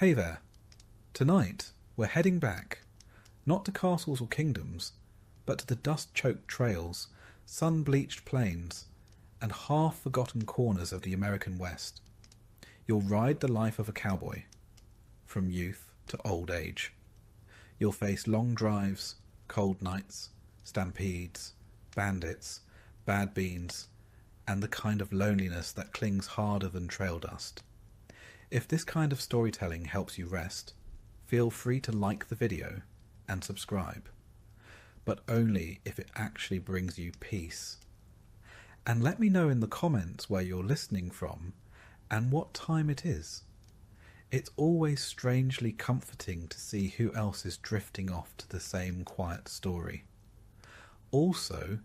Hey there. Tonight, we're heading back, not to castles or kingdoms, but to the dust-choked trails, sun-bleached plains, and half-forgotten corners of the American West. You'll ride the life of a cowboy, from youth to old age. You'll face long drives, cold nights, stampedes, bandits, bad beans, and the kind of loneliness that clings harder than trail dust. If this kind of storytelling helps you rest, feel free to like the video and subscribe, but only if it actually brings you peace. And let me know in the comments where you're listening from and what time it is. It's always strangely comforting to see who else is drifting off to the same quiet story. Also,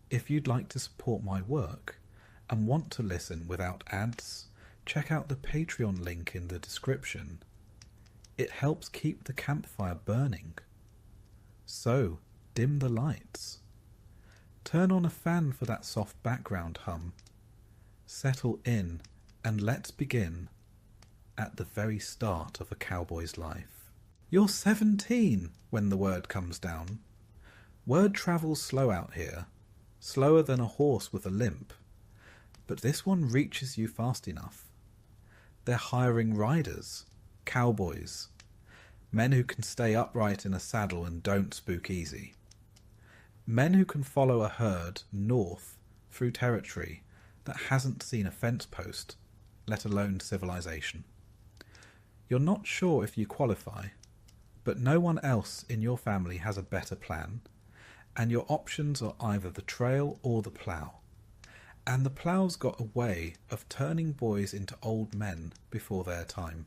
if you'd like to support my work and want to listen without ads, check out the Patreon link in the description. It helps keep the campfire burning. So, dim the lights. Turn on a fan for that soft background hum. Settle in and let's begin at the very start of a cowboy's life. You're 17 when the word comes down. Word travels slow out here, slower than a horse with a limp. But this one reaches you fast enough. They're hiring riders, cowboys, men who can stay upright in a saddle and don't spook easy. Men who can follow a herd north through territory that hasn't seen a fence post, let alone civilization. You're not sure if you qualify, but no one else in your family has a better plan, and your options are either the trail or the plough. And the plough's got a way of turning boys into old men before their time.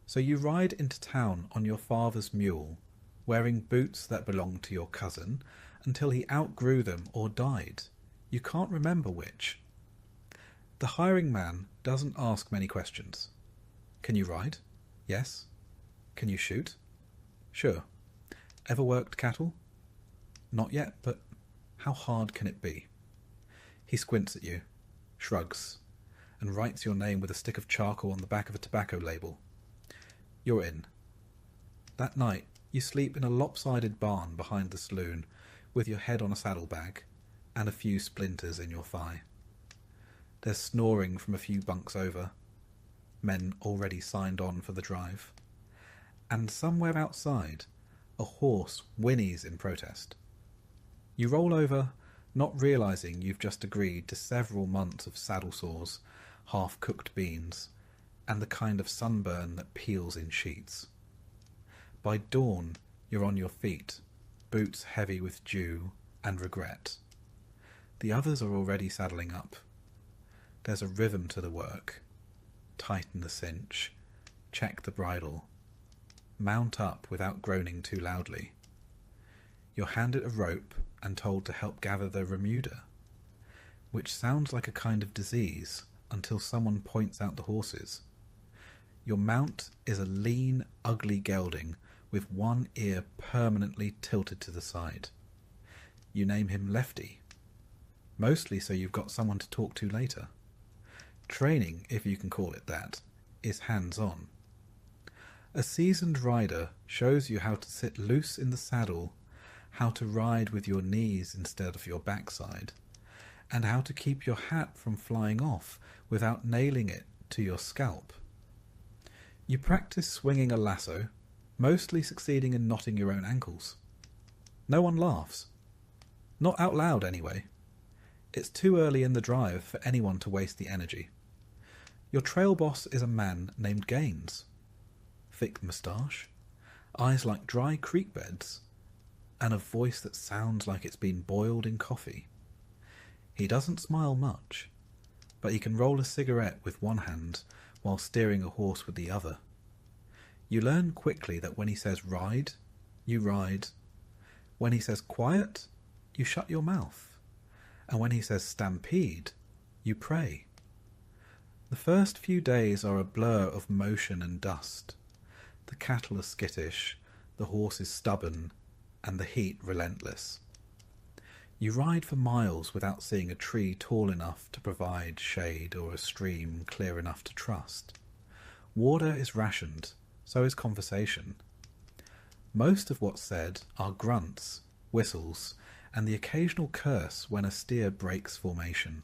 So you ride into town on your father's mule, wearing boots that belonged to your cousin, until he outgrew them or died. You can't remember which. The hiring man doesn't ask many questions. Can you ride? Yes. Can you shoot? Sure. Ever worked cattle? Not yet, but how hard can it be? He squints at you, shrugs, and writes your name with a stick of charcoal on the back of a tobacco label. You're in. That night, you sleep in a lopsided barn behind the saloon, with your head on a saddlebag and a few splinters in your thigh. There's snoring from a few bunks over, men already signed on for the drive, and somewhere outside, a horse whinnies in protest. You roll over, not realizing you've just agreed to several months of saddle sores, half-cooked beans, and the kind of sunburn that peels in sheets. By dawn, you're on your feet, boots heavy with dew and regret. The others are already saddling up. There's a rhythm to the work. Tighten the cinch, check the bridle, mount up without groaning too loudly. You're handed a rope and told to help gather the remuda, which sounds like a kind of disease until someone points out the horses. Your mount is a lean, ugly gelding with one ear permanently tilted to the side. You name him Lefty, mostly so you've got someone to talk to later. Training, if you can call it that, is hands-on. A seasoned rider shows you how to sit loose in the saddle, how to ride with your knees instead of your backside, and how to keep your hat from flying off without nailing it to your scalp. You practice swinging a lasso, mostly succeeding in knotting your own ankles. No one laughs. Not out loud, anyway. It's too early in the drive for anyone to waste the energy. Your trail boss is a man named Gaines. Thick moustache, eyes like dry creek beds, and a voice that sounds like it's been boiled in coffee. He doesn't smile much, but he can roll a cigarette with one hand while steering a horse with the other. You learn quickly that when he says ride, you ride. When he says quiet, you shut your mouth. And when he says stampede, you pray. The first few days are a blur of motion and dust. The cattle are skittish, the horse is stubborn, and the heat relentless. You ride for miles without seeing a tree tall enough to provide shade or a stream clear enough to trust. Water is rationed, so is conversation. Most of what's said are grunts, whistles, and the occasional curse when a steer breaks formation.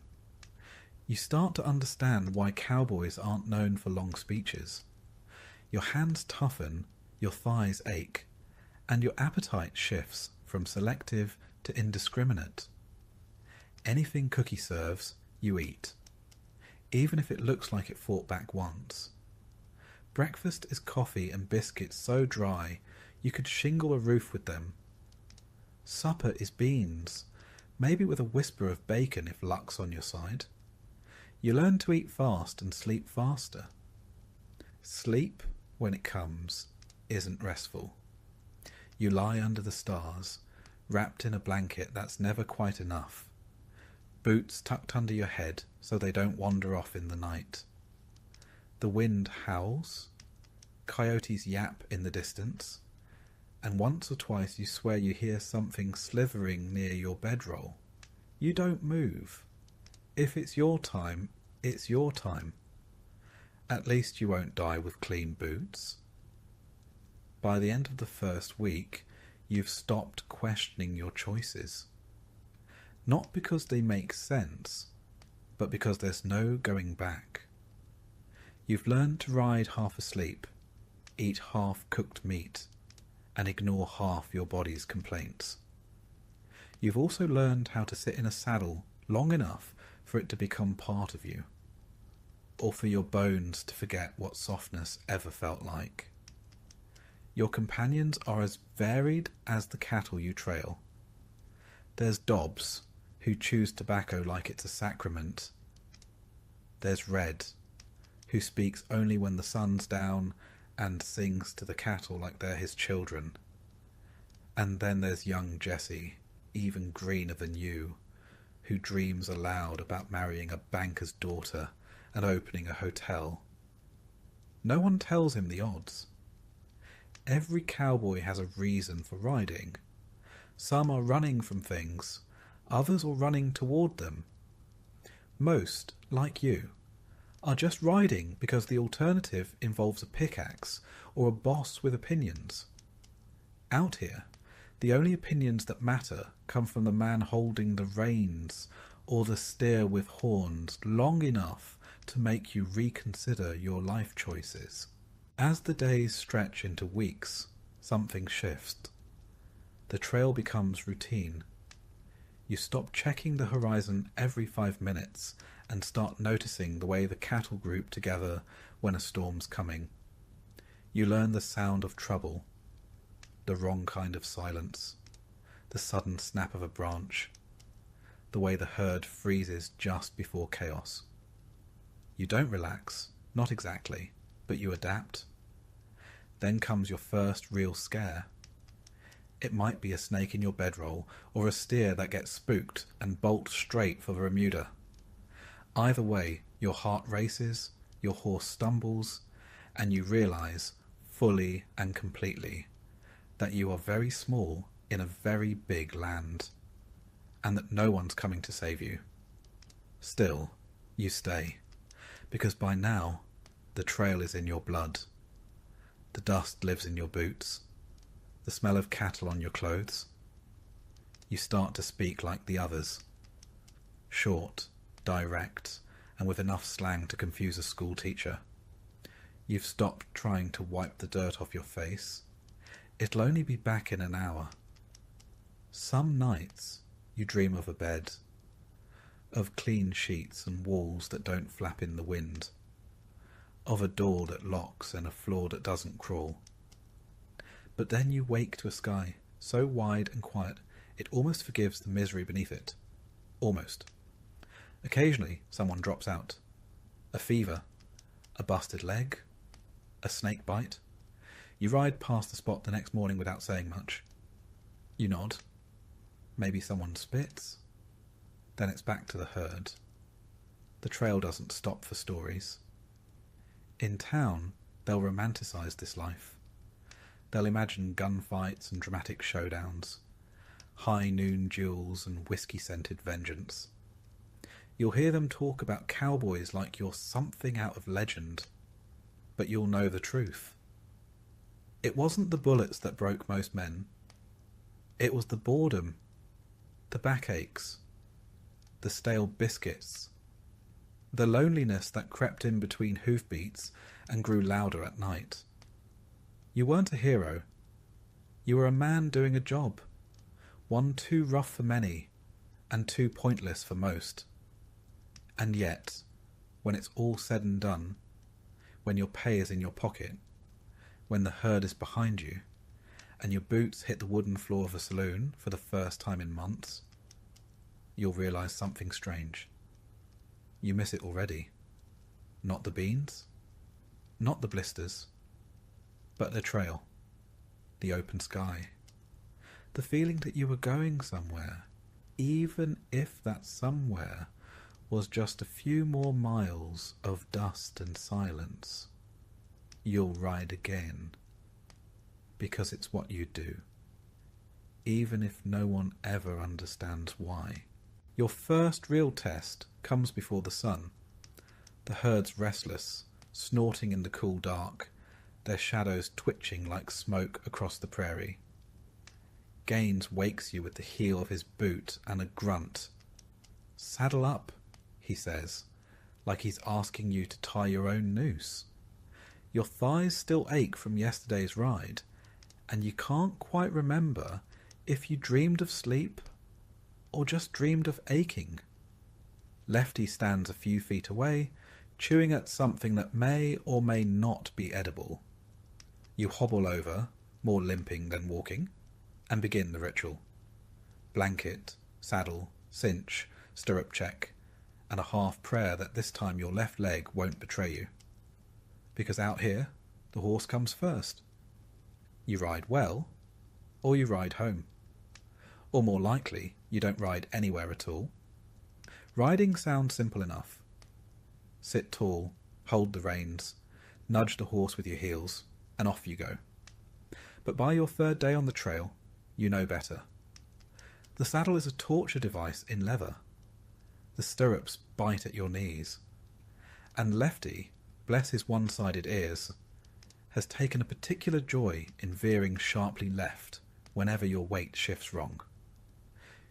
You start to understand why cowboys aren't known for long speeches. Your hands toughen, your thighs ache, and your appetite shifts from selective to indiscriminate. Anything Cookie serves, you eat, even if it looks like it fought back once. Breakfast is coffee and biscuits so dry you could shingle a roof with them. Supper is beans, maybe with a whisper of bacon if luck's on your side. You learn to eat fast and sleep faster. Sleep, when it comes, isn't restful. You lie under the stars, wrapped in a blanket that's never quite enough. Boots tucked under your head so they don't wander off in the night. The wind howls, coyotes yap in the distance, and once or twice you swear you hear something slithering near your bedroll. You don't move. If it's your time, it's your time. At least you won't die with clean boots. By the end of the first week, you've stopped questioning your choices. Not because they make sense, but because there's no going back. You've learned to ride half asleep, eat half-cooked meat, and ignore half your body's complaints. You've also learned how to sit in a saddle long enough for it to become part of you, or for your bones to forget what softness ever felt like. Your companions are as varied as the cattle you trail. There's Dobbs, who chews tobacco like it's a sacrament. There's Red, who speaks only when the sun's down and sings to the cattle like they're his children. And then there's young Jesse, even greener than you, who dreams aloud about marrying a banker's daughter and opening a hotel. No one tells him the odds. Every cowboy has a reason for riding. Some are running from things, others are running toward them. Most, like you, are just riding because the alternative involves a pickaxe or a boss with opinions. Out here, the only opinions that matter come from the man holding the reins or the steer with horns long enough to make you reconsider your life choices. As the days stretch into weeks, something shifts. The trail becomes routine. You stop checking the horizon every 5 minutes and start noticing the way the cattle group together when a storm's coming. You learn the sound of trouble, the wrong kind of silence, the sudden snap of a branch, the way the herd freezes just before chaos. You don't relax, not exactly, but you adapt. Then comes your first real scare. It might be a snake in your bedroll or a steer that gets spooked and bolts straight for Bermuda. Either way, your heart races, your horse stumbles, and you realize, fully and completely, that you are very small in a very big land, and that no one's coming to save you. Still, you stay, because by now, the trail is in your blood. The dust lives in your boots, the smell of cattle on your clothes. You start to speak like the others, short, direct, and with enough slang to confuse a school teacher. You've stopped trying to wipe the dirt off your face. It'll only be back in an hour. Some nights you dream of a bed, of clean sheets and walls that don't flap in the wind, of a door that locks and a floor that doesn't crawl. But then you wake to a sky so wide and quiet it almost forgives the misery beneath it. Almost. Occasionally someone drops out. A fever, a busted leg, a snake bite. You ride past the spot the next morning without saying much. You nod. Maybe someone spits. Then it's back to the herd. The trail doesn't stop for stories. In town, they'll romanticize this life. They'll imagine gunfights and dramatic showdowns, high noon duels and whiskey-scented vengeance. You'll hear them talk about cowboys like you're something out of legend. but you'll know the truth. It wasn't the bullets that broke most men. It was the boredom, the backaches, the stale biscuits, the loneliness that crept in between hoofbeats and grew louder at night. You weren't a hero. You were a man doing a job, one too rough for many and too pointless for most. And yet, when it's all said and done, when your pay is in your pocket, when the herd is behind you, and your boots hit the wooden floor of a saloon for the first time in months, you'll realise something strange. You miss it already. Not the beans, not the blisters, but the trail, the open sky, the feeling that you were going somewhere, even if that somewhere was just a few more miles of dust and silence. You'll ride again, because it's what you do, even if no one ever understands why. Your first real test comes before the sun. The herd's restless, snorting in the cool dark, their shadows twitching like smoke across the prairie. Gaines wakes you with the heel of his boot and a grunt. "Saddle up," he says, like he's asking you to tie your own noose. Your thighs still ache from yesterday's ride, and you can't quite remember if you dreamed of sleep or just dreamed of aching. Lefty stands a few feet away, chewing at something that may or may not be edible. You hobble over, more limping than walking, and begin the ritual. Blanket, saddle, cinch, stirrup check, and a half prayer that this time your left leg won't betray you. Because out here, the horse comes first. You ride well, or you ride home. Or more likely, you don't ride anywhere at all. Riding sounds simple enough. Sit tall, hold the reins, nudge the horse with your heels, and off you go. But by your third day on the trail, you know better. The saddle is a torture device in leather. The stirrups bite at your knees. And Lefty, bless his one-sided ears, has taken a particular joy in veering sharply left whenever your weight shifts wrong.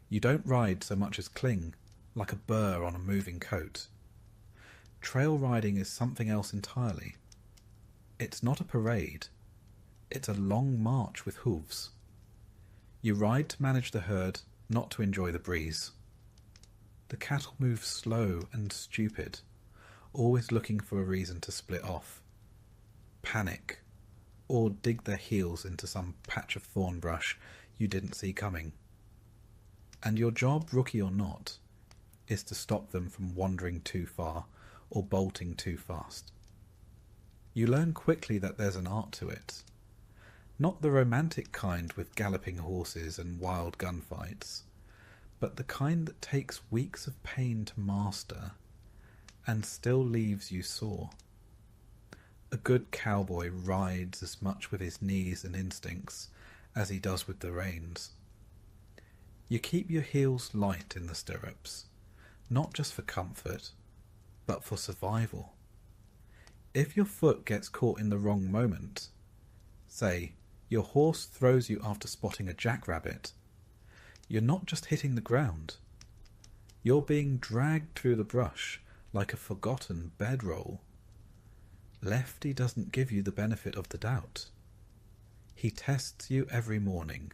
You don't ride so much as cling, like a burr on a moving coat. Trail riding is something else entirely. It's not a parade. It's a long march with hooves. You ride to manage the herd, not to enjoy the breeze. The cattle move slow and stupid, always looking for a reason to split off, panic, or dig their heels into some patch of thorn brush you didn't see coming. And your job, rookie or not, is to stop them from wandering too far or bolting too fast. You learn quickly that there's an art to it. Not the romantic kind with galloping horses and wild gunfights, but the kind that takes weeks of pain to master and still leaves you sore. A good cowboy rides as much with his knees and instincts as he does with the reins. You keep your heels light in the stirrups, not just for comfort, but for survival. If your foot gets caught in the wrong moment, say, your horse throws you after spotting a jackrabbit, you're not just hitting the ground. You're being dragged through the brush like a forgotten bedroll. Lefty doesn't give you the benefit of the doubt. He tests you every morning.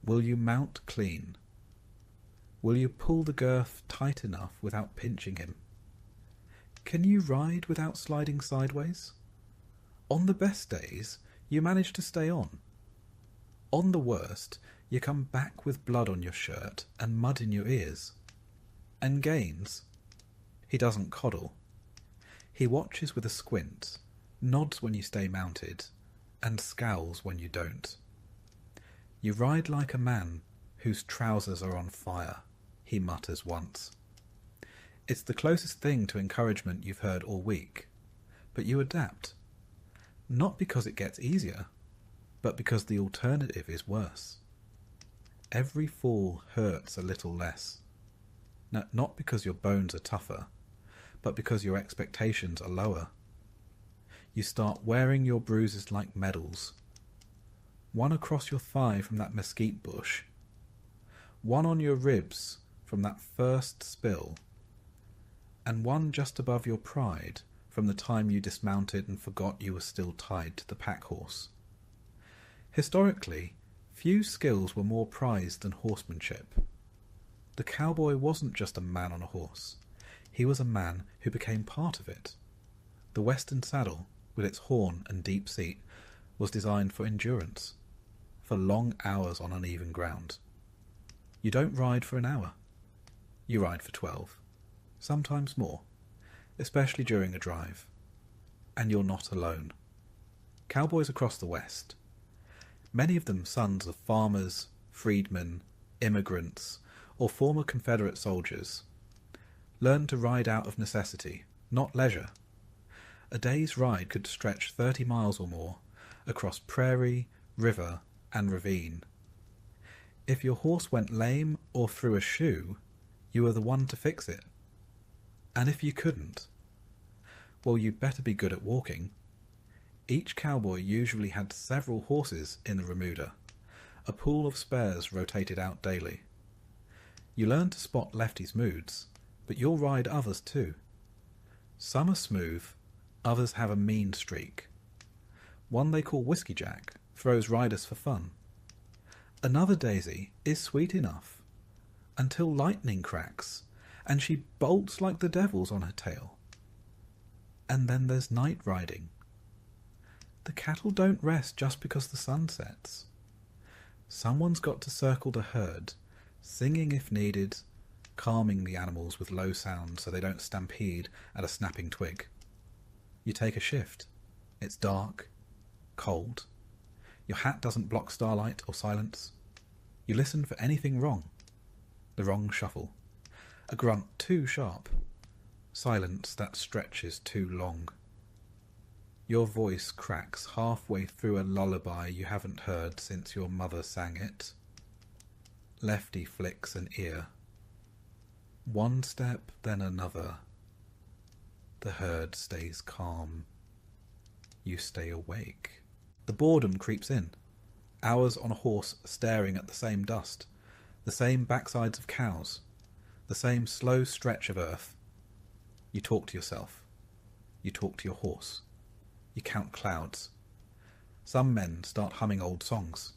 Will you mount clean? Will you pull the girth tight enough without pinching him? Can you ride without sliding sideways? On the best days, you manage to stay on. On the worst, you come back with blood on your shirt and mud in your ears. And Gaines, he doesn't coddle. He watches with a squint, nods when you stay mounted, and scowls when you don't. You ride like a man whose trousers are on fire, he mutters once. It's the closest thing to encouragement you've heard all week, but you adapt. Not because it gets easier, but because the alternative is worse. Every fall hurts a little less. Not because your bones are tougher, but because your expectations are lower. You start wearing your bruises like medals. One across your thigh from that mesquite bush. One on your ribs from that first spill. And one just above your pride from the time you dismounted and forgot you were still tied to the pack horse. Historically, few skills were more prized than horsemanship. The cowboy wasn't just a man on a horse. He was a man who became part of it. The western saddle, with its horn and deep seat, was designed for endurance, for long hours on uneven ground. You don't ride for an hour. You ride for 12, sometimes more, especially during a drive. And you're not alone. Cowboys across the West, many of them sons of farmers, freedmen, immigrants, or former Confederate soldiers, learned to ride out of necessity, not leisure. A day's ride could stretch 30 miles or more, across prairie, river, and ravine. If your horse went lame or threw a shoe, you were the one to fix it. And if you couldn't, well, you'd better be good at walking. Each cowboy usually had several horses in the remuda. A pool of spares rotated out daily. You learn to spot Lefty's moods, but you'll ride others too. Some are smooth, others have a mean streak. One they call Whiskey Jack throws riders for fun. Another Daisy is sweet enough, until lightning cracks, and she bolts like the devils on her tail. And then there's night riding. The cattle don't rest just because the sun sets. Someone's got to circle the herd, singing if needed, calming the animals with low sounds so they don't stampede at a snapping twig. You take a shift. It's dark, cold. Your hat doesn't block starlight or silence. You listen for anything wrong. The wrong shuffle. A grunt too sharp. Silence that stretches too long. Your voice cracks halfway through a lullaby you haven't heard since your mother sang it. Lefty flicks an ear. One step, then another. The herd stays calm. You stay awake. The boredom creeps in. Hours on a horse staring at the same dust, the same backsides of cows, the same slow stretch of earth. You talk to yourself. You talk to your horse. You count clouds. Some men start humming old songs.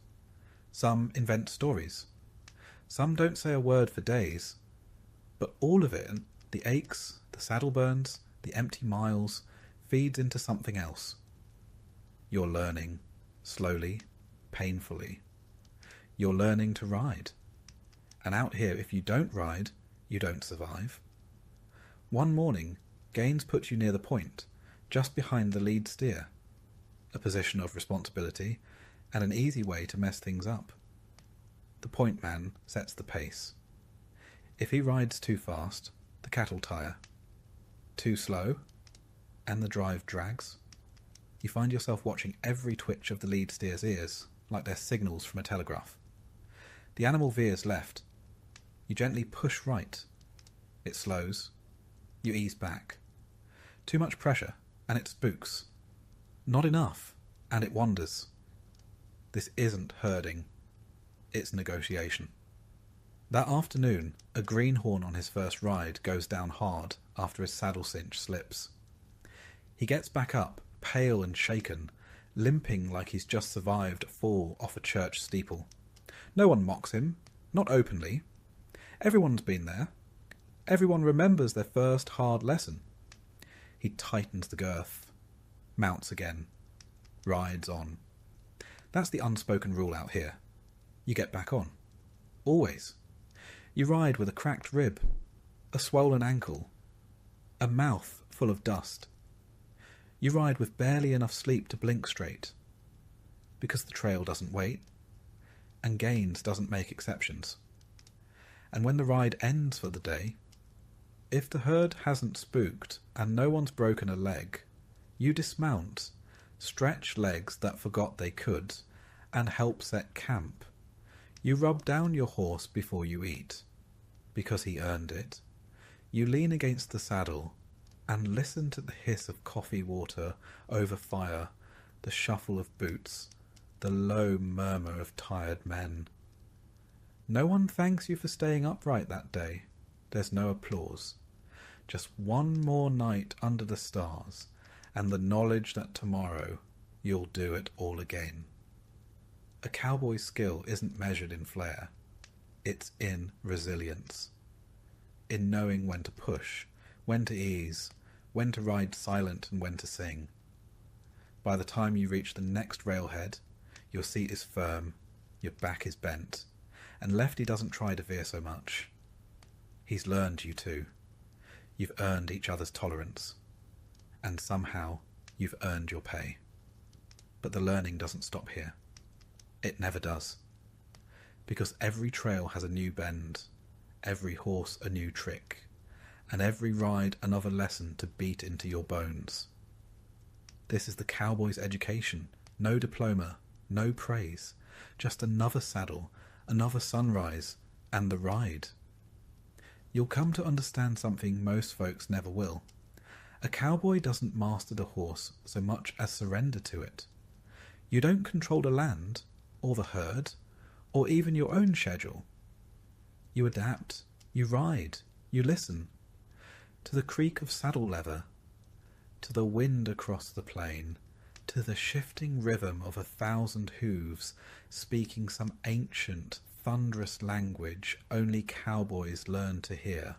Some invent stories. Some don't say a word for days. But all of it, the aches, the saddle burns, the empty miles, feeds into something else. You're learning, slowly, painfully. You're learning to ride. And out here, if you don't ride, you don't survive. One morning, Gaines puts you near the point, just behind the lead steer, a position of responsibility and an easy way to mess things up. The point man sets the pace. If he rides too fast, the cattle tire. Too slow, and the drive drags. You find yourself watching every twitch of the lead steer's ears, like they're signals from a telegraph. The animal veers left. You gently push right. It slows. You ease back. Too much pressure, and it spooks. Not enough, and it wanders. This isn't herding. It's negotiation. That afternoon, a greenhorn on his first ride goes down hard after his saddle cinch slips. He gets back up, pale and shaken, limping like he's just survived a fall off a church steeple. No one mocks him, not openly. Everyone's been there. Everyone remembers their first hard lesson. He tightens the girth, mounts again, rides on. That's the unspoken rule out here. You get back on. Always. You ride with a cracked rib, a swollen ankle, a mouth full of dust. You ride with barely enough sleep to blink straight, because the trail doesn't wait, and Gaines doesn't make exceptions. And when the ride ends for the day, if the herd hasn't spooked and no one's broken a leg, you dismount, stretch legs that forgot they could, and help set camp. You rub down your horse before you eat, because he earned it. You lean against the saddle, and listen to the hiss of coffee water over fire, the shuffle of boots, the low murmur of tired men. No one thanks you for staying upright that day. There's no applause. Just one more night under the stars, and the knowledge that tomorrow you'll do it all again. A cowboy's skill isn't measured in flair. It's in resilience. In knowing when to push, when to ease, when to ride silent and when to sing. By the time you reach the next railhead, your seat is firm, your back is bent, and Lefty doesn't try to veer so much. He's learned you too. You've earned each other's tolerance. And somehow, you've earned your pay. But the learning doesn't stop here. It never does. Because every trail has a new bend, every horse a new trick, and every ride another lesson to beat into your bones. This is the cowboy's education. No diploma, no praise, just another saddle, another sunrise, and the ride. You'll come to understand something most folks never will. A cowboy doesn't master the horse so much as surrender to it. You don't control the land, or the herd, or even your own schedule. You adapt, you ride, you listen. To the creak of saddle leather, to the wind across the plain, to the shifting rhythm of 1,000 hooves speaking some ancient, thunderous language only cowboys learn to hear.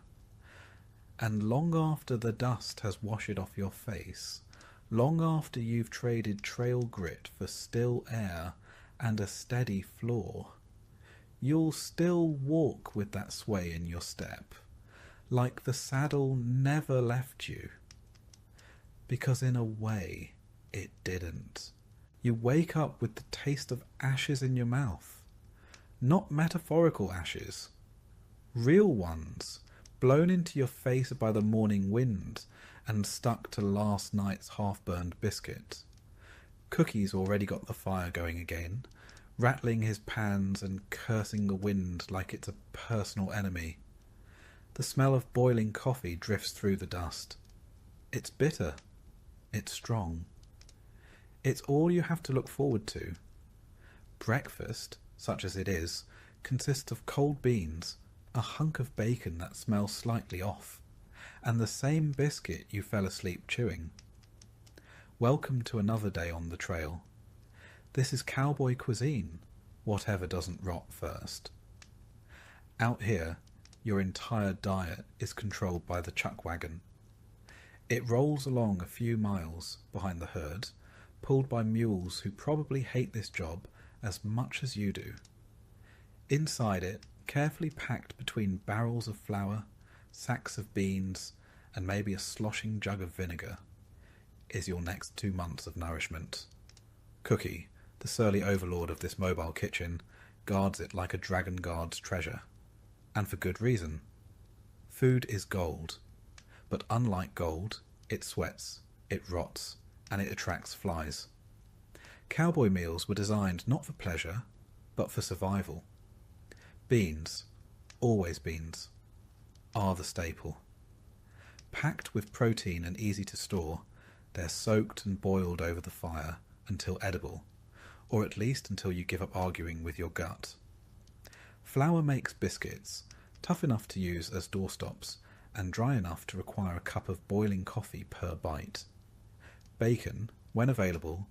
And long after the dust has washed off your face, long after you've traded trail grit for still air and a steady floor, you'll still walk with that sway in your step, like the saddle never left you. Because in a way, it didn't. You wake up with the taste of ashes in your mouth. Not metaphorical ashes. Real ones, blown into your face by the morning wind and stuck to last night's half-burned biscuit. Cookie's already got the fire going again, rattling his pans and cursing the wind like it's a personal enemy. The smell of boiling coffee drifts through the dust. It's bitter. It's strong. It's all you have to look forward to. Breakfast, such as it is, consists of cold beans, a hunk of bacon that smells slightly off, and the same biscuit you fell asleep chewing. Welcome to another day on the trail. This is cowboy cuisine, whatever doesn't rot first. Out here, your entire diet is controlled by the chuck wagon. It rolls along a few miles behind the herd, pulled by mules who probably hate this job as much as you do. Inside it, carefully packed between barrels of flour, sacks of beans, and maybe a sloshing jug of vinegar, is your next 2 months of nourishment. Cookie, the surly overlord of this mobile kitchen, guards it like a dragon guards treasure. And for good reason. Food is gold. But unlike gold, it sweats, it rots, and it attracts flies. Cowboy meals were designed not for pleasure, but for survival. Beans, always beans, are the staple. Packed with protein and easy to store, they're soaked and boiled over the fire until edible, or at least until you give up arguing with your gut. Flour makes biscuits, tough enough to use as doorstops, and dry enough to require a cup of boiling coffee per bite. Bacon, when available,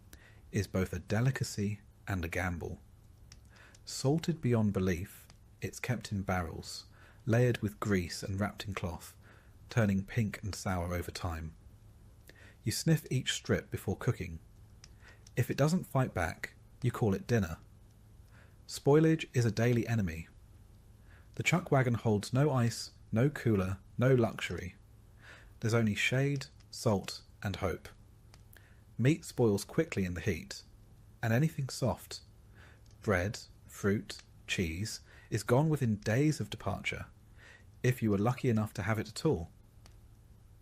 is both a delicacy and a gamble. Salted beyond belief, it's kept in barrels, layered with grease and wrapped in cloth, turning pink and sour over time. You sniff each strip before cooking. If it doesn't fight back, you call it dinner. Spoilage is a daily enemy. The chuck wagon holds no ice, no cooler, no luxury. There's only shade, salt, and hope. Meat spoils quickly in the heat, and anything soft, bread, fruit, cheese, is gone within days of departure, if you were lucky enough to have it at all.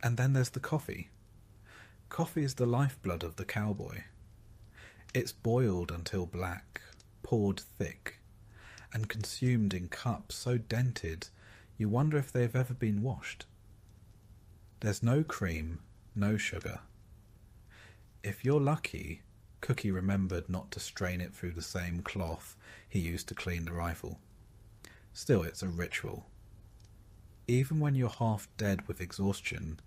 And then there's the coffee. Coffee is the lifeblood of the cowboy. It's boiled until black, poured thick, and consumed in cups so dented you wonder if they've ever been washed. There's no cream, no sugar. If you're lucky, Cookie remembered not to strain it through the same cloth he used to clean the rifle. Still, it's a ritual. Even when you're half dead with exhaustion,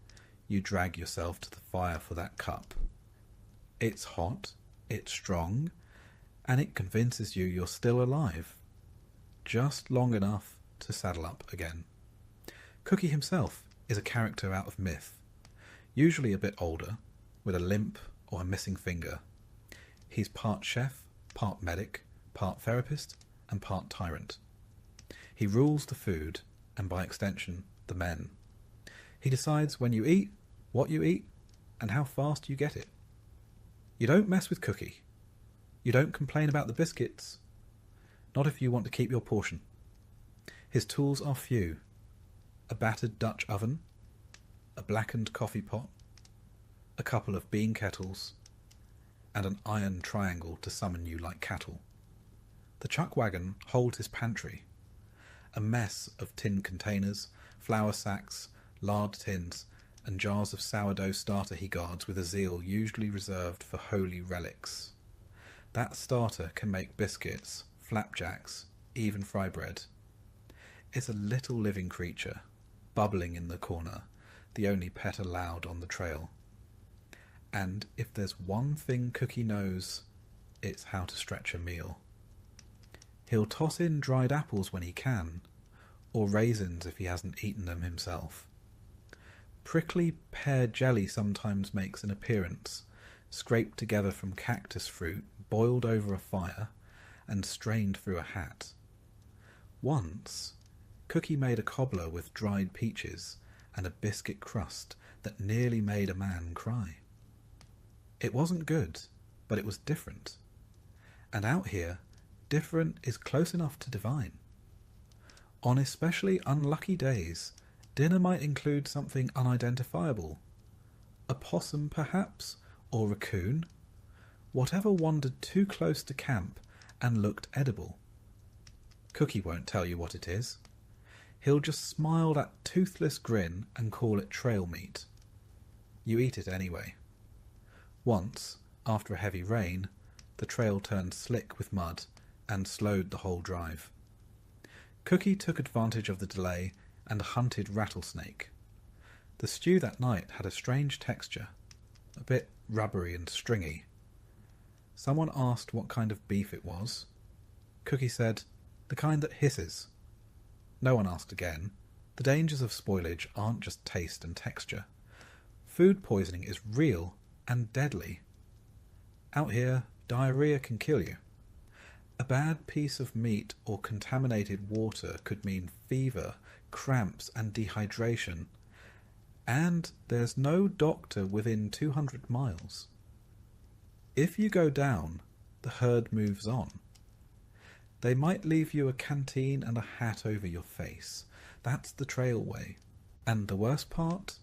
you drag yourself to the fire for that cup. It's hot, it's strong, and it convinces you you're still alive. Just long enough to saddle up again. Cookie himself is a character out of myth, usually a bit older, with a limp or a missing finger. He's part chef, part medic, part therapist, and part tyrant. He rules the food, and by extension, the men. He decides when you eat, what you eat, and how fast you get it. You don't mess with Cookie. You don't complain about the biscuits. Not if you want to keep your portion. His tools are few. A battered Dutch oven, a blackened coffee pot, a couple of bean kettles, and an iron triangle to summon you like cattle. The chuck wagon holds his pantry, a mess of tin containers, flour sacks, lard tins, and jars of sourdough starter he guards with a zeal usually reserved for holy relics. That starter can make biscuits, flapjacks, even fry bread. It's a little living creature, bubbling in the corner, the only pet allowed on the trail. And if there's one thing Cookie knows, it's how to stretch a meal. He'll toss in dried apples when he can, or raisins if he hasn't eaten them himself. Prickly pear jelly sometimes makes an appearance, scraped together from cactus fruit, boiled over a fire, and strained through a hat. Once, Cookie made a cobbler with dried peaches and a biscuit crust that nearly made a man cry. It wasn't good, but it was different. And out here, different is close enough to divine. On especially unlucky days, dinner might include something unidentifiable. A possum, perhaps, or raccoon. Whatever wandered too close to camp and looked edible. Cookie won't tell you what it is. He'll just smile that toothless grin and call it trail meat. You eat it anyway. Once, after a heavy rain, the trail turned slick with mud and slowed the whole drive. Cookie took advantage of the delay and hunted rattlesnake. The stew that night had a strange texture, a bit rubbery and stringy. Someone asked what kind of beef it was. Cookie said, "The kind that hisses." No one asked again. The dangers of spoilage aren't just taste and texture. Food poisoning is real and deadly. Out here, diarrhea can kill you. A bad piece of meat or contaminated water could mean fever, cramps, and dehydration. And there's no doctor within 200 miles. If you go down, the herd moves on. They might leave you a canteen and a hat over your face. That's the trail way. And the worst part?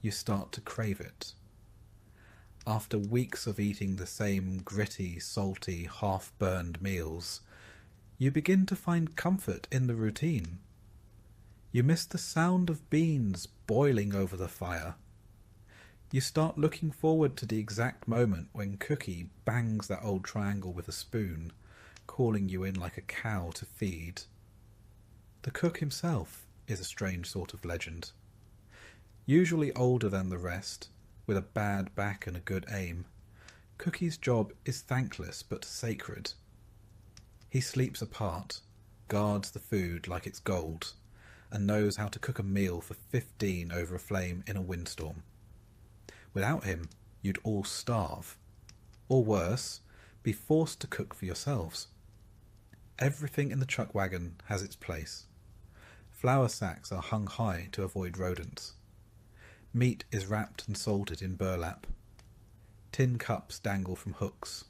You start to crave it. After weeks of eating the same gritty, salty, half-burned meals, you begin to find comfort in the routine. You miss the sound of beans boiling over the fire. You start looking forward to the exact moment when Cookie bangs that old triangle with a spoon, calling you in like a cow to feed. The cook himself is a strange sort of legend. Usually older than the rest, with a bad back and a good aim, Cookie's job is thankless but sacred. He sleeps apart, guards the food like it's gold, and knows how to cook a meal for 15 over a flame in a windstorm. Without him, you'd all starve, or worse, be forced to cook for yourselves. Everything in the chuck wagon has its place. Flour sacks are hung high to avoid rodents. Meat is wrapped and salted in burlap. Tin cups dangle from hooks.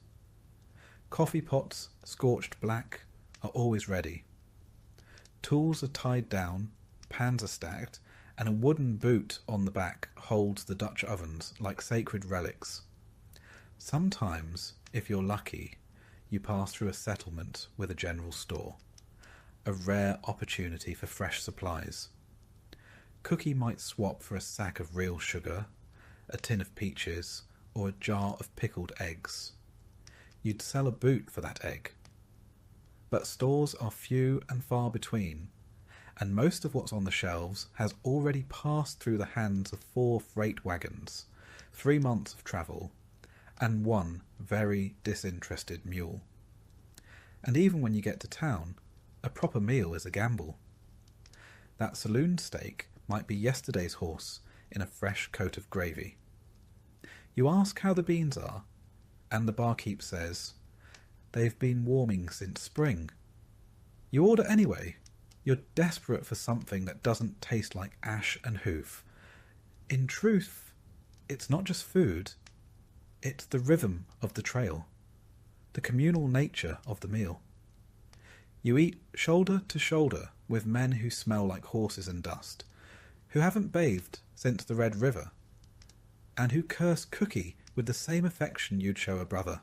Coffee pots, scorched black, are always ready. Tools are tied down, pans are stacked, and a wooden boot on the back holds the Dutch ovens like sacred relics. Sometimes, if you're lucky, you pass through a settlement with a general store, a rare opportunity for fresh supplies. Cookie might swap for a sack of real sugar, a tin of peaches, or a jar of pickled eggs. You'd sell a boot for that egg. But stores are few and far between, and most of what's on the shelves has already passed through the hands of 4 freight wagons, 3 months of travel, and 1 very disinterested mule. And even when you get to town, a proper meal is a gamble. That saloon steak might be yesterday's horse in a fresh coat of gravy. You ask how the beans are, and the barkeep says, "They've been warming since spring." You order anyway. You're desperate for something that doesn't taste like ash and hoof. In truth, it's not just food. It's the rhythm of the trail, the communal nature of the meal. You eat shoulder to shoulder with men who smell like horses and dust, who haven't bathed since the Red River, and who curse Cookie with the same affection you'd show a brother.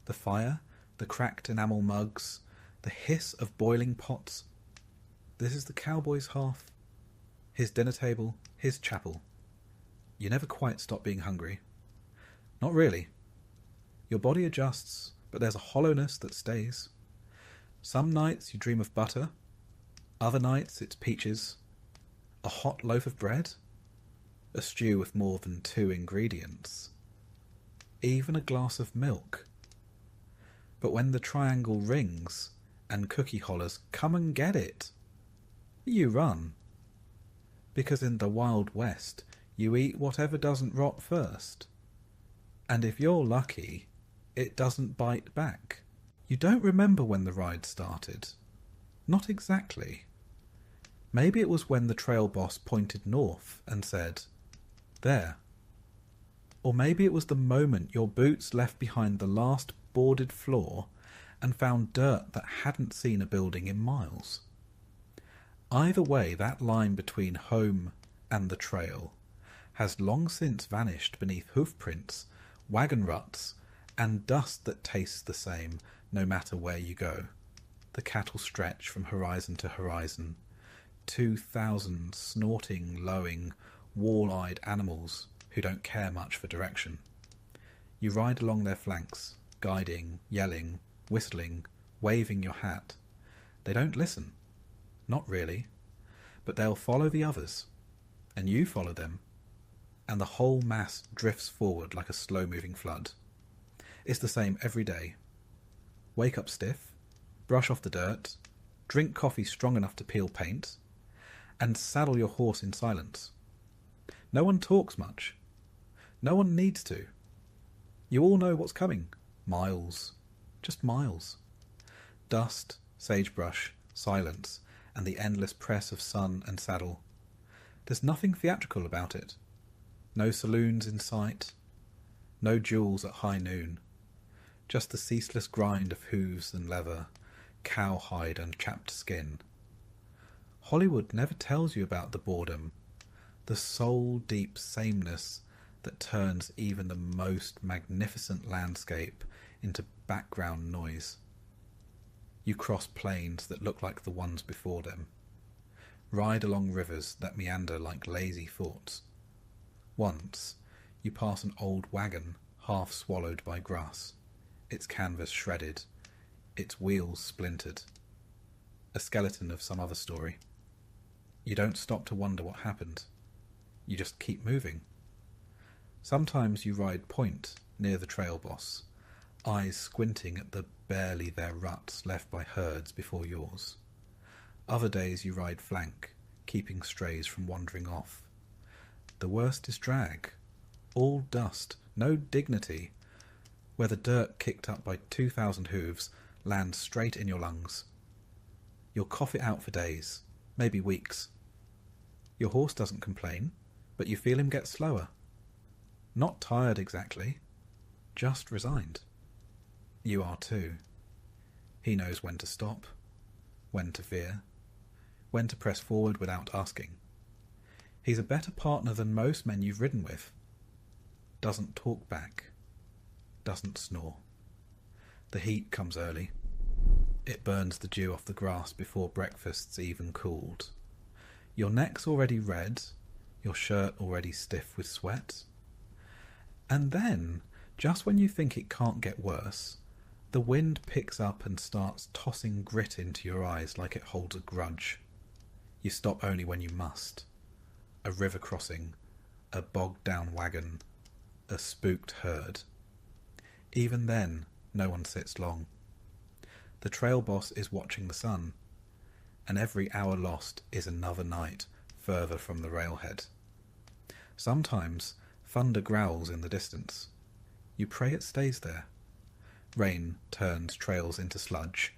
The fire, the cracked enamel mugs, the hiss of boiling pots. This is the cowboy's hearth, his dinner table, his chapel. You never quite stop being hungry. Not really. Your body adjusts, but there's a hollowness that stays. Some nights you dream of butter, other nights it's peaches, a hot loaf of bread, a stew with more than 2 ingredients, even a glass of milk. But when the triangle rings and Cookie hollers, "Come and get it," you run. Because in the Wild West, you eat whatever doesn't rot first. And if you're lucky, it doesn't bite back. You don't remember when the ride started. Not exactly. Maybe it was when the trail boss pointed north and said, "There." Or maybe it was the moment your boots left behind the last boarded floor and found dirt that hadn't seen a building in miles. Either way, that line between home and the trail has long since vanished beneath hoofprints, wagon ruts, and dust that tastes the same no matter where you go. The cattle stretch from horizon to horizon, 2,000 snorting, lowing, wall-eyed animals who don't care much for direction. You ride along their flanks, guiding, yelling, whistling, waving your hat. They don't listen. Not really. But they'll follow the others, and you follow them, and the whole mass drifts forward like a slow-moving flood. It's the same every day. Wake up stiff, brush off the dirt, drink coffee strong enough to peel paint, and saddle your horse in silence. No one talks much. No one needs to. You all know what's coming. Miles. Just miles. Dust, sagebrush, silence, and the endless press of sun and saddle. There's nothing theatrical about it. No saloons in sight. No jewels at high noon. Just the ceaseless grind of hooves and leather, cowhide and chapped skin. Hollywood never tells you about the boredom, the soul-deep sameness that turns even the most magnificent landscape into background noise. You cross plains that look like the ones before them, ride along rivers that meander like lazy thoughts. Once, you pass an old wagon half swallowed by grass, its canvas shredded, its wheels splintered. A skeleton of some other story. You don't stop to wonder what happened. You just keep moving. Sometimes you ride point near the trail boss, eyes squinting at the barely there ruts left by herds before yours. Other days you ride flank, keeping strays from wandering off. The worst is drag. All dust, no dignity, where the dirt kicked up by 2,000 hooves lands straight in your lungs. You'll cough it out for days, maybe weeks. Your horse doesn't complain, but you feel him get slower. Not tired exactly, just resigned. You are too. He knows when to stop, when to veer, when to press forward without asking. He's a better partner than most men you've ridden with. Doesn't talk back, doesn't snore. The heat comes early. It burns the dew off the grass before breakfast's even cooled. Your neck's already red, your shirt already stiff with sweat. And then, just when you think it can't get worse, the wind picks up and starts tossing grit into your eyes like it holds a grudge. You stop only when you must. A river crossing, a bogged-down wagon, a spooked herd. Even then, no one sits long. The trail boss is watching the sun, and every hour lost is another night further from the railhead. Sometimes thunder growls in the distance. You pray it stays there. Rain turns trails into sludge,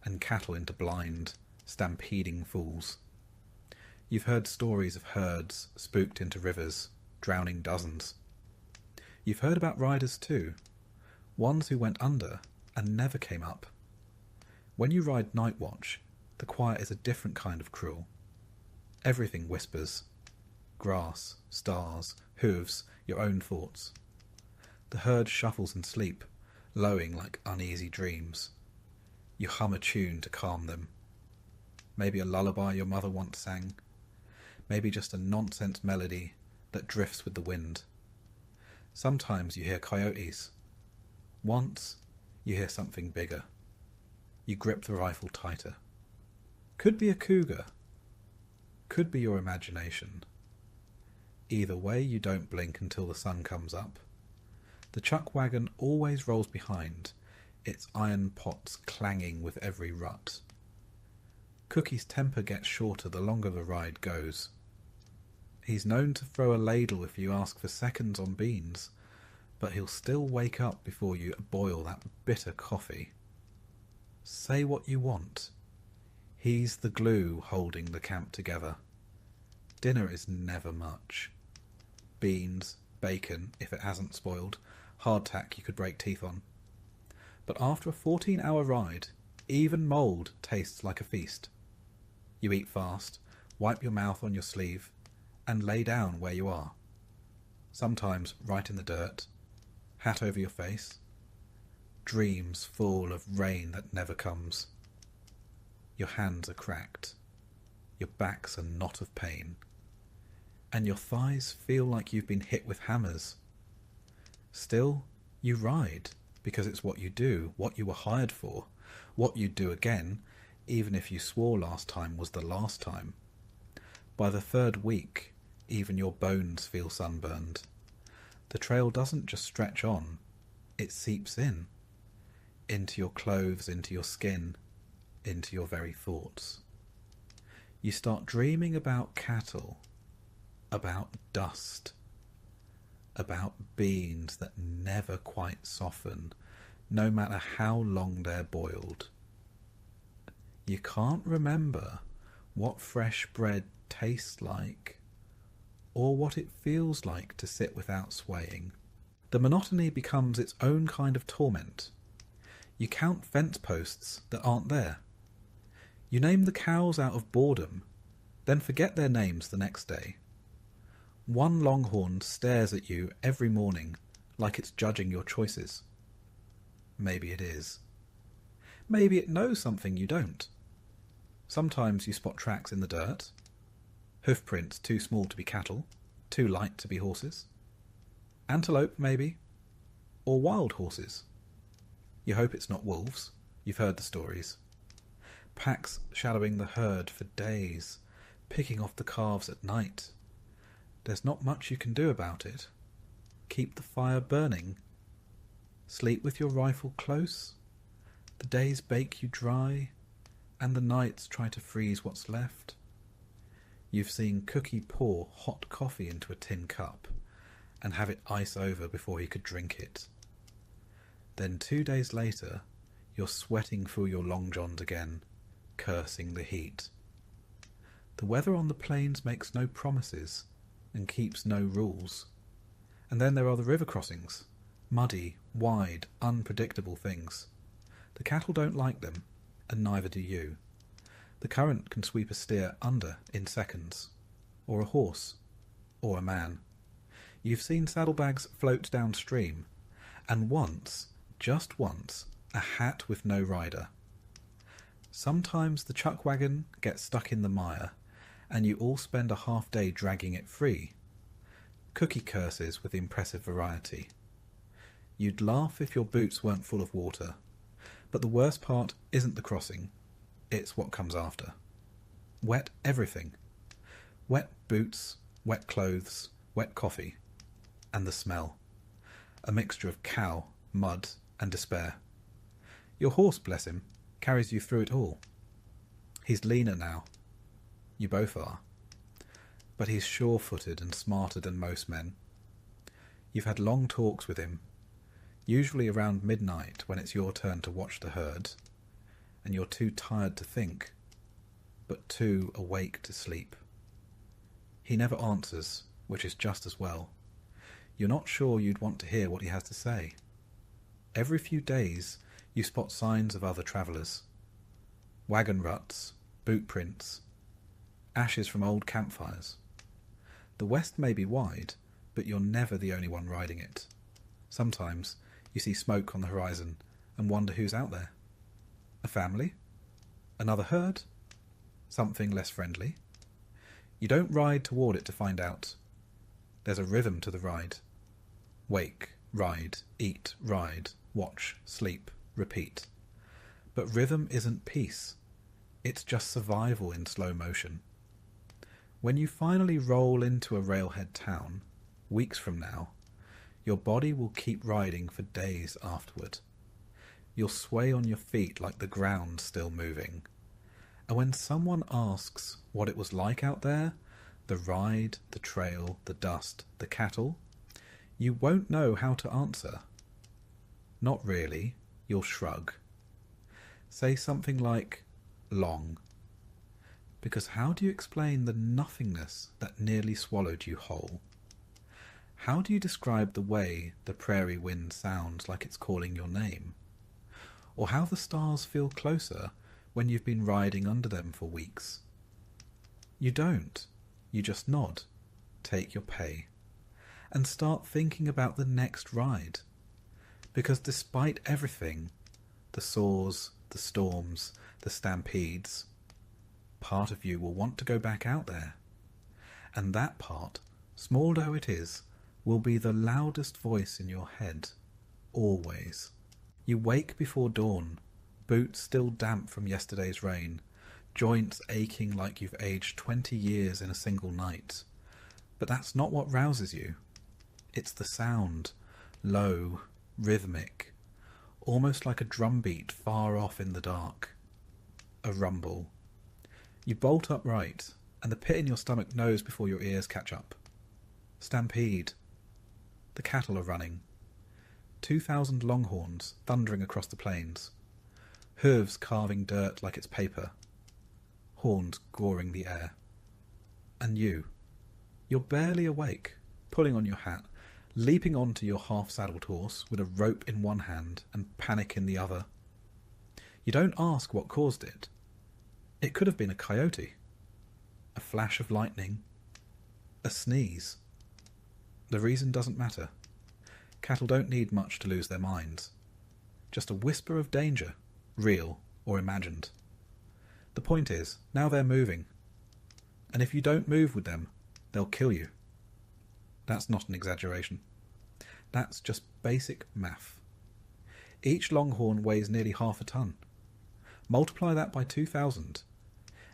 and cattle into blind, stampeding fools. You've heard stories of herds spooked into rivers, drowning dozens. You've heard about riders too, ones who went under and never came up. When you ride night watch, the quiet is a different kind of cruel. Everything whispers. Grass, stars, hooves, your own thoughts. The herd shuffles in sleep, lowing like uneasy dreams. You hum a tune to calm them. Maybe a lullaby your mother once sang. Maybe just a nonsense melody that drifts with the wind. Sometimes you hear coyotes. Once you hear something bigger. You grip the rifle tighter. Could be a cougar. Could be your imagination. Either way, you don't blink until the sun comes up. The chuck wagon always rolls behind, its iron pots clanging with every rut. Cookie's temper gets shorter the longer the ride goes. He's known to throw a ladle if you ask for seconds on beans, but he'll still wake up before you boil that bitter coffee. Say what you want. He's the glue holding the camp together. Dinner is never much. Beans, bacon, if it hasn't spoiled, hardtack you could break teeth on. But after a 14-hour ride, even mould tastes like a feast. You eat fast, wipe your mouth on your sleeve, and lay down where you are. Sometimes right in the dirt, hat over your face. Dreams full of rain that never comes. Your hands are cracked. Your back's a knot of pain. And your thighs feel like you've been hit with hammers. Still, you ride, because it's what you do, what you were hired for, what you'd do again, even if you swore last time was the last time. By the third week, even your bones feel sunburned. The trail doesn't just stretch on, it seeps in. Into your clothes, into your skin, into your very thoughts. You start dreaming about cattle, about dust, about beans that never quite soften, no matter how long they're boiled. You can't remember what fresh bread tastes like, or what it feels like to sit without swaying. The monotony becomes its own kind of torment. You count fence posts that aren't there. You name the cows out of boredom, then forget their names the next day. One longhorn stares at you every morning like it's judging your choices. Maybe it is. Maybe it knows something you don't. Sometimes you spot tracks in the dirt. Hoof prints too small to be cattle, too light to be horses. Antelope, maybe. Or wild horses. You hope it's not wolves. You've heard the stories. Packs shadowing the herd for days, picking off the calves at night. There's not much you can do about it. Keep the fire burning. Sleep with your rifle close. The days bake you dry, and the nights try to freeze what's left. You've seen Cookie pour hot coffee into a tin cup and have it ice over before he could drink it. Then 2 days later, you're sweating through your long johns again, cursing the heat. The weather on the plains makes no promises and keeps no rules. And then there are the river crossings, muddy, wide, unpredictable things. The cattle don't like them, and neither do you. The current can sweep a steer under in seconds, or a horse, or a man. You've seen saddlebags float downstream, and once, just once, a hat with no rider. Sometimes the chuck wagon gets stuck in the mire, and you all spend a half day dragging it free. Cookie curses with impressive variety. You'd laugh if your boots weren't full of water, but the worst part isn't the crossing, it's what comes after. Wet everything. Wet boots, wet clothes, wet coffee, and the smell. A mixture of cow, mud, and despair. Your horse, bless him, carries you through it all. He's leaner now. You both are. But he's sure-footed and smarter than most men. You've had long talks with him, usually around midnight when it's your turn to watch the herd, and you're too tired to think, but too awake to sleep. He never answers, which is just as well. You're not sure you'd want to hear what he has to say. Every few days you spot signs of other travellers. Wagon ruts, boot prints, ashes from old campfires. The west may be wide, but you're never the only one riding it. Sometimes you see smoke on the horizon and wonder who's out there. A family? Another herd? Something less friendly? You don't ride toward it to find out. There's a rhythm to the ride. Wake, ride, eat, ride, watch, sleep, repeat. But rhythm isn't peace. It's just survival in slow motion. When you finally roll into a railhead town, weeks from now, your body will keep riding for days afterward. You'll sway on your feet like the ground's still moving. And when someone asks what it was like out there, the ride, the trail, the dust, the cattle, you won't know how to answer. Not really, you'll shrug. Say something like, long. Because how do you explain the nothingness that nearly swallowed you whole? How do you describe the way the prairie wind sounds like it's calling your name? Or how the stars feel closer when you've been riding under them for weeks? You don't. You just nod, take your pay, and start thinking about the next ride. Because despite everything, the saws, the storms, the stampedes, part of you will want to go back out there. And that part, small though it is, will be the loudest voice in your head, always. You wake before dawn, boots still damp from yesterday's rain, joints aching like you've aged 20 years in a single night. But that's not what rouses you. It's the sound, low, rhythmic, almost like a drumbeat far off in the dark. A rumble. You bolt upright, and the pit in your stomach knows before your ears catch up. Stampede. The cattle are running. 2,000 longhorns thundering across the plains. Hooves carving dirt like it's paper. Horns goring the air. And you're barely awake, pulling on your hat, leaping onto your half-saddled horse with a rope in one hand and panic in the other. You don't ask what caused it. It could have been a coyote, a flash of lightning, a sneeze. The reason doesn't matter. Cattle don't need much to lose their minds. Just a whisper of danger, real or imagined. The point is, now they're moving. And if you don't move with them, they'll kill you. That's not an exaggeration. That's just basic math. Each longhorn weighs nearly half a ton. Multiply that by 2,000,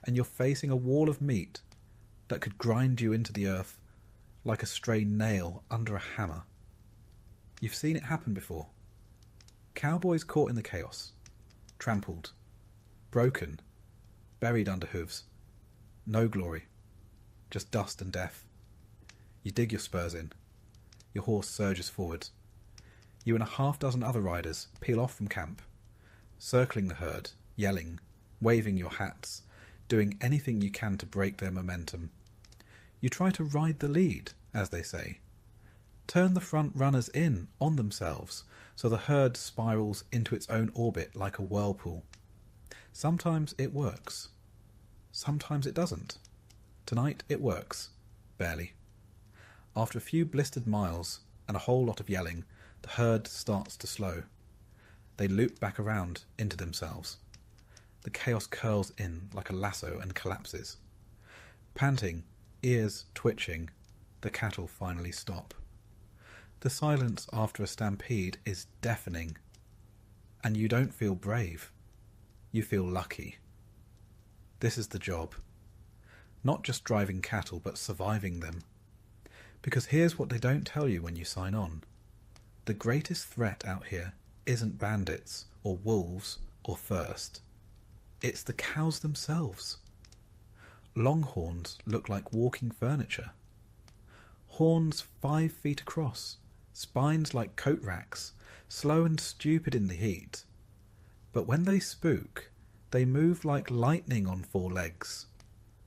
and you're facing a wall of meat that could grind you into the earth like a stray nail under a hammer. You've seen it happen before. Cowboys caught in the chaos, trampled, broken, buried under hooves. No glory, just dust and death. You dig your spurs in. Your horse surges forward. You and a half-dozen other riders peel off from camp, circling the herd, yelling, waving your hats, doing anything you can to break their momentum. You try to ride the lead, as they say. Turn the front runners in on themselves so the herd spirals into its own orbit like a whirlpool. Sometimes it works. Sometimes it doesn't. Tonight it works. Barely. After a few blistered miles and a whole lot of yelling, the herd starts to slow. They loop back around into themselves. The chaos curls in like a lasso and collapses. Panting, ears twitching, the cattle finally stop. The silence after a stampede is deafening, and you don't feel brave. You feel lucky. This is the job. Not just driving cattle, but surviving them. Because here's what they don't tell you when you sign on. The greatest threat out here isn't bandits, or wolves, or thirst. It's the cows themselves. Longhorns look like walking furniture. Horns 5 feet across, spines like coat racks, slow and stupid in the heat. But when they spook, they move like lightning on 4 legs.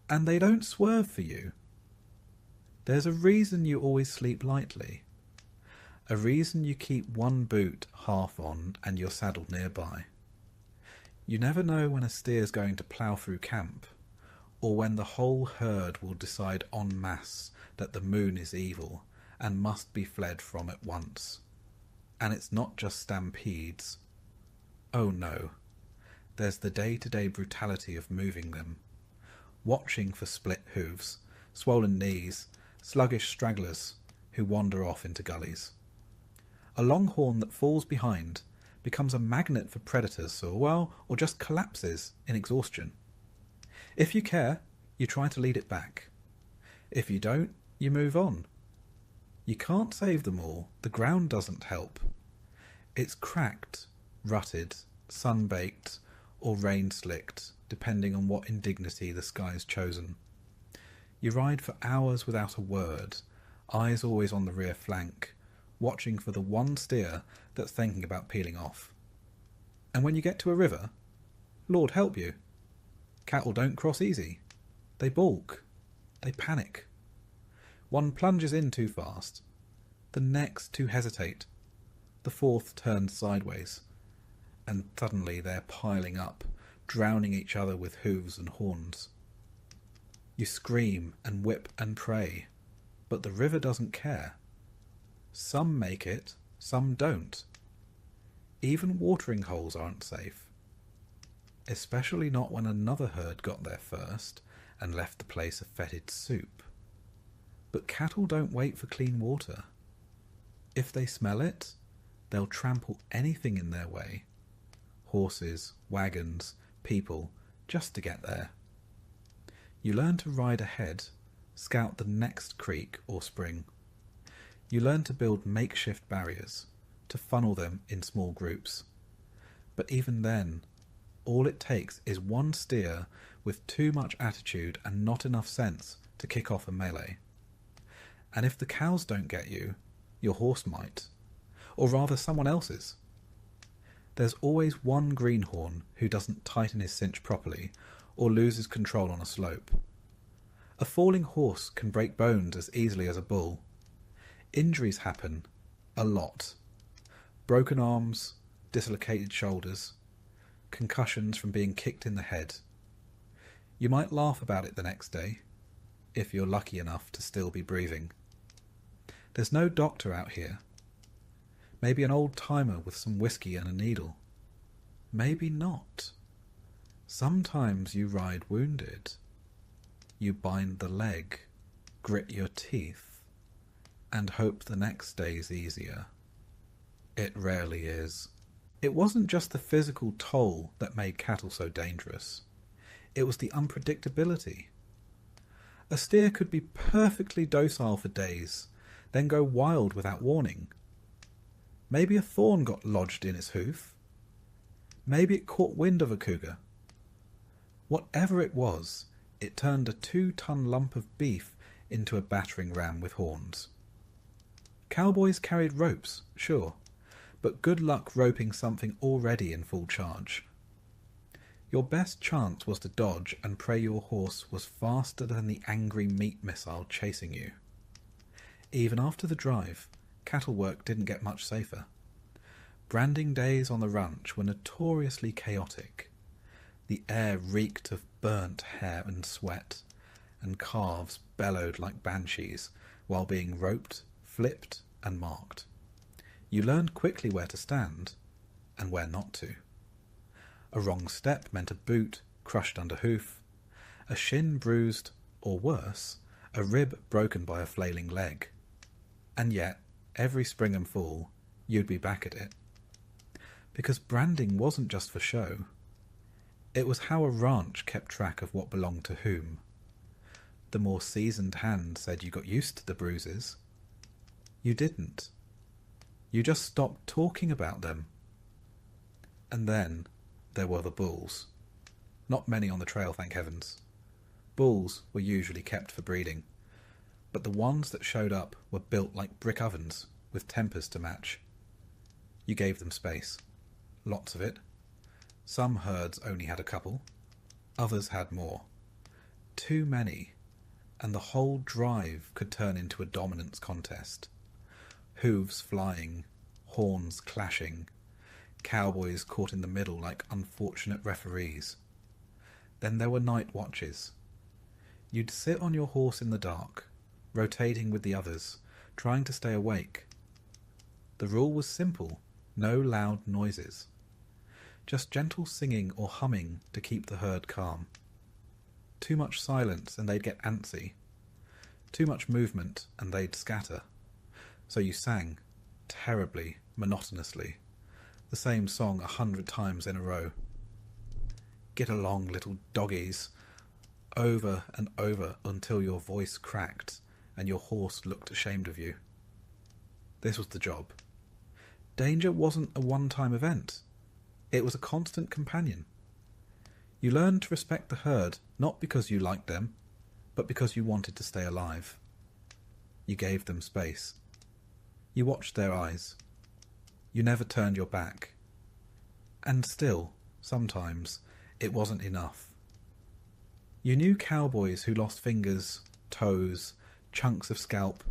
And they don't swerve for you. There's a reason you always sleep lightly. A reason you keep one boot half on and your saddle nearby. You never know when a steer's going to plough through camp, or when the whole herd will decide en masse that the moon is evil and must be fled from at once. And it's not just stampedes. Oh no, there's the day-to-day brutality of moving them, watching for split hooves, swollen knees, sluggish stragglers who wander off into gullies. A longhorn that falls behind becomes a magnet for predators or just collapses in exhaustion. If you care, you try to lead it back. If you don't, you move on. You can't save them all. The ground doesn't help. It's cracked, rutted, sun-baked, or rain-slicked, depending on what indignity the sky's chosen. You ride for hours without a word, eyes always on the rear flank, watching for the one steer that's thinking about peeling off. And when you get to a river, Lord help you, cattle don't cross easy. They balk. They panic. One plunges in too fast, the next to hesitate, the fourth turns sideways, and suddenly they're piling up, drowning each other with hooves and horns. You scream and whip and pray, but the river doesn't care. Some make it, some don't. Even watering holes aren't safe. Especially not when another herd got there first and left the place a fetid soup. But cattle don't wait for clean water. If they smell it, they'll trample anything in their way. Horses, wagons, people, just to get there. You learn to ride ahead, scout the next creek or spring. You learn to build makeshift barriers, to funnel them in small groups. But even then, all it takes is one steer with too much attitude and not enough sense to kick off a melee. And if the cows don't get you, your horse might, or rather someone else's. There's always one greenhorn who doesn't tighten his cinch properly or loses control on a slope. A falling horse can break bones as easily as a bull. Injuries happen a lot. Broken arms, dislocated shoulders, concussions from being kicked in the head. You might laugh about it the next day, if you're lucky enough to still be breathing. There's no doctor out here. Maybe an old-timer with some whiskey and a needle. Maybe not. Sometimes you ride wounded. You bind the leg, grit your teeth, and hope the next day's easier. It rarely is. It wasn't just the physical toll that made cattle so dangerous. It was the unpredictability. A steer could be perfectly docile for days, then go wild without warning. Maybe a thorn got lodged in its hoof. Maybe it caught wind of a cougar. Whatever it was, it turned a 2-ton lump of beef into a battering ram with horns. Cowboys carried ropes, sure, but good luck roping something already in full charge. Your best chance was to dodge and pray your horse was faster than the angry meat missile chasing you. Even after the drive, cattle work didn't get much safer. Branding days on the ranch were notoriously chaotic. The air reeked of burnt hair and sweat, and calves bellowed like banshees while being roped, flipped, and marked. You learned quickly where to stand and where not to. A wrong step meant a boot crushed under hoof, a shin bruised, or worse, a rib broken by a flailing leg. And yet, every spring and fall, you'd be back at it. Because branding wasn't just for show. It was how a ranch kept track of what belonged to whom. The more seasoned hand said you got used to the bruises. You didn't. You just stopped talking about them. And then there were the bulls. Not many on the trail, thank heavens. Bulls were usually kept for breeding, but the ones that showed up were built like brick ovens with tempers to match. You gave them space. Lots of it. Some herds only had a couple. Others had more. Too many, and the whole drive could turn into a dominance contest. Hooves flying, horns clashing, cowboys caught in the middle like unfortunate referees. Then there were night watches. You'd sit on your horse in the dark, rotating with the others, trying to stay awake. The rule was simple, no loud noises. Just gentle singing or humming to keep the herd calm. Too much silence and they'd get antsy. Too much movement and they'd scatter. So you sang, terribly, monotonously, the same song 100 times in a row. Get along, little doggies, over and over until your voice cracked and your horse looked ashamed of you. This was the job. Danger wasn't a one-time event. It was a constant companion. You learned to respect the herd not because you liked them, but because you wanted to stay alive. You gave them space. You watched their eyes. You never turned your back. And still, sometimes, it wasn't enough. You knew cowboys who lost fingers, toes, chunks of scalp.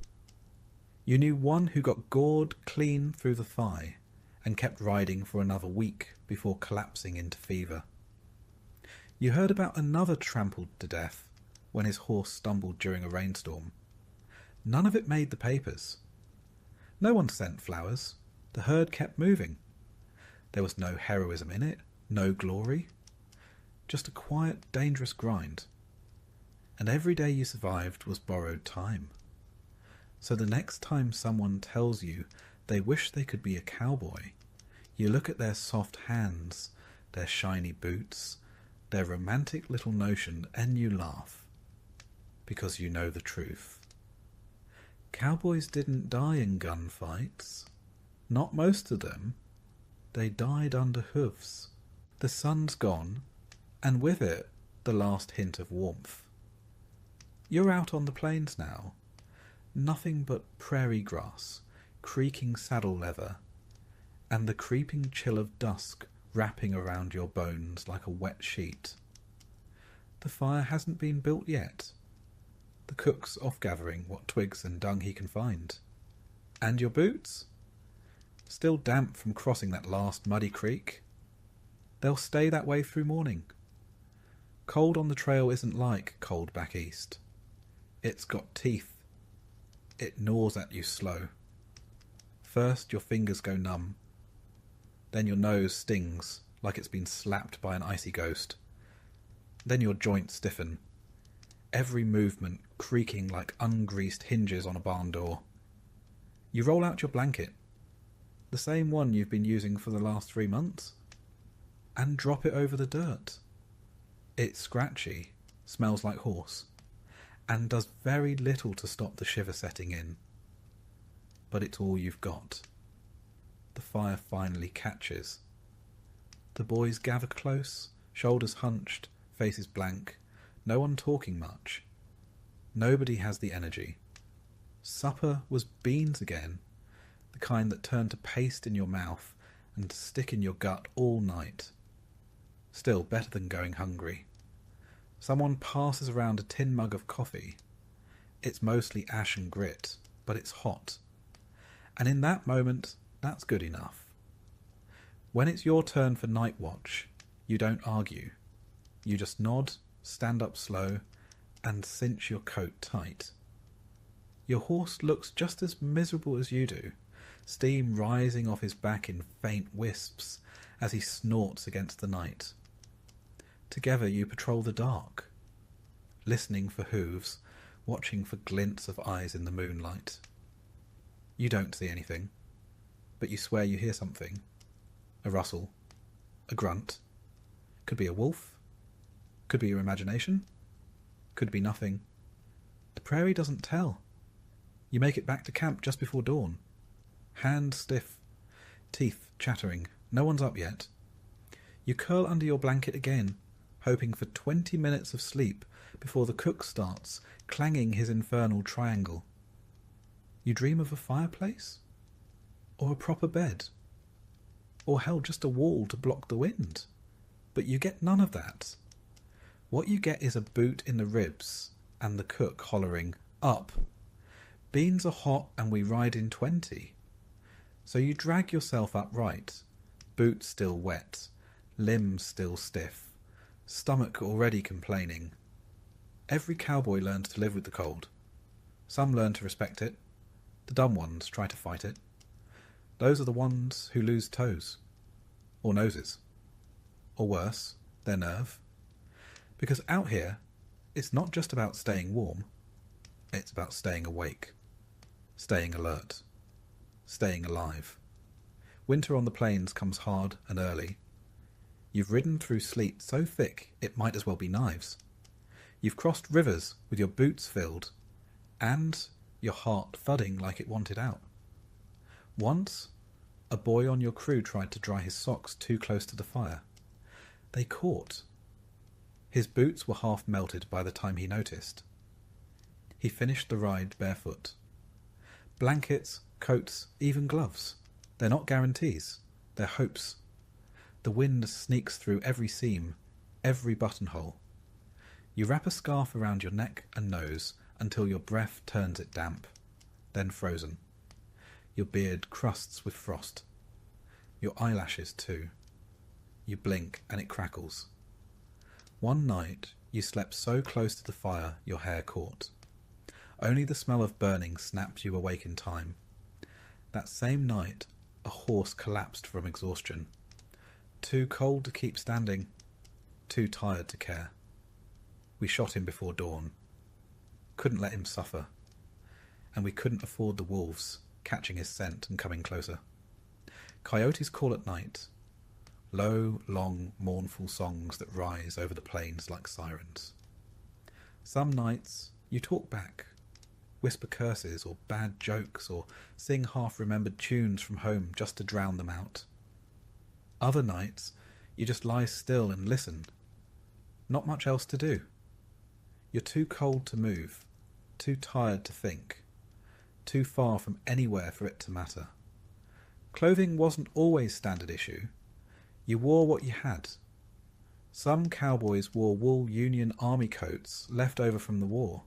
You knew one who got gored clean through the thigh and kept riding for another week before collapsing into fever. You heard about another trampled to death when his horse stumbled during a rainstorm. None of it made the papers. No one sent flowers. The herd kept moving. There was no heroism in it, no glory. Just a quiet, dangerous grind. And every day you survived was borrowed time. So the next time someone tells you they wish they could be a cowboy, you look at their soft hands, their shiny boots, their romantic little notion, and you laugh. Because you know the truth. Cowboys didn't die in gunfights. Not most of them. They died under hoofs. The sun's gone, and with it, the last hint of warmth. You're out on the plains now. Nothing but prairie grass, creaking saddle leather, and the creeping chill of dusk wrapping around your bones like a wet sheet. The fire hasn't been built yet. The cook's off gathering what twigs and dung he can find. And your boots? Still damp from crossing that last muddy creek? They'll stay that way through morning. Cold on the trail isn't like cold back east. It's got teeth. It gnaws at you slow. First your fingers go numb. Then your nose stings like it's been slapped by an icy ghost. Then your joints stiffen. Every movement creaking like ungreased hinges on a barn door. You roll out your blanket, the same one you've been using for the last 3 months, and drop it over the dirt. It's scratchy, smells like horse, and does very little to stop the shiver setting in. But it's all you've got. The fire finally catches. The boys gather close, shoulders hunched, faces blank, no one talking much. Nobody has the energy. Supper was beans again, the kind that turn to paste in your mouth and stick in your gut all night. Still better than going hungry. Someone passes around a tin mug of coffee. It's mostly ash and grit, but it's hot. And in that moment, that's good enough. When it's your turn for night watch, you don't argue. You just nod, stand up slow, and cinch your coat tight. Your horse looks just as miserable as you do, steam rising off his back in faint wisps as he snorts against the night. Together you patrol the dark. listening for hooves, watching for glints of eyes in the moonlight. You don't see anything, but you swear you hear something. A rustle, a grunt. Could be a wolf, could be your imagination, could be nothing. The prairie doesn't tell. You make it back to camp just before dawn. Hands stiff, teeth chattering, no one's up yet. You curl under your blanket again, hoping for 20 minutes of sleep before the cook starts clanging his infernal triangle. You dream of a fireplace? Or a proper bed? Or hell, just a wall to block the wind? But you get none of that. What you get is a boot in the ribs and the cook hollering, "Up! Beans are hot and we ride in 20. So you drag yourself upright, boots still wet, limbs still stiff, stomach already complaining. Every cowboy learns to live with the cold. Some learn to respect it. The dumb ones try to fight it. Those are the ones who lose toes. Or noses. Or worse, their nerve. Because out here, it's not just about staying warm. It's about staying awake. Staying alert. Staying alive. Winter on the plains comes hard and early. You've ridden through sleet so thick it might as well be knives. You've crossed rivers with your boots filled, and your heart thudding like it wanted out. Once, a boy on your crew tried to dry his socks too close to the fire. They caught. His boots were half melted by the time he noticed. He finished the ride barefoot. Blankets, coats, even gloves. They're not guarantees. They're hopes. The wind sneaks through every seam, every buttonhole. You wrap a scarf around your neck and nose until your breath turns it damp, then frozen. Your beard crusts with frost. Your eyelashes too. You blink and it crackles. One night you slept so close to the fire your hair caught. Only the smell of burning snapped you awake in time. That same night a horse collapsed from exhaustion. Too cold to keep standing, too tired to care. We shot him before dawn. Couldn't let him suffer. And we couldn't afford the wolves catching his scent and coming closer. Coyotes call at night. Low, long, mournful songs that rise over the plains like sirens. Some nights you talk back, whisper curses or bad jokes or sing half-remembered tunes from home just to drown them out. Other nights you just lie still and listen. Not much else to do. You're too cold to move, too tired to think, too far from anywhere for it to matter. Clothing wasn't always standard issue. You wore what you had. Some cowboys wore wool Union Army coats left over from the war.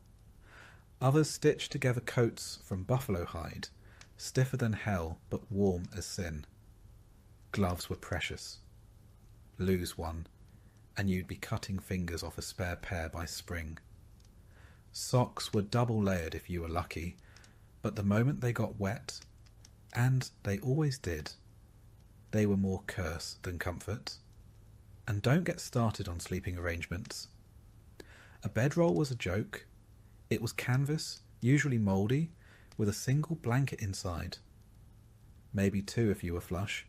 Others stitched together coats from buffalo hide, stiffer than hell but warm as sin. Gloves were precious. Lose one, and you'd be cutting fingers off a spare pair by spring. Socks were double layered if you were lucky, but the moment they got wet, and they always did, they were more curse than comfort. And don't get started on sleeping arrangements. A bedroll was a joke. It was canvas, usually mouldy, with a single blanket inside. Maybe two if you were flush.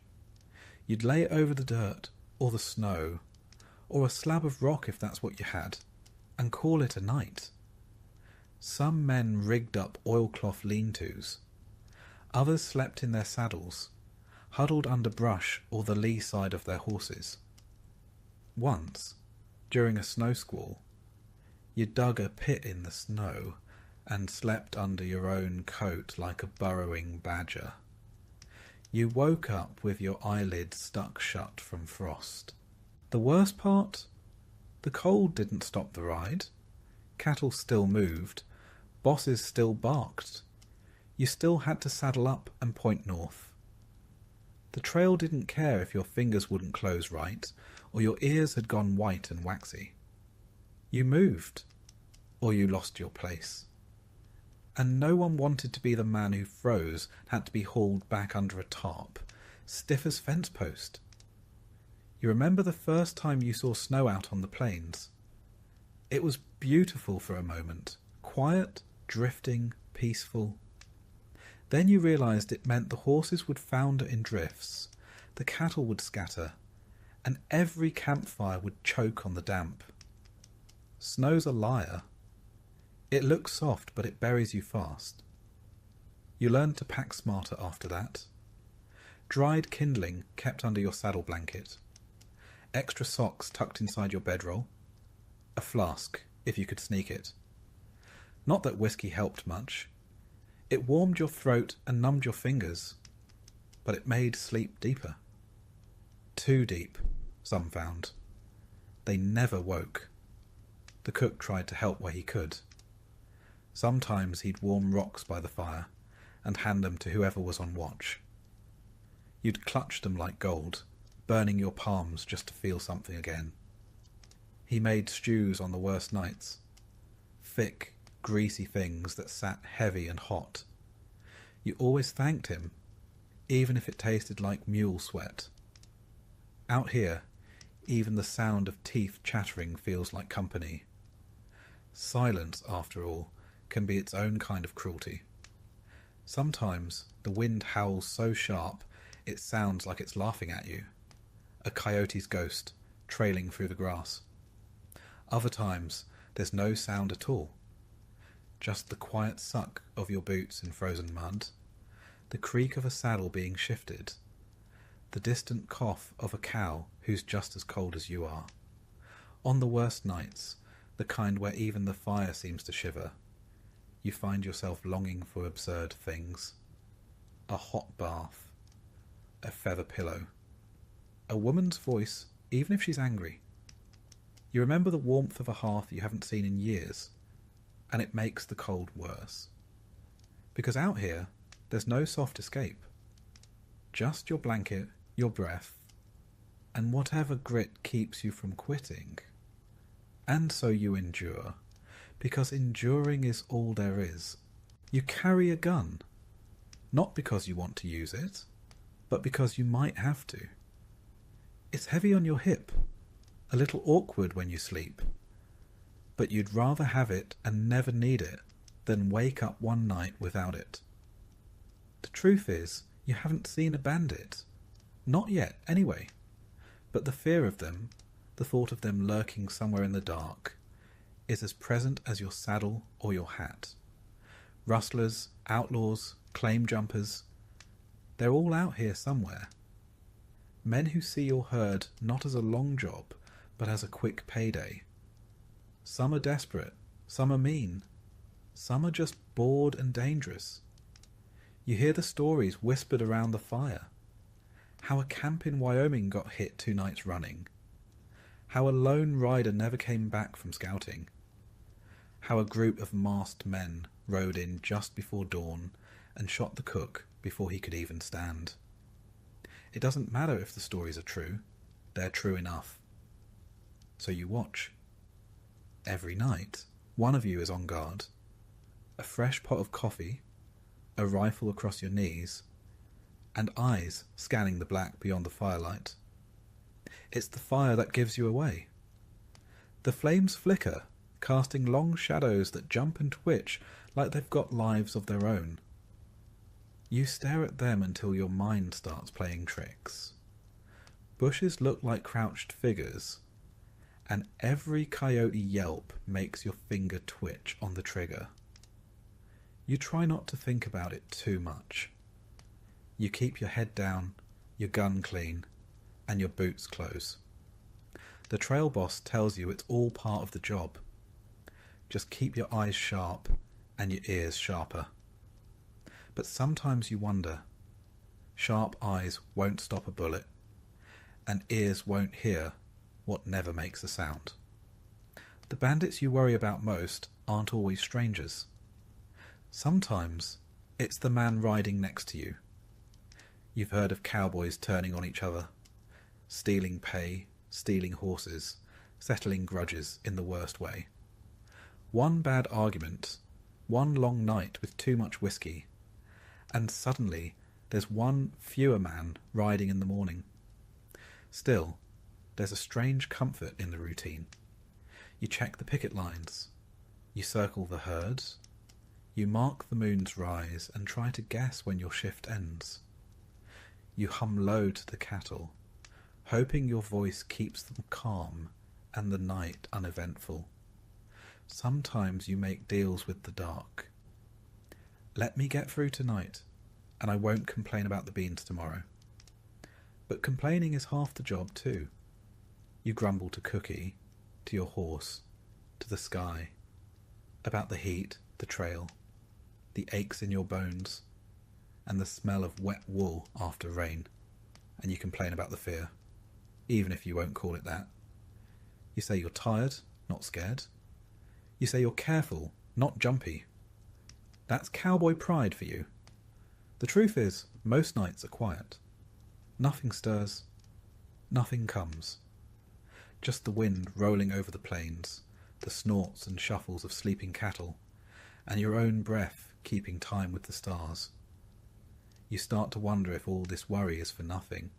You'd lay it over the dirt, or the snow, or a slab of rock if that's what you had, and call it a night. Some men rigged up oilcloth lean-tos. Others slept in their saddles, huddled under brush or the lee side of their horses. Once, during a snow squall, you dug a pit in the snow and slept under your own coat like a burrowing badger. You woke up with your eyelids stuck shut from frost. The worst part? The cold didn't stop the ride. Cattle still moved. Bosses still barked. You still had to saddle up and point north. The trail didn't care if your fingers wouldn't close right, or your ears had gone white and waxy. You moved, or you lost your place. And no one wanted to be the man who froze and had to be hauled back under a tarp, stiff as fence post. You remember the first time you saw snow out on the plains? It was beautiful for a moment, quiet, drifting, peaceful. Then you realised it meant the horses would founder in drifts, the cattle would scatter, and every campfire would choke on the damp. Snow's a liar. It looks soft, but it buries you fast. You learned to pack smarter after that. Dried kindling kept under your saddle blanket. Extra socks tucked inside your bedroll. A flask, if you could sneak it. Not that whiskey helped much. It warmed your throat and numbed your fingers, but it made sleep deeper. Too deep, some found. They never woke. The cook tried to help where he could. Sometimes he'd warm rocks by the fire and hand them to whoever was on watch. You'd clutch them like gold, burning your palms just to feel something again. He made stews on the worst nights. Thick, greasy things that sat heavy and hot. You always thanked him, even if it tasted like mule sweat. Out here, even the sound of teeth chattering feels like company. Silence, after all, can be its own kind of cruelty. Sometimes the wind howls so sharp it sounds like it's laughing at you, a coyote's ghost trailing through the grass. Other times there's no sound at all, just the quiet suck of your boots in frozen mud, the creak of a saddle being shifted, the distant cough of a cow who's just as cold as you are. On the worst nights, the kind where even the fire seems to shiver, you find yourself longing for absurd things. A hot bath, a feather pillow, a woman's voice, even if she's angry. You remember the warmth of a hearth you haven't seen in years, and it makes the cold worse. Because out here, there's no soft escape. Just your blanket, your breath, and whatever grit keeps you from quitting. And so you endure, because enduring is all there is. You carry a gun, not because you want to use it, but because you might have to. It's heavy on your hip, a little awkward when you sleep, but you'd rather have it and never need it than wake up one night without it. The truth is, you haven't seen a bandit. Not yet, anyway. But the fear of them, the thought of them lurking somewhere in the dark, is as present as your saddle or your hat. Rustlers, outlaws, claim jumpers, they're all out here somewhere. Men who see your herd not as a long job, but as a quick payday. Some are desperate, some are mean, some are just bored and dangerous. You hear the stories whispered around the fire. How a camp in Wyoming got hit 2 nights running. How a lone rider never came back from scouting. How a group of masked men rode in just before dawn and shot the cook before he could even stand. It doesn't matter if the stories are true, they're true enough. So you watch. Every night, one of you is on guard. A fresh pot of coffee, a rifle across your knees, and eyes scanning the black beyond the firelight. It's the fire that gives you away. The flames flicker, casting long shadows that jump and twitch like they've got lives of their own. You stare at them until your mind starts playing tricks. Bushes look like crouched figures, and every coyote yelp makes your finger twitch on the trigger. You try not to think about it too much. You keep your head down, your gun clean, and your boots close. The trail boss tells you it's all part of the job. Just keep your eyes sharp and your ears sharper. But sometimes you wonder, sharp eyes won't stop a bullet, and ears won't hear what never makes a sound. The bandits you worry about most aren't always strangers. Sometimes it's the man riding next to you. You've heard of cowboys turning on each other, stealing pay, stealing horses, settling grudges in the worst way. One bad argument, one long night with too much whiskey, and suddenly there's one fewer man riding in the morning. Still, there's a strange comfort in the routine. You check the picket lines. You circle the herds. You mark the moon's rise and try to guess when your shift ends. You hum low to the cattle, hoping your voice keeps them calm and the night uneventful. Sometimes you make deals with the dark. Let me get through tonight, and I won't complain about the beans tomorrow. But complaining is half the job too. You grumble to Cookie, to your horse, to the sky, about the heat, the trail, the aches in your bones, and the smell of wet wool after rain, and you complain about the fear, even if you won't call it that. You say you're tired, not scared. You say you're careful, not jumpy. That's cowboy pride for you. The truth is, most nights are quiet. Nothing stirs. Nothing comes. Just the wind rolling over the plains, the snorts and shuffles of sleeping cattle, and your own breath keeping time with the stars. You start to wonder if all this worry is for nothing.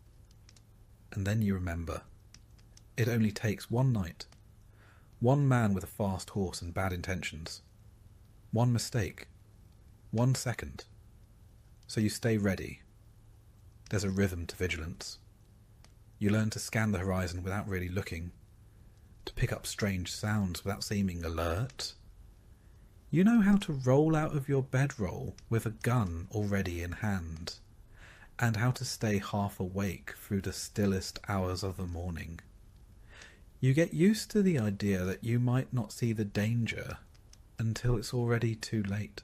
And then you remember. It only takes one night. One man with a fast horse and bad intentions. One mistake. 1 second. So you stay ready. There's a rhythm to vigilance. You learn to scan the horizon without really looking, to pick up strange sounds without seeming alert. You know how to roll out of your bedroll with a gun already in hand, and how to stay half awake through the stillest hours of the morning. You get used to the idea that you might not see the danger until it's already too late.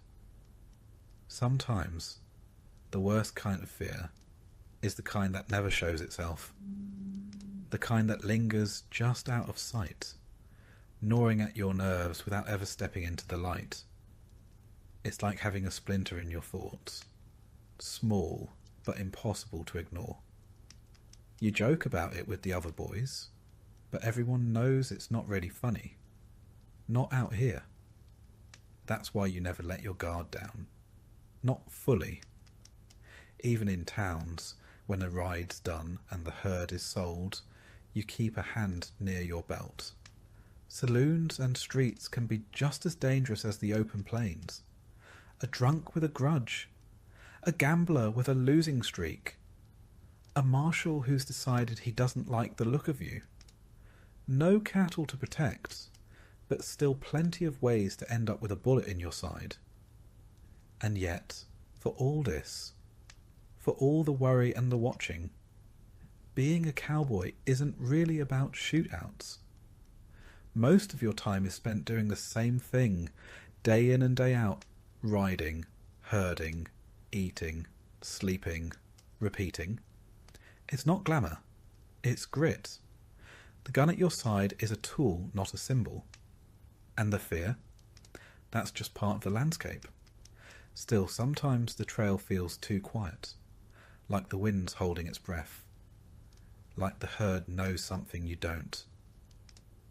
Sometimes, the worst kind of fear is the kind that never shows itself. The kind that lingers just out of sight, gnawing at your nerves without ever stepping into the light. It's like having a splinter in your thoughts, small but impossible to ignore. You joke about it with the other boys, but everyone knows it's not really funny. Not out here. That's why you never let your guard down. Not fully. Even in towns, when the ride's done and the herd is sold, you keep a hand near your belt. Saloons and streets can be just as dangerous as the open plains. A drunk with a grudge. A gambler with a losing streak. A marshal who's decided he doesn't like the look of you. No cattle to protect, but still plenty of ways to end up with a bullet in your side. And yet, for all this, for all the worry and the watching, being a cowboy isn't really about shootouts. Most of your time is spent doing the same thing, day in and day out, riding, herding, eating, sleeping, repeating. It's not glamour, it's grit. The gun at your side is a tool, not a symbol. And the fear? That's just part of the landscape. Still, sometimes the trail feels too quiet, like the wind's holding its breath, like the herd knows something you don't.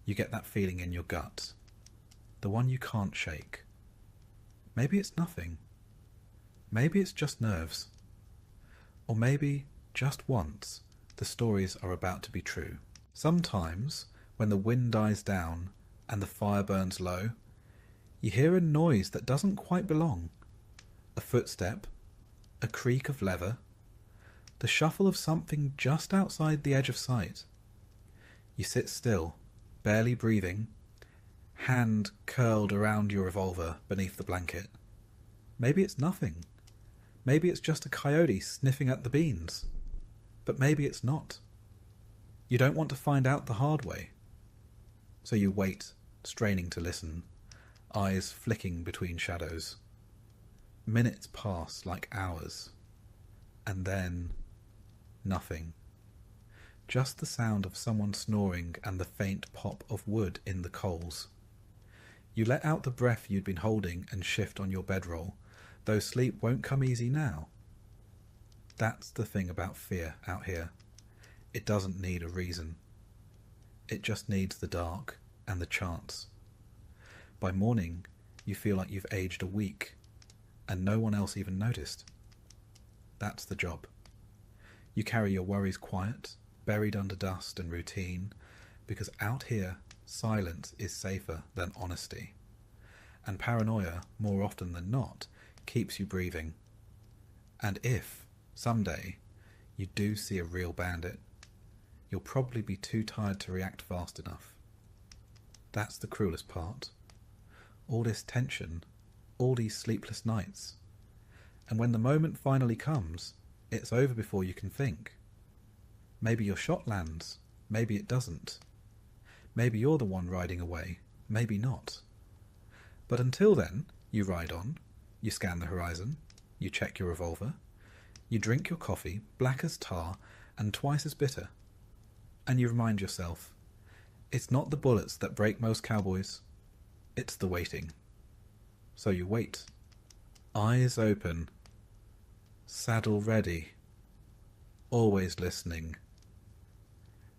You get that feeling in your gut, the one you can't shake. Maybe it's nothing. Maybe it's just nerves. Or maybe, just once, the stories are about to be true. Sometimes, when the wind dies down and the fire burns low, you hear a noise that doesn't quite belong. A footstep, a creak of leather, the shuffle of something just outside the edge of sight. You sit still, barely breathing, hand curled around your revolver beneath the blanket. Maybe it's nothing. Maybe it's just a coyote sniffing at the beans. But maybe it's not. You don't want to find out the hard way. So you wait, straining to listen, eyes flicking between shadows. Minutes pass like hours. And then nothing. Just the sound of someone snoring and the faint pop of wood in the coals. You let out the breath you'd been holding and shift on your bedroll, though sleep won't come easy now. That's the thing about fear out here. It doesn't need a reason. It just needs the dark and the chance. By morning, you feel like you've aged a week, and no one else even noticed. That's the job. You carry your worries quiet, buried under dust and routine, because out here, silence is safer than honesty, and paranoia, more often than not, keeps you breathing. And if, someday, you do see a real bandit, you'll probably be too tired to react fast enough. That's the cruelest part. All this tension, all these sleepless nights. And when the moment finally comes, it's over before you can think. Maybe your shot lands, maybe it doesn't. Maybe you're the one riding away, maybe not. But until then, you ride on, you scan the horizon, you check your revolver, you drink your coffee, black as tar and twice as bitter, and you remind yourself, it's not the bullets that break most cowboys, it's the waiting. So you wait, eyes open, saddle ready, always listening.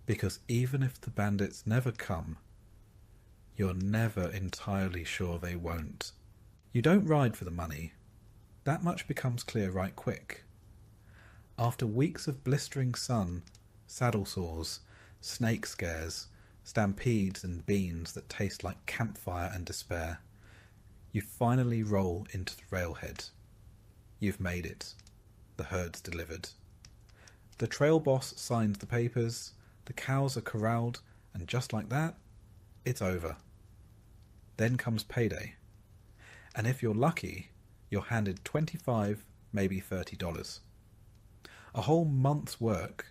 Because even if the bandits never come, you're never entirely sure they won't. You don't ride for the money. That much becomes clear right quick. After weeks of blistering sun, saddle sores, snake scares, stampedes and beans that taste like campfire and despair, you finally roll into the railhead. You've made it. The herd's delivered. The trail boss signs the papers, the cows are corralled, and just like that, it's over. Then comes payday. And if you're lucky, you're handed $25, maybe $30. A whole month's work,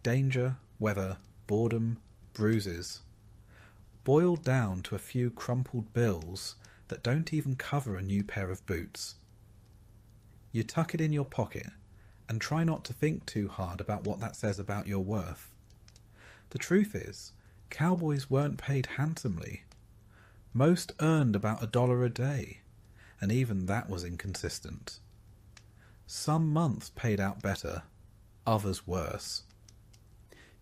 danger, weather, boredom, bruises, boiled down to a few crumpled bills that don't even cover a new pair of boots. You tuck it in your pocket and try not to think too hard about what that says about your worth. The truth is, cowboys weren't paid handsomely. Most earned about $1 a day, and even that was inconsistent. Some months paid out better, others worse.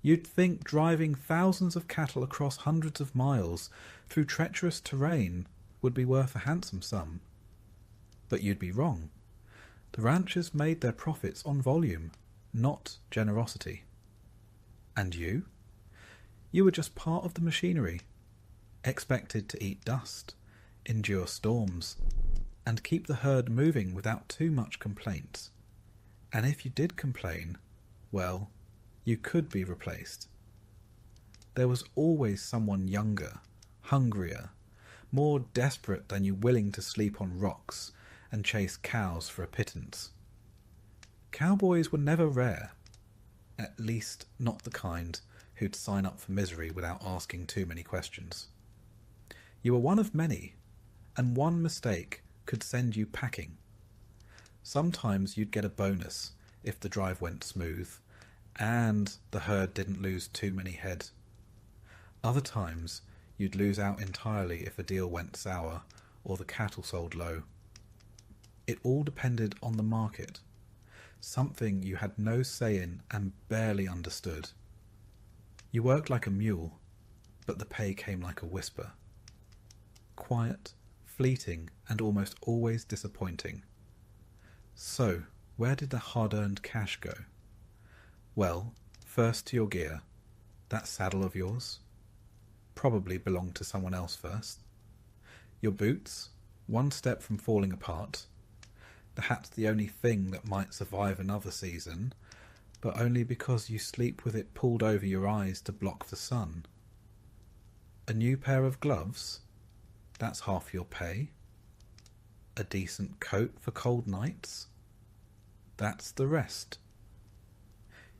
You'd think driving thousands of cattle across hundreds of miles through treacherous terrain would be worth a handsome sum. But you'd be wrong. The ranchers made their profits on volume, not generosity. And you? You were just part of the machinery, expected to eat dust, endure storms, and keep the herd moving without too much complaint. And if you did complain, well, you could be replaced. There was always someone younger, hungrier, more desperate than you, willing to sleep on rocks and chase cows for a pittance. Cowboys were never rare, at least not the kind who'd sign up for misery without asking too many questions. You were one of many, and one mistake could send you packing. Sometimes you'd get a bonus if the drive went smooth, and the herd didn't lose too many head. Other times you'd lose out entirely if a deal went sour or the cattle sold low. It all depended on the market, something you had no say in and barely understood. You worked like a mule, but the pay came like a whisper. Quiet, fleeting, and almost always disappointing. So, where did the hard-earned cash go? Well, first to your gear. That saddle of yours probably belonged to someone else first. Your boots, one step from falling apart. The hat's the only thing that might survive another season, but only because you sleep with it pulled over your eyes to block the sun. A new pair of gloves? That's half your pay. A decent coat for cold nights? That's the rest.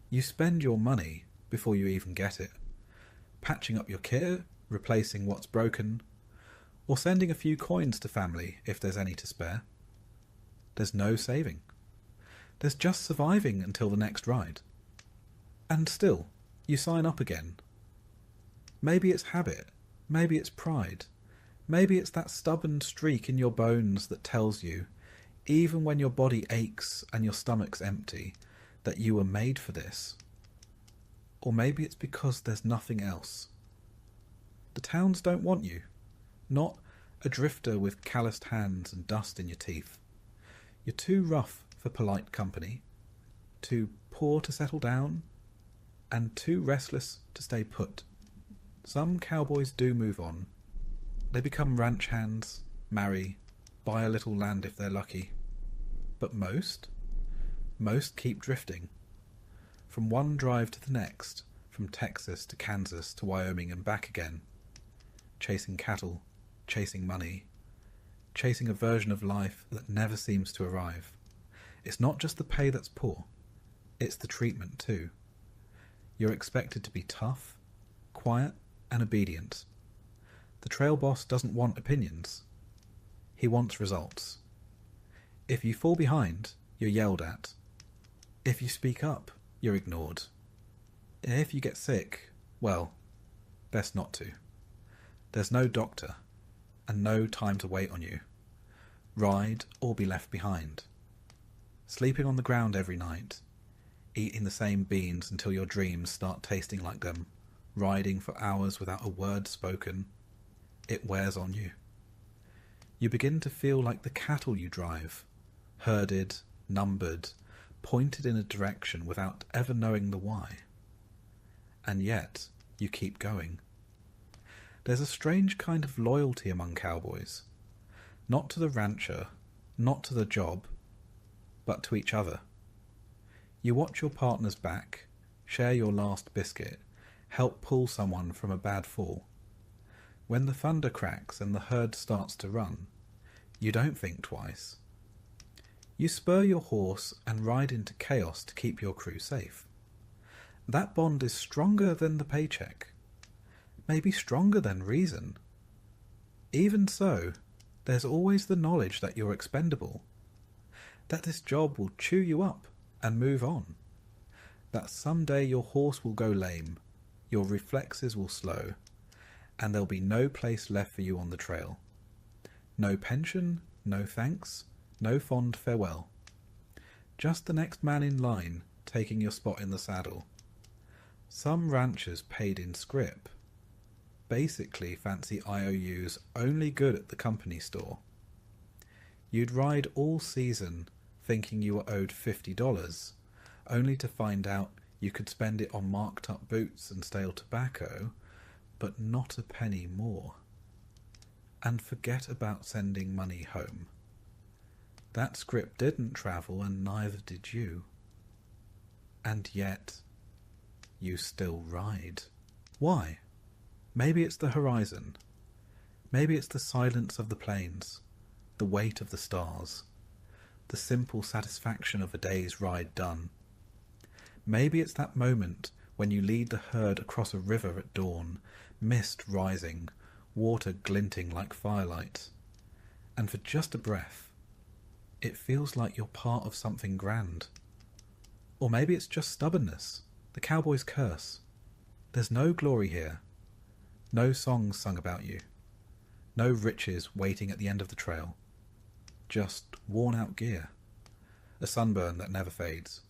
You spend your money before you even get it, patching up your kit, replacing what's broken, or sending a few coins to family if there's any to spare. There's no saving. There's just surviving until the next ride. And still, you sign up again. Maybe it's habit, maybe it's pride, maybe it's that stubborn streak in your bones that tells you, even when your body aches and your stomach's empty, that you were made for this. Or maybe it's because there's nothing else. The towns don't want you. Not a drifter with calloused hands and dust in your teeth. You're too rough for polite company, too poor to settle down, and too restless to stay put. Some cowboys do move on. They become ranch hands, marry, buy a little land if they're lucky. But most keep drifting. From one drive to the next, from Texas to Kansas to Wyoming and back again. Chasing cattle, chasing money, chasing a version of life that never seems to arrive. It's not just the pay that's poor, it's the treatment too. You're expected to be tough, quiet, and obedient. The trail boss doesn't want opinions. He wants results. If you fall behind, you're yelled at. If you speak up, you're ignored. If you get sick, well, best not to. There's no doctor, and no time to wait on you. Ride or be left behind. Sleeping on the ground every night, eating the same beans until your dreams start tasting like them, riding for hours without a word spoken, it wears on you. You begin to feel like the cattle you drive, herded, numbered, pointed in a direction without ever knowing the why. And yet, you keep going. There's a strange kind of loyalty among cowboys. Not to the rancher, not to the job, but to each other. You watch your partner's back, share your last biscuit, help pull someone from a bad fall. When the thunder cracks and the herd starts to run, you don't think twice. You spur your horse and ride into chaos to keep your crew safe. That bond is stronger than the paycheck, maybe stronger than reason. Even so, there's always the knowledge that you're expendable, that this job will chew you up and move on, that someday your horse will go lame, your reflexes will slow, and there'll be no place left for you on the trail. No pension, no thanks, no fond farewell. Just the next man in line taking your spot in the saddle. Some ranchers paid in scrip. Basically fancy IOUs only good at the company store. You'd ride all season thinking you were owed $50, only to find out you could spend it on marked up boots and stale tobacco, but not a penny more. And forget about sending money home. That script didn't travel and neither did you. And yet, you still ride. Why? Maybe it's the horizon. Maybe it's the silence of the plains, the weight of the stars, the simple satisfaction of a day's ride done. Maybe it's that moment when you lead the herd across a river at dawn, mist rising, water glinting like firelight, and for just a breath, it feels like you're part of something grand. Or maybe it's just stubbornness, the cowboy's curse. There's no glory here, no songs sung about you, no riches waiting at the end of the trail, just worn-out gear, a sunburn that never fades,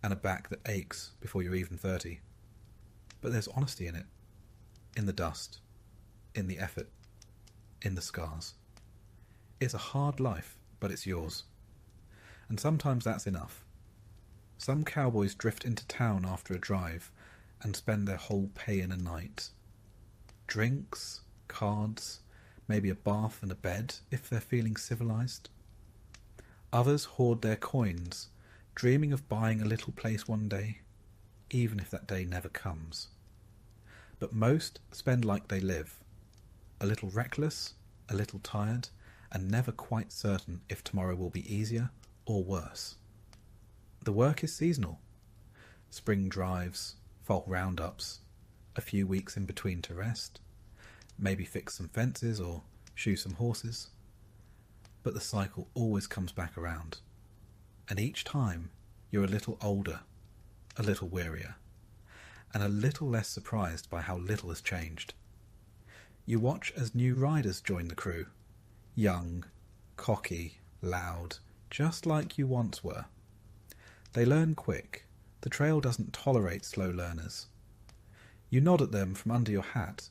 and a back that aches before you're even 30. But there's honesty in it, in the dust, in the effort, in the scars. It's a hard life, but it's yours. And sometimes that's enough. Some cowboys drift into town after a drive and spend their whole pay in a night. Drinks, cards, maybe a bath and a bed if they're feeling civilized. Others hoard their coins, dreaming of buying a little place one day, even if that day never comes. But most spend like they live, a little reckless, a little tired, and never quite certain if tomorrow will be easier or worse. The work is seasonal. Spring drives, fall roundups, a few weeks in between to rest, maybe fix some fences or shoe some horses. But the cycle always comes back around, and each time you're a little older, a little wearier, and a little less surprised by how little has changed. You watch as new riders join the crew, young, cocky, loud, just like you once were. They learn quick. The trail doesn't tolerate slow learners. You nod at them from under your hat,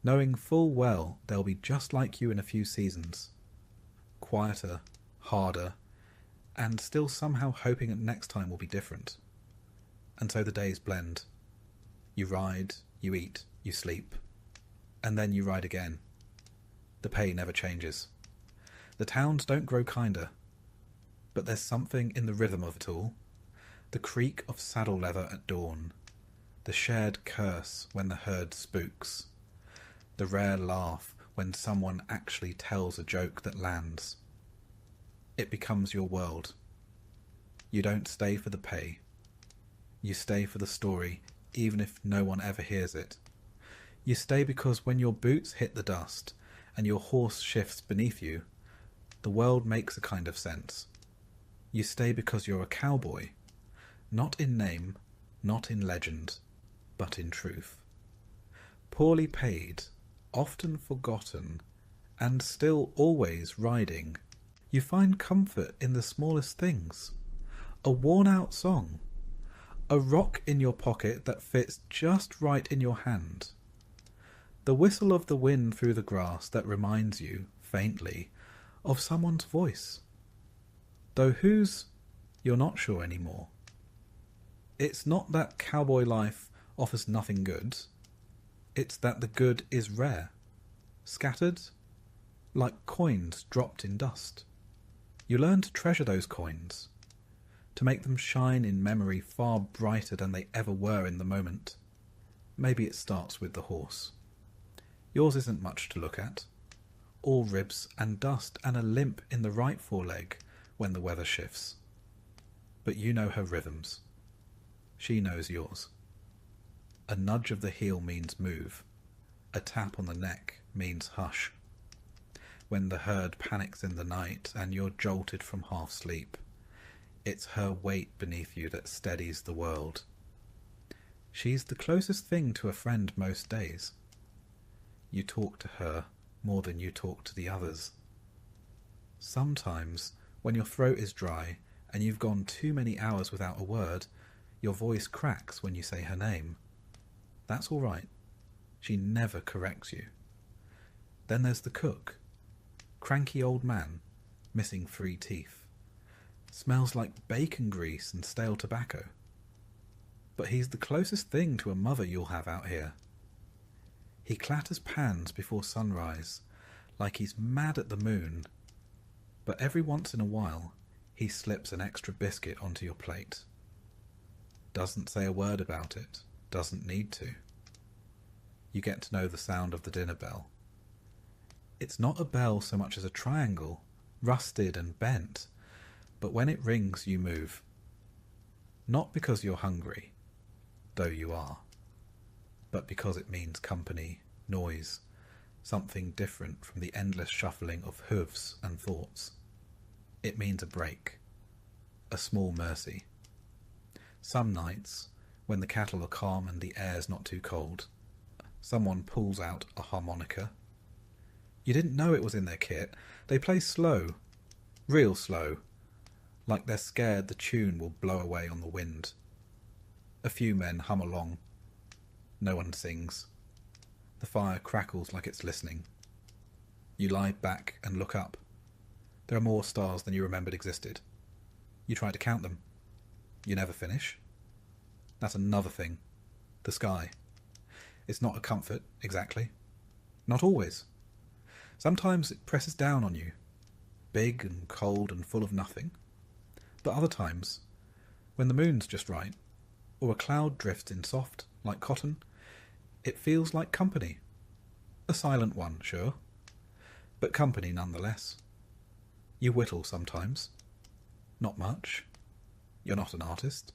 knowing full well they'll be just like you in a few seasons. Quieter, harder, and still somehow hoping that next time will be different. And so the days blend. You ride, you eat, you sleep, and then you ride again. The pay never changes. The towns don't grow kinder, but there's something in the rhythm of it all. The creak of saddle leather at dawn, the shared curse when the herd spooks, the rare laugh when someone actually tells a joke that lands. It becomes your world. You don't stay for the pay. You stay for the story, even if no one ever hears it. You stay because when your boots hit the dust and your horse shifts beneath you, the world makes a kind of sense. You stay because you're a cowboy, not in name, not in legend, but in truth. Poorly paid, often forgotten, and still always riding, you find comfort in the smallest things. A worn-out song, a rock in your pocket that fits just right in your hand, the whistle of the wind through the grass that reminds you, faintly, of someone's voice. Though whose, you're not sure anymore. It's not that cowboy life offers nothing good. It's that the good is rare, scattered, like coins dropped in dust. You learn to treasure those coins, to make them shine in memory far brighter than they ever were in the moment. Maybe it starts with the horse. Yours isn't much to look at. All ribs and dust and a limp in the right foreleg when the weather shifts. But you know her rhythms. She knows yours. A nudge of the heel means move. A tap on the neck means hush. When the herd panics in the night and you're jolted from half sleep, it's her weight beneath you that steadies the world. She's the closest thing to a friend most days. You talk to her more than you talk to the others. Sometimes, when your throat is dry and you've gone too many hours without a word, your voice cracks when you say her name. That's all right. She never corrects you. Then there's the cook. Cranky old man, missing 3 teeth. Smells like bacon grease and stale tobacco. But he's the closest thing to a mother you'll have out here. He clatters pans before sunrise, like he's mad at the moon. But every once in a while, he slips an extra biscuit onto your plate. Doesn't say a word about it, doesn't need to. You get to know the sound of the dinner bell. It's not a bell so much as a triangle, rusted and bent, but when it rings you move. Not because you're hungry, though you are, but because it means company, noise, something different from the endless shuffling of hooves and thoughts. It means a break, a small mercy. Some nights, when the cattle are calm and the air's not too cold, someone pulls out a harmonica. You didn't know it was in their kit. They play slow, real slow, like they're scared the tune will blow away on the wind. A few men hum along. No one sings. The fire crackles like it's listening. You lie back and look up. There are more stars than you remembered existed. You try to count them. You never finish. That's another thing. The sky. It's not a comfort, exactly. Not always. Sometimes it presses down on you, big and cold and full of nothing. But other times, when the moon's just right, or a cloud drifts in soft, like cotton, it feels like company. A silent one, sure, but company nonetheless. You whittle sometimes. Not much. You're not an artist.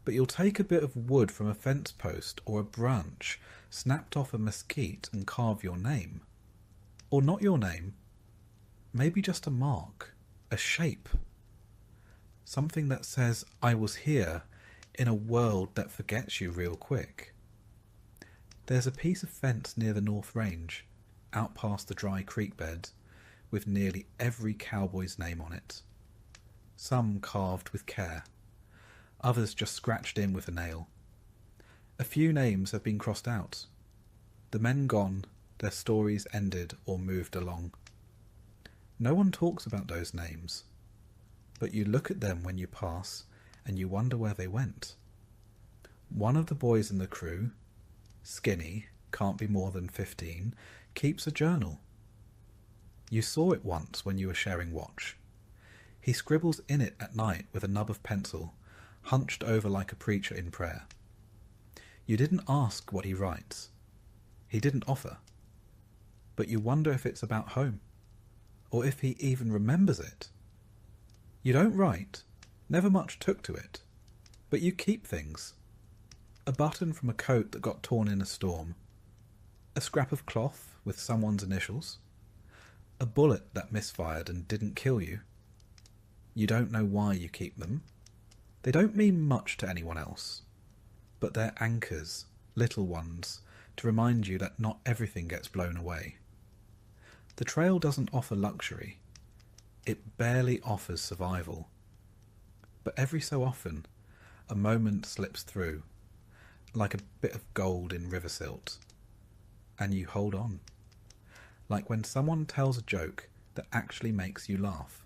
But you'll take a bit of wood from a fence post or a branch snapped off a mesquite and carve your name. Or not your name. Maybe just a mark, a shape. Something that says, I was here in a world that forgets you real quick. There's a piece of fence near the North Range, out past the dry creek bed, with nearly every cowboy's name on it. Some carved with care, others just scratched in with a nail. A few names have been crossed out. The men gone, their stories ended or moved along. No one talks about those names, but you look at them when you pass and you wonder where they went. One of the boys in the crew, skinny, can't be more than 15, keeps a journal. You saw it once when you were sharing watch. He scribbles in it at night with a nub of pencil, hunched over like a preacher in prayer. You didn't ask what he writes. He didn't offer. But you wonder if it's about home, or if he even remembers it. You don't write, never much took to it, but you keep things. A button from a coat that got torn in a storm, a scrap of cloth with someone's initials, a bullet that misfired and didn't kill you. You don't know why you keep them. They don't mean much to anyone else, but they're anchors, little ones, to remind you that not everything gets blown away. The trail doesn't offer luxury. It barely offers survival. But every so often, a moment slips through, like a bit of gold in river silt, and you hold on. Like when someone tells a joke that actually makes you laugh.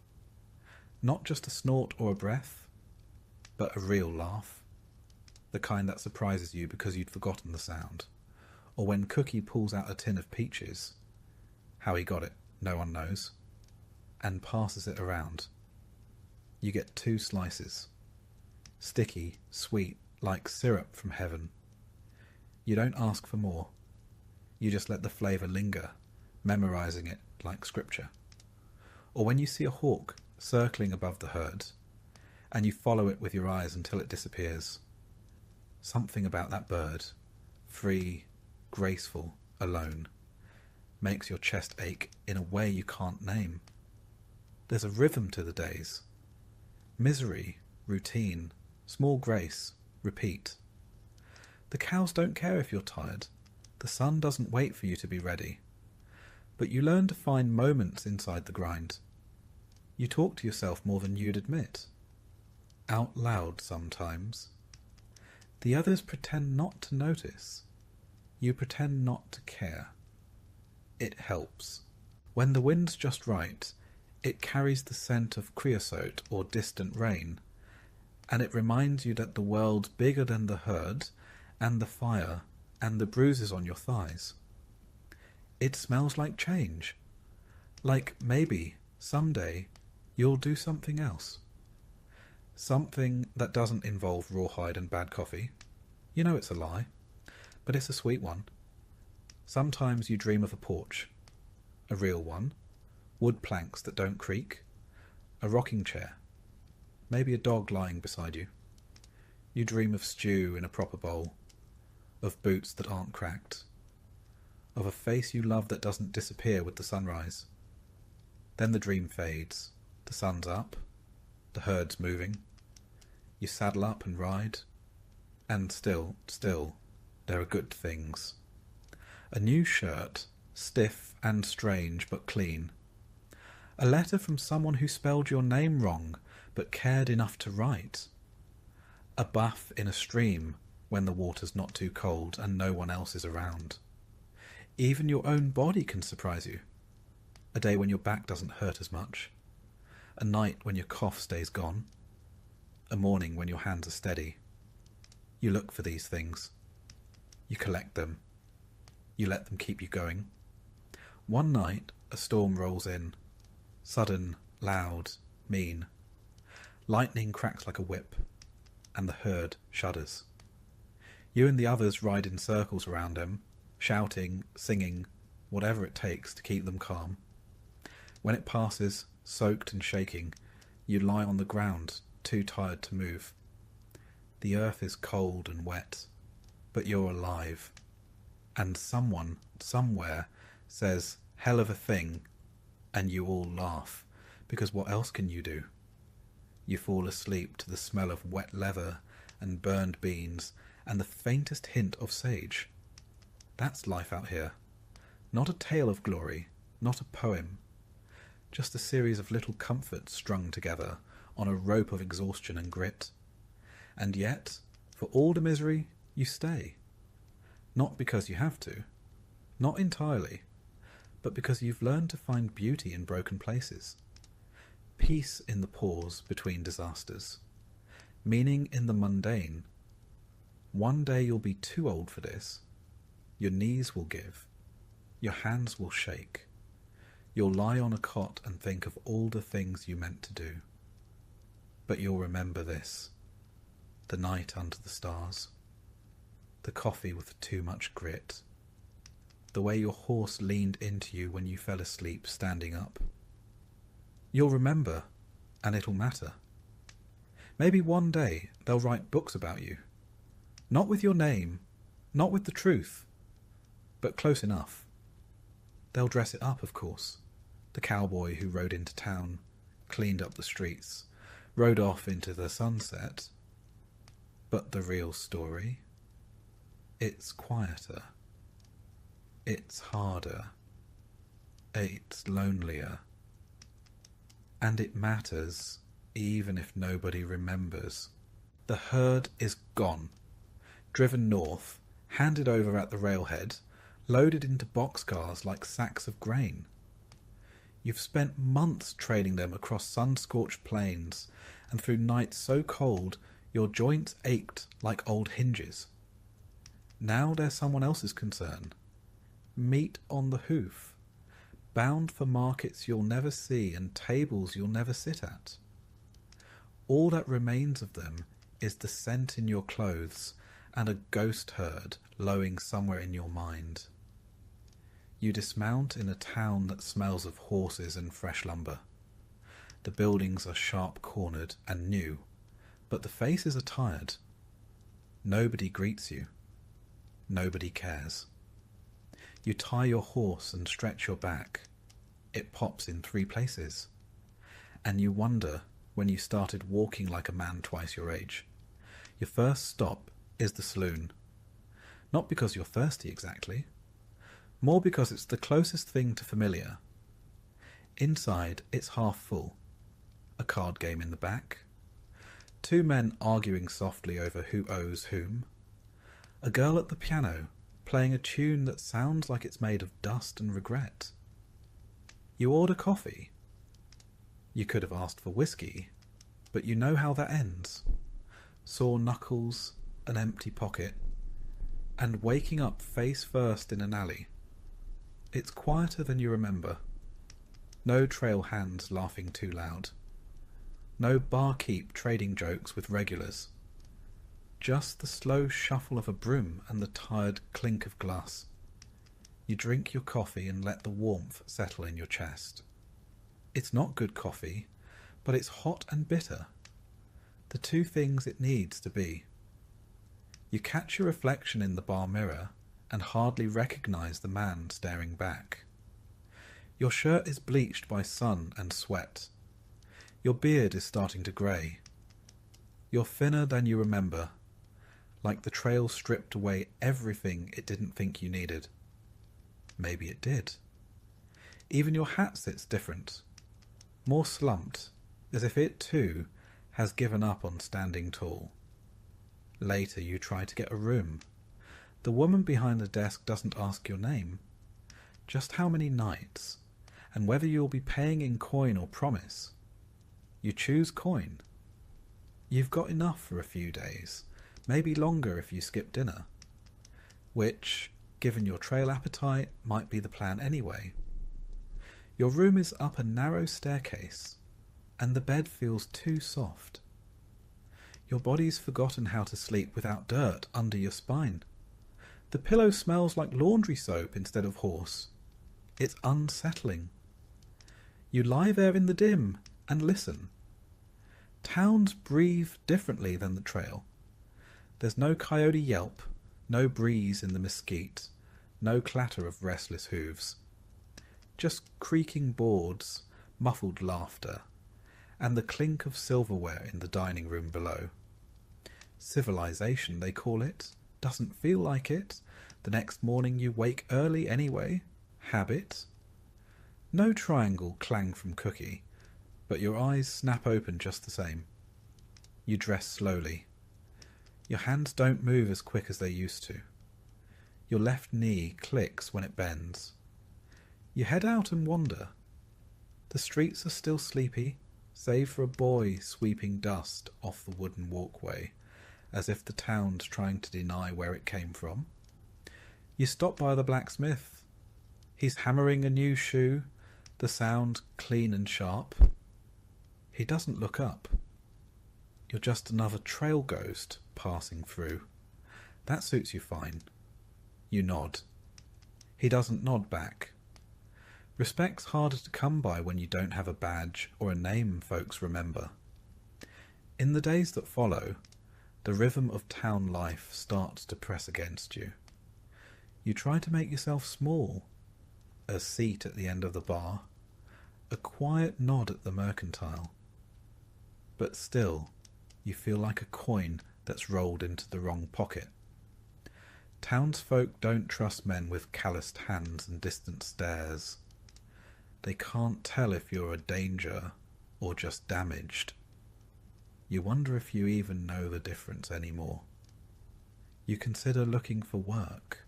Not just a snort or a breath, but a real laugh. The kind that surprises you because you'd forgotten the sound. Or when Cookie pulls out a tin of peaches, how he got it, no one knows, and passes it around. You get 2 slices. Sticky, sweet, like syrup from heaven. You don't ask for more. You just let the flavour linger, memorising it like scripture. Or when you see a hawk circling above the herd, and you follow it with your eyes until it disappears. Something about that bird, free, graceful, alone, makes your chest ache in a way you can't name. There's a rhythm to the days. Misery, routine, small grace, repeat. The cows don't care if you're tired. The sun doesn't wait for you to be ready. But you learn to find moments inside the grind. You talk to yourself more than you'd admit. Out loud sometimes. The others pretend not to notice. You pretend not to care. It helps. When the wind's just right, it carries the scent of creosote or distant rain, and it reminds you that the world's bigger than the herd, and the fire, and the bruises on your thighs. It smells like change. Like maybe, someday, you'll do something else. Something that doesn't involve rawhide and bad coffee. You know it's a lie, but it's a sweet one. Sometimes you dream of a porch, a real one, wood planks that don't creak, a rocking chair, maybe a dog lying beside you. You dream of stew in a proper bowl, of boots that aren't cracked, of a face you love that doesn't disappear with the sunrise. Then the dream fades, the sun's up, the herd's moving. You saddle up and ride, and still, there are good things. A new shirt, stiff and strange but clean. A letter from someone who spelled your name wrong but cared enough to write. A bath in a stream when the water's not too cold and no one else is around. Even your own body can surprise you. A day when your back doesn't hurt as much. A night when your cough stays gone. A morning when your hands are steady. You look for these things. You collect them. You let them keep you going. One night, a storm rolls in. Sudden, loud, mean. Lightning cracks like a whip, and the herd shudders. You and the others ride in circles around them, shouting, singing, whatever it takes to keep them calm. When it passes, soaked and shaking, you lie on the ground, too tired to move. The earth is cold and wet, but you're alive. And someone, somewhere, says, "Hell of a thing," and you all laugh, because what else can you do? You fall asleep to the smell of wet leather and burned beans and the faintest hint of sage. That's life out here. Not a tale of glory, not a poem. Just a series of little comforts strung together on a rope of exhaustion and grit. And yet, for all the misery, you stay. Not because you have to, not entirely, but because you've learned to find beauty in broken places. Peace in the pause between disasters. Meaning in the mundane. One day you'll be too old for this. Your knees will give. Your hands will shake. You'll lie on a cot and think of all the things you meant to do. But you'll remember this: the night under the stars, the coffee with too much grit, the way your horse leaned into you when you fell asleep standing up. You'll remember, and it'll matter. Maybe one day they'll write books about you. Not with your name, not with the truth, but close enough. They'll dress it up, of course. The cowboy who rode into town, cleaned up the streets, rode off into the sunset. But the real story, it's quieter. It's harder. It's lonelier. And it matters, even if nobody remembers. The herd is gone, driven north, handed over at the railhead, loaded into boxcars like sacks of grain. You've spent months trailing them across sun-scorched plains, and through nights so cold your joints ached like old hinges. Now they're someone else's concern. Meat on the hoof, bound for markets you'll never see and tables you'll never sit at. All that remains of them is the scent in your clothes and a ghost herd lowing somewhere in your mind. You dismount in a town that smells of horses and fresh lumber. The buildings are sharp-cornered and new, but the faces are tired. Nobody greets you. Nobody cares. You tie your horse and stretch your back. It pops in 3 places. And you wonder when you started walking like a man twice your age. Your first stop is the saloon. Not because you're thirsty exactly, more because it's the closest thing to familiar. Inside, it's half full. A card game in the back. 2 men arguing softly over who owes whom. A girl at the piano playing a tune that sounds like it's made of dust and regret. You order coffee. You could have asked for whiskey, but you know how that ends. Sore knuckles, an empty pocket, and waking up face first in an alley. It's quieter than you remember. No trail hands laughing too loud. No barkeep trading jokes with regulars. Just the slow shuffle of a broom and the tired clink of glass. You drink your coffee and let the warmth settle in your chest. It's not good coffee, but it's hot and bitter. The 2 things it needs to be. You catch your reflection in the bar mirror and hardly recognize the man staring back. Your shirt is bleached by sun and sweat. Your beard is starting to grey. You're thinner than you remember, like the trail stripped away everything it didn't think you needed. Maybe it did. Even your hat sits different, more slumped, as if it too has given up on standing tall. Later you try to get a room. The woman behind the desk doesn't ask your name, just how many nights, and whether you'll be paying in coin or promise. You choose coin. You've got enough for a few days, maybe longer if you skip dinner, which, given your trail appetite, might be the plan anyway. Your room is up a narrow staircase, and the bed feels too soft. Your body's forgotten how to sleep without dirt under your spine. The pillow smells like laundry soap instead of horse. It's unsettling. You lie there in the dim and listen. Towns breathe differently than the trail. There's no coyote yelp, no breeze in the mesquite, no clatter of restless hooves. Just creaking boards, muffled laughter, and the clink of silverware in the dining room below. Civilization, they call it. Doesn't feel like it. The next morning you wake early anyway. Habit. No triangle clang from cookie, but your eyes snap open just the same. You dress slowly. Your hands don't move as quick as they used to. Your left knee clicks when it bends. You head out and wander. The streets are still sleepy, save for a boy sweeping dust off the wooden walkway, as if the town's trying to deny where it came from. You stop by the blacksmith. He's hammering a new shoe, the sound clean and sharp. He doesn't look up. You're just another trail ghost passing through. That suits you fine. You nod. He doesn't nod back. Respect's harder to come by when you don't have a badge or a name folks remember. In the days that follow, the rhythm of town life starts to press against you. You try to make yourself small. A seat at the end of the bar, a quiet nod at the mercantile. But still, you feel like a coin that's rolled into the wrong pocket. Townsfolk don't trust men with calloused hands and distant stares. They can't tell if you're a danger or just damaged. You wonder if you even know the difference anymore. You consider looking for work.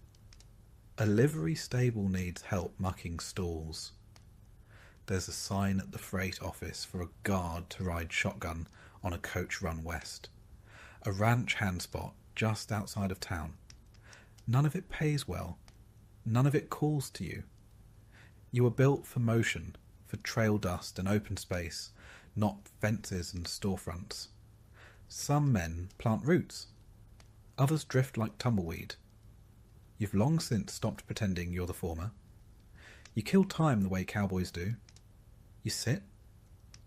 A livery stable needs help mucking stalls. There's a sign at the freight office for a guard to ride shotgun on a coach run west. A ranch hand spot just outside of town. None of it pays well. None of it calls to you. You were built for motion, for trail dust and open space, not fences and storefronts. Some men plant roots. Others drift like tumbleweed. You've long since stopped pretending you're the former. You kill time the way cowboys do. You sit.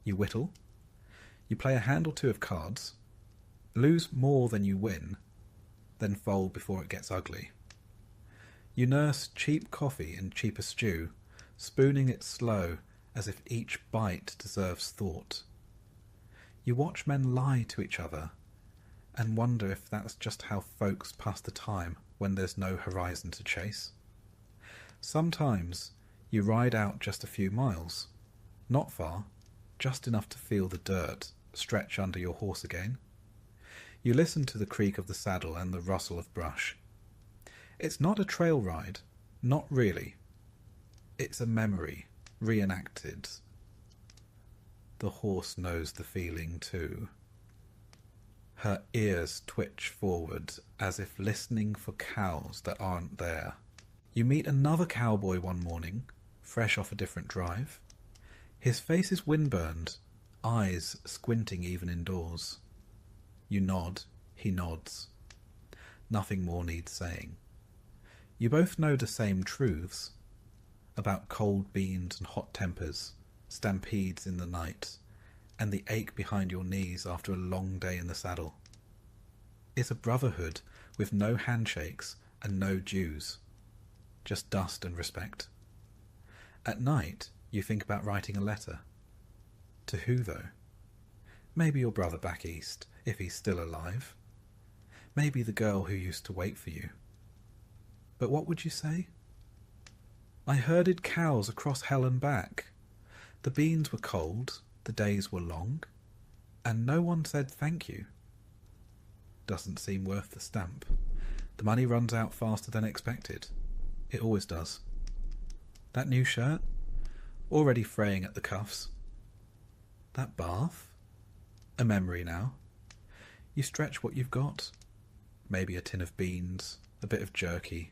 You whittle. You play a hand or two of cards. Lose more than you win, then fold before it gets ugly. You nurse cheap coffee and cheaper stew, spooning it slow as if each bite deserves thought. You watch men lie to each other and wonder if that's just how folks pass the time when there's no horizon to chase. Sometimes you ride out just a few miles, not far, just enough to feel the dirt stretch under your horse again. You listen to the creak of the saddle and the rustle of brush. It's not a trail ride, not really. It's a memory, reenacted. The horse knows the feeling too. Her ears twitch forward as if listening for cows that aren't there. You meet another cowboy one morning, fresh off a different drive. His face is windburned, eyes squinting even indoors. You nod, he nods. Nothing more needs saying. You both know the same truths about cold beans and hot tempers, stampedes in the night, and the ache behind your knees after a long day in the saddle. It's a brotherhood with no handshakes and no dues, just dust and respect. At night, you think about writing a letter. To who, though? Maybe your brother back east, if he's still alive. Maybe the girl who used to wait for you. But what would you say? I herded cows across hell and back. The beans were cold, the days were long, and no one said thank you. Doesn't seem worth the stamp. The money runs out faster than expected. It always does. That new shirt? Already fraying at the cuffs. That bath? A memory now. You stretch what you've got. Maybe a tin of beans, a bit of jerky,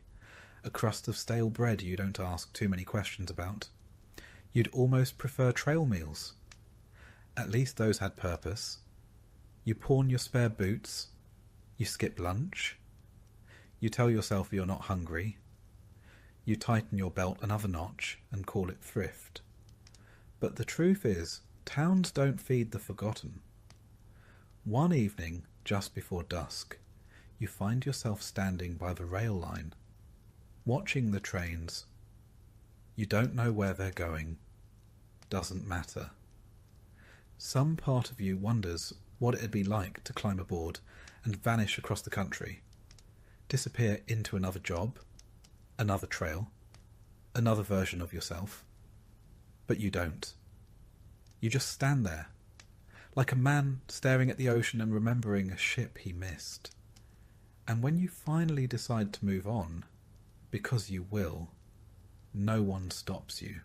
a crust of stale bread you don't ask too many questions about. You'd almost prefer trail meals. At least those had purpose. You pawn your spare boots. You skip lunch. You tell yourself you're not hungry. You tighten your belt another notch and call it thrift. But the truth is, towns don't feed the forgotten. One evening, just before dusk, you find yourself standing by the rail line, watching the trains. You don't know where they're going. Doesn't matter. Some part of you wonders what it'd be like to climb aboard and vanish across the country, disappear into another job, another trail, another version of yourself. But you don't. You just stand there, like a man staring at the ocean and remembering a ship he missed. And when you finally decide to move on, because you will, no one stops you.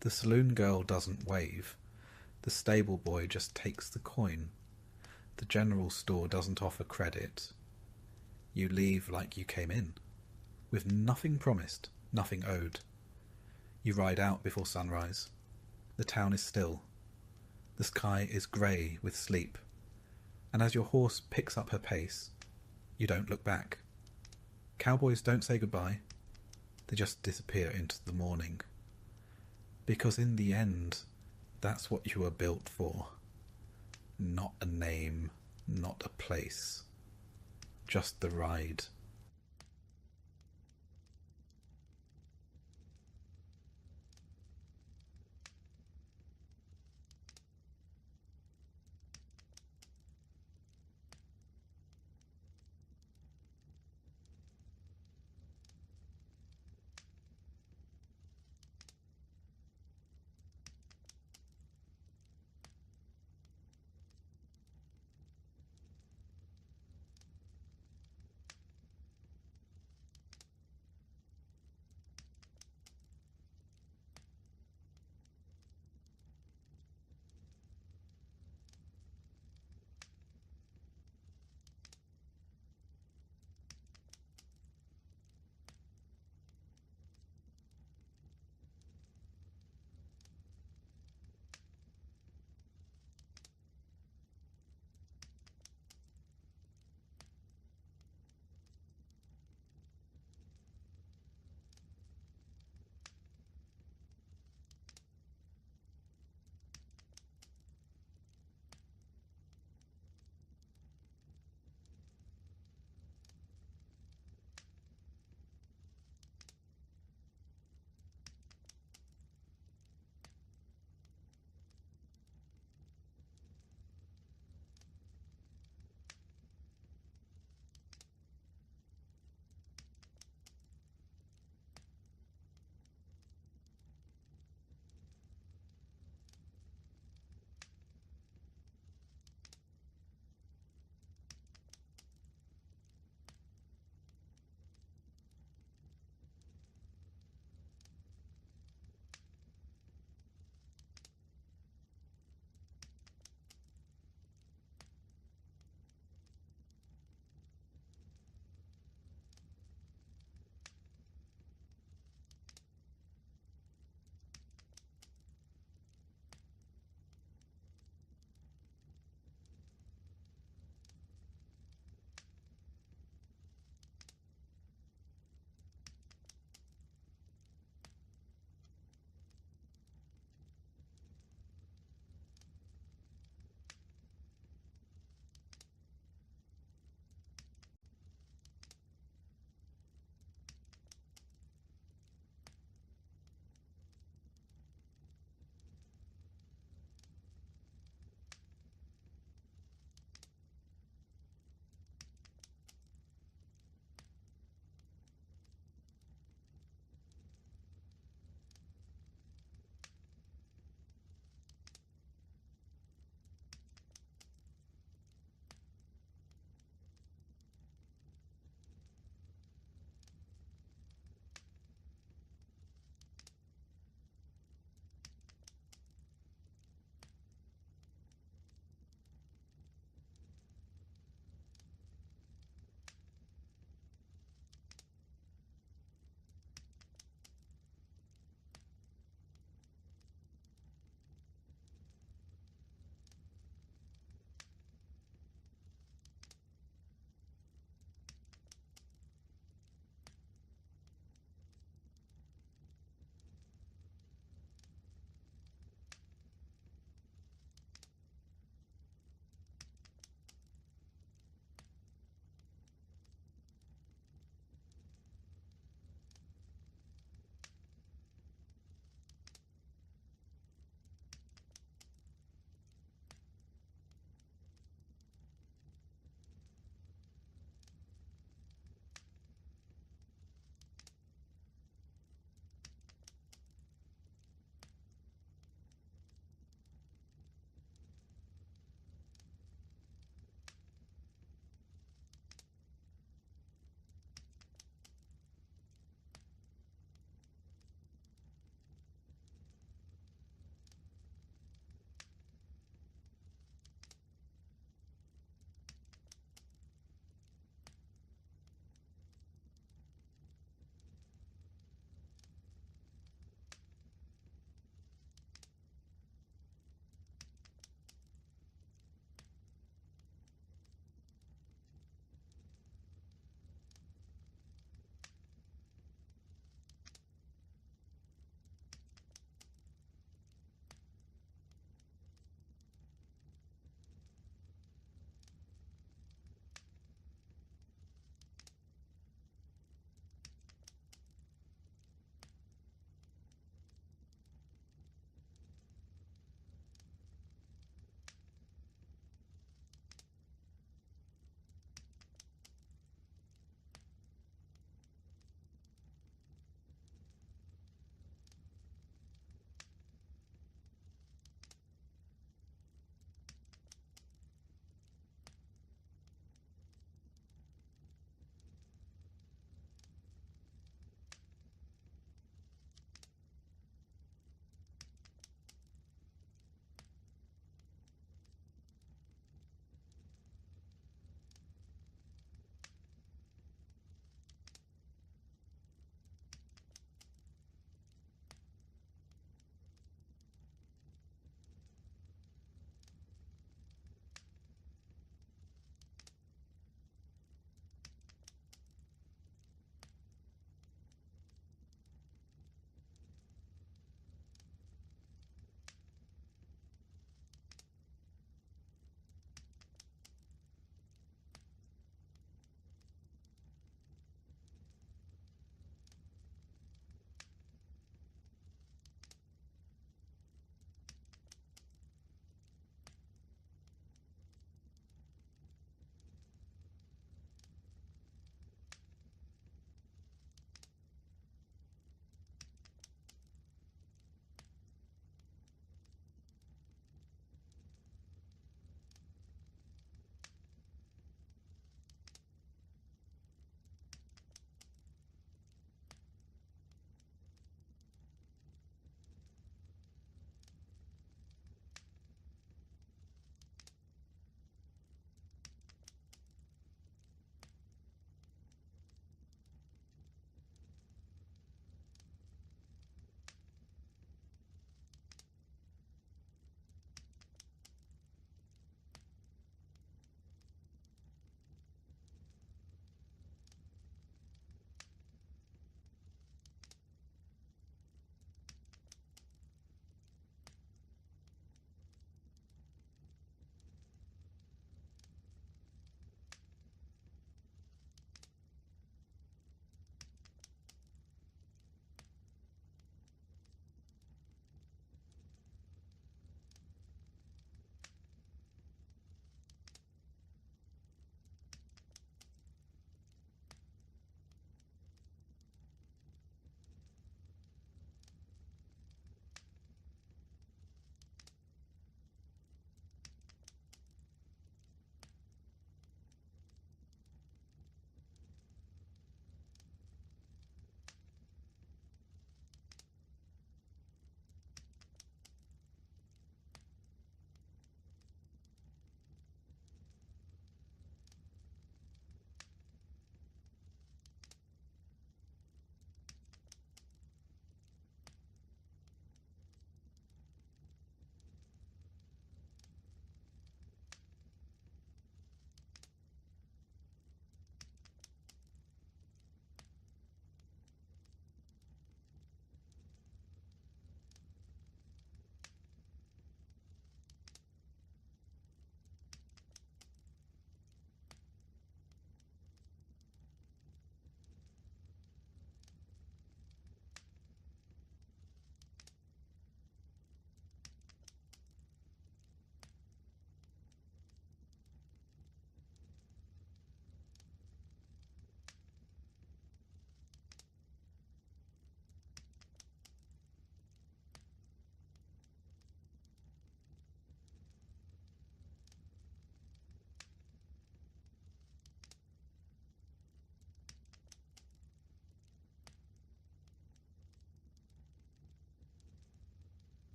The saloon girl doesn't wave. The stable boy just takes the coin. The general store doesn't offer credit. You leave like you came in. with nothing promised, nothing owed. You ride out before sunrise. The town is still. The sky is grey with sleep, and as your horse picks up her pace, you don't look back. Cowboys don't say goodbye. They just disappear into the morning. Because in the end, that's what you were built for. Not a name, not a place. Just the ride.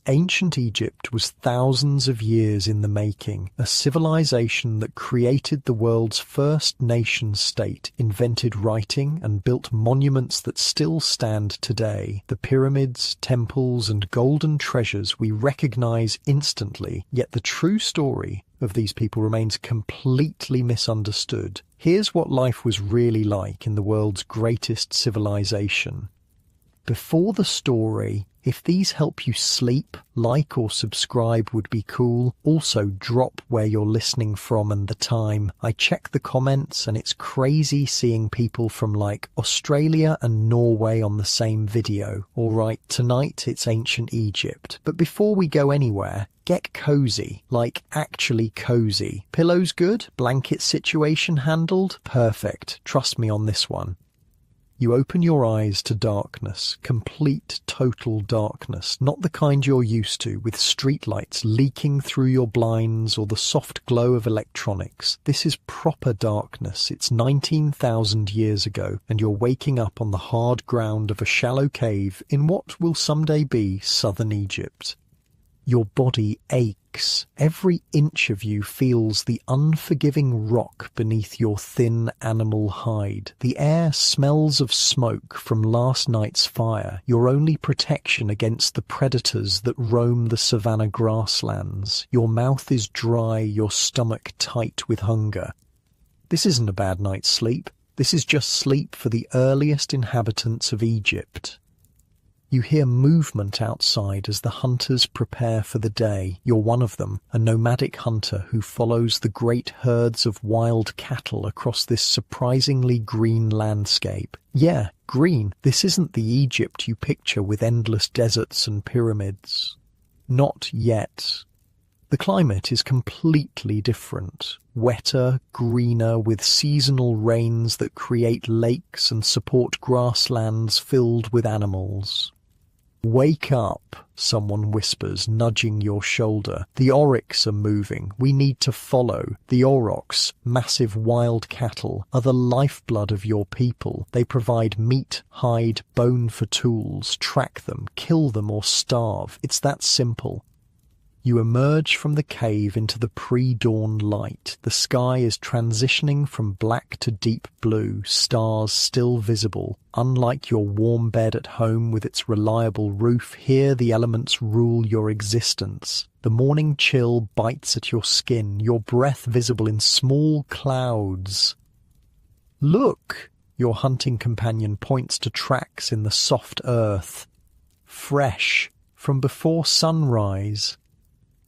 Ancient Egypt was thousands of years in the making, a civilization that created the world's first nation-state, invented writing, and built monuments that still stand today. The pyramids, temples, and golden treasures we recognize instantly, yet the true story of these people remains completely misunderstood. Here's what life was really like in the world's greatest civilization. Before the story, if these help you sleep, like or subscribe would be cool. Also drop where you're listening from and the time. I check the comments and it's crazy seeing people from like Australia and Norway on the same video. Alright, tonight it's ancient Egypt. But before we go anywhere, get cozy, like actually cozy. Pillows good? Blanket situation handled? Perfect. Trust me on this one. You open your eyes to darkness, complete, total darkness, not the kind you're used to, with streetlights leaking through your blinds or the soft glow of electronics. This is proper darkness. It's 19,000 years ago, and you're waking up on the hard ground of a shallow cave in what will someday be southern Egypt. Your body aches. Every inch of you feels the unforgiving rock beneath your thin animal hide. The air smells of smoke from last night's fire, your only protection against the predators that roam the savanna grasslands. Your mouth is dry, your stomach tight with hunger. This isn't a bad night's sleep. This is just sleep for the earliest inhabitants of Egypt. You hear movement outside as the hunters prepare for the day. You're one of them, a nomadic hunter who follows the great herds of wild cattle across this surprisingly green landscape. Yeah, green. This isn't the Egypt you picture with endless deserts and pyramids. Not yet. The climate is completely different. Wetter, greener, with seasonal rains that create lakes and support grasslands filled with animals. "Wake up," someone whispers, nudging your shoulder. "The oryx are moving. We need to follow. The aurochs, massive wild cattle, are the lifeblood of your people. They provide meat, hide, bone for tools. Track them, kill them, or starve. It's that simple." You emerge from the cave into the pre-dawn light. The sky is transitioning from black to deep blue, stars still visible. Unlike your warm bed at home with its reliable roof, here the elements rule your existence. The morning chill bites at your skin, your breath visible in small clouds. "Look!" Your hunting companion points to tracks in the soft earth. Fresh, from before sunrise.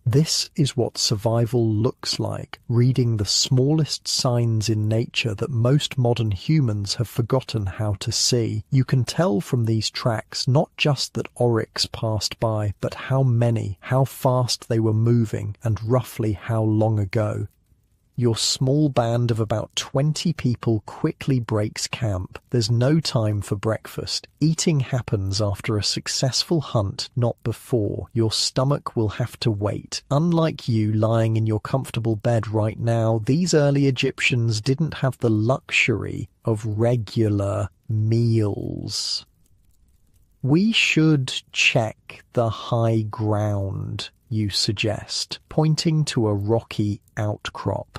This is what survival looks like, reading the smallest signs in nature that most modern humans have forgotten how to see. You can tell from these tracks not just that oryx passed by, but how many, how fast they were moving, and roughly how long ago. Your small band of about 20 people quickly breaks camp. There's no time for breakfast. Eating happens after a successful hunt, not before. Your stomach will have to wait. Unlike you lying in your comfortable bed right now, these early Egyptians didn't have the luxury of regular meals. "We should check the high ground," you suggest, pointing to a rocky outcrop.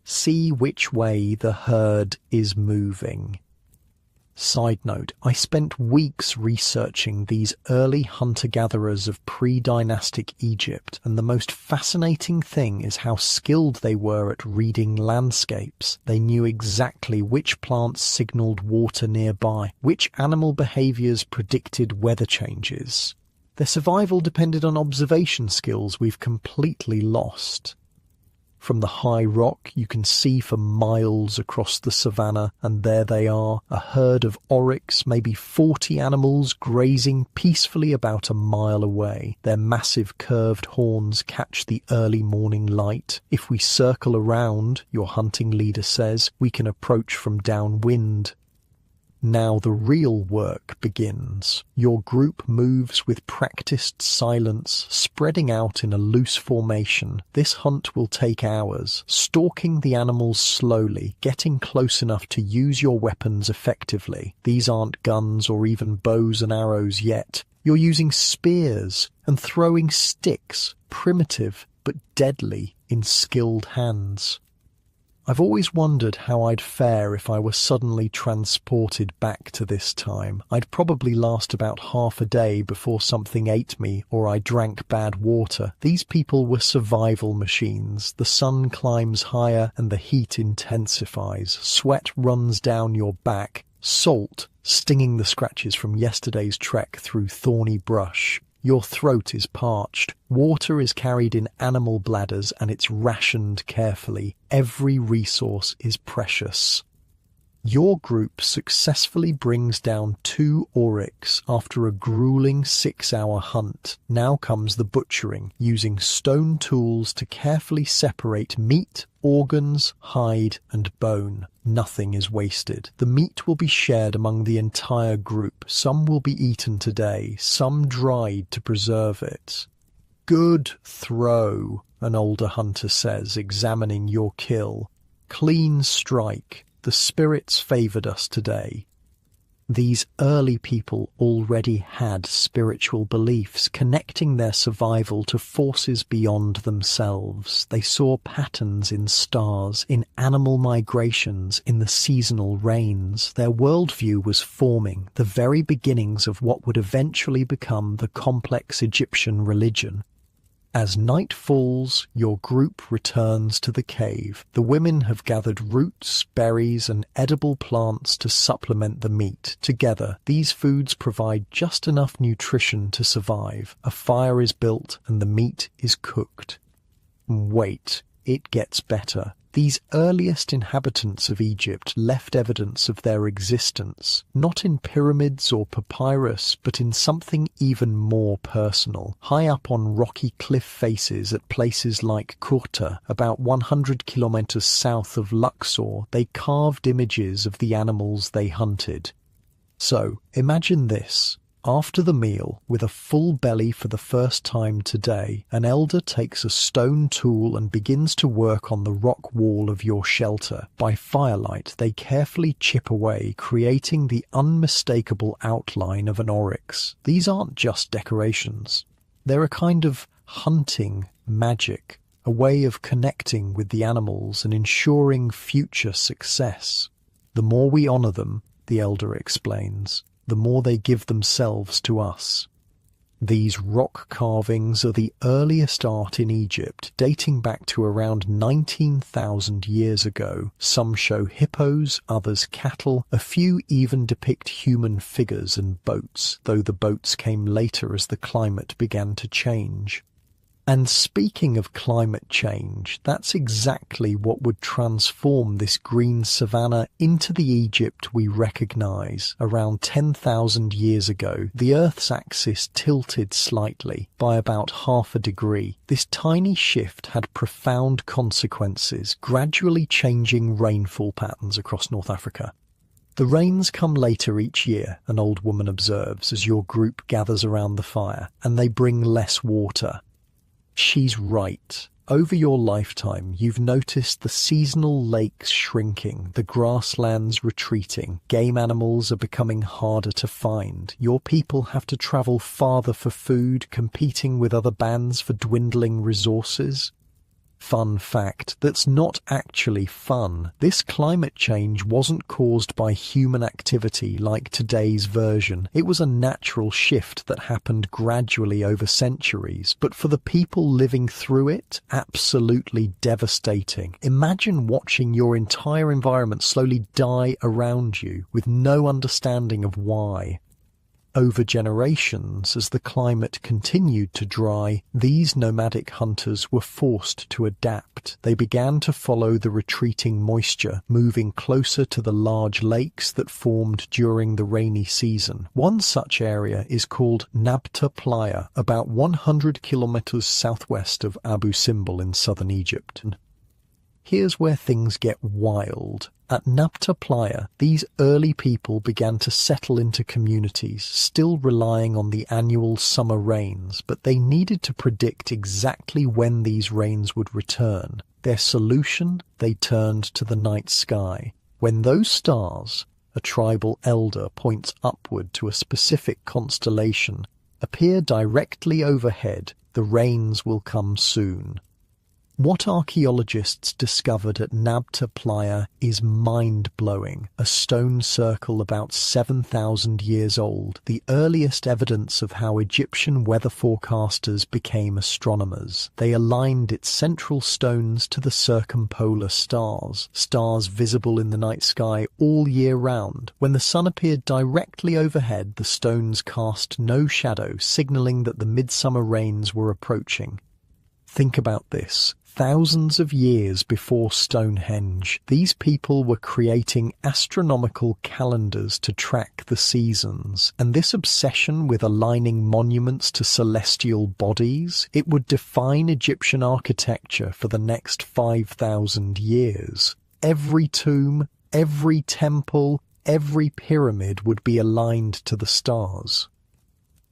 "See which way the herd is moving." Side note, I spent weeks researching these early hunter-gatherers of pre-dynastic Egypt, and the most fascinating thing is how skilled they were at reading landscapes. They knew exactly which plants signaled water nearby, which animal behaviors predicted weather changes. Their survival depended on observation skills we've completely lost. From the high rock, you can see for miles across the savannah, and there they are, a herd of oryx, maybe 40 animals grazing peacefully about a mile away. Their massive curved horns catch the early morning light. "If we circle around," your hunting leader says, "we can approach from downwind." Now the real work begins. Your group moves with practiced silence, spreading out in a loose formation. This hunt will take hours, stalking the animals slowly, getting close enough to use your weapons effectively. These aren't guns or even bows and arrows yet. You're using spears and throwing sticks, primitive but deadly in skilled hands. I've always wondered how I'd fare if I were suddenly transported back to this time. I'd probably last about half a day before something ate me or I drank bad water. These people were survival machines. The sun climbs higher and the heat intensifies. Sweat runs down your back. Salt stinging the scratches from yesterday's trek through thorny brush. Your throat is parched. Water is carried in animal bladders and it's rationed carefully. Every resource is precious. Your group successfully brings down 2 oryx after a grueling 6-hour hunt. Now comes the butchering, using stone tools to carefully separate meat, organs, hide and bone. Nothing is wasted. The meat will be shared among the entire group. Some will be eaten today, some dried to preserve it. Good throw, an older hunter says, examining your kill. Clean strike. The spirits favoured us today. These early people already had spiritual beliefs, connecting their survival to forces beyond themselves. They saw patterns in stars, in animal migrations, in the seasonal rains. Their worldview was forming, the very beginnings of what would eventually become the complex Egyptian religion. As night falls, your group returns to the cave. The women have gathered roots, berries, and edible plants to supplement the meat. Together, these foods provide just enough nutrition to survive. A fire is built and the meat is cooked. Wait, it gets better. These earliest inhabitants of Egypt left evidence of their existence, not in pyramids or papyrus, but in something even more personal. High up on rocky cliff faces at places like Kurta, about 100 kilometers south of Luxor, they carved images of the animals they hunted. So, imagine this. After the meal, with a full belly for the first time today, an elder takes a stone tool and begins to work on the rock wall of your shelter. By firelight, they carefully chip away, creating the unmistakable outline of an oryx. These aren't just decorations. They're a kind of hunting magic, a way of connecting with the animals and ensuring future success. The more we honor them, the elder explains, the more they give themselves to us. These rock carvings are the earliest art in Egypt, dating back to around 19,000 years ago. Some show hippos, others cattle, a few even depict human figures and boats, though the boats came later as the climate began to change. And speaking of climate change, that's exactly what would transform this green savanna into the Egypt we recognise. Around 10,000 years ago, the Earth's axis tilted slightly, by about half a degree. This tiny shift had profound consequences, gradually changing rainfall patterns across North Africa. The rains come later each year, an old woman observes as your group gathers around the fire, and they bring less water. She's right. Over your lifetime, you've noticed the seasonal lakes shrinking, the grasslands retreating, game animals are becoming harder to find. Your people have to travel farther for food, competing with other bands for dwindling resources. Fun fact that's not actually fun. This climate change wasn't caused by human activity like today's version. It was a natural shift that happened gradually over centuries, but for the people living through it, absolutely devastating. Imagine watching your entire environment slowly die around you with no understanding of why. Over generations, as the climate continued to dry, these nomadic hunters were forced to adapt. They began to follow the retreating moisture, moving closer to the large lakes that formed during the rainy season. One such area is called Nabta Playa, about 100 kilometers southwest of Abu Simbel in southern Egypt. Here's where things get wild. At Nabta Playa, these early people began to settle into communities, still relying on the annual summer rains, but they needed to predict exactly when these rains would return. Their solution? They turned to the night sky. When those stars, a tribal elder points upward to a specific constellation, Appear directly overhead. The rains will come soon. What archaeologists discovered at Nabta Playa is mind-blowing. A stone circle about 7,000 years old, the earliest evidence of how Egyptian weather forecasters became astronomers. They aligned its central stones to the circumpolar stars, stars visible in the night sky all year round. When the sun appeared directly overhead, the stones cast no shadow, signalling that the midsummer rains were approaching. Think about this. Thousands of years before Stonehenge, these people were creating astronomical calendars to track the seasons, and this obsession with aligning monuments to celestial bodies, it would define Egyptian architecture for the next 5,000 years. Every tomb, every temple, every pyramid would be aligned to the stars.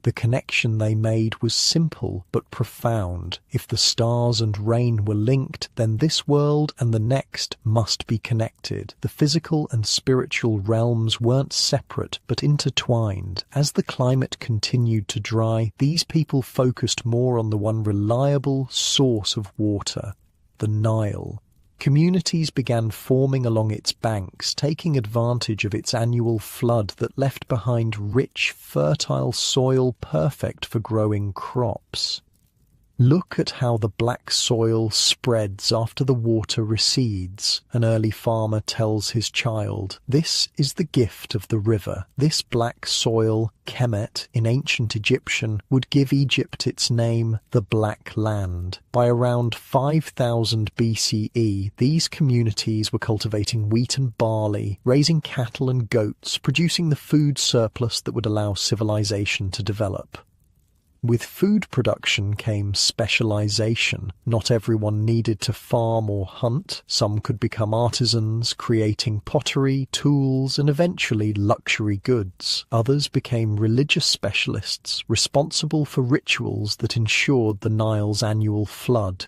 The connection they made was simple but profound. If the stars and rain were linked, then this world and the next must be connected. The physical and spiritual realms weren't separate but intertwined. As the climate continued to dry, these people focused more on the one reliable source of water, the Nile. Communities began forming along its banks, taking advantage of its annual flood that left behind rich, fertile soil perfect for growing crops. Look at how the black soil spreads after the water recedes. An early farmer tells his child, "This is the gift of the river." This black soil, Kemet, in ancient Egyptian, would give Egypt its name, the Black Land. By around 5000 BCE, these communities were cultivating wheat and barley, raising cattle and goats, producing the food surplus that would allow civilization to develop. With food production came specialization. Not everyone needed to farm or hunt. Some could become artisans, creating pottery, tools, and eventually luxury goods. Others became religious specialists, responsible for rituals that ensured the Nile's annual flood.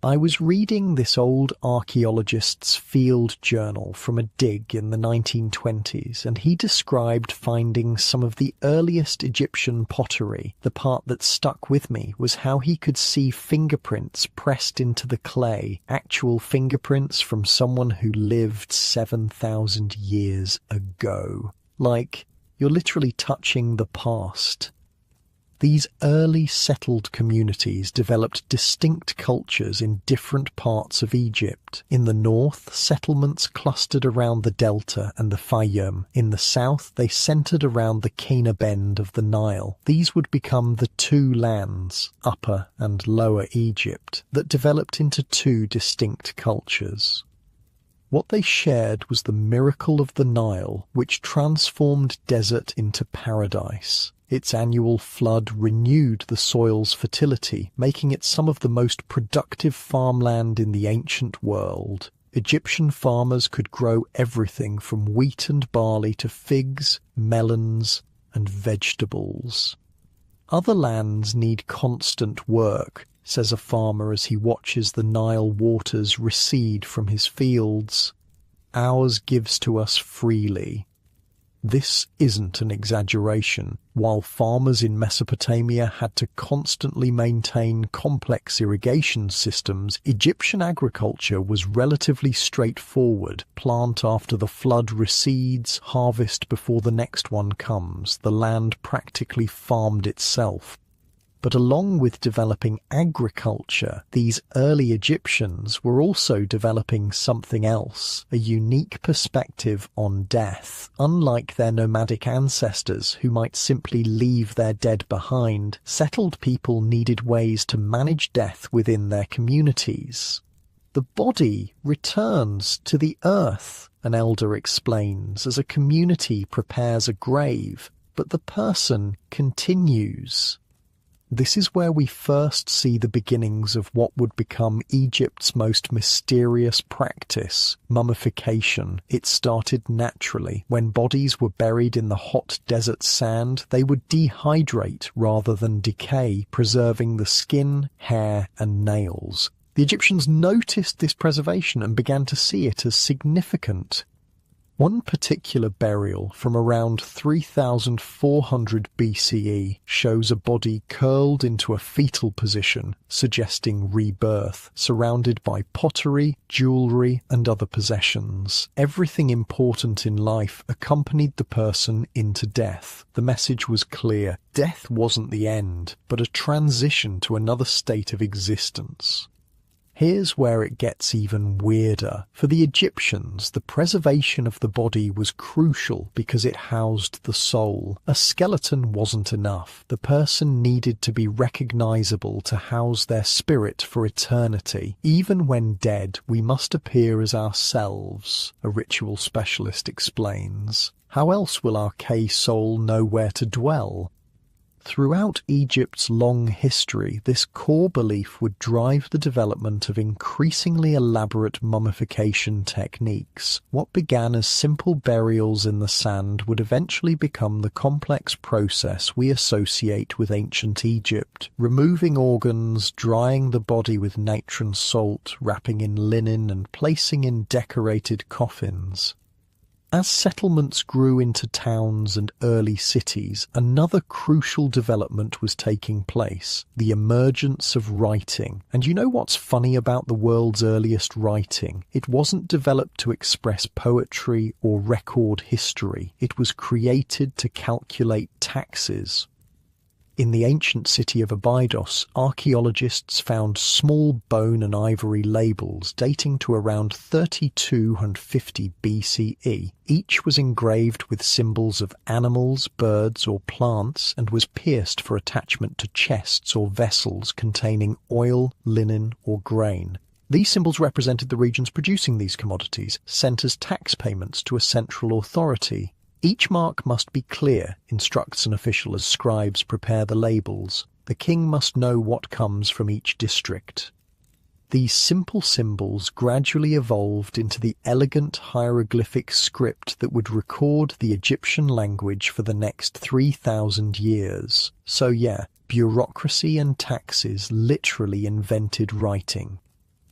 I was reading this old archaeologist's field journal from a dig in the 1920s, and he described finding some of the earliest Egyptian pottery. The part that stuck with me was how he could see fingerprints pressed into the clay, actual fingerprints from someone who lived 7,000 years ago. Like, you're literally touching the past. These early settled communities developed distinct cultures in different parts of Egypt. In the north, settlements clustered around the delta and the Fayyum. In the south, they centered around the Kena bend of the Nile. These would become the two lands, Upper and Lower Egypt, that developed into two distinct cultures. What they shared was the miracle of the Nile, which transformed desert into paradise. Its annual flood renewed the soil's fertility, making it some of the most productive farmland in the ancient world. Egyptian farmers could grow everything from wheat and barley to figs, melons, and vegetables. Other lands need constant work, says a farmer as he watches the Nile waters recede from his fields. Ours gives to us freely. This isn't an exaggeration. While farmers in Mesopotamia had to constantly maintain complex irrigation systems, Egyptian agriculture was relatively straightforward. Plant after the flood recedes, harvest before the next one comes. The land practically farmed itself. But along with developing agriculture, these early Egyptians were also developing something else, a unique perspective on death. Unlike their nomadic ancestors who might simply leave their dead behind, settled people needed ways to manage death within their communities. The body returns to the earth, an elder explains, as a community prepares a grave, but the person continues. This is where we first see the beginnings of what would become Egypt's most mysterious practice, mummification. It started naturally. When bodies were buried in the hot desert sand, they would dehydrate rather than decay, preserving the skin, hair, and nails. The Egyptians noticed this preservation and began to see it as significant. One particular burial from around 3400 BCE shows a body curled into a fetal position, suggesting rebirth, surrounded by pottery, jewellery and other possessions. Everything important in life accompanied the person into death. The message was clear. Death wasn't the end, but a transition to another state of existence. Here's where it gets even weirder. For the Egyptians, the preservation of the body was crucial because it housed the soul. A skeleton wasn't enough. The person needed to be recognizable to house their spirit for eternity. Even when dead, we must appear as ourselves, a ritual specialist explains. How else will our soul know where to dwell? Throughout Egypt's long history, this core belief would drive the development of increasingly elaborate mummification techniques. What began as simple burials in the sand would eventually become the complex process we associate with ancient Egypt. Removing organs, drying the body with natron salt, wrapping in linen and placing in decorated coffins. As settlements grew into towns and early cities, another crucial development was taking place, the emergence of writing. And you know what's funny about the world's earliest writing? It wasn't developed to express poetry or record history. It was created to calculate taxes. In the ancient city of Abydos, archaeologists found small bone and ivory labels dating to around 3250 BCE. Each was engraved with symbols of animals, birds or plants and was pierced for attachment to chests or vessels containing oil, linen or grain. These symbols represented the regions producing these commodities, sent as tax payments to a central authority. Each mark must be clear, instructs an official as scribes prepare the labels. The king must know what comes from each district. These simple symbols gradually evolved into the elegant hieroglyphic script that would record the Egyptian language for the next 3,000 years. So yeah, bureaucracy and taxes literally invented writing.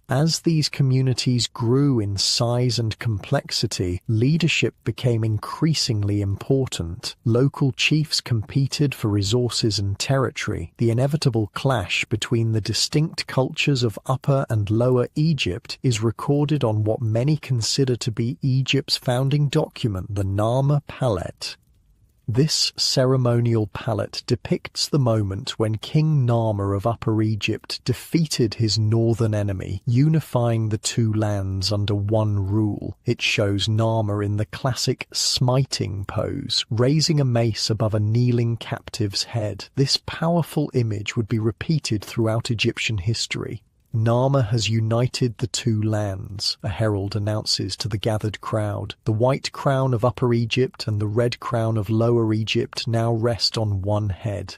As these communities grew in size and complexity, leadership became increasingly important. Local chiefs competed for resources and territory. The inevitable clash between the distinct cultures of Upper and Lower Egypt is recorded on what many consider to be Egypt's founding document, the Narmer Palette. This ceremonial palette depicts the moment when King Narmer of Upper Egypt defeated his northern enemy, unifying the two lands under one rule. It shows Narmer in the classic smiting pose, raising a mace above a kneeling captive's head. This powerful image would be repeated throughout Egyptian history. Narmer has united the two lands, a herald announces to the gathered crowd. The white crown of Upper Egypt and the red crown of Lower Egypt now rest on one head.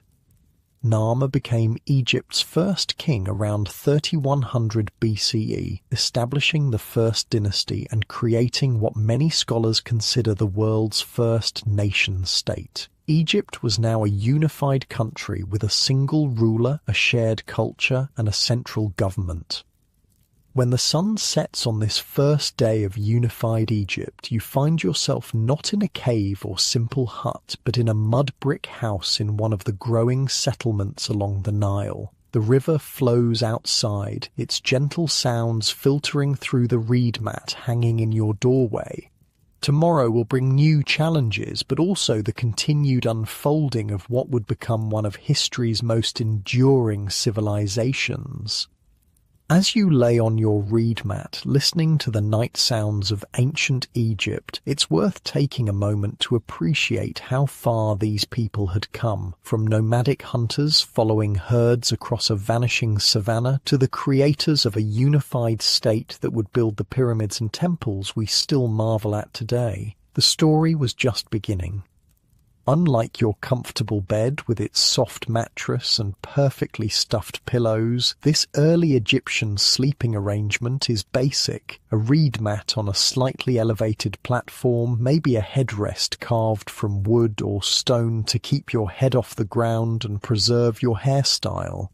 Narmer became Egypt's first king around 3100 BCE, establishing the first dynasty and creating what many scholars consider the world's first nation-state. Egypt was now a unified country with a single ruler, a shared culture, and a central government. When the sun sets on this first day of unified Egypt, you find yourself not in a cave or simple hut, but in a mud brick house in one of the growing settlements along the Nile. The river flows outside, its gentle sounds filtering through the reed mat hanging in your doorway. Tomorrow will bring new challenges, but also the continued unfolding of what would become one of history's most enduring civilizations. As you lay on your reed mat, listening to the night sounds of ancient Egypt, it's worth taking a moment to appreciate how far these people had come, from nomadic hunters following herds across a vanishing savanna to the creators of a unified state that would build the pyramids and temples we still marvel at today. The story was just beginning. Unlike your comfortable bed with its soft mattress and perfectly stuffed pillows, this early Egyptian sleeping arrangement is basic. A reed mat on a slightly elevated platform, maybe a headrest carved from wood or stone to keep your head off the ground and preserve your hairstyle.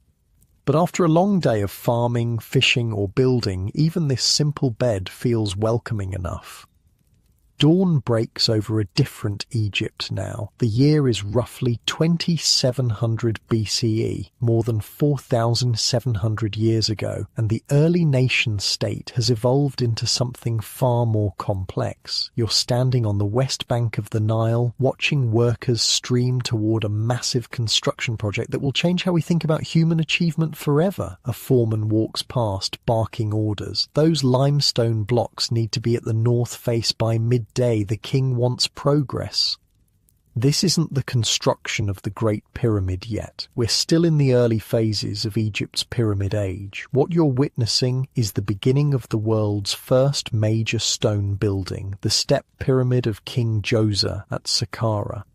But after a long day of farming, fishing or building, even this simple bed feels welcoming enough. Dawn breaks over a different Egypt now. The year is roughly 2700 BCE, more than 4,700 years ago, and the early nation-state has evolved into something far more complex. You're standing on the west bank of the Nile, watching workers stream toward a massive construction project that will change how we think about human achievement forever. A foreman walks past, barking orders. Those limestone blocks need to be at the north face by midday. The king wants progress. This isn't the construction of the Great Pyramid yet. We're still in the early phases of Egypt's Pyramid Age. What you're witnessing is the beginning of the world's first major stone building, the Step Pyramid of King Djoser at Saqqara.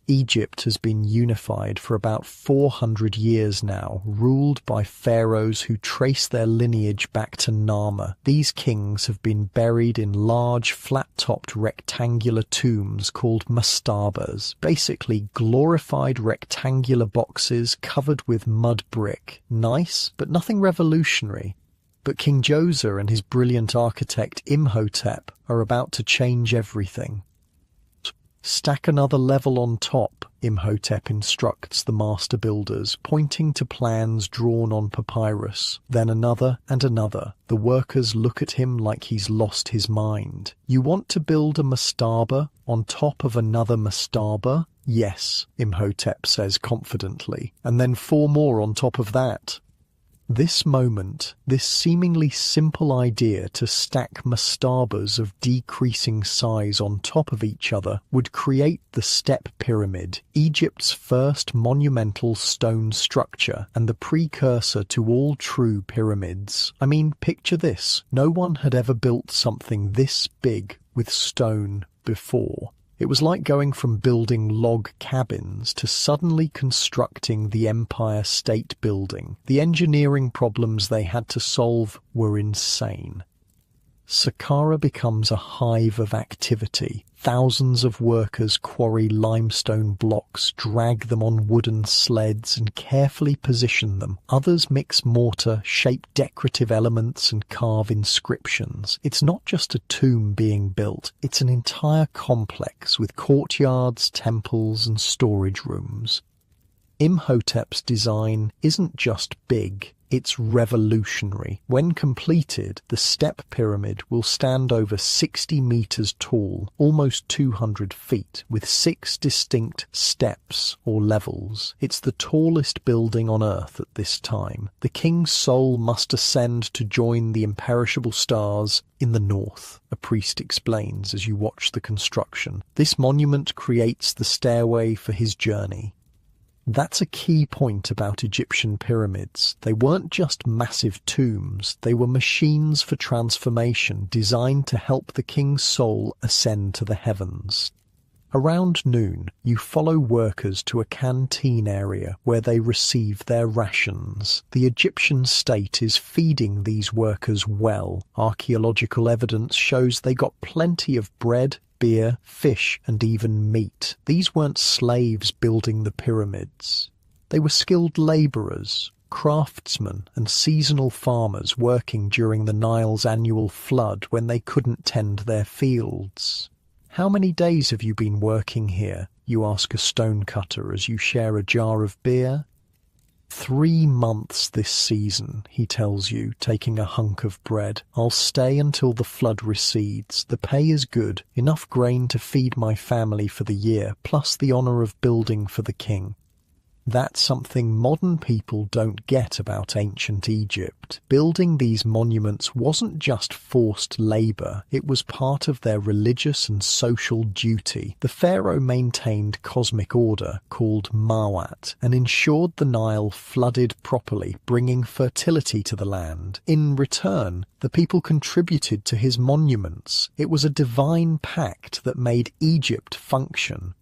Egypt has been unified for about 400 years now, ruled by pharaohs who trace their lineage back to Nama. These kings have been buried in large, flat-topped rectangular tombs called mastabas, basically glorified rectangular boxes covered with mud brick. Nice, but nothing revolutionary. But King Djoser and his brilliant architect Imhotep are about to change everything. Stack another level on top, Imhotep instructs the master builders, pointing to plans drawn on papyrus. Then another and another. The workers look at him like he's lost his mind. You want to build a mastaba on top of another mastaba? Yes, Imhotep says confidently. And then 4 more on top of that. This moment, this seemingly simple idea to stack mastabas of decreasing size on top of each other would create the Step Pyramid, Egypt's first monumental stone structure and the precursor to all true pyramids. I mean, picture this. No one had ever built something this big with stone before. It was like going from building log cabins to suddenly constructing the Empire State Building. The engineering problems they had to solve were insane. Saqqara becomes a hive of activity. Thousands of workers quarry limestone blocks, drag them on wooden sleds and carefully position them. Others mix mortar, shape decorative elements and carve inscriptions. It's not just a tomb being built, it's an entire complex with courtyards, temples and storage rooms. Imhotep's design isn't just big, it's revolutionary. When completed, the Step Pyramid will stand over 60 meters tall, almost 200 feet, with 6 distinct steps or levels. It's the tallest building on Earth at this time. The king's soul must ascend to join the imperishable stars in the north, a priest explains as you watch the construction. This monument creates the stairway for his journey. That's a key point about Egyptian pyramids. They weren't just massive tombs, they were machines for transformation designed to help the king's soul ascend to the heavens. Around noon, you follow workers to a canteen area where they receive their rations. The Egyptian state is feeding these workers well. Archaeological evidence shows they got plenty of bread, beer, fish, and even meat. These weren't slaves building the pyramids. They were skilled labourers, craftsmen, and seasonal farmers working during the Nile's annual flood when they couldn't tend their fields. "How many days have you been working here?" you ask a stonecutter as you share a jar of beer. 3 months this season, he tells you, taking a hunk of bread. "I'll stay until the flood recedes. The pay is good, enough grain to feed my family for the year, plus the honour of building for the king." That's something modern people don't get about ancient Egypt. Building these monuments wasn't just forced labour, it was part of their religious and social duty. The pharaoh maintained cosmic order, called Mawat, and ensured the Nile flooded properly, bringing fertility to the land. In return, the people contributed to his monuments. It was a divine pact that made Egypt function.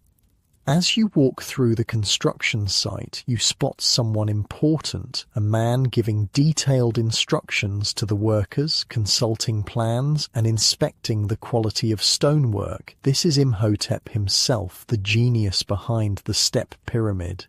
As you walk through the construction site, you spot someone important, a man giving detailed instructions to the workers, consulting plans, and inspecting the quality of stonework. This is Imhotep himself, the genius behind the Step Pyramid.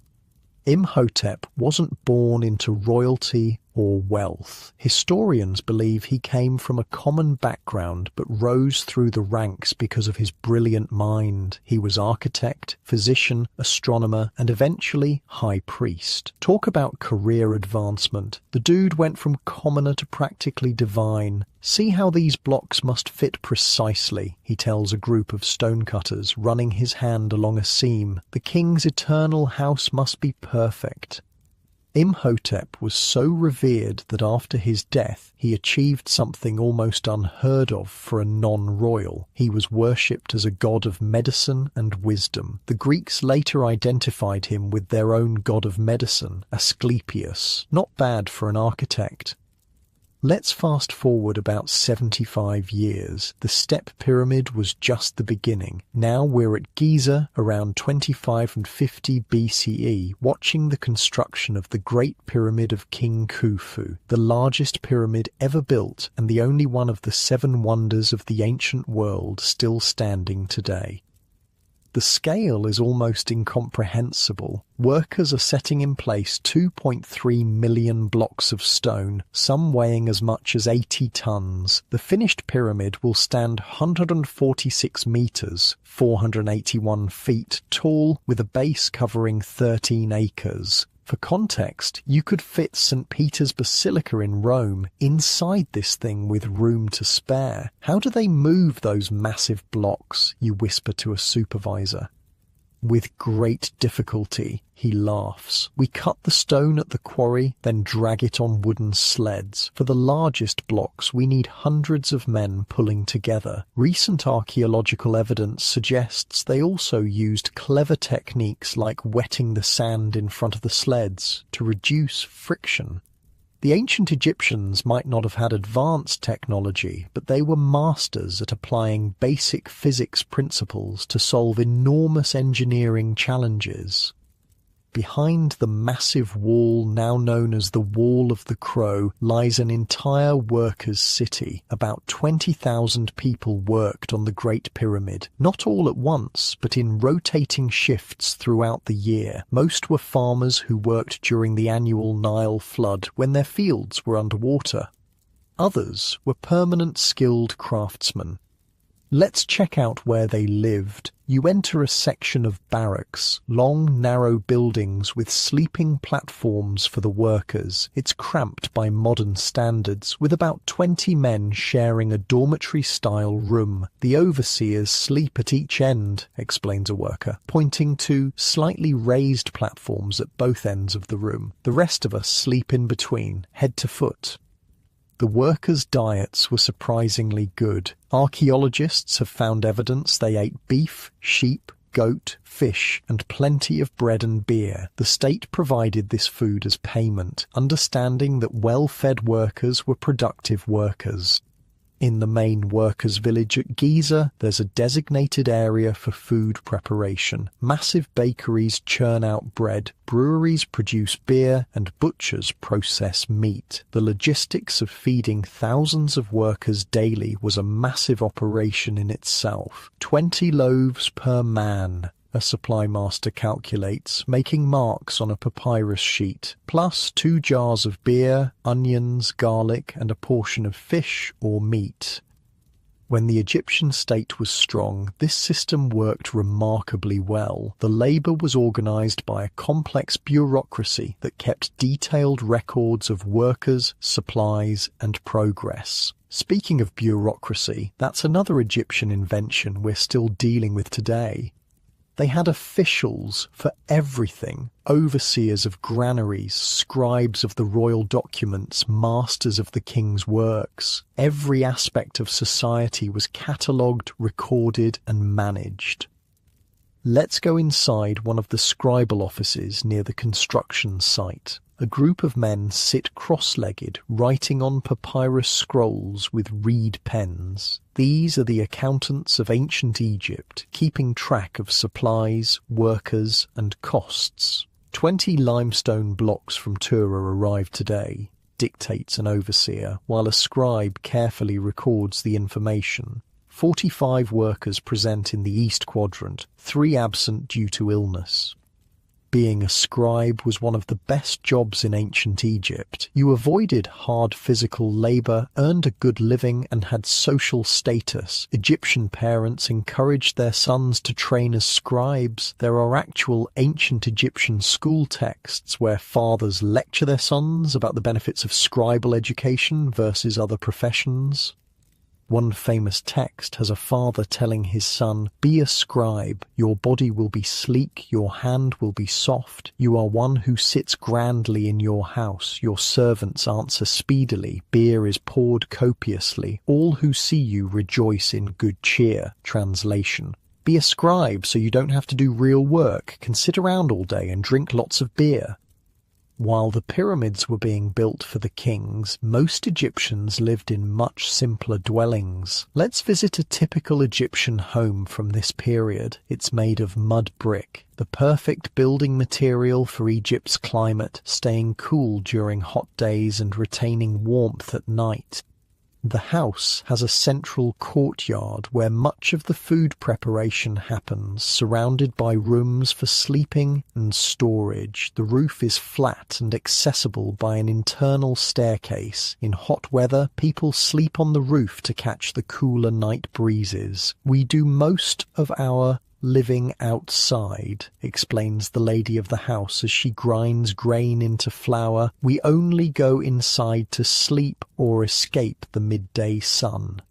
Imhotep wasn't born into royalty or wealth. Historians believe he came from a common background but rose through the ranks because of his brilliant mind. He was architect, physician, astronomer, and eventually high priest. Talk about career advancement. The dude went from commoner to practically divine. "See how these blocks must fit precisely," he tells a group of stonecutters, running his hand along a seam. "The king's eternal house must be perfect." Imhotep was so revered that after his death he achieved something almost unheard of for a non-royal. He was worshipped as a god of medicine and wisdom. The Greeks later identified him with their own god of medicine, Asclepius. Not bad for an architect. Let's fast forward about 75 years. The Step Pyramid was just the beginning. Now we're at Giza around 25 and 50 BCE, watching the construction of the Great Pyramid of King Khufu, the largest pyramid ever built and the only one of the 7 wonders of the ancient world still standing today. The scale is almost incomprehensible. Workers are setting in place 2.3 million blocks of stone, some weighing as much as 80 tons. The finished pyramid will stand 146 meters, 481 feet tall, with a base covering 13 acres. For context, you could fit St. Peter's Basilica in Rome inside this thing with room to spare. How do they move those massive blocks? You whisper to a supervisor. With great difficulty, he laughs. We cut the stone at the quarry, then drag it on wooden sleds. For the largest blocks, we need hundreds of men pulling together. Recent archaeological evidence suggests they also used clever techniques like wetting the sand in front of the sleds to reduce friction. The ancient Egyptians might not have had advanced technology, but they were masters at applying basic physics principles to solve enormous engineering challenges. Behind the massive wall now known as the Wall of the Crow lies an entire workers' city. About 20,000 people worked on the Great Pyramid, not all at once, but in rotating shifts throughout the year. Most were farmers who worked during the annual Nile flood when their fields were underwater. Others were permanent skilled craftsmen. Let's check out where they lived. You enter a section of barracks, long, narrow buildings with sleeping platforms for the workers. It's cramped by modern standards, with about 20 men sharing a dormitory-style room. The overseers sleep at each end, explains a worker, pointing to slightly raised platforms at both ends of the room. The rest of us sleep in between, head to foot. The workers' diets were surprisingly good. Archaeologists have found evidence they ate beef, sheep, goat, fish, and plenty of bread and beer. The state provided this food as payment, understanding that well-fed workers were productive workers. In the main workers' village at Giza, there's a designated area for food preparation. Massive bakeries churn out bread, breweries produce beer, and butchers process meat. The logistics of feeding thousands of workers daily was a massive operation in itself. 20 loaves per man, a supply master calculates, making marks on a papyrus sheet, plus 2 jars of beer, onions, garlic, and a portion of fish or meat. When the Egyptian state was strong, this system worked remarkably well. The labour was organised by a complex bureaucracy that kept detailed records of workers, supplies, and progress. Speaking of bureaucracy, that's another Egyptian invention we're still dealing with today. They had officials for everything, overseers of granaries, scribes of the royal documents, masters of the king's works. Every aspect of society was catalogued, recorded, and managed. Let's go inside one of the scribal offices near the construction site. A group of men sit cross-legged, writing on papyrus scrolls with reed pens. These are the accountants of ancient Egypt, keeping track of supplies, workers, and costs. 20 limestone blocks from Tura arrived today, dictates an overseer, while a scribe carefully records the information. 45 workers present in the east quadrant, 3 absent due to illness. Being a scribe was one of the best jobs in ancient Egypt. You avoided hard physical labor, earned a good living, and had social status. Egyptian parents encouraged their sons to train as scribes. There are actual ancient Egyptian school texts where fathers lecture their sons about the benefits of scribal education versus other professions. One famous text has a father telling his son, "Be a scribe, your body will be sleek, your hand will be soft, you are one who sits grandly in your house, your servants answer speedily, beer is poured copiously, all who see you rejoice in good cheer." Translation: be a scribe so you don't have to do real work, can sit around all day and drink lots of beer. While the pyramids were being built for the kings, most Egyptians lived in much simpler dwellings. Let's visit a typical Egyptian home from this period. It's made of mud brick, the perfect building material for Egypt's climate, staying cool during hot days and retaining warmth at night. The house has a central courtyard where much of the food preparation happens, surrounded by rooms for sleeping and storage. The roof is flat and accessible by an internal staircase. In hot weather, people sleep on the roof to catch the cooler night breezes. We do most of our living outside, explains the lady of the house as she grinds grain into flour. We only go inside to sleep or escape the midday sun.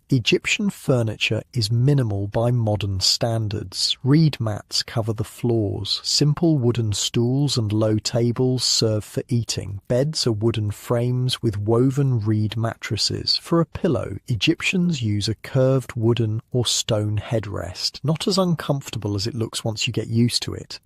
Egyptian furniture is minimal by modern standards. Reed mats cover the floors. Simple wooden stools and low tables serve for eating. Beds are wooden frames with woven reed mattresses. For a pillow, Egyptians use a curved wooden or stone headrest, not as uncomfortable as it looks once you get used to it.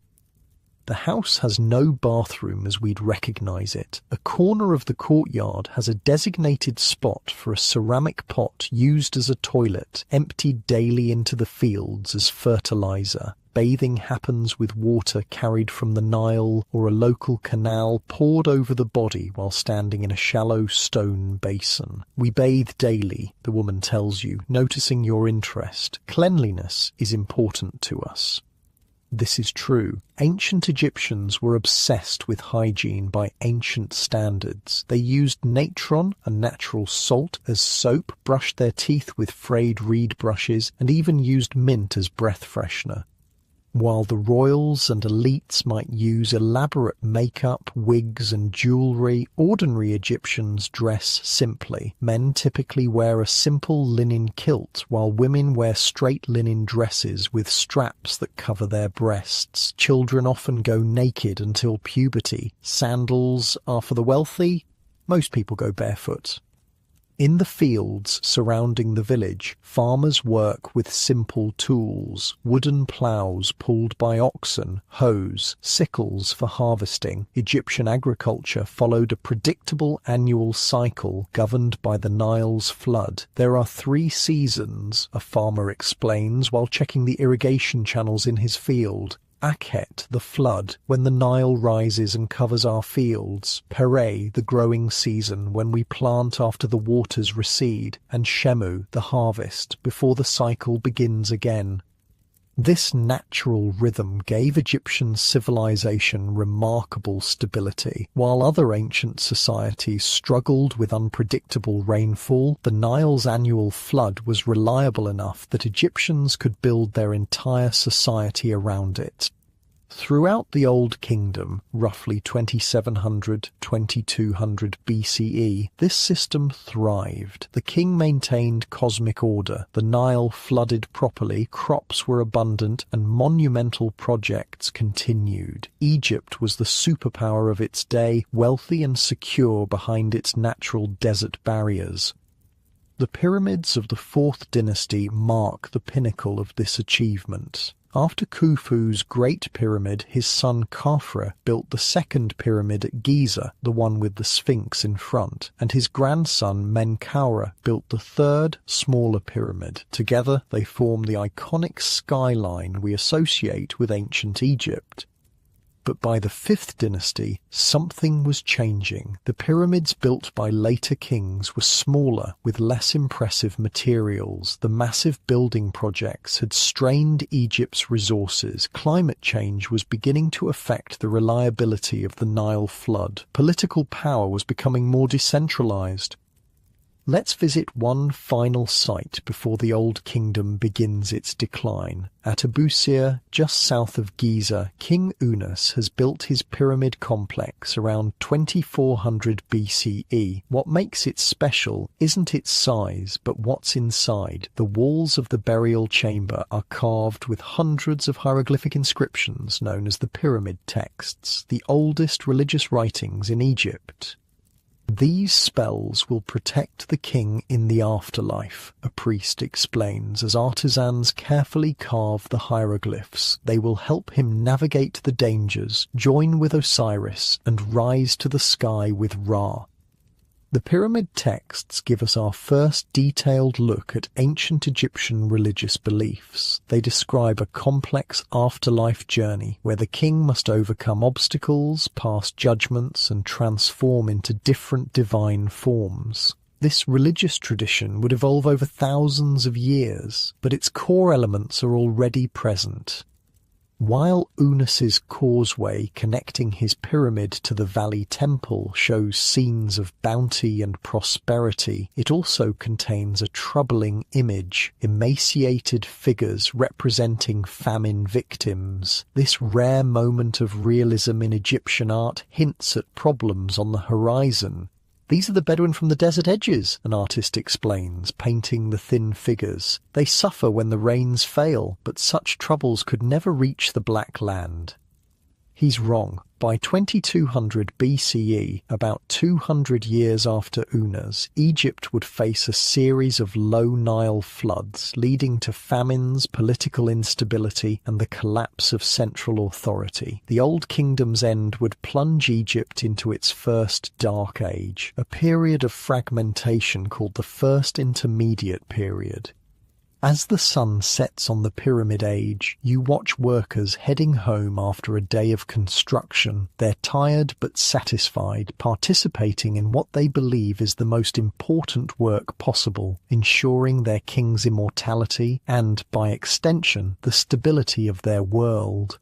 The house has no bathroom as we'd recognise it. A corner of the courtyard has a designated spot for a ceramic pot used as a toilet, emptied daily into the fields as fertiliser. Bathing happens with water carried from the Nile or a local canal poured over the body while standing in a shallow stone basin. We bathe daily, the woman tells you, noticing your interest. Cleanliness is important to us. This is true. Ancient Egyptians were obsessed with hygiene by ancient standards. They used natron, a natural salt, as soap, brushed their teeth with frayed reed brushes, and even used mint as breath freshener. While the royals and elites might use elaborate makeup, wigs and jewellery, ordinary Egyptians dress simply. Men typically wear a simple linen kilt, while women wear straight linen dresses with straps that cover their breasts. Children often go naked until puberty. Sandals are for the wealthy. Most people go barefoot. In the fields surrounding the village, farmers work with simple tools, wooden ploughs pulled by oxen, hoes, sickles for harvesting. Egyptian agriculture followed a predictable annual cycle governed by the Nile's flood. There are 3 seasons, a farmer explains while checking the irrigation channels in his field. Akhet, the flood, when the Nile rises and covers our fields. Pereh, the growing season, when we plant after the waters recede. And Shemu, the harvest, before the cycle begins again. This natural rhythm gave Egyptian civilization remarkable stability. While other ancient societies struggled with unpredictable rainfall, the Nile's annual flood was reliable enough that Egyptians could build their entire society around it. Throughout the Old Kingdom, roughly 2700–2200 BCE, this system thrived. The king maintained cosmic order, the Nile flooded properly, crops were abundant, and monumental projects continued. Egypt was the superpower of its day, wealthy and secure behind its natural desert barriers. The pyramids of the 4th dynasty mark the pinnacle of this achievement. After Khufu's Great Pyramid, his son Khafra built the 2nd pyramid at Giza, the one with the Sphinx in front, and his grandson Menkaura built the 3rd, smaller pyramid. Together they form the iconic skyline we associate with ancient Egypt. But by the 5th dynasty, something was changing. The pyramids built by later kings were smaller, with less impressive materials. The massive building projects had strained Egypt's resources. Climate change was beginning to affect the reliability of the Nile flood. Political power was becoming more decentralized. Let's visit one final site before the Old Kingdom begins its decline. At Abusir, just south of Giza, King Unas has built his pyramid complex around 2400 BCE. What makes it special isn't its size, but what's inside. The walls of the burial chamber are carved with hundreds of hieroglyphic inscriptions known as the pyramid texts, the oldest religious writings in Egypt. These spells will protect the king in the afterlife, a priest explains, as artisans carefully carve the hieroglyphs. They will help him navigate the dangers, join with Osiris, and rise to the sky with Ra. The pyramid texts give us our first detailed look at ancient Egyptian religious beliefs. They describe a complex afterlife journey where the king must overcome obstacles, pass judgments, and transform into different divine forms. This religious tradition would evolve over thousands of years, but its core elements are already present. While Unas's causeway connecting his pyramid to the Valley Temple shows scenes of bounty and prosperity, it also contains a troubling image, emaciated figures representing famine victims. This rare moment of realism in Egyptian art hints at problems on the horizon. These are the Bedouin from the desert edges, an artist explains, painting the thin figures. They suffer when the rains fail, but such troubles could never reach the Black Land. He's wrong. By 2200 BCE, about 200 years after Unas, Egypt would face a series of low Nile floods, leading to famines, political instability, and the collapse of central authority. The Old Kingdom's end would plunge Egypt into its first dark age, a period of fragmentation called the First Intermediate Period. As the sun sets on the Pyramid Age, you watch workers heading home after a day of construction. They're tired but satisfied, participating in what they believe is the most important work possible, ensuring their king's immortality and, by extension, the stability of their world.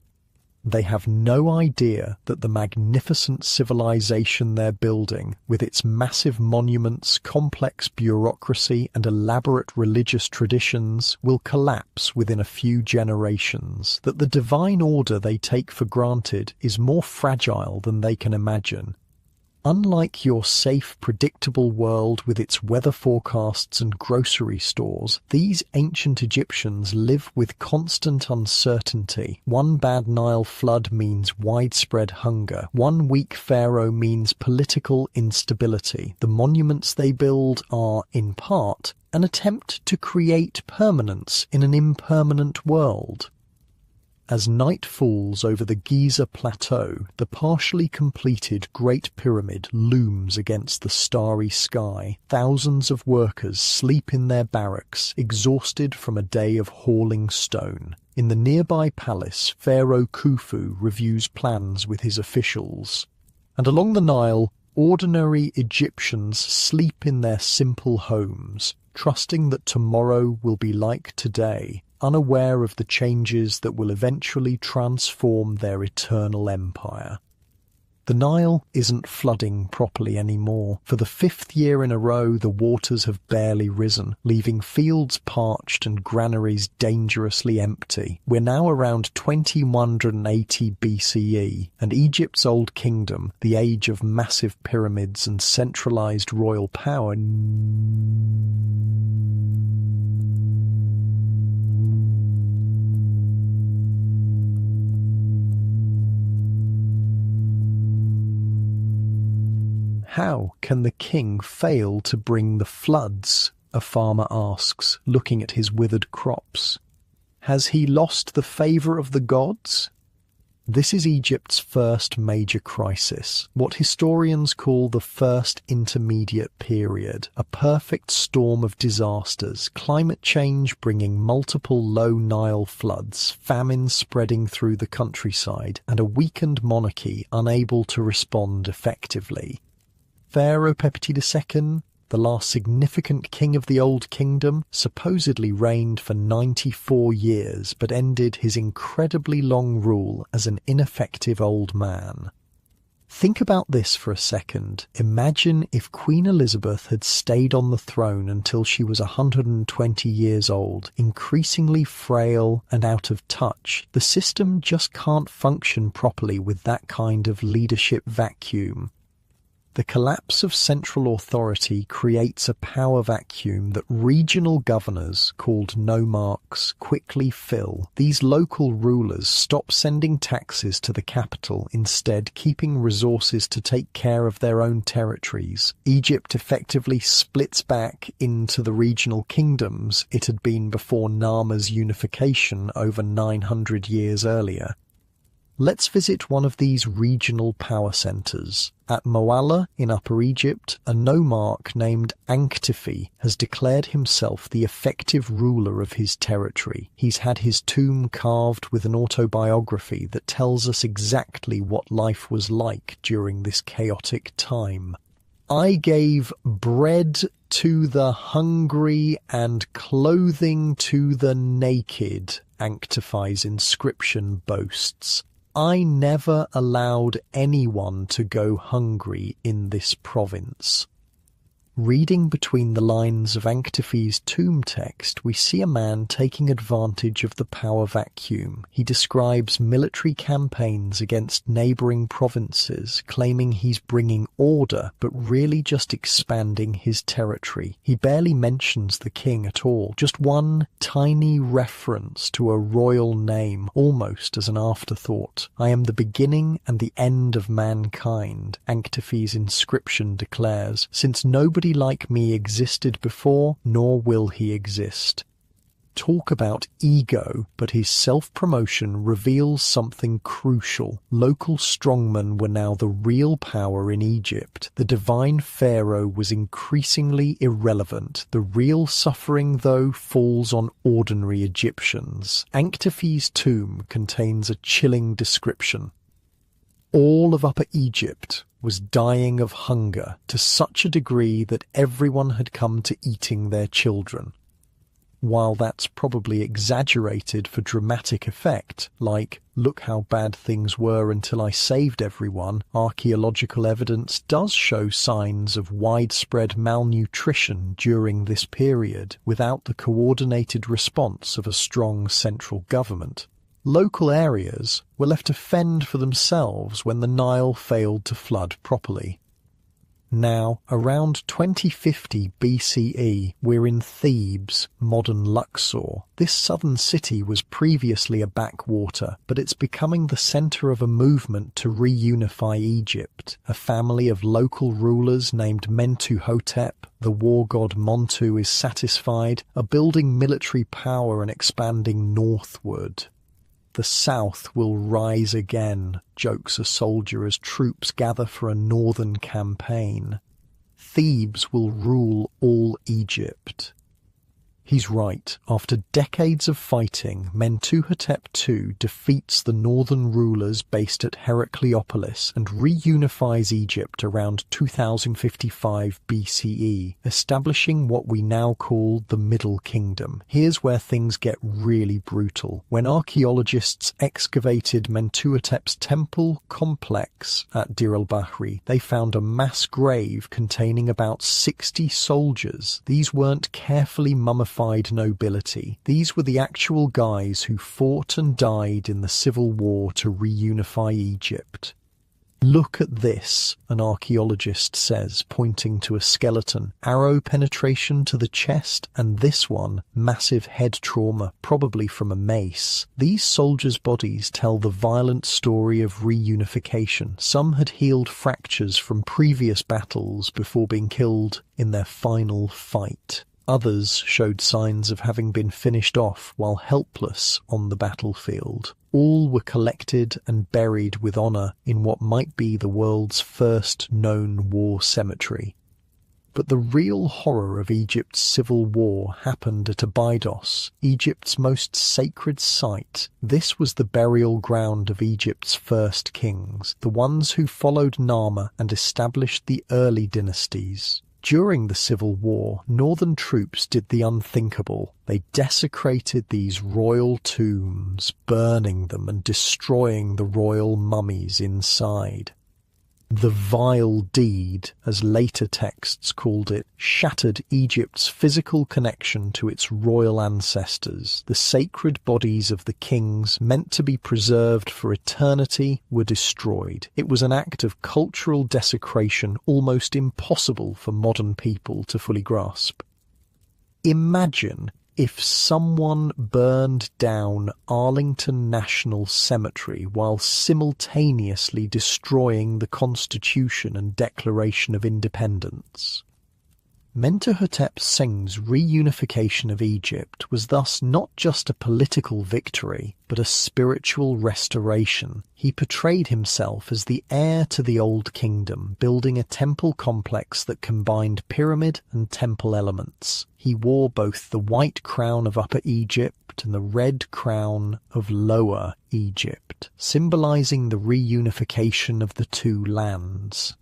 They have no idea that the magnificent civilization they're building, with its massive monuments, complex bureaucracy, and elaborate religious traditions, will collapse within a few generations, that the divine order they take for granted is more fragile than they can imagine. Unlike your safe, predictable world with its weather forecasts and grocery stores, these ancient Egyptians live with constant uncertainty. One bad Nile flood means widespread hunger. One weak pharaoh means political instability. The monuments they build are, in part, an attempt to create permanence in an impermanent world. As night falls over the Giza Plateau, the partially completed Great Pyramid looms against the starry sky. Thousands of workers sleep in their barracks, exhausted from a day of hauling stone. In the nearby palace, Pharaoh Khufu reviews plans with his officials. And along the Nile, ordinary Egyptians sleep in their simple homes, trusting that tomorrow will be like today, unaware of the changes that will eventually transform their eternal empire. The Nile isn't flooding properly anymore. For the 5th year in a row, the waters have barely risen, leaving fields parched and granaries dangerously empty. We're now around 2180 BCE, and Egypt's Old Kingdom, the age of massive pyramids and centralized royal power, How can the king fail to bring the floods? A farmer asks, looking at his withered crops. Has he lost the favour of the gods? This is Egypt's first major crisis, what historians call the First Intermediate Period, a perfect storm of disasters, climate change bringing multiple low Nile floods, famine spreading through the countryside, and a weakened monarchy unable to respond effectively. Pharaoh Pepti II, the last significant king of the Old Kingdom, supposedly reigned for 94 years but ended his incredibly long rule as an ineffective old man. Think about this for a second. Imagine if Queen Elizabeth had stayed on the throne until she was 120 years old, increasingly frail and out of touch. The system just can't function properly with that kind of leadership vacuum. The collapse of central authority creates a power vacuum that regional governors, called nomarchs, quickly fill. These local rulers stop sending taxes to the capital, instead keeping resources to take care of their own territories. Egypt effectively splits back into the regional kingdoms it had been before Narmer's unification over 900 years earlier. Let's visit one of these regional power centres. At Moala in Upper Egypt, a nomarch named Anktifi has declared himself the effective ruler of his territory. He's had his tomb carved with an autobiography that tells us exactly what life was like during this chaotic time. I gave bread to the hungry and clothing to the naked, Anktifi's inscription boasts. I never allowed anyone to go hungry in this province. Reading between the lines of Anktifi's tomb text, we see a man taking advantage of the power vacuum. He describes military campaigns against neighbouring provinces, claiming he's bringing order, but really just expanding his territory. He barely mentions the king at all, just one tiny reference to a royal name, almost as an afterthought. I am the beginning and the end of mankind, Anktifi's inscription declares, since nobody like me existed before, nor will he exist. Talk about ego, but his self-promotion reveals something crucial. Local strongmen were now the real power in Egypt. The divine pharaoh was increasingly irrelevant. The real suffering, though, falls on ordinary Egyptians. Anktifi's tomb contains a chilling description. All of Upper Egypt was dying of hunger to such a degree that everyone had come to eating their children. While that's probably exaggerated for dramatic effect, like, look how bad things were until I saved everyone, archaeological evidence does show signs of widespread malnutrition during this period, without the coordinated response of a strong central government. Local areas were left to fend for themselves when the Nile failed to flood properly. Now, around 2050 BCE, we're in Thebes, modern Luxor. This southern city was previously a backwater, but it's becoming the centre of a movement to reunify Egypt. A family of local rulers named Mentuhotep, the war god Montu, is satisfied, are building military power and expanding northward. The South will rise again, jokes a soldier as troops gather for a northern campaign. Thebes will rule all Egypt. He's right. After decades of fighting, Mentuhotep II defeats the northern rulers based at Heracleopolis and reunifies Egypt around 2055 BCE, establishing what we now call the Middle Kingdom. Here's where things get really brutal. When archaeologists excavated Mentuhotep's temple complex at Dir el-Bahri, they found a mass grave containing about 60 soldiers. These weren't carefully mummified nobility. These were the actual guys who fought and died in the civil war to reunify Egypt. Look at this, an archaeologist says, pointing to a skeleton. Arrow penetration to the chest, and this one, massive head trauma, probably from a mace. These soldiers' bodies tell the violent story of reunification. Some had healed fractures from previous battles before being killed in their final fight. Others showed signs of having been finished off while helpless on the battlefield. All were collected and buried with honour in what might be the world's first known war cemetery. But the real horror of Egypt's civil war happened at Abydos, Egypt's most sacred site. This was the burial ground of Egypt's first kings, the ones who followed Narmer and established the early dynasties. During the civil war, northern troops did the unthinkable. They desecrated these royal tombs, burning them and destroying the royal mummies inside. The vile deed, as later texts called it, shattered Egypt's physical connection to its royal ancestors. The sacred bodies of the kings, meant to be preserved for eternity, were destroyed. It was an act of cultural desecration almost impossible for modern people to fully grasp. Imagine if someone burned down Arlington National Cemetery while simultaneously destroying the Constitution and Declaration of Independence. Mentuhotep Sing's reunification of Egypt was thus not just a political victory, but a spiritual restoration. He portrayed himself as the heir to the Old Kingdom, building a temple complex that combined pyramid and temple elements. He wore both the white crown of Upper Egypt and the red crown of Lower Egypt, symbolizing the reunification of the two lands.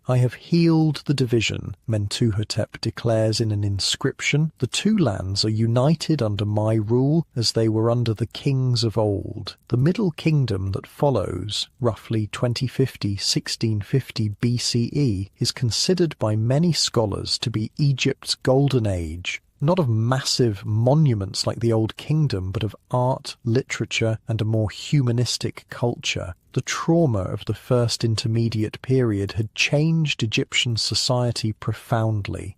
"I have healed the division," Mentuhotep declares in an inscription. "The two lands are united under my rule as they were under the kings of old." The Middle Kingdom that follows, roughly 2050–1650 BCE, is considered by many scholars to be Egypt's golden age, not of massive monuments like the Old Kingdom, but of art, literature, and a more humanistic culture. The trauma of the First Intermediate Period had changed Egyptian society profoundly.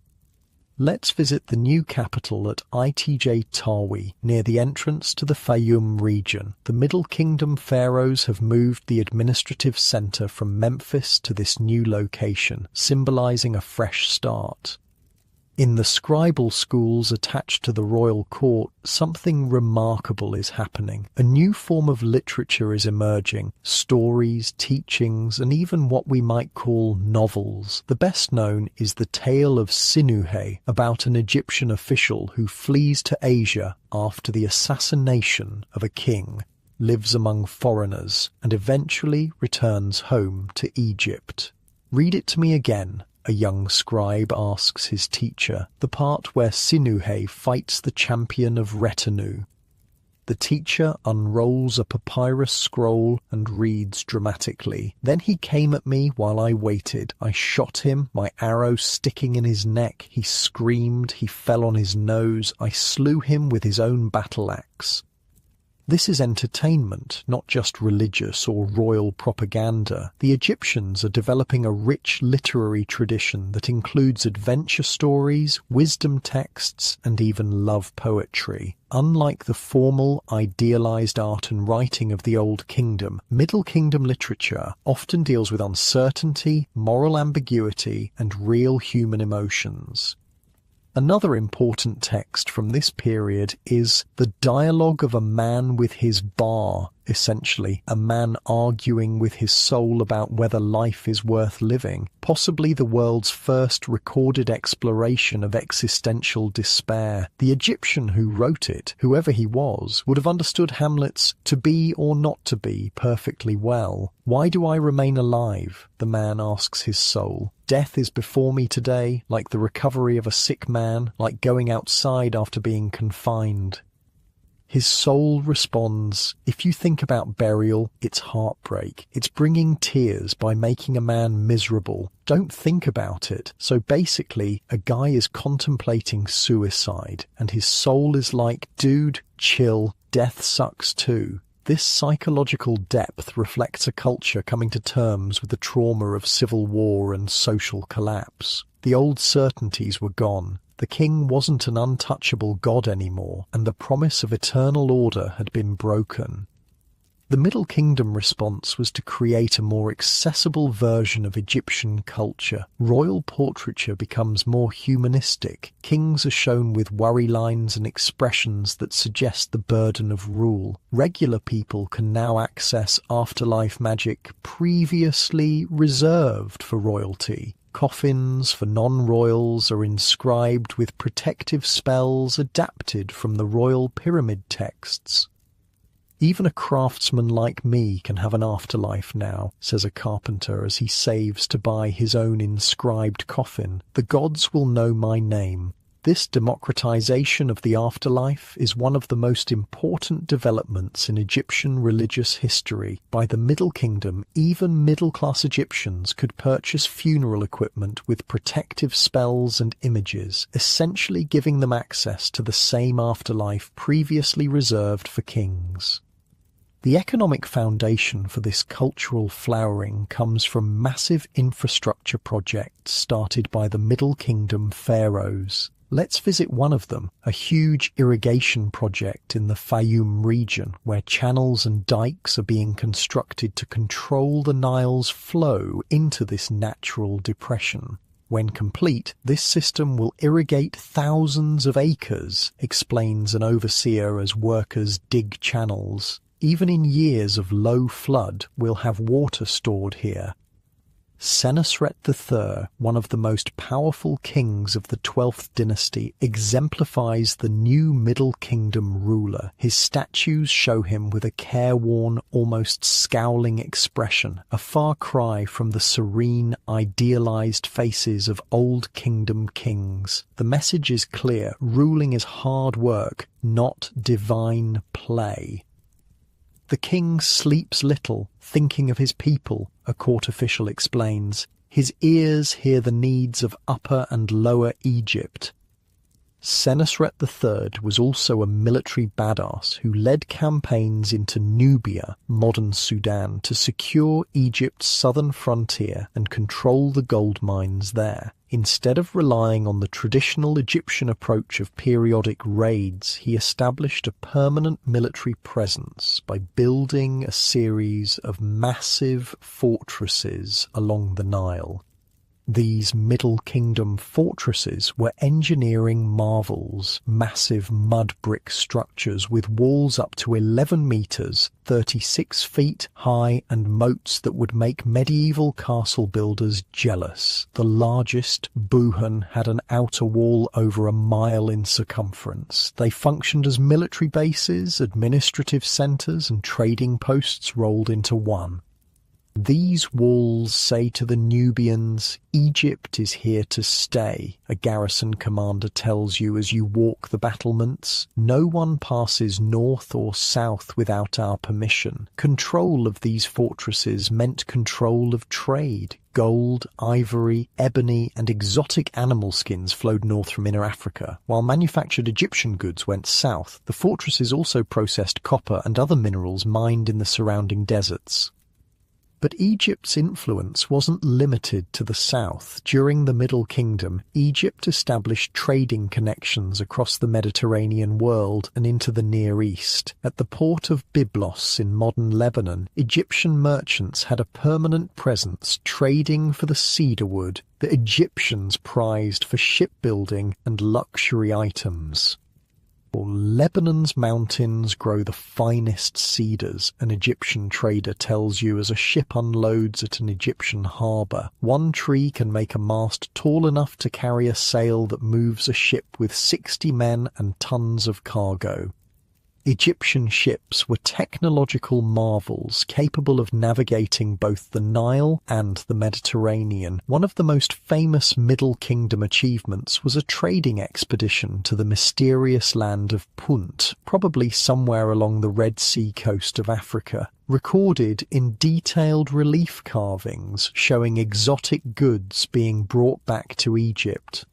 Let's visit the new capital at Itj Tawi, near the entrance to the Fayum region. The Middle Kingdom pharaohs have moved the administrative centre from Memphis to this new location, symbolising a fresh start. In the scribal schools attached to the royal court, something remarkable is happening. A new form of literature is emerging. Stories, teachings, and even what we might call novels. The best known is the tale of Sinuhe, about an Egyptian official who flees to Asia after the assassination of a king, lives among foreigners, and eventually returns home to Egypt. "Read it to me again," a young scribe asks his teacher, the part where Sinuhe fights the champion of Retanu. The teacher unrolls a papyrus scroll and reads dramatically. "Then he came at me while I waited. I shot him, my arrow sticking in his neck. He screamed, he fell on his nose. I slew him with his own battle axe." This is entertainment, not just religious or royal propaganda. The Egyptians are developing a rich literary tradition that includes adventure stories, wisdom texts, and even love poetry. Unlike the formal, idealized art and writing of the Old Kingdom, Middle Kingdom literature often deals with uncertainty, moral ambiguity, and real human emotions. Another important text from this period is the dialogue of a man with his bar, essentially, a man arguing with his soul about whether life is worth living, possibly the world's first recorded exploration of existential despair. The Egyptian who wrote it, whoever he was, would have understood Hamlet's "to be or not to be" perfectly well. "Why do I remain alive?" the man asks his soul. "Death is before me today, like the recovery of a sick man, like going outside after being confined." His soul responds, "If you think about burial, it's heartbreak. It's bringing tears by making a man miserable. Don't think about it." So basically, a guy is contemplating suicide, and his soul is like, "Dude, chill, death sucks too." This psychological depth reflects a culture coming to terms with the trauma of civil war and social collapse. The old certainties were gone. The king wasn't an untouchable god anymore, and the promise of eternal order had been broken. The Middle Kingdom response was to create a more accessible version of Egyptian culture. Royal portraiture becomes more humanistic. Kings are shown with worry lines and expressions that suggest the burden of rule. Regular people can now access afterlife magic previously reserved for royalty. Coffins for non-royals are inscribed with protective spells adapted from the royal pyramid texts. Even a craftsman like me can have an afterlife now, says a carpenter as he saves to buy his own inscribed coffin. The gods will know my name. This democratization of the afterlife is one of the most important developments in Egyptian religious history. By the Middle Kingdom, even middle-class Egyptians could purchase funeral equipment with protective spells and images, essentially giving them access to the same afterlife previously reserved for kings. The economic foundation for this cultural flowering comes from massive infrastructure projects started by the Middle Kingdom pharaohs. Let's visit one of them, a huge irrigation project in the Fayum region, where channels and dikes are being constructed to control the Nile's flow into this natural depression. When complete, this system will irrigate thousands of acres, explains an overseer as workers dig channels. Even in years of low flood, we'll have water stored here. Senusret III, one of the most powerful kings of the 12th dynasty, exemplifies the new Middle Kingdom ruler. His statues show him with a careworn, almost scowling expression, a far cry from the serene, idealized faces of Old Kingdom kings. The message is clear: ruling is hard work, not divine play. The king sleeps little, thinking of his people, a court official explains. His ears hear the needs of Upper and Lower Egypt. Senusret III was also a military badass who led campaigns into Nubia, modern Sudan, to secure Egypt's southern frontier and control the gold mines there. Instead of relying on the traditional Egyptian approach of periodic raids, he established a permanent military presence by building a series of massive fortresses along the Nile. These Middle Kingdom fortresses were engineering marvels, massive mud brick structures with walls up to 11 metres, 36 feet high, and moats that would make medieval castle builders jealous. The largest, Buhan, had an outer wall over a mile in circumference. They functioned as military bases, administrative centres, and trading posts rolled into one. These walls say to the Nubians, Egypt is here to stay, a garrison commander tells you as you walk the battlements. No one passes north or south without our permission. Control of these fortresses meant control of trade. Gold, ivory, ebony, and exotic animal skins flowed north from Inner Africa, while manufactured Egyptian goods went south. The fortresses also processed copper and other minerals mined in the surrounding deserts. But Egypt's influence wasn't limited to the south. During the Middle Kingdom, Egypt established trading connections across the Mediterranean world and into the Near East. At the port of Byblos in modern Lebanon, Egyptian merchants had a permanent presence trading for the cedar wood that Egyptians prized for shipbuilding and luxury items. Lebanon's mountains grow the finest cedars, an Egyptian trader tells you as a ship unloads at an Egyptian harbour. One tree can make a mast tall enough to carry a sail that moves a ship with 60 men and tons of cargo. Egyptian ships were technological marvels capable of navigating both the Nile and the Mediterranean. One of the most famous Middle Kingdom achievements was a trading expedition to the mysterious land of Punt, probably somewhere along the Red Sea coast of Africa, recorded in detailed relief carvings showing exotic goods being brought back to Egypt.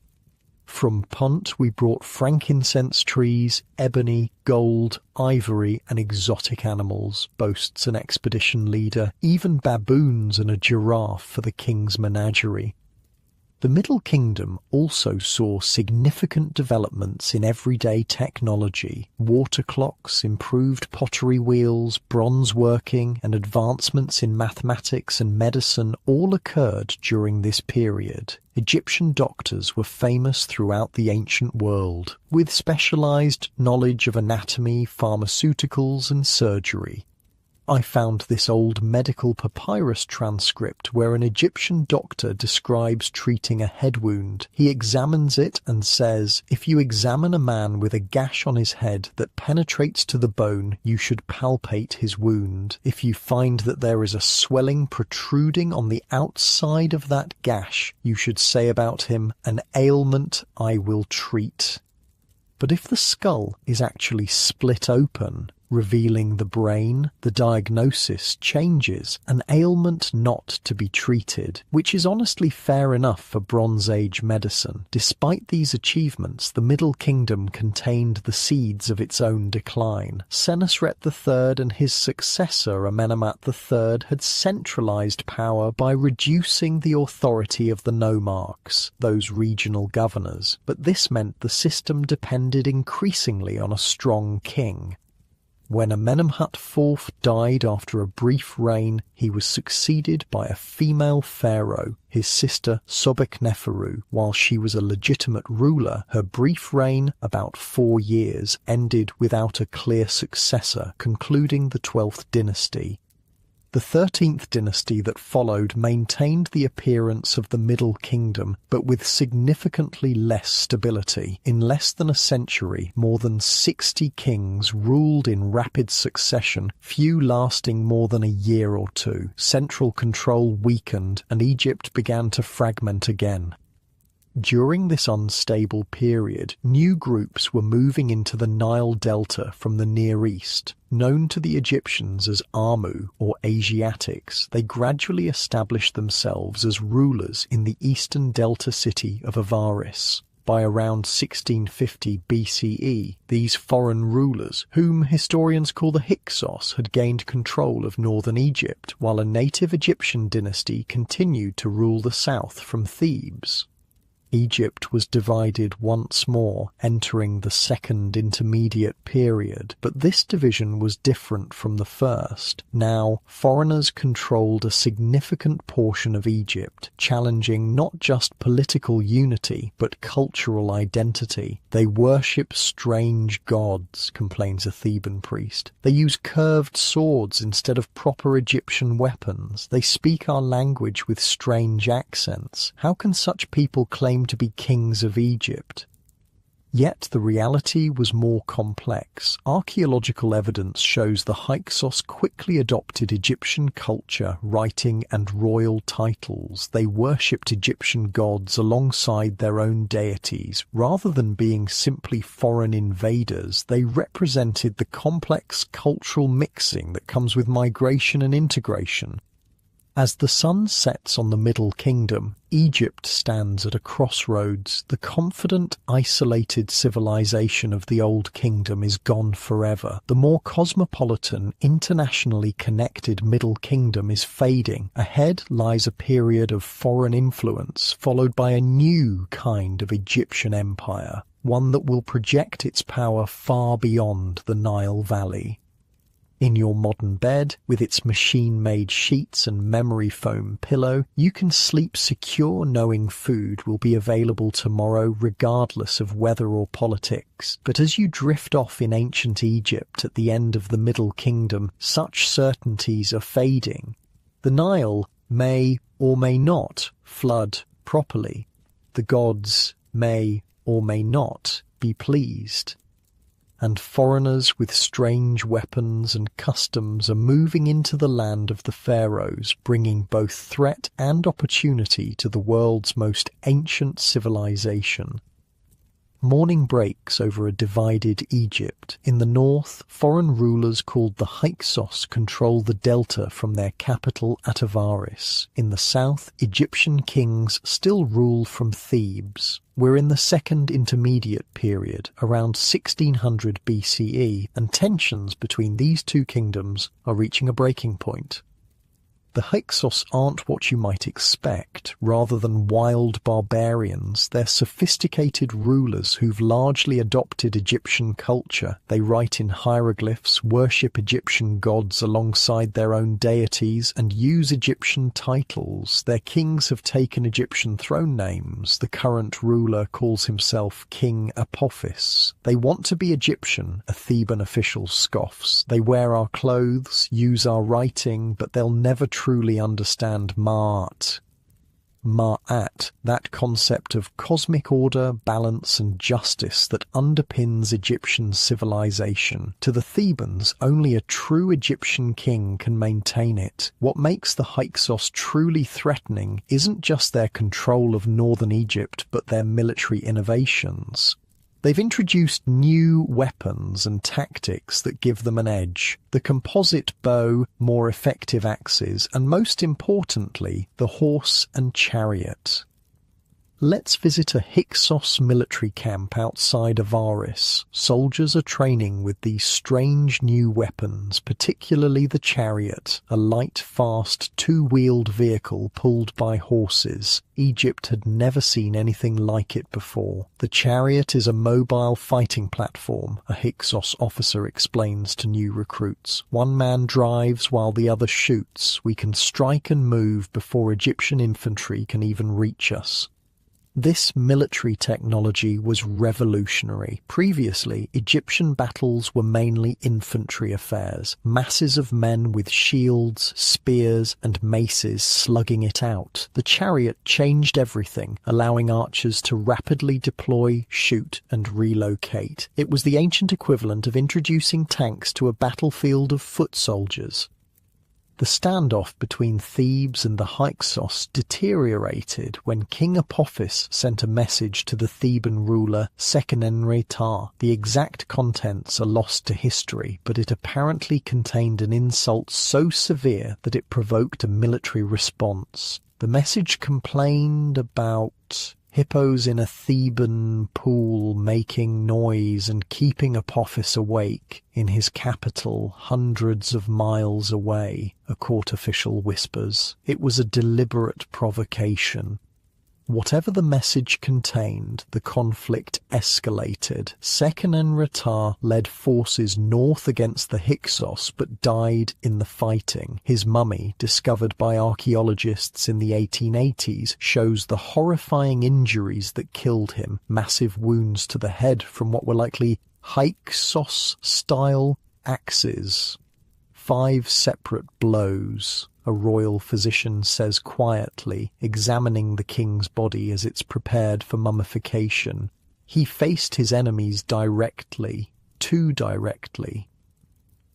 From Punt we brought frankincense trees, ebony, gold, ivory and exotic animals, boasts an expedition leader, even baboons and a giraffe for the king's menagerie. The Middle Kingdom also saw significant developments in everyday technology. Water clocks, improved pottery wheels, bronze working, and advancements in mathematics and medicine all occurred during this period. Egyptian doctors were famous throughout the ancient world, with specialized knowledge of anatomy, pharmaceuticals, and surgery. I found this old medical papyrus transcript where an Egyptian doctor describes treating a head wound. He examines it and says, "If you examine a man with a gash on his head that penetrates to the bone, you should palpate his wound. If you find that there is a swelling protruding on the outside of that gash, you should say about him, 'An ailment I will treat.'" But if the skull is actually split open, revealing the brain, the diagnosis changes, an ailment not to be treated, which is honestly fair enough for Bronze Age medicine. Despite these achievements, the Middle Kingdom contained the seeds of its own decline. Senusret III and his successor Amenemhat III had centralized power by reducing the authority of the nomarchs, those regional governors, but this meant the system depended increasingly on a strong king. When Amenemhat IV died after a brief reign, he was succeeded by a female pharaoh, his sister Sobekneferu. While she was a legitimate ruler, her brief reign, about 4 years, ended without a clear successor, concluding the 12th dynasty. The 13th dynasty that followed maintained the appearance of the Middle Kingdom, but with significantly less stability. In less than a century, more than 60 kings ruled in rapid succession, few lasting more than a year or two. Central control weakened, and Egypt began to fragment again. During this unstable period, new groups were moving into the Nile Delta from the Near East. Known to the Egyptians as Amu, or Asiatics, they gradually established themselves as rulers in the eastern delta city of Avaris. By around 1650 BCE, these foreign rulers, whom historians call the Hyksos, had gained control of northern Egypt, while a native Egyptian dynasty continued to rule the south from Thebes. Egypt was divided once more, entering the Second Intermediate Period, but this division was different from the first. Now, foreigners controlled a significant portion of Egypt, challenging not just political unity, but cultural identity. They worship strange gods, complains a Theban priest. They use curved swords instead of proper Egyptian weapons. They speak our language with strange accents. How can such people claim to be kings of Egypt? Yet the reality was more complex. Archaeological evidence shows the Hyksos quickly adopted Egyptian culture, writing, and royal titles. They worshipped Egyptian gods alongside their own deities. Rather than being simply foreign invaders, they represented the complex cultural mixing that comes with migration and integration. As the sun sets on the Middle Kingdom, Egypt stands at a crossroads. The confident, isolated civilization of the Old Kingdom is gone forever. The more cosmopolitan, internationally connected Middle Kingdom is fading. Ahead lies a period of foreign influence, followed by a new kind of Egyptian empire, one that will project its power far beyond the Nile Valley. In your modern bed, with its machine-made sheets and memory foam pillow, you can sleep secure knowing food will be available tomorrow regardless of weather or politics. But as you drift off in ancient Egypt at the end of the Middle Kingdom, such certainties are fading. The Nile may or may not flood properly. The gods may or may not be pleased. And foreigners with strange weapons and customs are moving into the land of the pharaohs, bringing both threat and opportunity to the world's most ancient civilization. Morning breaks over a divided Egypt. In the north, foreign rulers called the Hyksos control the delta from their capital at Avaris. In the south, Egyptian kings still rule from Thebes. We're in the Second Intermediate Period, around 1600 BCE, and tensions between these two kingdoms are reaching a breaking point. The Hyksos aren't what you might expect. Rather than wild barbarians, they're sophisticated rulers who've largely adopted Egyptian culture. They write in hieroglyphs, worship Egyptian gods alongside their own deities, and use Egyptian titles. Their kings have taken Egyptian throne names. The current ruler calls himself King Apophis. They want to be Egyptian, a Theban official scoffs. They wear our clothes, use our writing, but they'll never truly understand Ma'at, that concept of cosmic order, balance and justice that underpins Egyptian civilization. To the Thebans, only a true Egyptian king can maintain it. What makes the Hyksos truly threatening isn't just their control of northern Egypt, but their military innovations. They've introduced new weapons and tactics that give them an edge. The composite bow, more effective axes, and most importantly, the horse and chariot. Let's visit a Hyksos military camp outside Avaris. Soldiers are training with these strange new weapons, particularly the chariot, a light, fast, two-wheeled vehicle pulled by horses. Egypt had never seen anything like it before. The chariot is a mobile fighting platform, a Hyksos officer explains to new recruits. One man drives while the other shoots. We can strike and move before Egyptian infantry can even reach us. This military technology was revolutionary. Previously, Egyptian battles were mainly infantry affairs, masses of men with shields, spears, and maces slugging it out. The chariot changed everything, allowing archers to rapidly deploy, shoot, and relocate. It was the ancient equivalent of introducing tanks to a battlefield of foot soldiers. The standoff between Thebes and the Hyksos deteriorated when King Apophis sent a message to the Theban ruler Sekenenre-Ptah. The exact contents are lost to history, but it apparently contained an insult so severe that it provoked a military response. The message complained about hippos in a Theban pool making noise and keeping Apophis awake in his capital hundreds of miles away, a court official whispers. It was a deliberate provocation. Whatever the message contained, the conflict escalated. Sekenenre-Ptah led forces north against the Hyksos but died in the fighting. His mummy, discovered by archaeologists in the 1880s, shows the horrifying injuries that killed him. Massive wounds to the head from what were likely Hyksos-style axes. 5 separate blows. A royal physician says quietly, examining the king's body as it's prepared for mummification. He faced his enemies directly, too directly.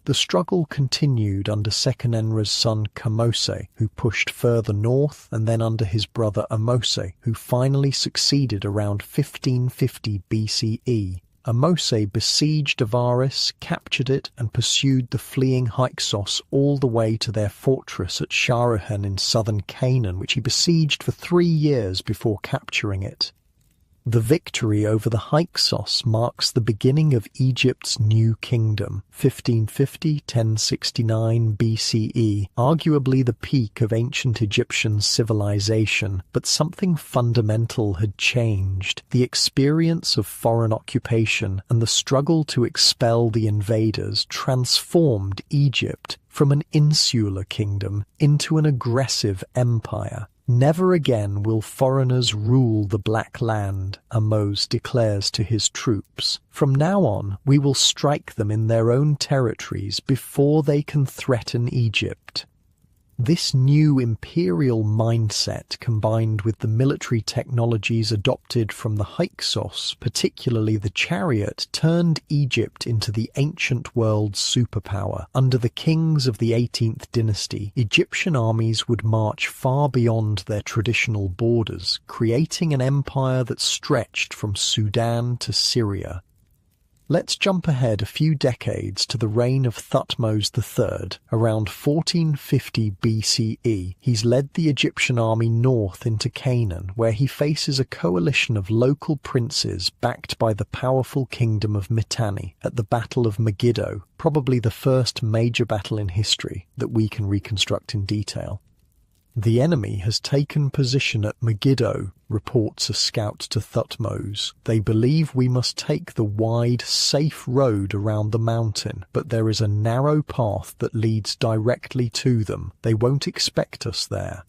The struggle continued under Sekenenre's son Kamose, who pushed further north, and then under his brother Amose, who finally succeeded around 1550 BCE. Amose besieged Avaris, captured it, and pursued the fleeing Hyksos all the way to their fortress at Shahrahan in southern Canaan, which he besieged for 3 years before capturing it. The victory over the Hyksos marks the beginning of Egypt's new kingdom, 1550–1069 BCE, arguably the peak of ancient Egyptian civilization, but something fundamental had changed. The experience of foreign occupation and the struggle to expel the invaders transformed Egypt from an insular kingdom into an aggressive empire. Never again will foreigners rule the Black Land, Ahmose declares to his troops. From now on, we will strike them in their own territories before they can threaten Egypt. This new imperial mindset, combined with the military technologies adopted from the Hyksos, particularly the chariot, turned Egypt into the ancient world's superpower. Under the kings of the 18th dynasty, Egyptian armies would march far beyond their traditional borders, creating an empire that stretched from Sudan to Syria. Let's jump ahead a few decades to the reign of Thutmose III. Around 1450 BCE, he's led the Egyptian army north into Canaan, where he faces a coalition of local princes backed by the powerful kingdom of Mitanni at the Battle of Megiddo, probably the first major battle in history that we can reconstruct in detail. The enemy has taken position at Megiddo, reports a scout to Thutmose. They believe we must take the wide, safe road around the mountain, but there is a narrow path that leads directly to them. They won't expect us there.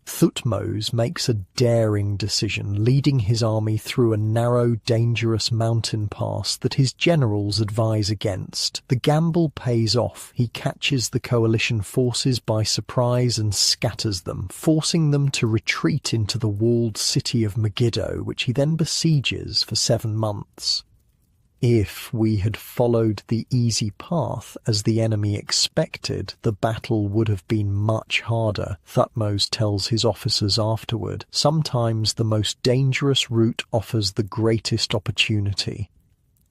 Thutmose makes a daring decision, leading his army through a narrow, dangerous mountain pass that his generals advise against. The gamble pays off. He catches the coalition forces by surprise and scatters them, forcing them to retreat into the walled city of Megiddo, which he then besieges for 7 months. If we had followed the easy path as the enemy expected, the battle would have been much harder, Thutmose tells his officers afterward. Sometimes the most dangerous route offers the greatest opportunity.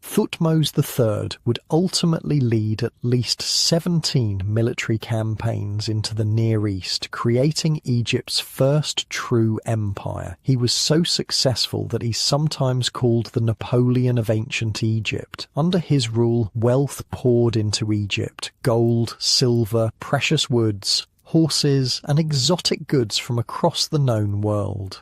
Thutmose III would ultimately lead at least 17 military campaigns into the Near East, creating Egypt's first true empire. He was so successful that he's sometimes called the Napoleon of ancient Egypt. Under his rule, wealth poured into Egypt: gold, silver, precious woods, horses, and exotic goods from across the known world.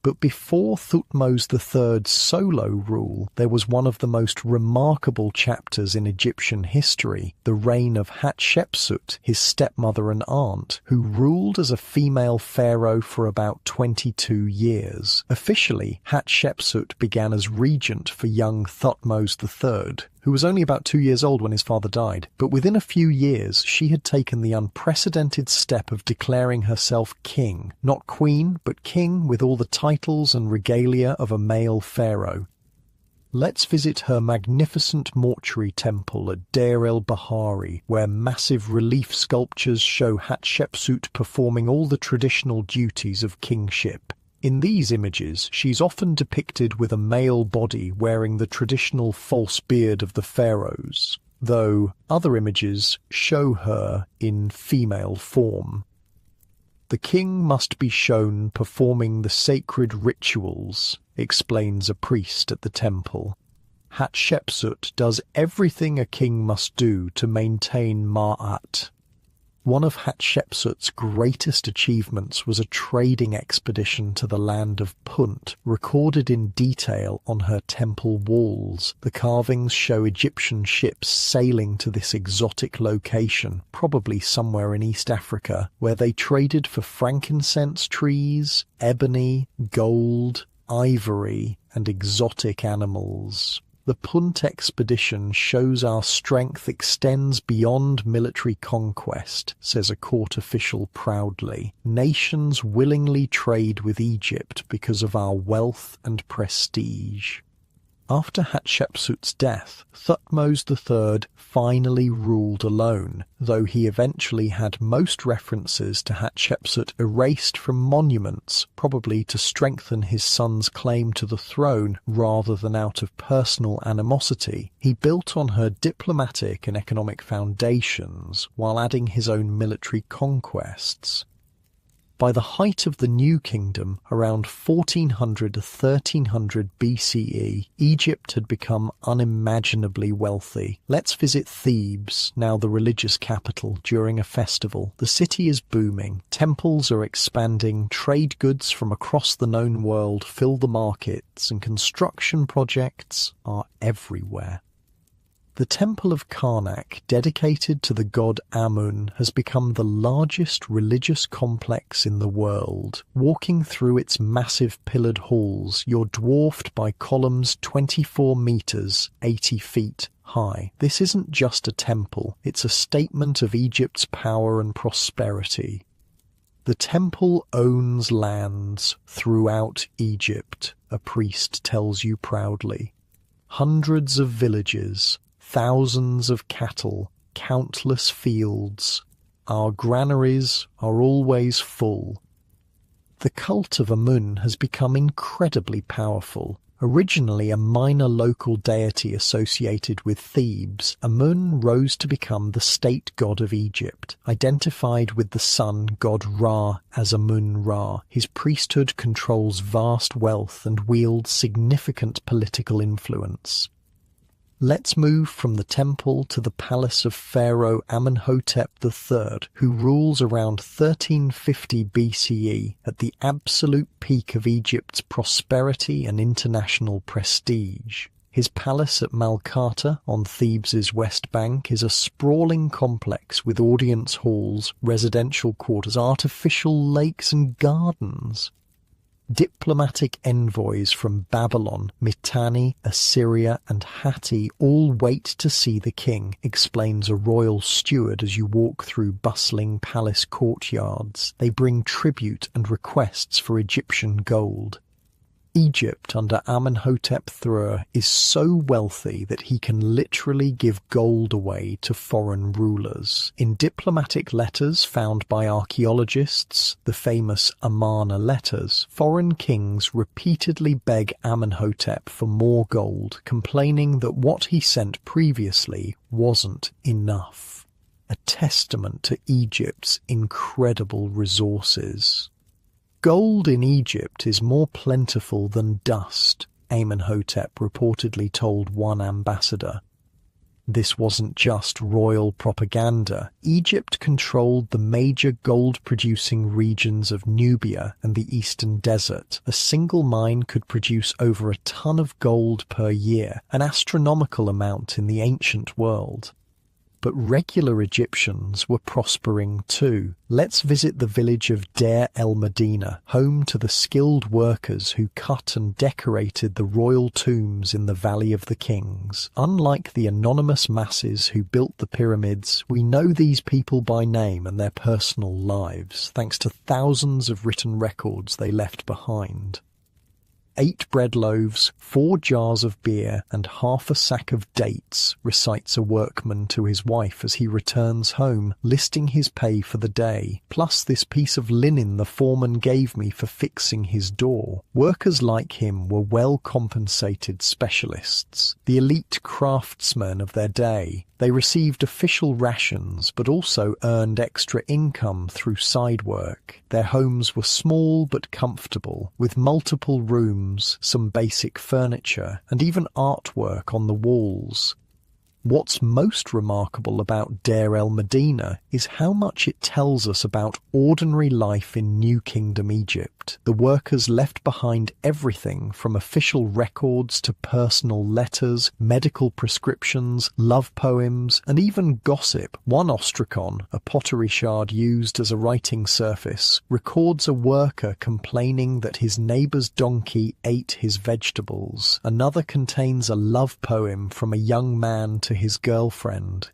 But before Thutmose III's solo rule, there was one of the most remarkable chapters in Egyptian history, the reign of Hatshepsut, his stepmother and aunt, who ruled as a female pharaoh for about 22 years. Officially, Hatshepsut began as regent for young Thutmose III, who was only about 2 years old when his father died. But within a few years, she had taken the unprecedented step of declaring herself king. Not queen, but king, with all the titles and regalia of a male pharaoh. Let's visit her magnificent mortuary temple at Deir el-Bahari, where massive relief sculptures show Hatshepsut performing all the traditional duties of kingship. In these images, she's often depicted with a male body wearing the traditional false beard of the pharaohs, though other images show her in female form. The king must be shown performing the sacred rituals, explains a priest at the temple. Hatshepsut does everything a king must do to maintain Ma'at. One of Hatshepsut's greatest achievements was a trading expedition to the land of Punt, recorded in detail on her temple walls. The carvings show Egyptian ships sailing to this exotic location, probably somewhere in East Africa, where they traded for frankincense trees, ebony, gold, ivory, and exotic animals. The Punt expedition shows our strength extends beyond military conquest, says a court official proudly. Nations willingly trade with Egypt because of our wealth and prestige. After Hatshepsut's death, Thutmose III finally ruled alone, though he eventually had most references to Hatshepsut erased from monuments, probably to strengthen his son's claim to the throne rather than out of personal animosity. He built on her diplomatic and economic foundations while adding his own military conquests. By the height of the New Kingdom, around 1400 to 1300 BCE, Egypt had become unimaginably wealthy. Let's visit Thebes, now the religious capital, during a festival. The city is booming. Temples are expanding, trade goods from across the known world fill the markets, and construction projects are everywhere. The Temple of Karnak, dedicated to the god Amun, has become the largest religious complex in the world. Walking through its massive pillared halls, you're dwarfed by columns 24 meters, 80 feet high. This isn't just a temple, it's a statement of Egypt's power and prosperity. The temple owns lands throughout Egypt, a priest tells you proudly. Hundreds of villages, thousands of cattle, countless fields. Our granaries are always full. The cult of Amun has become incredibly powerful. Originally a minor local deity associated with Thebes, Amun rose to become the state god of Egypt. Identified with the sun god Ra as Amun-Ra, his priesthood controls vast wealth and wields significant political influence. Let's move from the temple to the palace of Pharaoh Amenhotep III, who rules around 1350 BCE at the absolute peak of Egypt's prosperity and international prestige. His palace at Malkata on Thebes' west bank is a sprawling complex with audience halls, residential quarters, artificial lakes and gardens. Diplomatic envoys from Babylon, Mitanni, Assyria and Hatti all wait to see the king, explains a royal steward as you walk through bustling palace courtyards. They bring tribute and requests for Egyptian gold. Egypt under Amenhotep III is so wealthy that he can literally give gold away to foreign rulers. In diplomatic letters found by archaeologists, the famous Amarna letters, foreign kings repeatedly beg Amenhotep for more gold, complaining that what he sent previously wasn't enough. A testament to Egypt's incredible resources. Gold in Egypt is more plentiful than dust, Amenhotep reportedly told one ambassador. This wasn't just royal propaganda. Egypt controlled the major gold-producing regions of Nubia and the Eastern Desert. A single mine could produce over a ton of gold per year, an astronomical amount in the ancient world. But regular Egyptians were prospering too. Let's visit the village of Deir el-Medina, home to the skilled workers who cut and decorated the royal tombs in the Valley of the Kings. Unlike the anonymous masses who built the pyramids, we know these people by name and their personal lives, thanks to thousands of written records they left behind. 8 bread loaves, 4 jars of beer, and half a sack of dates, recites a workman to his wife as he returns home, listing his pay for the day, plus this piece of linen the foreman gave me for fixing his door. Workers like him were well-compensated specialists, the elite craftsmen of their day. They received official rations, but also earned extra income through side work. Their homes were small but comfortable, with multiple rooms, some basic furniture, and even artwork on the walls. What's most remarkable about Deir el-Medina is how much it tells us about ordinary life in New Kingdom Egypt. The workers left behind everything from official records to personal letters, medical prescriptions, love poems, and even gossip. One ostracon, a pottery shard used as a writing surface, records a worker complaining that his neighbour's donkey ate his vegetables. Another contains a love poem from a young man to his girlfriend.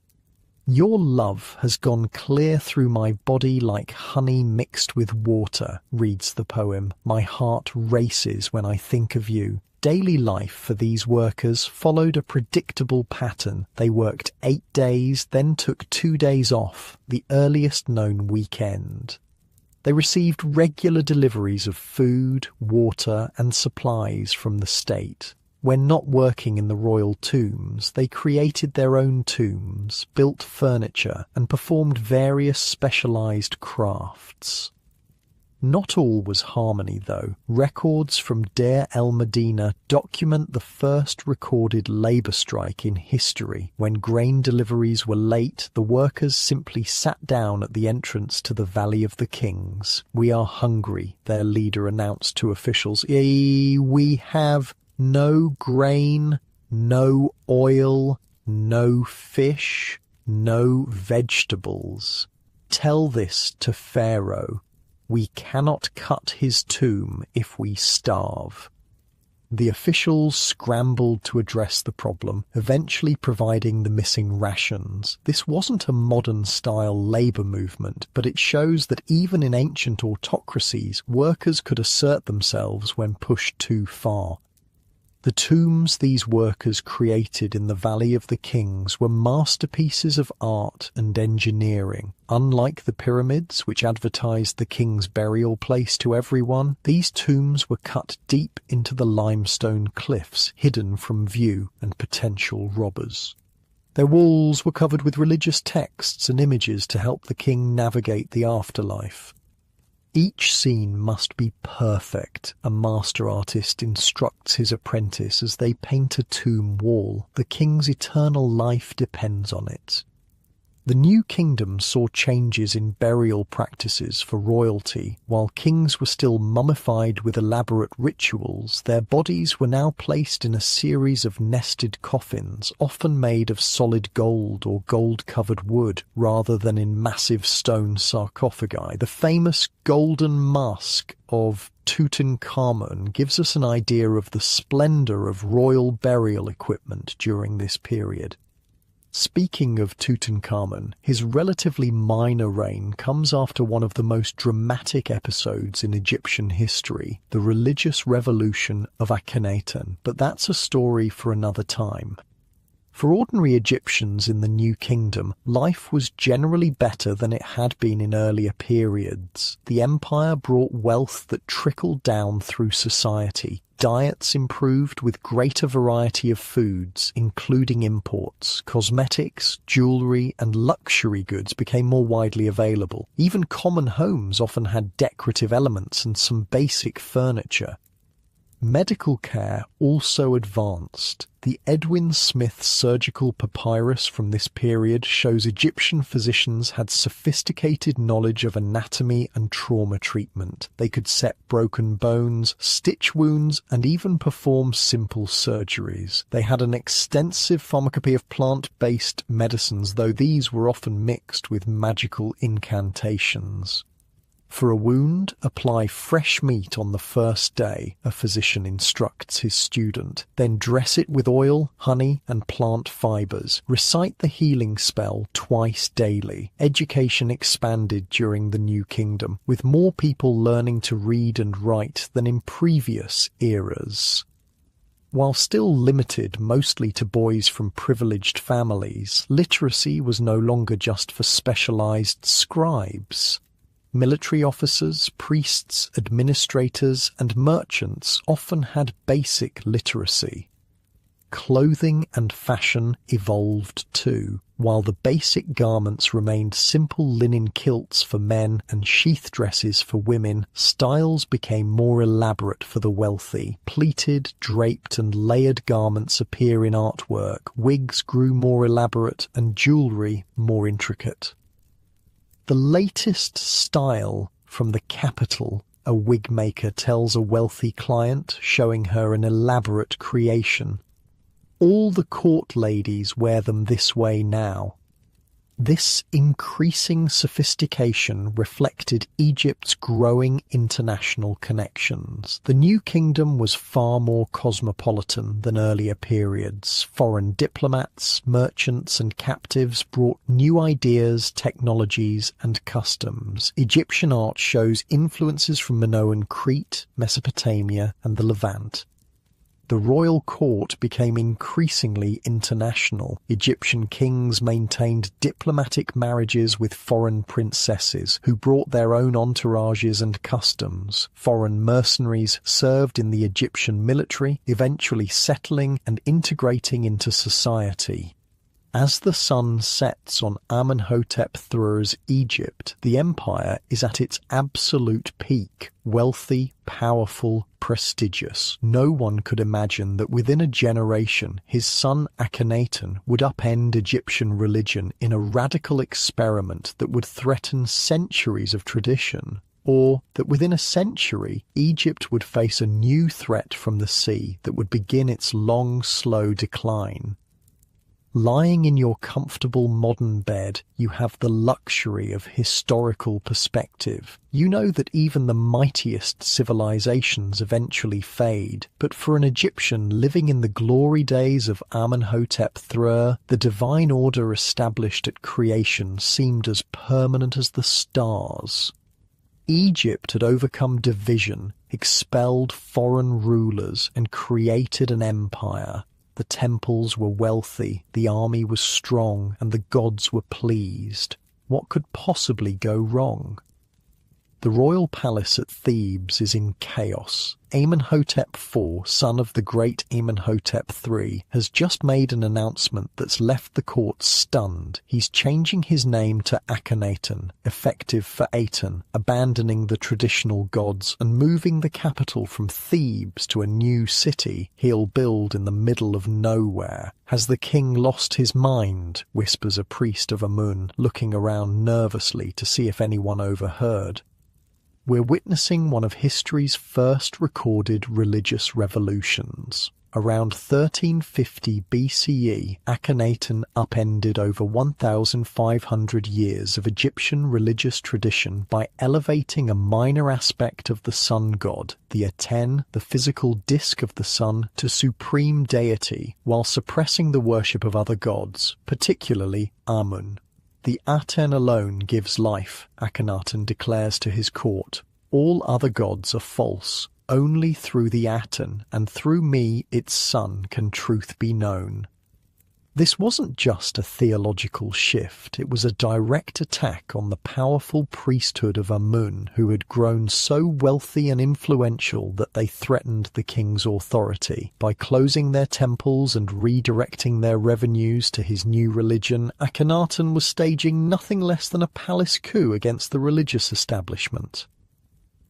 "Your love has gone clear through my body like honey mixed with water," reads the poem. "My heart races when I think of you." Daily life for these workers followed a predictable pattern. They worked 8 days, then took 2 days off, the earliest known weekend. They received regular deliveries of food, water, and supplies from the state. When not working in the royal tombs, they created their own tombs, built furniture, and performed various specialized crafts. Not all was harmony, though. Records from Deir el-Medina document the first recorded labor strike in history. When grain deliveries were late, the workers simply sat down at the entrance to the Valley of the Kings. "We are hungry," their leader announced to officials. "We have no grain, no oil, no fish, no vegetables. Tell this to Pharaoh. We cannot cut his tomb if we starve." The officials scrambled to address the problem, eventually providing the missing rations. This wasn't a modern-style labour movement, but it shows that even in ancient autocracies, workers could assert themselves when pushed too far. The tombs these workers created in the Valley of the Kings were masterpieces of art and engineering. Unlike the pyramids, which advertised the king's burial place to everyone, these tombs were cut deep into the limestone cliffs, hidden from view and potential robbers. Their walls were covered with religious texts and images to help the king navigate the afterlife. Each scene must be perfect, a master artist instructs his apprentice as they paint a tomb wall. The king's eternal life depends on it. The new kingdom saw changes in burial practices for royalty. While kings were still mummified with elaborate rituals, their bodies were now placed in a series of nested coffins, often made of solid gold or gold-covered wood, rather than in massive stone sarcophagi. The famous golden mask of Tutankhamun gives us an idea of the splendour of royal burial equipment during this period. Speaking of Tutankhamun, his relatively minor reign comes after one of the most dramatic episodes in Egyptian history, the religious revolution of Akhenaten, but that's a story for another time. For ordinary Egyptians in the New Kingdom, life was generally better than it had been in earlier periods. The empire brought wealth that trickled down through society. Diets improved with greater variety of foods, including imports. Cosmetics, jewellery and luxury goods became more widely available. Even common homes often had decorative elements and some basic furniture. Medical care also advanced. The Edwin Smith surgical papyrus from this period shows Egyptian physicians had sophisticated knowledge of anatomy and trauma treatment. They could set broken bones, stitch wounds, and even perform simple surgeries. They had an extensive pharmacopea of plant-based medicines, though these were often mixed with magical incantations. For a wound, apply fresh meat on the first day, a physician instructs his student. Then dress it with oil, honey, and plant fibers. Recite the healing spell twice daily. Education expanded during the New Kingdom, with more people learning to read and write than in previous eras. While still limited mostly to boys from privileged families, literacy was no longer just for specialized scribes. Military officers, priests, administrators, and merchants often had basic literacy. Clothing and fashion evolved too. While the basic garments remained simple linen kilts for men and sheath dresses for women, styles became more elaborate for the wealthy. Pleated, draped, and layered garments appear in artwork. Wigs grew more elaborate and jewellery more intricate. The latest style from the capital, a wig maker tells a wealthy client, showing her an elaborate creation. All the court ladies wear them this way now. This increasing sophistication reflected Egypt's growing international connections. The New Kingdom was far more cosmopolitan than earlier periods. Foreign diplomats, merchants and captives brought new ideas, technologies and customs. Egyptian art shows influences from Minoan Crete, Mesopotamia and the Levant. The royal court became increasingly international. Egyptian kings maintained diplomatic marriages with foreign princesses, who brought their own entourages and customs. Foreign mercenaries served in the Egyptian military, eventually settling and integrating into society. As the sun sets on Amenhotep III's Egypt, the empire is at its absolute peak, wealthy, powerful, prestigious. No one could imagine that within a generation his son Akhenaten would upend Egyptian religion in a radical experiment that would threaten centuries of tradition. Or that within a century, Egypt would face a new threat from the sea that would begin its long, slow decline. Lying in your comfortable modern bed, you have the luxury of historical perspective. You know that even the mightiest civilizations eventually fade, but for an Egyptian living in the glory days of Amenhotep III, the divine order established at creation seemed as permanent as the stars. Egypt had overcome division, expelled foreign rulers, and created an empire. The temples were wealthy, the army was strong, and the gods were pleased. What could possibly go wrong? The royal palace at Thebes is in chaos. Amenhotep IV, son of the great Amenhotep III, has just made an announcement that's left the court stunned. He's changing his name to Akhenaten, effective for Aten, abandoning the traditional gods and moving the capital from Thebes to a new city he'll build in the middle of nowhere. Has the king lost his mind? Whispers a priest of Amun, looking around nervously to see if anyone overheard. We're witnessing one of history's first recorded religious revolutions. Around 1350 BCE, Akhenaten upended over 1,500 years of Egyptian religious tradition by elevating a minor aspect of the sun god, the Aten, the physical disk of the sun, to supreme deity, while suppressing the worship of other gods, particularly Amun. The Aten alone gives life, Akhenaten declares to his court. All other gods are false. Only through the Aten, and through me, its son, can truth be known. This wasn't just a theological shift, it was a direct attack on the powerful priesthood of Amun, who had grown so wealthy and influential that they threatened the king's authority. By closing their temples and redirecting their revenues to his new religion, Akhenaten was staging nothing less than a palace coup against the religious establishment.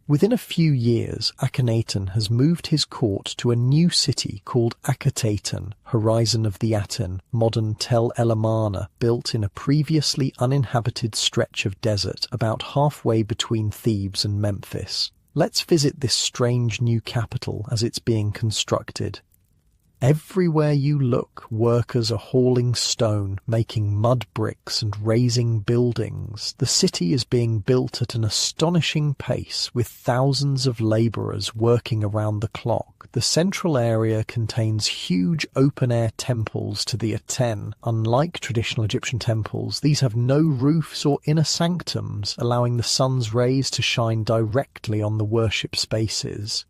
Within a few years, Akhenaten has moved his court to a new city called Akhetaten, Horizon of the Aten, modern Tel El Amarna, built in a previously uninhabited stretch of desert about halfway between Thebes and Memphis. Let's visit this strange new capital as it's being constructed. Everywhere you look, workers are hauling stone, making mud bricks and raising buildings. The city is being built at an astonishing pace, with thousands of labourers working around the clock. The central area contains huge open-air temples to the Aten. Unlike traditional Egyptian temples, these have no roofs or inner sanctums, allowing the sun's rays to shine directly on the worship spaces.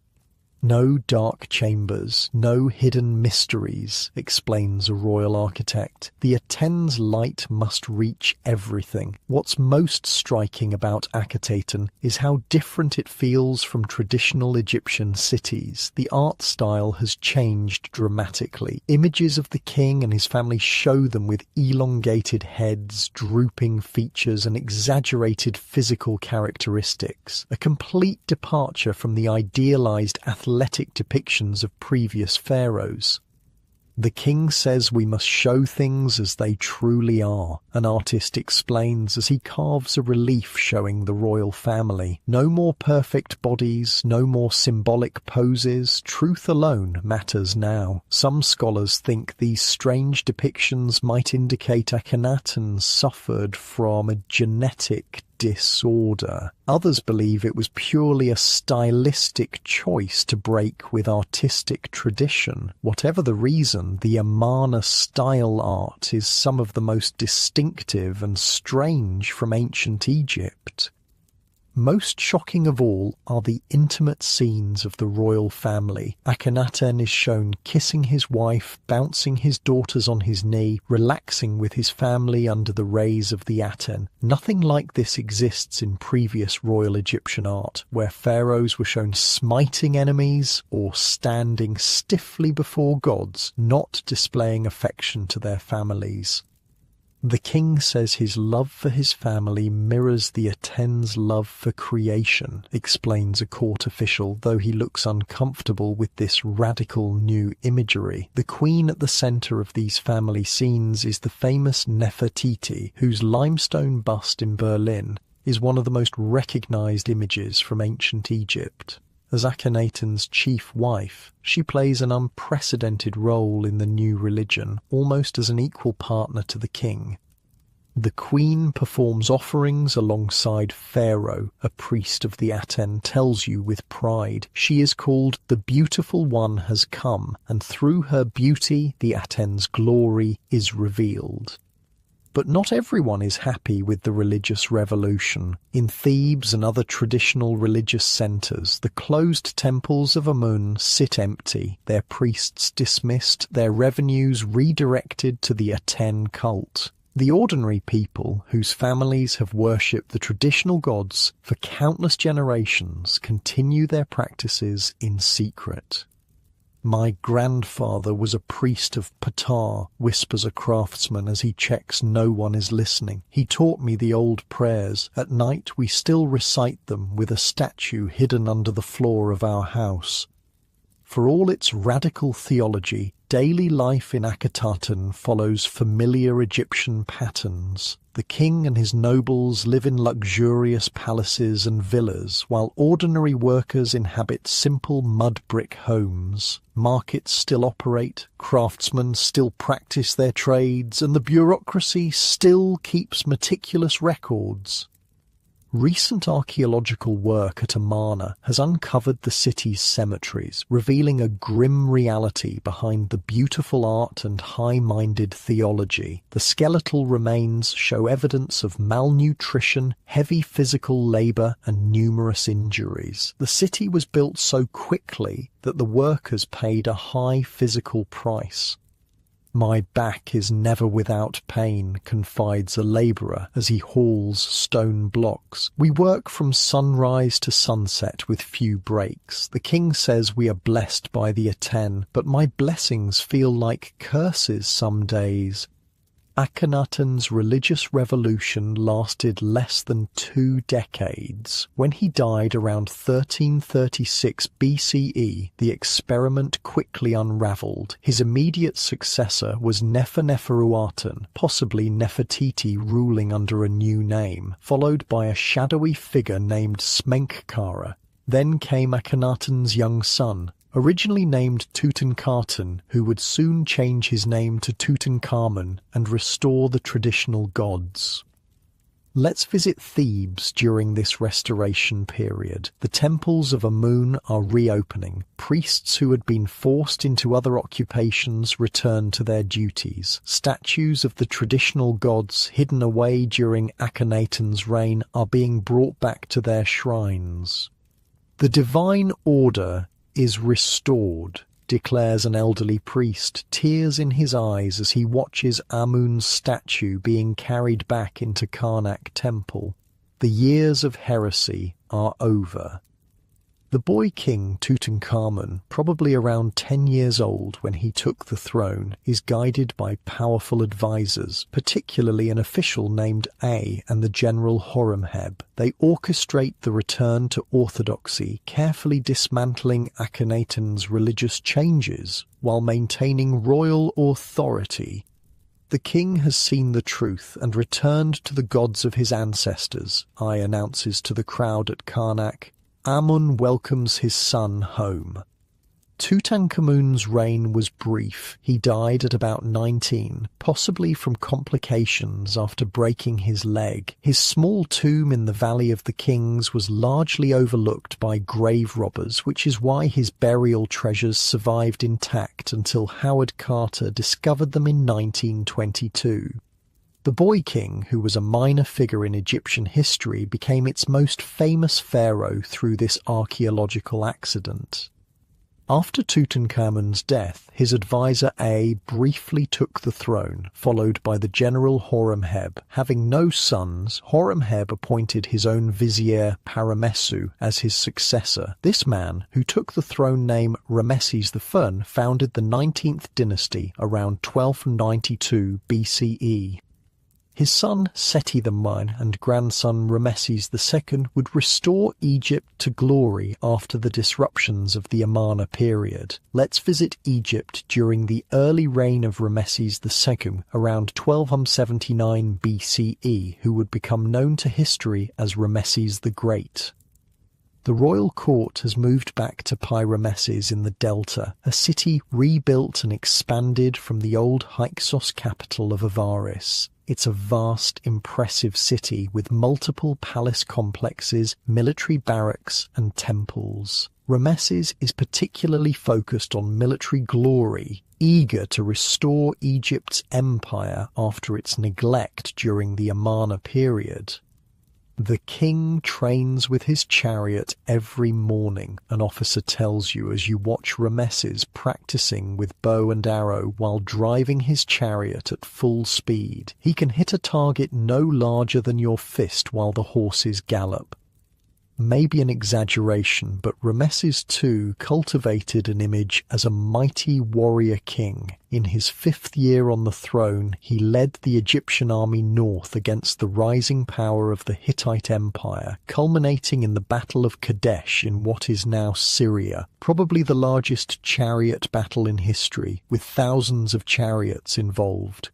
No dark chambers, no hidden mysteries, explains a royal architect. The Aten's light must reach everything. What's most striking about Akhetaten is how different it feels from traditional Egyptian cities. The art style has changed dramatically. Images of the king and his family show them with elongated heads, drooping features, and exaggerated physical characteristics. A complete departure from the idealized athletic depictions of previous pharaohs. The king says we must show things as they truly are, an artist explains as he carves a relief showing the royal family. No more perfect bodies, no more symbolic poses, truth alone matters now. Some scholars think these strange depictions might indicate Akhenaten suffered from a genetic disorder. Others believe it was purely a stylistic choice to break with artistic tradition. Whatever the reason, the Amarna style art is some of the most distinctive and strange from ancient Egypt. Most shocking of all are the intimate scenes of the royal family. Akhenaten is shown kissing his wife, bouncing his daughters on his knee, relaxing with his family under the rays of the Aten. Nothing like this exists in previous royal Egyptian art, where pharaohs were shown smiting enemies or standing stiffly before gods, not displaying affection to their families. The king says his love for his family mirrors the Aten's love for creation, explains a court official, though he looks uncomfortable with this radical new imagery. The queen at the centre of these family scenes is the famous Nefertiti, whose limestone bust in Berlin is one of the most recognised images from ancient Egypt. As Akhenaten's chief wife, she plays an unprecedented role in the new religion, almost as an equal partner to the king. The queen performs offerings alongside Pharaoh, a priest of the Aten tells you with pride. She is called the Beautiful One has come, and through her beauty the Aten's glory is revealed. But not everyone is happy with the religious revolution. In Thebes and other traditional religious centres, the closed temples of Amun sit empty, their priests dismissed, their revenues redirected to the Aten cult. The ordinary people whose families have worshipped the traditional gods for countless generations continue their practices in secret. "My grandfather was a priest of Ptah," whispers a craftsman as he checks no one is listening. "He taught me the old prayers. At night we still recite them with a statue hidden under the floor of our house." For all its radical theology, daily life in Akhetaten follows familiar Egyptian patterns. The king and his nobles live in luxurious palaces and villas, while ordinary workers inhabit simple mud brick homes. Markets still operate, craftsmen still practice their trades, and the bureaucracy still keeps meticulous records. Recent archaeological work at Amarna has uncovered the city's cemeteries, revealing a grim reality behind the beautiful art and high-minded theology. The skeletal remains show evidence of malnutrition, heavy physical labor, and numerous injuries. The city was built so quickly that the workers paid a high physical price. "My back is never without pain," confides a labourer as he hauls stone blocks. "We work from sunrise to sunset with few breaks. The king says we are blessed by the Aten, but my blessings feel like curses some days." Akhenaten's religious revolution lasted less than 2 decades. When he died around 1336 BCE, the experiment quickly unravelled. His immediate successor was Neferuaten, possibly Nefertiti ruling under a new name, followed by a shadowy figure named Smenkhkare. Then came Akhenaten's young son, originally named Tutankhaten, who would soon change his name to Tutankhamun and restore the traditional gods. Let's visit Thebes during this restoration period. The temples of Amun are reopening. Priests who had been forced into other occupations return to their duties. Statues of the traditional gods hidden away during Akhenaten's reign are being brought back to their shrines. "The divine order is restored," declares an elderly priest, tears in his eyes as he watches Amun's statue being carried back into Karnak Temple. The years of heresy are over. The boy king Tutankhamun, probably around 10 years old when he took the throne, is guided by powerful advisors, particularly an official named A and the general Horemheb. They orchestrate the return to orthodoxy, carefully dismantling Akhenaten's religious changes while maintaining royal authority. "The king has seen the truth and returned to the gods of his ancestors," I announces to the crowd at Karnak. Amun welcomes his son home. Tutankhamun's reign was brief. He died at about 19, possibly from complications after breaking his leg. His small tomb in the Valley of the Kings was largely overlooked by grave robbers, which is why his burial treasures survived intact until Howard Carter discovered them in 1922. The boy king, who was a minor figure in Egyptian history, became its most famous pharaoh through this archaeological accident. After Tutankhamun's death, his advisor A briefly took the throne, followed by the general Horemheb. Having no sons, Horemheb appointed his own vizier Paramessu as his successor. This man, who took the throne name Ramesses I, founded the 19th dynasty around 1292 BCE. His son Seti I and grandson Ramesses II would restore Egypt to glory after the disruptions of the Amarna period. Let's visit Egypt during the early reign of Ramesses II around 1279 BCE, who would become known to history as Ramesses the Great. The royal court has moved back to Pi-Ramesses in the Delta, a city rebuilt and expanded from the old Hyksos capital of Avaris. It's a vast, impressive city with multiple palace complexes, military barracks, and temples. Ramesses is particularly focused on military glory, eager to restore Egypt's empire after its neglect during the Amarna period. The king trains with his chariot every morning, an officer tells you as you watch Rameses practicing with bow and arrow while driving his chariot at full speed. He can hit a target no larger than your fist while the horses gallop. Maybe an exaggeration, but Rameses II cultivated an image as a mighty warrior king. In his 5th year on the throne, he led the Egyptian army north against the rising power of the Hittite Empire, culminating in the Battle of Kadesh in what is now Syria, probably the largest chariot battle in history, with thousands of chariots involved.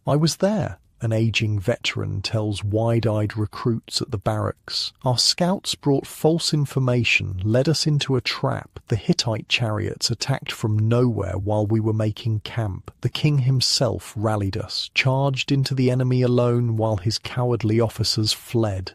I was there. An aging veteran tells wide-eyed recruits at the barracks. Our scouts brought false information, led us into a trap. The Hittite chariots attacked from nowhere while we were making camp. The king himself rallied us, charged into the enemy alone while his cowardly officers fled.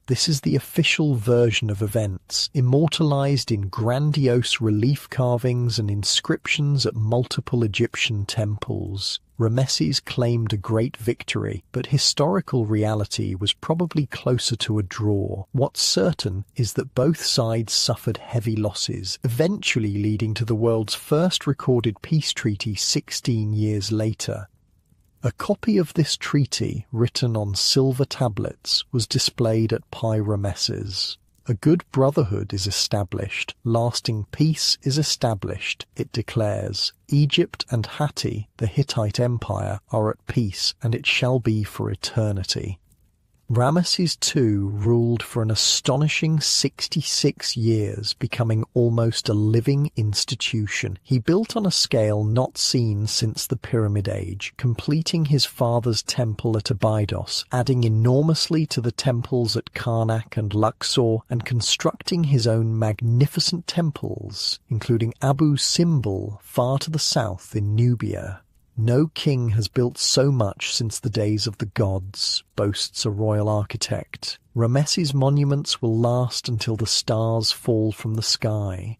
This is the official version of events, immortalized in grandiose relief carvings and inscriptions at multiple Egyptian temples. Rameses claimed a great victory, but historical reality was probably closer to a draw. What's certain is that both sides suffered heavy losses, eventually leading to the world's first recorded peace treaty 16 years later. A copy of this treaty, written on silver tablets, was displayed at Pi-Rameses. A good brotherhood is established, lasting peace is established, it declares. Egypt and Hatti, the Hittite Empire, are at peace, and it shall be for eternity. Ramesses II ruled for an astonishing 66 years, becoming almost a living institution. He built on a scale not seen since the Pyramid Age, completing his father's temple at Abydos, adding enormously to the temples at Karnak and Luxor, and constructing his own magnificent temples, including Abu Simbel, far to the south in Nubia. No king has built so much since the days of the gods, boasts a royal architect. Ramesses' monuments will last until the stars fall from the sky.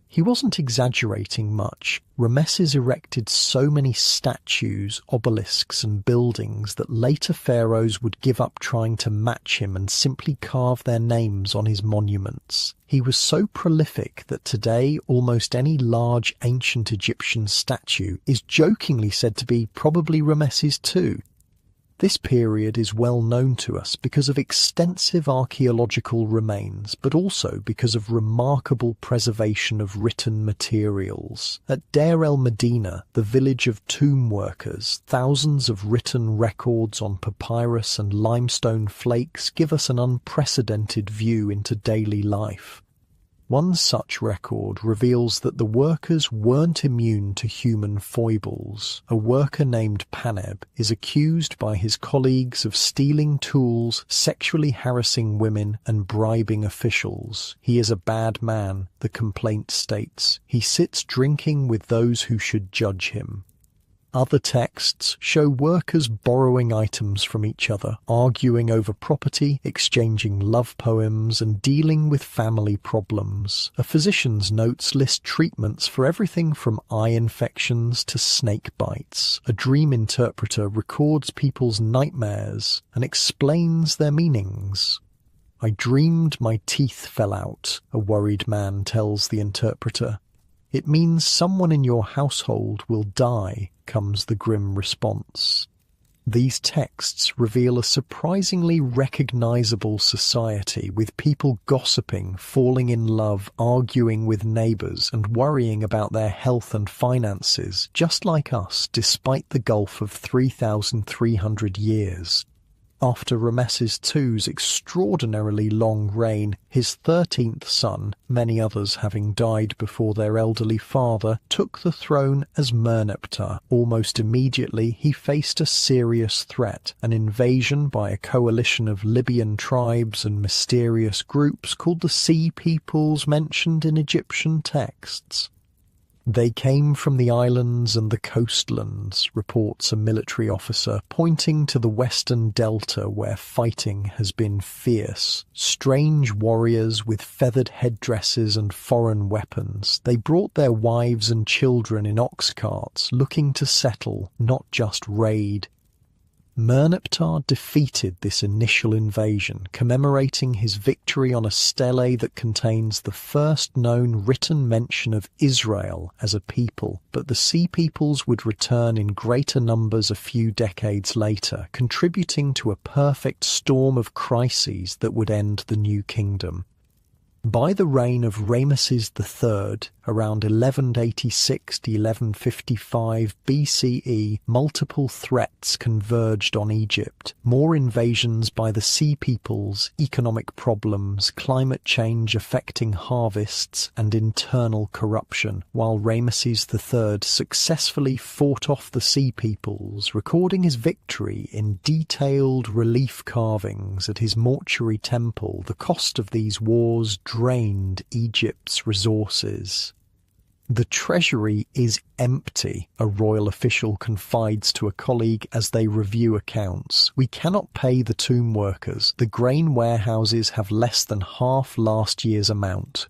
He wasn't exaggerating much. Ramesses erected so many statues, obelisks and buildings that later pharaohs would give up trying to match him and simply carve their names on his monuments. He was so prolific that today almost any large ancient Egyptian statue is jokingly said to be probably Ramesses II. This period is well known to us because of extensive archaeological remains, but also because of remarkable preservation of written materials. At Deir el-Medina, the village of tomb workers, thousands of written records on papyrus and limestone flakes give us an unprecedented view into daily life. One such record reveals that the workers weren't immune to human foibles. A worker named Paneb is accused by his colleagues of stealing tools, sexually harassing women, and bribing officials. He is a bad man, the complaint states. He sits drinking with those who should judge him. Other texts show workers borrowing items from each other, arguing over property, exchanging love poems, and dealing with family problems. A physician's notes list treatments for everything from eye infections to snake bites. A dream interpreter records people's nightmares and explains their meanings. "I dreamed my teeth fell out," a worried man tells the interpreter. "It means someone in your household will die," comes the grim response. These texts reveal a surprisingly recognizable society, with people gossiping, falling in love, arguing with neighbors, and worrying about their health and finances, just like us, despite the gulf of 3,300 years. After Ramesses II's extraordinarily long reign, his 13th son, many others having died before their elderly father, took the throne as Merneptah. Almost immediately he faced a serious threat, an invasion by a coalition of Libyan tribes and mysterious groups called the Sea Peoples mentioned in Egyptian texts. "They came from the islands and the coastlands," reports a military officer, pointing to the western delta where fighting has been fierce. Strange warriors with feathered headdresses and foreign weapons. They brought their wives and children in ox carts, looking to settle, not just raid. Merneptah defeated this initial invasion, commemorating his victory on a stele that contains the first known written mention of Israel as a people, but the Sea Peoples would return in greater numbers a few decades later, contributing to a perfect storm of crises that would end the New Kingdom. By the reign of Ramesses III, around 1186 to 1155 BCE, multiple threats converged on Egypt. More invasions by the Sea Peoples, economic problems, climate change affecting harvests, and internal corruption, while Ramesses III successfully fought off the Sea Peoples, recording his victory in detailed relief carvings at his mortuary temple. The cost of these wars drained Egypt's resources. The treasury is empty, a royal official confides to a colleague as they review accounts. We cannot pay the tomb workers. The grain warehouses have less than half last year's amount.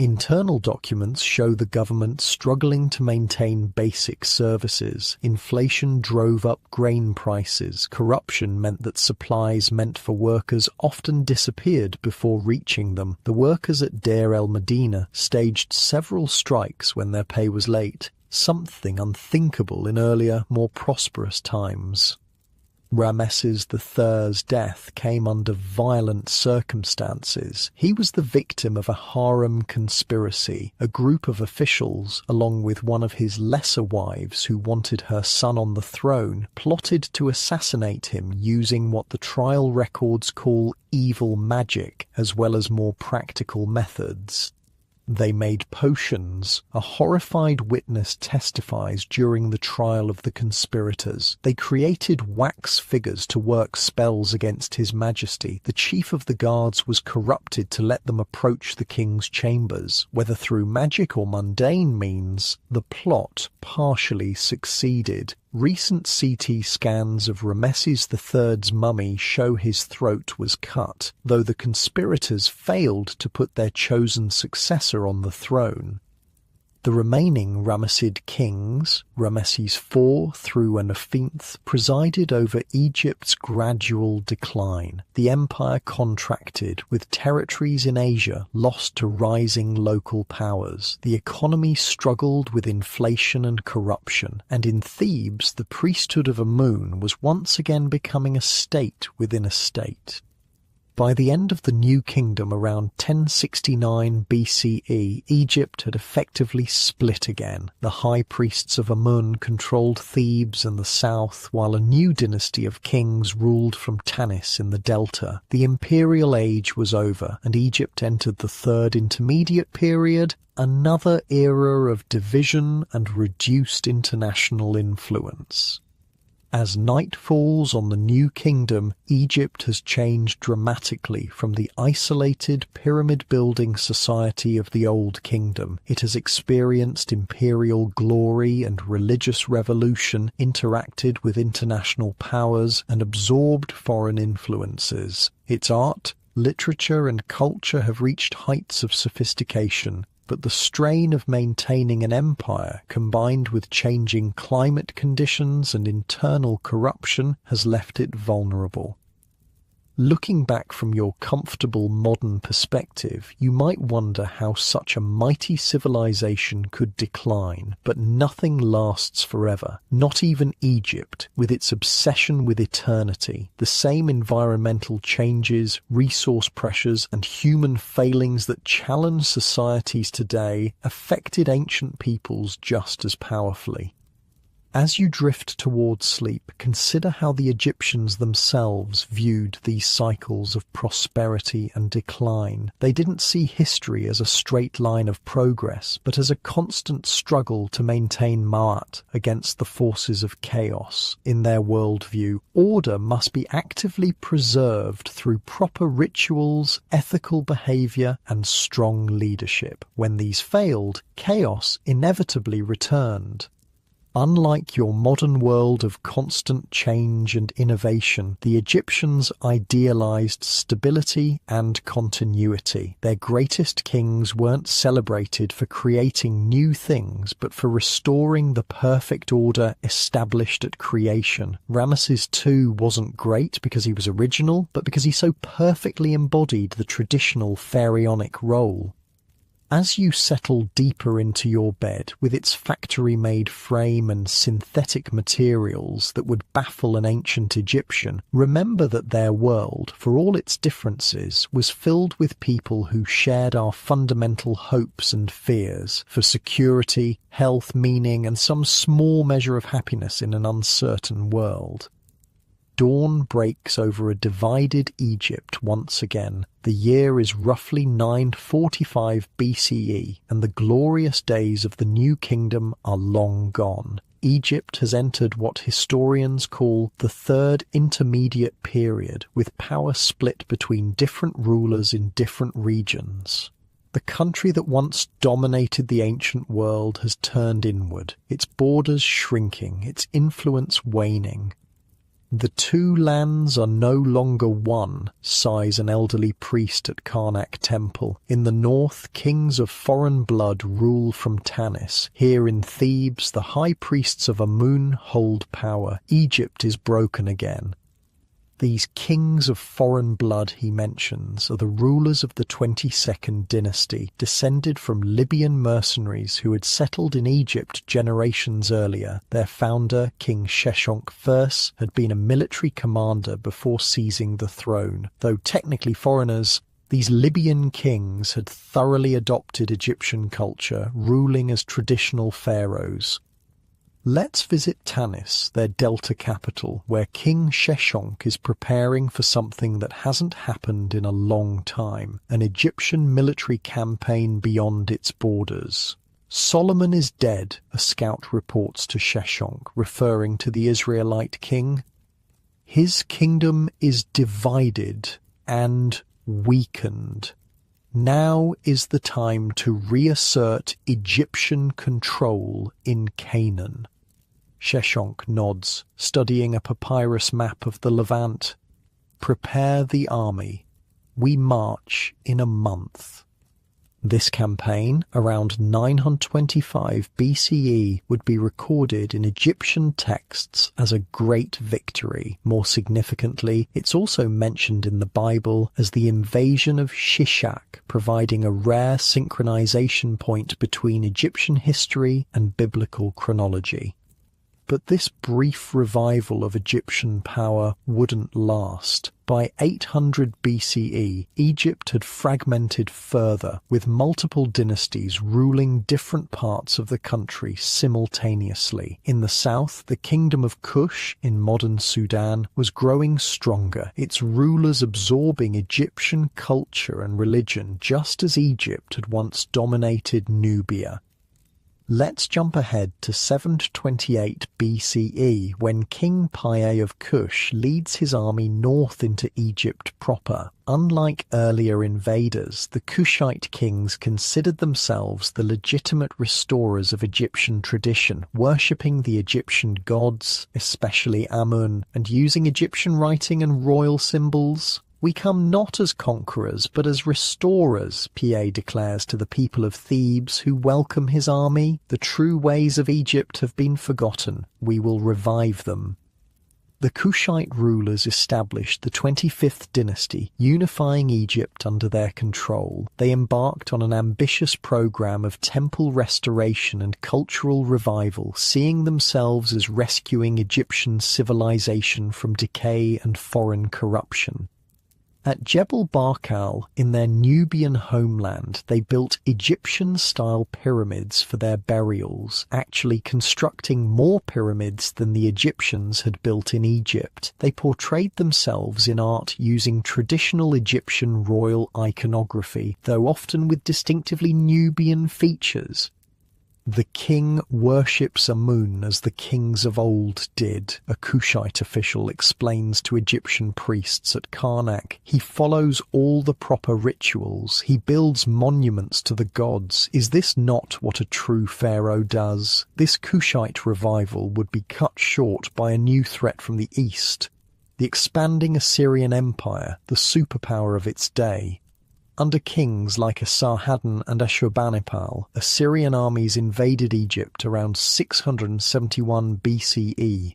Internal documents show the government struggling to maintain basic services. Inflation drove up grain prices. Corruption meant that supplies meant for workers often disappeared before reaching them. The workers at Deir el-Medina staged several strikes when their pay was late, something unthinkable in earlier, more prosperous times. Ramesses III's death came under violent circumstances. He was the victim of a harem conspiracy. A group of officials, along with one of his lesser wives who wanted her son on the throne, plotted to assassinate him using what the trial records call evil magic, as well as more practical methods. They made potions. A horrified witness testifies during the trial of the conspirators. They created wax figures to work spells against His Majesty. The chief of the guards was corrupted to let them approach the king's chambers. Whether through magic or mundane means, the plot partially succeeded. Recent CT scans of Ramesses III's mummy show his throat was cut, though the conspirators failed to put their chosen successor on the throne. The remaining Ramessid kings, Ramesses IV through Anafinth, presided over Egypt's gradual decline. The empire contracted, with territories in Asia lost to rising local powers. The economy struggled with inflation and corruption, and in Thebes the priesthood of Amun was once again becoming a state within a state. By the end of the New Kingdom around 1069 BCE, Egypt had effectively split again. The high priests of Amun controlled Thebes and the south, while a new dynasty of kings ruled from Tanis in the delta. The imperial age was over, and Egypt entered the Third Intermediate Period, another era of division and reduced international influence. As night falls on the New Kingdom, Egypt has changed dramatically from the isolated pyramid-building society of the Old Kingdom. It has experienced imperial glory and religious revolution, interacted with international powers, and absorbed foreign influences. Its art, literature, and culture have reached heights of sophistication. But the strain of maintaining an empire, combined with changing climate conditions and internal corruption, has left it vulnerable. Looking back from your comfortable modern perspective, you might wonder how such a mighty civilization could decline, but nothing lasts forever. Not even Egypt, with its obsession with eternity. The same environmental changes, resource pressures, and human failings that challenge societies today affected ancient peoples just as powerfully. As you drift towards sleep, consider how the Egyptians themselves viewed these cycles of prosperity and decline. They didn't see history as a straight line of progress, but as a constant struggle to maintain Ma'at against the forces of chaos. In their worldview, order must be actively preserved through proper rituals, ethical behavior, and strong leadership. When these failed, chaos inevitably returned. Unlike your modern world of constant change and innovation, the Egyptians idealized stability and continuity. Their greatest kings weren't celebrated for creating new things, but for restoring the perfect order established at creation. Ramesses II wasn't great because he was original, but because he so perfectly embodied the traditional pharaonic role. As you settle deeper into your bed, with its factory-made frame and synthetic materials that would baffle an ancient Egyptian, remember that their world, for all its differences, was filled with people who shared our fundamental hopes and fears for security, health, meaning, and some small measure of happiness in an uncertain world. Dawn breaks over a divided Egypt once again. The year is roughly 945 BCE, and the glorious days of the New Kingdom are long gone. Egypt has entered what historians call the Third Intermediate Period, with power split between different rulers in different regions. The country that once dominated the ancient world has turned inward, its borders shrinking, its influence waning. The two lands are no longer one, sighs an elderly priest at Karnak Temple. In the north, kings of foreign blood rule from Tanis. Here in Thebes, the high priests of Amun hold power. Egypt is broken again. These kings of foreign blood he mentions are the rulers of the 22nd dynasty, descended from Libyan mercenaries who had settled in Egypt generations earlier. Their founder, King Sheshonq I, had been a military commander before seizing the throne. Though technically foreigners, these Libyan kings had thoroughly adopted Egyptian culture, ruling as traditional pharaohs. Let's visit Tanis, their delta capital, where King Sheshonq is preparing for something that hasn't happened in a long time, an Egyptian military campaign beyond its borders. Solomon is dead, a scout reports to Sheshonq, referring to the Israelite king. His kingdom is divided and weakened. Now is the time to reassert Egyptian control in Canaan. Sheshonq nods, studying a papyrus map of the Levant. Prepare the army. We march in a month. This campaign, around 925 BCE, would be recorded in Egyptian texts as a great victory. More significantly, it's also mentioned in the Bible as the invasion of Shishak, providing a rare synchronization point between Egyptian history and biblical chronology. But this brief revival of Egyptian power wouldn't last. By 800 BCE, Egypt had fragmented further, with multiple dynasties ruling different parts of the country simultaneously. In the south, the kingdom of Kush, in modern Sudan, was growing stronger, its rulers absorbing Egyptian culture and religion just as Egypt had once dominated Nubia. Let's jump ahead to 728 BCE, when King Pai of Kush leads his army north into Egypt proper. Unlike earlier invaders, the Kushite kings considered themselves the legitimate restorers of Egyptian tradition, worshipping the Egyptian gods, especially Amun, and using Egyptian writing and royal symbols. We come not as conquerors, but as restorers, Pai declares to the people of Thebes who welcome his army. The true ways of Egypt have been forgotten. We will revive them. The Kushite rulers established the 25th dynasty, unifying Egypt under their control. They embarked on an ambitious program of temple restoration and cultural revival, seeing themselves as rescuing Egyptian civilization from decay and foreign corruption. At Jebel Barkal, in their Nubian homeland, they built Egyptian-style pyramids for their burials, actually constructing more pyramids than the Egyptians had built in Egypt. They portrayed themselves in art using traditional Egyptian royal iconography, though often with distinctively Nubian features. The king worships Amun as the kings of old did, a Kushite official explains to Egyptian priests at Karnak. He follows all the proper rituals. He builds monuments to the gods. Is this not what a true pharaoh does? This Kushite revival would be cut short by a new threat from the east. The expanding Assyrian Empire, the superpower of its day. Under kings like Esarhaddon and Ashurbanipal, Assyrian armies invaded Egypt around 671 BCE.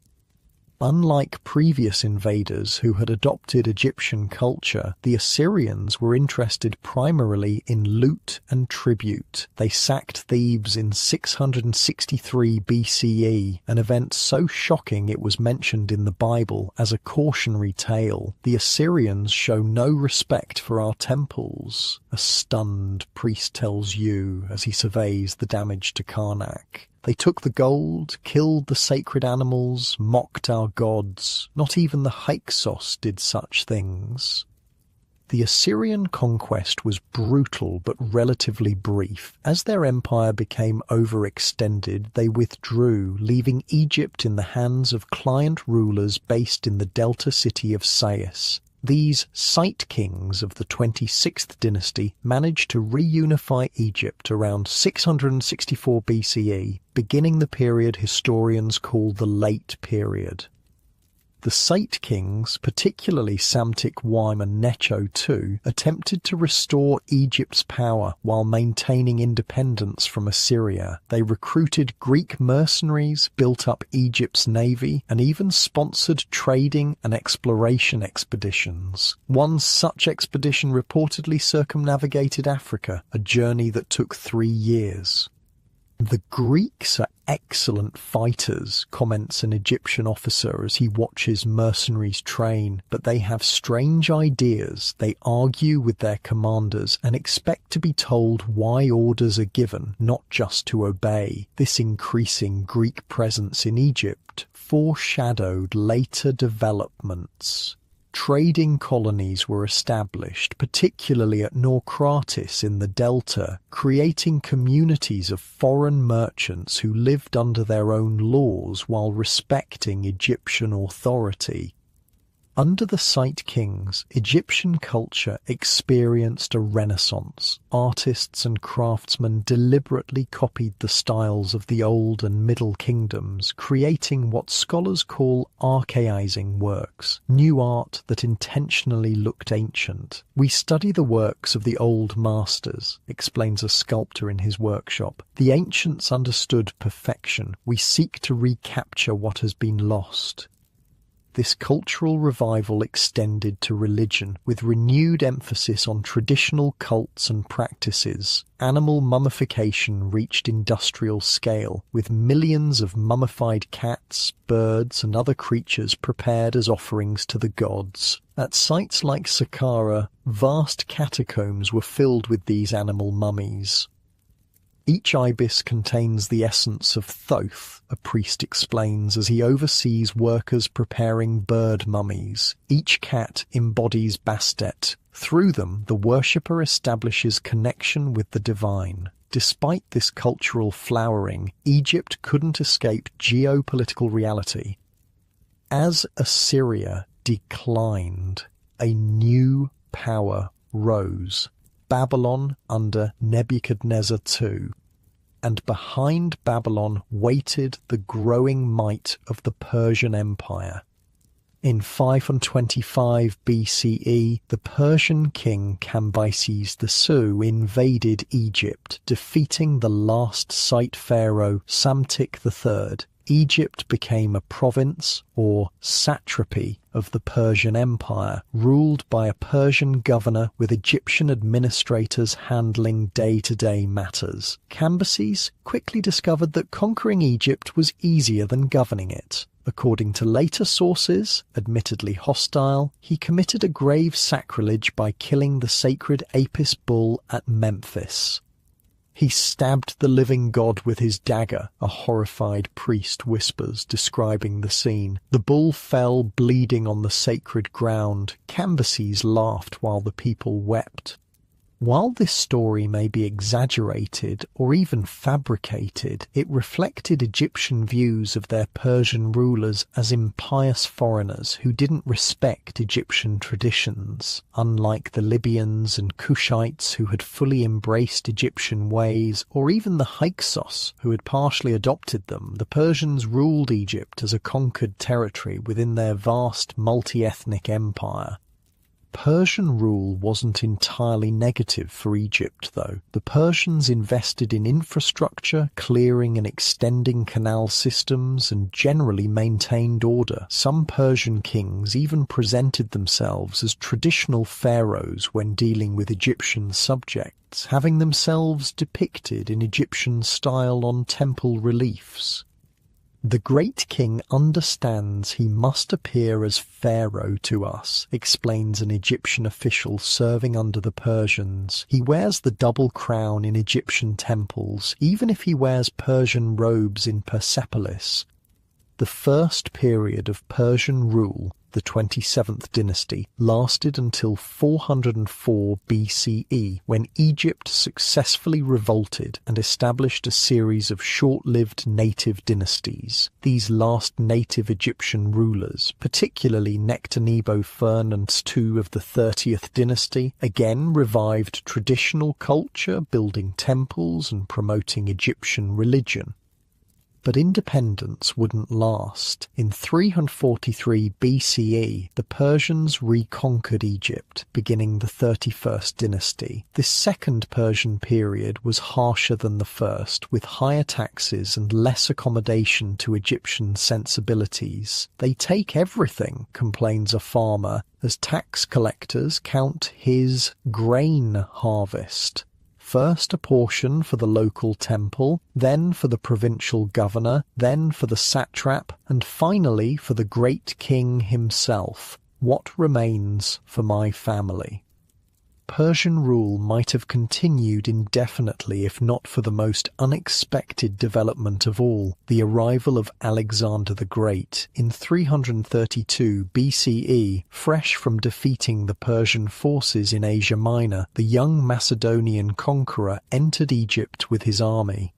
Unlike previous invaders who had adopted Egyptian culture, the Assyrians were interested primarily in loot and tribute. They sacked Thebes in 663 BCE, an event so shocking it was mentioned in the Bible as a cautionary tale. The Assyrians show no respect for our temples, a stunned priest tells you as he surveys the damage to Karnak. They took the gold, killed the sacred animals, mocked our gods. Not even the Hyksos did such things. The Assyrian conquest was brutal but relatively brief. As their empire became overextended, they withdrew, leaving Egypt in the hands of client rulers based in the delta city of Sais. These Site kings of the 26th dynasty managed to reunify Egypt around 664 BCE, beginning the period historians call the Late Period. The Sate kings, particularly Psamtik I and Necho II, attempted to restore Egypt's power while maintaining independence from Assyria. They recruited Greek mercenaries, built up Egypt's navy, and even sponsored trading and exploration expeditions. One such expedition reportedly circumnavigated Africa, a journey that took 3 years. The Greeks are excellent fighters, comments an Egyptian officer as he watches mercenaries train, but they have strange ideas. They argue with their commanders and expect to be told why orders are given, not just to obey. This increasing Greek presence in Egypt foreshadowed later developments. Trading colonies were established, particularly at Naucratis in the Delta, creating communities of foreign merchants who lived under their own laws while respecting Egyptian authority. Under the Site kings, Egyptian culture experienced a renaissance. Artists and craftsmen deliberately copied the styles of the Old and Middle Kingdoms, creating what scholars call archaizing works, new art that intentionally looked ancient. We study the works of the old masters, explains a sculptor in his workshop. The ancients understood perfection. We seek to recapture what has been lost. This cultural revival extended to religion, with renewed emphasis on traditional cults and practices. Animal mummification reached industrial scale, with millions of mummified cats, birds, and other creatures prepared as offerings to the gods. At sites like Saqqara, vast catacombs were filled with these animal mummies. Each ibis contains the essence of Thoth, a priest explains as he oversees workers preparing bird mummies. Each cat embodies Bastet. Through them, the worshipper establishes connection with the divine. Despite this cultural flowering, Egypt couldn't escape geopolitical reality. As Assyria declined, a new power rose. Babylon under Nebuchadnezzar II, and behind Babylon waited the growing might of the Persian Empire. In 525 BCE, the Persian king Cambyses II invaded Egypt, defeating the last Site pharaoh Psamtik III. Egypt became a province, or satrapy, of the Persian Empire, ruled by a Persian governor with Egyptian administrators handling day-to-day matters. Cambyses quickly discovered that conquering Egypt was easier than governing it. According to later sources, admittedly hostile, he committed a grave sacrilege by killing the sacred Apis bull at Memphis. He stabbed the living god with his dagger, a horrified priest whispers, describing the scene. The bull fell bleeding on the sacred ground. Cambyses laughed while the people wept. While this story may be exaggerated or even fabricated, it reflected Egyptian views of their Persian rulers as impious foreigners who didn't respect Egyptian traditions. Unlike the Libyans and Kushites who had fully embraced Egyptian ways, or even the Hyksos who had partially adopted them, the Persians ruled Egypt as a conquered territory within their vast multi-ethnic empire. Persian rule wasn't entirely negative for Egypt, though. The Persians invested in infrastructure, clearing and extending canal systems, and generally maintained order. Some Persian kings even presented themselves as traditional pharaohs when dealing with Egyptian subjects, having themselves depicted in Egyptian style on temple reliefs. The great king understands he must appear as pharaoh to us, explains an Egyptian official serving under the Persians. He wears the double crown in Egyptian temples, even if he wears Persian robes in Persepolis. The first period of Persian rule, the 27th dynasty, lasted until 404 BCE, when Egypt successfully revolted and established a series of short-lived native dynasties. These last native Egyptian rulers, particularly Nectanebo-Fernand II of the 30th dynasty, again revived traditional culture, building temples and promoting Egyptian religion. But independence wouldn't last. In 343 BCE, the Persians reconquered Egypt, beginning the 31st dynasty. This second Persian period was harsher than the first, with higher taxes and less accommodation to Egyptian sensibilities. "They take everything," complains a farmer, as tax collectors count his grain harvest. First a portion for the local temple, then for the provincial governor, then for the satrap, and finally for the great king himself. What remains for my family? Persian rule might have continued indefinitely if not for the most unexpected development of all, the arrival of Alexander the Great. In 332 BCE, fresh from defeating the Persian forces in Asia Minor, the young Macedonian conqueror entered Egypt with his army.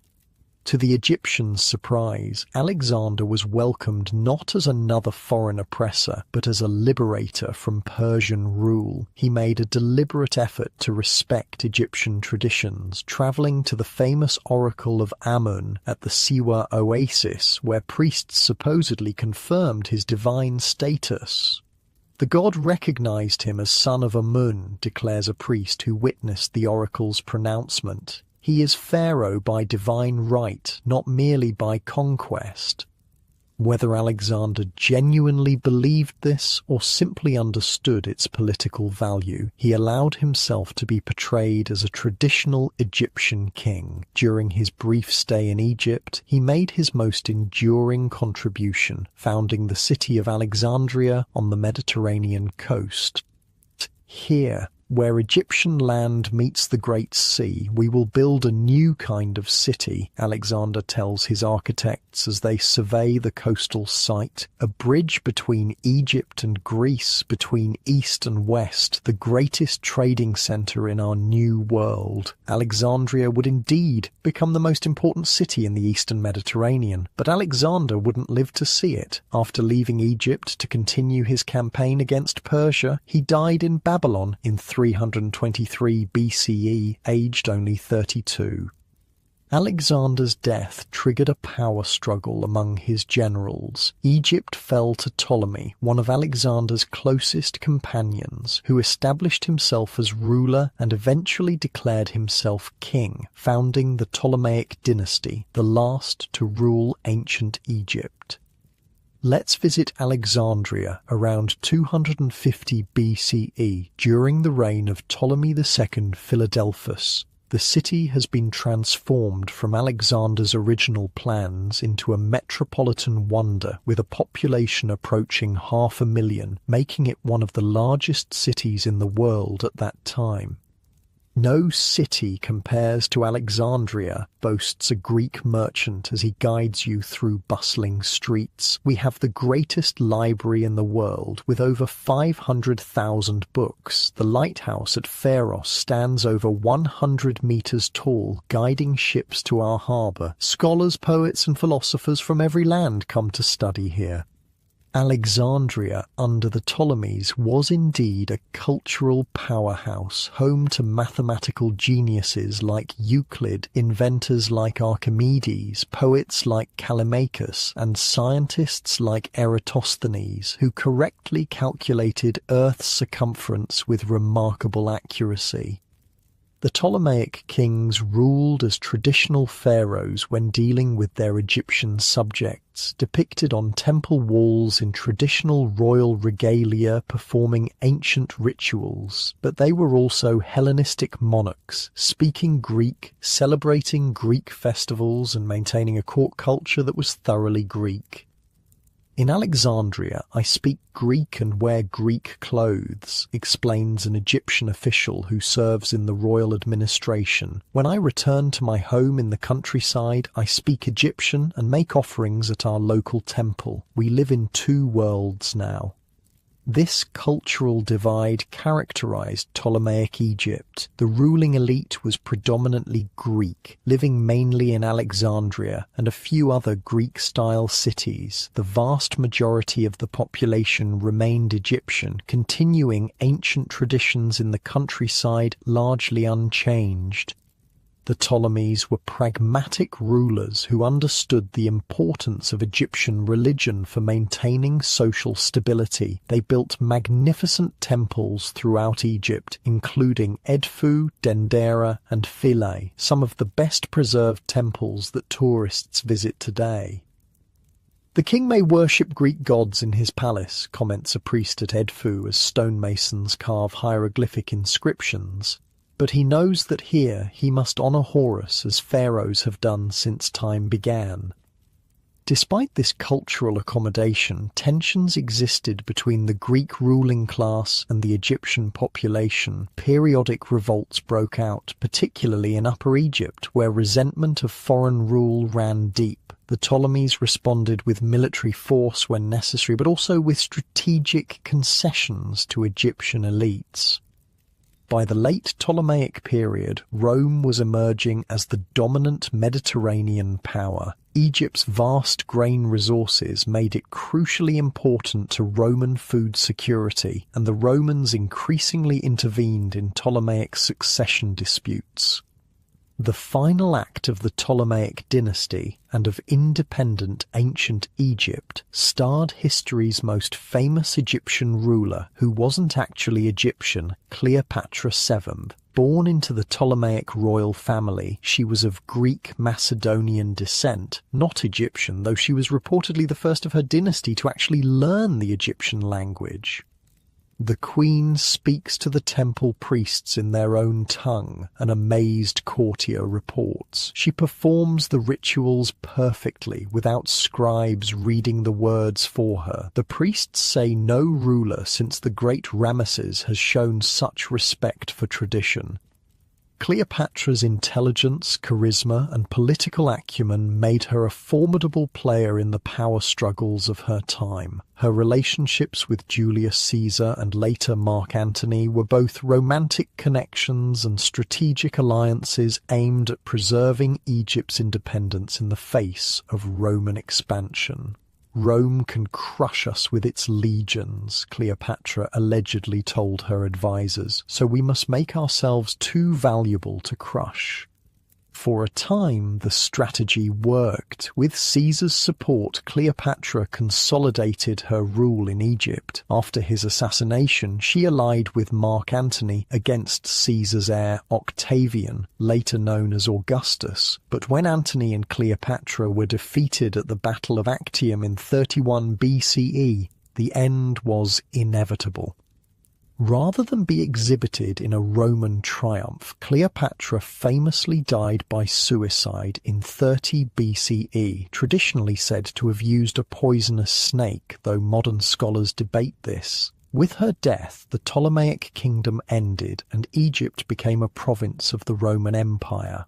To the Egyptians' surprise, Alexander was welcomed not as another foreign oppressor, but as a liberator from Persian rule. He made a deliberate effort to respect Egyptian traditions, travelling to the famous oracle of Amun at the Siwa oasis, where priests supposedly confirmed his divine status. The god recognized him as son of Amun, declares a priest who witnessed the oracle's pronouncement. He is pharaoh by divine right, not merely by conquest. Whether Alexander genuinely believed this or simply understood its political value, he allowed himself to be portrayed as a traditional Egyptian king. During his brief stay in Egypt, he made his most enduring contribution, founding the city of Alexandria on the Mediterranean coast. Here, where Egyptian land meets the Great Sea, we will build a new kind of city, Alexander tells his architects as they survey the coastal site, a bridge between Egypt and Greece, between East and West, the greatest trading centre in our new world. Alexandria would indeed become the most important city in the Eastern Mediterranean, but Alexander wouldn't live to see it. After leaving Egypt to continue his campaign against Persia, he died in Babylon in 323 BCE, aged only 32. Alexander's death triggered a power struggle among his generals. Egypt fell to Ptolemy, one of Alexander's closest companions, who established himself as ruler and eventually declared himself king, founding the Ptolemaic dynasty, the last to rule ancient Egypt. Let's visit Alexandria around 250 BCE, during the reign of Ptolemy II Philadelphus. The city has been transformed from Alexander's original plans into a metropolitan wonder with a population approaching 500,000, making it one of the largest cities in the world at that time. No city compares to Alexandria, boasts a Greek merchant as he guides you through bustling streets. We have the greatest library in the world, with over 500,000 books. The lighthouse at Pharos stands over 100 meters tall, guiding ships to our harbour. Scholars, poets and philosophers from every land come to study here. Alexandria, under the Ptolemies, was indeed a cultural powerhouse, home to mathematical geniuses like Euclid, inventors like Archimedes, poets like Callimachus, and scientists like Eratosthenes, who correctly calculated Earth's circumference with remarkable accuracy. The Ptolemaic kings ruled as traditional pharaohs when dealing with their Egyptian subjects, depicted on temple walls in traditional royal regalia performing ancient rituals, but they were also Hellenistic monarchs, speaking Greek, celebrating Greek festivals and maintaining a court culture that was thoroughly Greek. In Alexandria, I speak Greek and wear Greek clothes, explains an Egyptian official who serves in the royal administration. When I return to my home in the countryside, I speak Egyptian and make offerings at our local temple. We live in two worlds now. This cultural divide characterized Ptolemaic Egypt. The ruling elite was predominantly Greek, living mainly in Alexandria and a few other Greek-style cities. The vast majority of the population remained Egyptian, continuing ancient traditions in the countryside largely unchanged. The Ptolemies were pragmatic rulers who understood the importance of Egyptian religion for maintaining social stability. They built magnificent temples throughout Egypt, including Edfu, Dendera, and Philae, some of the best preserved temples that tourists visit today. The king may worship Greek gods in his palace, comments a priest at Edfu as stonemasons carve hieroglyphic inscriptions. But he knows that here he must honour Horus as pharaohs have done since time began. Despite this cultural accommodation, tensions existed between the Greek ruling class and the Egyptian population. Periodic revolts broke out, particularly in Upper Egypt, where resentment of foreign rule ran deep. The Ptolemies responded with military force when necessary, but also with strategic concessions to Egyptian elites. By the late Ptolemaic period, Rome was emerging as the dominant Mediterranean power. Egypt's vast grain resources made it crucially important to Roman food security, and the Romans increasingly intervened in Ptolemaic succession disputes. The final act of the Ptolemaic dynasty and of independent ancient Egypt starred history's most famous Egyptian ruler, who wasn't actually Egyptian, Cleopatra VII. Born into the Ptolemaic royal family, she was of Greek Macedonian descent, not Egyptian, though she was reportedly the first of her dynasty to actually learn the Egyptian language. The queen speaks to the temple priests in their own tongue, an amazed courtier reports. She performs the rituals perfectly, without scribes reading the words for her. The priests say no ruler since the great Ramesses has shown such respect for tradition. Cleopatra's intelligence, charisma, and political acumen made her a formidable player in the power struggles of her time. Her relationships with Julius Caesar and later Mark Antony were both romantic connections and strategic alliances aimed at preserving Egypt's independence in the face of Roman expansion. Rome can crush us with its legions, Cleopatra allegedly told her advisors, so we must make ourselves too valuable to crush. For a time, the strategy worked. With Caesar's support, Cleopatra consolidated her rule in Egypt. After his assassination, she allied with Mark Antony against Caesar's heir Octavian, later known as Augustus. But when Antony and Cleopatra were defeated at the Battle of Actium in 31 BCE, the end was inevitable. Rather than be exhibited in a Roman triumph, Cleopatra famously died by suicide in 30 BCE, traditionally said to have used a poisonous snake, though modern scholars debate this. With her death, the Ptolemaic kingdom ended and Egypt became a province of the Roman Empire.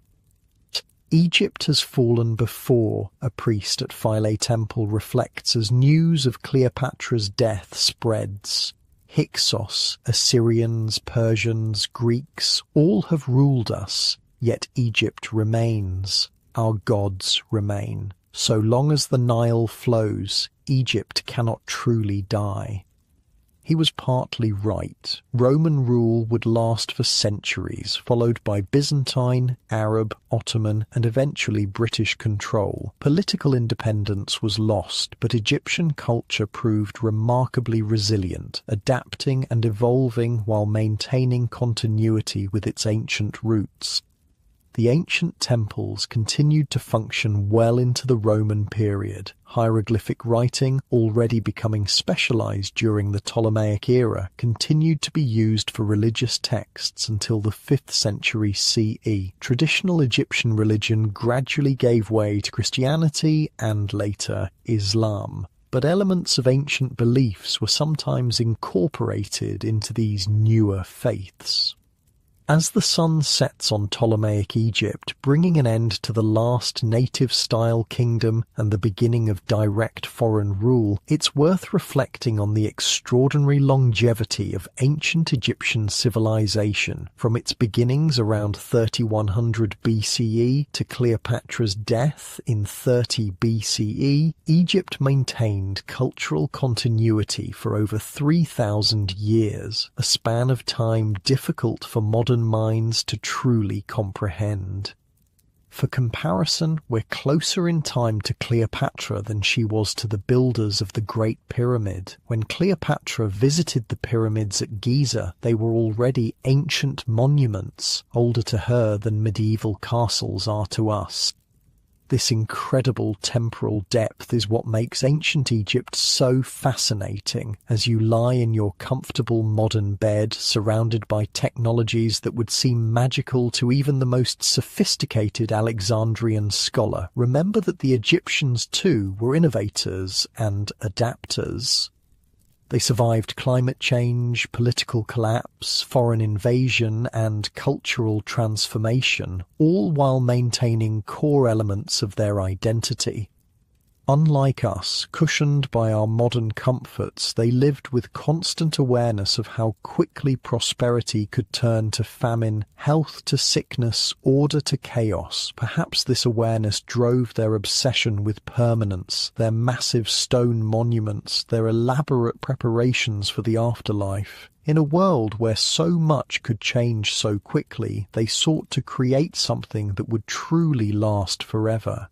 Egypt has fallen before, a priest at Philae Temple reflects as news of Cleopatra's death spreads. Hyksos, Assyrians, Persians, Greeks, all have ruled us, yet Egypt remains. Our gods remain. So long as the Nile flows, Egypt cannot truly die. He was partly right. Roman rule would last for centuries, followed by Byzantine, Arab, Ottoman, and eventually British control. Political independence was lost, but Egyptian culture proved remarkably resilient, adapting and evolving while maintaining continuity with its ancient roots. The ancient temples continued to function well into the Roman period. Hieroglyphic writing, already becoming specialized during the Ptolemaic era, continued to be used for religious texts until the 5th century CE. Traditional Egyptian religion gradually gave way to Christianity and later Islam. But elements of ancient beliefs were sometimes incorporated into these newer faiths. As the sun sets on Ptolemaic Egypt, bringing an end to the last native-style kingdom and the beginning of direct foreign rule, it's worth reflecting on the extraordinary longevity of ancient Egyptian civilization, from its beginnings around 3100 BCE to Cleopatra's death in 30 BCE. Egypt maintained cultural continuity for over 3,000 years, a span of time difficult for modern minds to truly comprehend. For comparison, we're closer in time to Cleopatra than she was to the builders of the Great Pyramid. When Cleopatra visited the pyramids at Giza, they were already ancient monuments, older to her than medieval castles are to us. This incredible temporal depth is what makes ancient Egypt so fascinating as you lie in your comfortable modern bed surrounded by technologies that would seem magical to even the most sophisticated Alexandrian scholar. Remember that the Egyptians too were innovators and adapters. They survived climate change, political collapse, foreign invasion, and cultural transformation, all while maintaining core elements of their identity. Unlike us, cushioned by our modern comforts, they lived with constant awareness of how quickly prosperity could turn to famine, health to sickness, order to chaos. Perhaps this awareness drove their obsession with permanence, their massive stone monuments, their elaborate preparations for the afterlife. In a world where so much could change so quickly, they sought to create something that would truly last forever.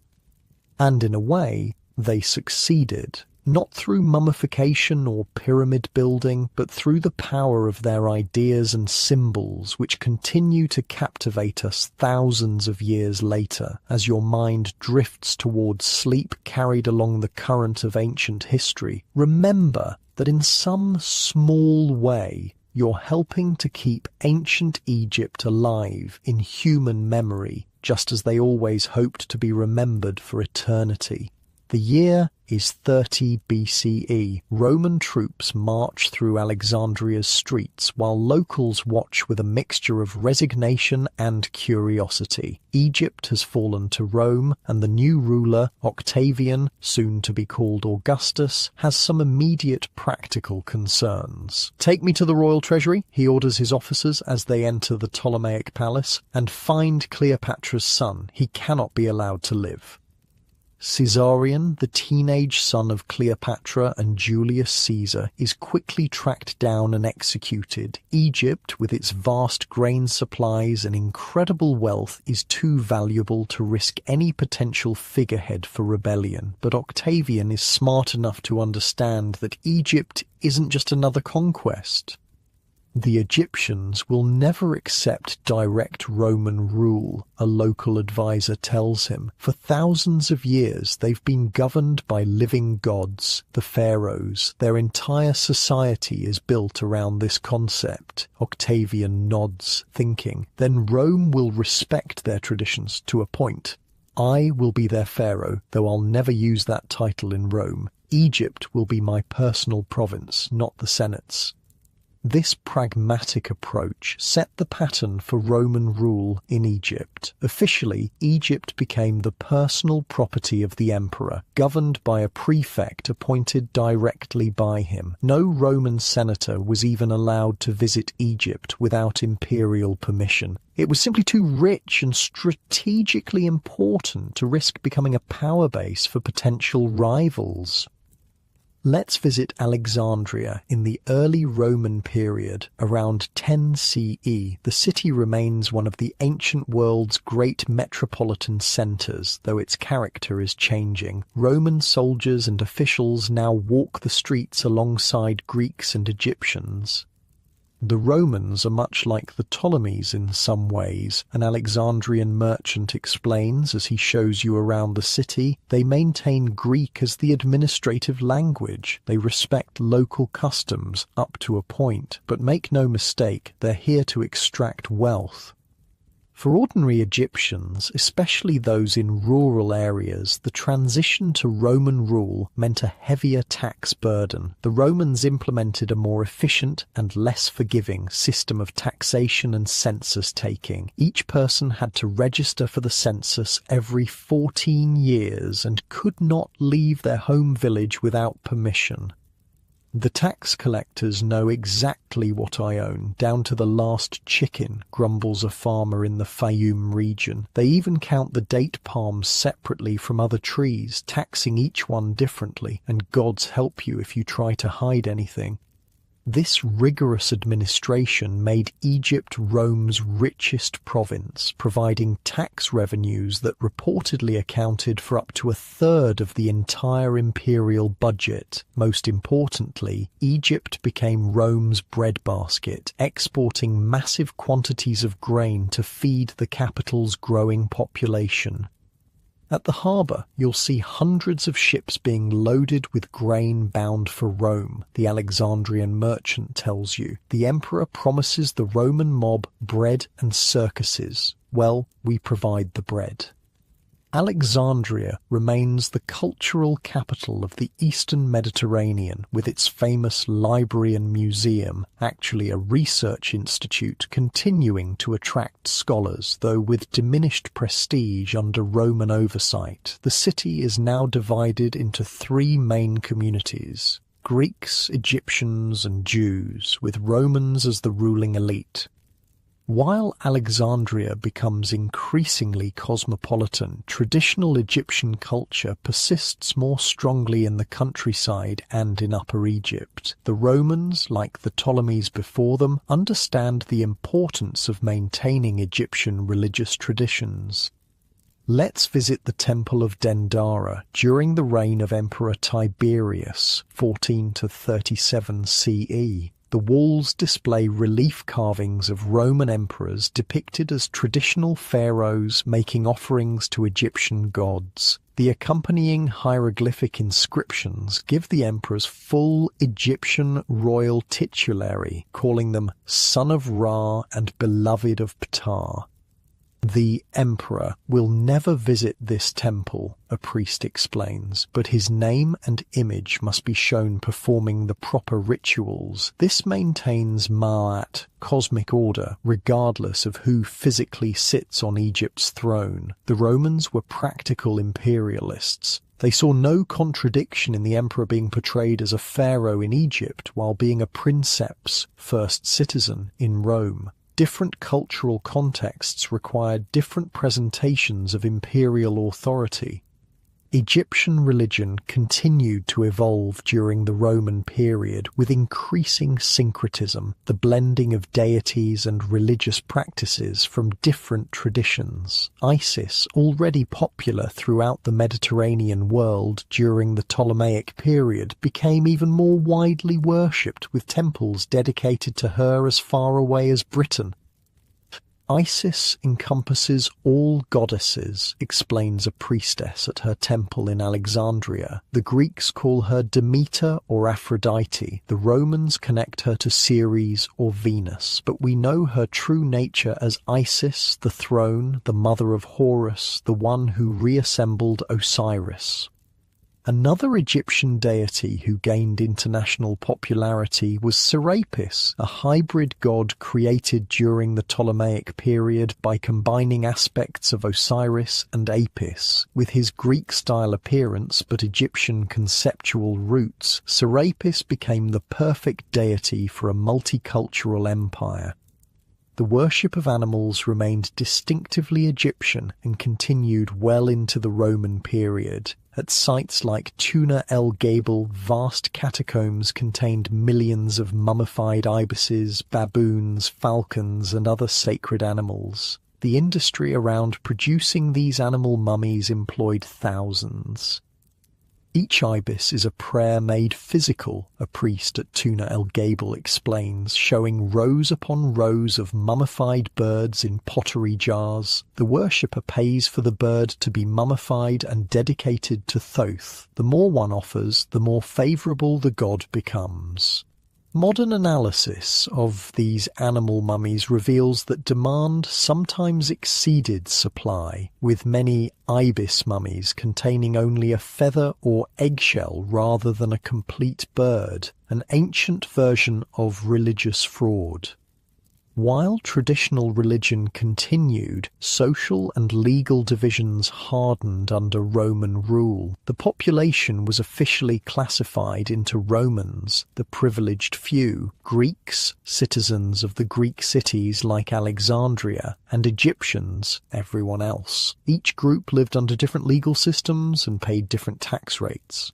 And in a way, they succeeded, not through mummification or pyramid building, but through the power of their ideas and symbols, which continue to captivate us thousands of years later, as your mind drifts towards sleep carried along the current of ancient history. Remember that in some small way, you're helping to keep ancient Egypt alive in human memory, just as they always hoped to be remembered for eternity. The year is 30 BCE. Roman troops march through Alexandria's streets while locals watch with a mixture of resignation and curiosity. Egypt has fallen to Rome, and the new ruler, Octavian, soon to be called Augustus, has some immediate practical concerns. "Take me to the royal treasury," he orders his officers as they enter the Ptolemaic palace, "and find Cleopatra's son. He cannot be allowed to live." Caesarion, the teenage son of Cleopatra and Julius Caesar, is quickly tracked down and executed. Egypt, with its vast grain supplies and incredible wealth, is too valuable to risk any potential figurehead for rebellion. But Octavian is smart enough to understand that Egypt isn't just another conquest. The Egyptians will never accept direct Roman rule, a local advisor tells him. For thousands of years they've been governed by living gods, the pharaohs. Their entire society is built around this concept. Octavian nods, thinking, then Rome will respect their traditions to a point. I will be their pharaoh, though I'll never use that title in Rome. Egypt will be my personal province, not the Senate's. This pragmatic approach set the pattern for Roman rule in Egypt. Officially, Egypt became the personal property of the emperor, governed by a prefect appointed directly by him. No Roman senator was even allowed to visit Egypt without imperial permission. It was simply too rich and strategically important to risk becoming a power base for potential rivals. Let's visit Alexandria in the early Roman period. Around 10 CE, the city remains one of the ancient world's great metropolitan centres, though its character is changing. Roman soldiers and officials now walk the streets alongside Greeks and Egyptians. The Romans are much like the Ptolemies in some ways. An Alexandrian merchant explains as he shows you around the city. They maintain Greek as the administrative language. They respect local customs up to a point, but make no mistake, they're here to extract wealth. For ordinary Egyptians, especially those in rural areas, the transition to Roman rule meant a heavier tax burden. The Romans implemented a more efficient and less forgiving system of taxation and census taking. Each person had to register for the census every 14 years and could not leave their home village without permission. The tax collectors know exactly what I own, down to the last chicken, grumbles a farmer in the Fayum region. They even count the date palms separately from other trees, taxing each one differently, and gods help you if you try to hide anything. This rigorous administration made Egypt Rome's richest province, providing tax revenues that reportedly accounted for up to a third of the entire imperial budget. Most importantly, Egypt became Rome's breadbasket, exporting massive quantities of grain to feed the capital's growing population. At the harbour, you'll see hundreds of ships being loaded with grain bound for Rome, the Alexandrian merchant tells you. The emperor promises the Roman mob bread and circuses. Well, we provide the bread. Alexandria remains the cultural capital of the Eastern Mediterranean, with its famous library and museum, actually a research institute continuing to attract scholars, though with diminished prestige under Roman oversight. The city is now divided into three main communities: Greeks, Egyptians, and Jews, with Romans as the ruling elite. While Alexandria becomes increasingly cosmopolitan, traditional Egyptian culture persists more strongly in the countryside and in Upper Egypt. The Romans, like the Ptolemies before them, understand the importance of maintaining Egyptian religious traditions. Let's visit the Temple of Dendara during the reign of Emperor Tiberius, 14 to 37 CE. The walls display relief carvings of Roman emperors depicted as traditional pharaohs making offerings to Egyptian gods. The accompanying hieroglyphic inscriptions give the emperors full Egyptian royal titulary, calling them Son of Ra and Beloved of Ptah. The emperor will never visit this temple, a priest explains, but his name and image must be shown performing the proper rituals. This maintains Ma'at, cosmic order, regardless of who physically sits on Egypt's throne. The Romans were practical imperialists. They saw no contradiction in the emperor being portrayed as a pharaoh in Egypt while being a princeps, first citizen, in Rome. Different cultural contexts required different presentations of imperial authority. Egyptian religion continued to evolve during the Roman period with increasing syncretism, the blending of deities and religious practices from different traditions. Isis, already popular throughout the Mediterranean world during the Ptolemaic period, became even more widely worshipped, with temples dedicated to her as far away as Britain. Isis encompasses all goddesses, explains a priestess at her temple in Alexandria. The Greeks call her Demeter or Aphrodite. The Romans connect her to Ceres or Venus, but we know her true nature as Isis, the throne, the mother of Horus, the one who reassembled Osiris. Another Egyptian deity who gained international popularity was Serapis, a hybrid god created during the Ptolemaic period by combining aspects of Osiris and Apis. With his Greek-style appearance but Egyptian conceptual roots, Serapis became the perfect deity for a multicultural empire. The worship of animals remained distinctively Egyptian and continued well into the Roman period. At sites like Tuna el Gabel, vast catacombs contained millions of mummified ibises, baboons, falcons, and other sacred animals. The industry around producing these animal mummies employed thousands. Each ibis is a prayer made physical, a priest at Tuna el Gabel explains, showing rows upon rows of mummified birds in pottery jars. The worshipper pays for the bird to be mummified and dedicated to Thoth. The more one offers, the more favourable the god becomes. Modern analysis of these animal mummies reveals that demand sometimes exceeded supply, with many ibis mummies containing only a feather or eggshell rather than a complete bird, an ancient version of religious fraud. While traditional religion continued, social and legal divisions hardened under Roman rule. The population was officially classified into Romans, the privileged few, Greeks, citizens of the Greek cities like Alexandria, and Egyptians, everyone else. Each group lived under different legal systems and paid different tax rates.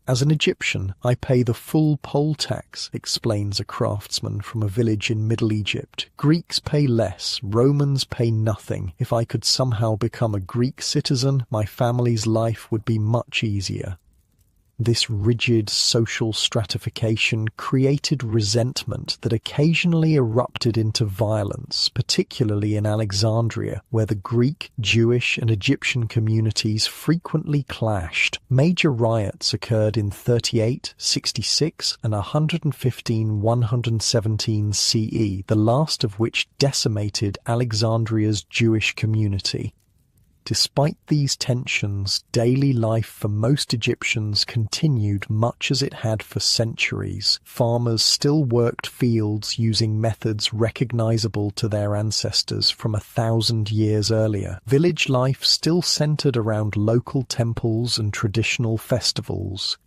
As an Egyptian, I pay the full poll tax, explains a craftsman from a village in Middle Egypt. Greeks pay less, Romans pay nothing. If I could somehow become a Greek citizen, my family's life would be much easier. This rigid social stratification created resentment that occasionally erupted into violence, particularly in Alexandria, where the Greek, Jewish, and Egyptian communities frequently clashed. Major riots occurred in 38, 66, and 115-117 CE, the last of which decimated Alexandria's Jewish community. Despite these tensions, daily life for most Egyptians continued much as it had for centuries. Farmers still worked fields using methods recognizable to their ancestors from 1,000 years earlier. Village life still centered around local temples and traditional festivals.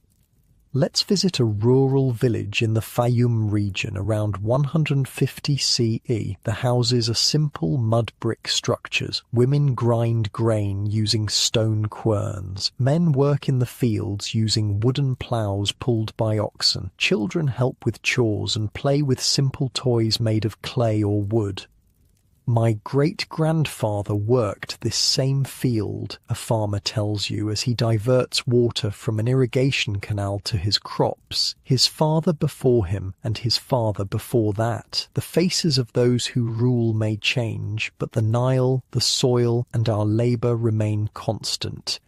Let's visit a rural village in the Fayum region around 150 CE. The houses are simple mud brick structures. Women grind grain using stone querns. Men work in the fields using wooden ploughs pulled by oxen. Children help with chores and play with simple toys made of clay or wood. My great-grandfather worked this same field, a farmer tells you, as he diverts water from an irrigation canal to his crops. His father before him and his father before that. The faces of those who rule may change, but the Nile, the soil, and our labour remain constant.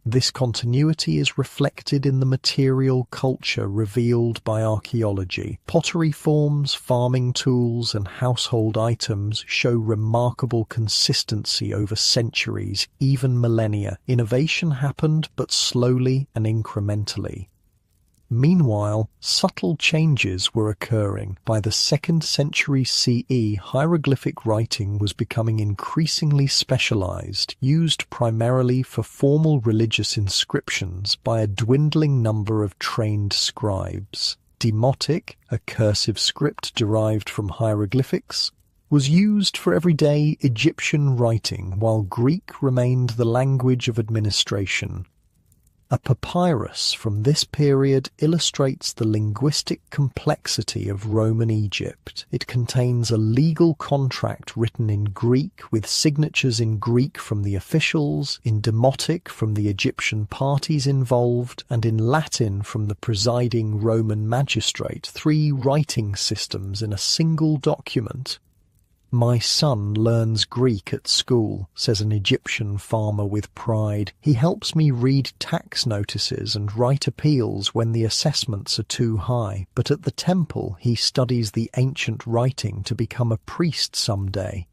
This continuity is reflected in the material culture revealed by archaeology. Pottery forms, farming tools, and household items show remarkable consistency over centuries, even millennia. Innovation happened, but slowly and incrementally. Meanwhile, subtle changes were occurring. By the 2nd century CE, hieroglyphic writing was becoming increasingly specialized, used primarily for formal religious inscriptions by a dwindling number of trained scribes. Demotic, a cursive script derived from hieroglyphics, was used for everyday Egyptian writing, while Greek remained the language of administration. A papyrus from this period illustrates the linguistic complexity of Roman Egypt. It contains a legal contract written in Greek with signatures in Greek from the officials, in Demotic from the Egyptian parties involved, and in Latin from the presiding Roman magistrate, 3 writing systems in a single document. My son learns Greek at school, says an Egyptian farmer with pride. He helps me read tax notices and write appeals when the assessments are too high. But at the temple he studies the ancient writing to become a priest someday.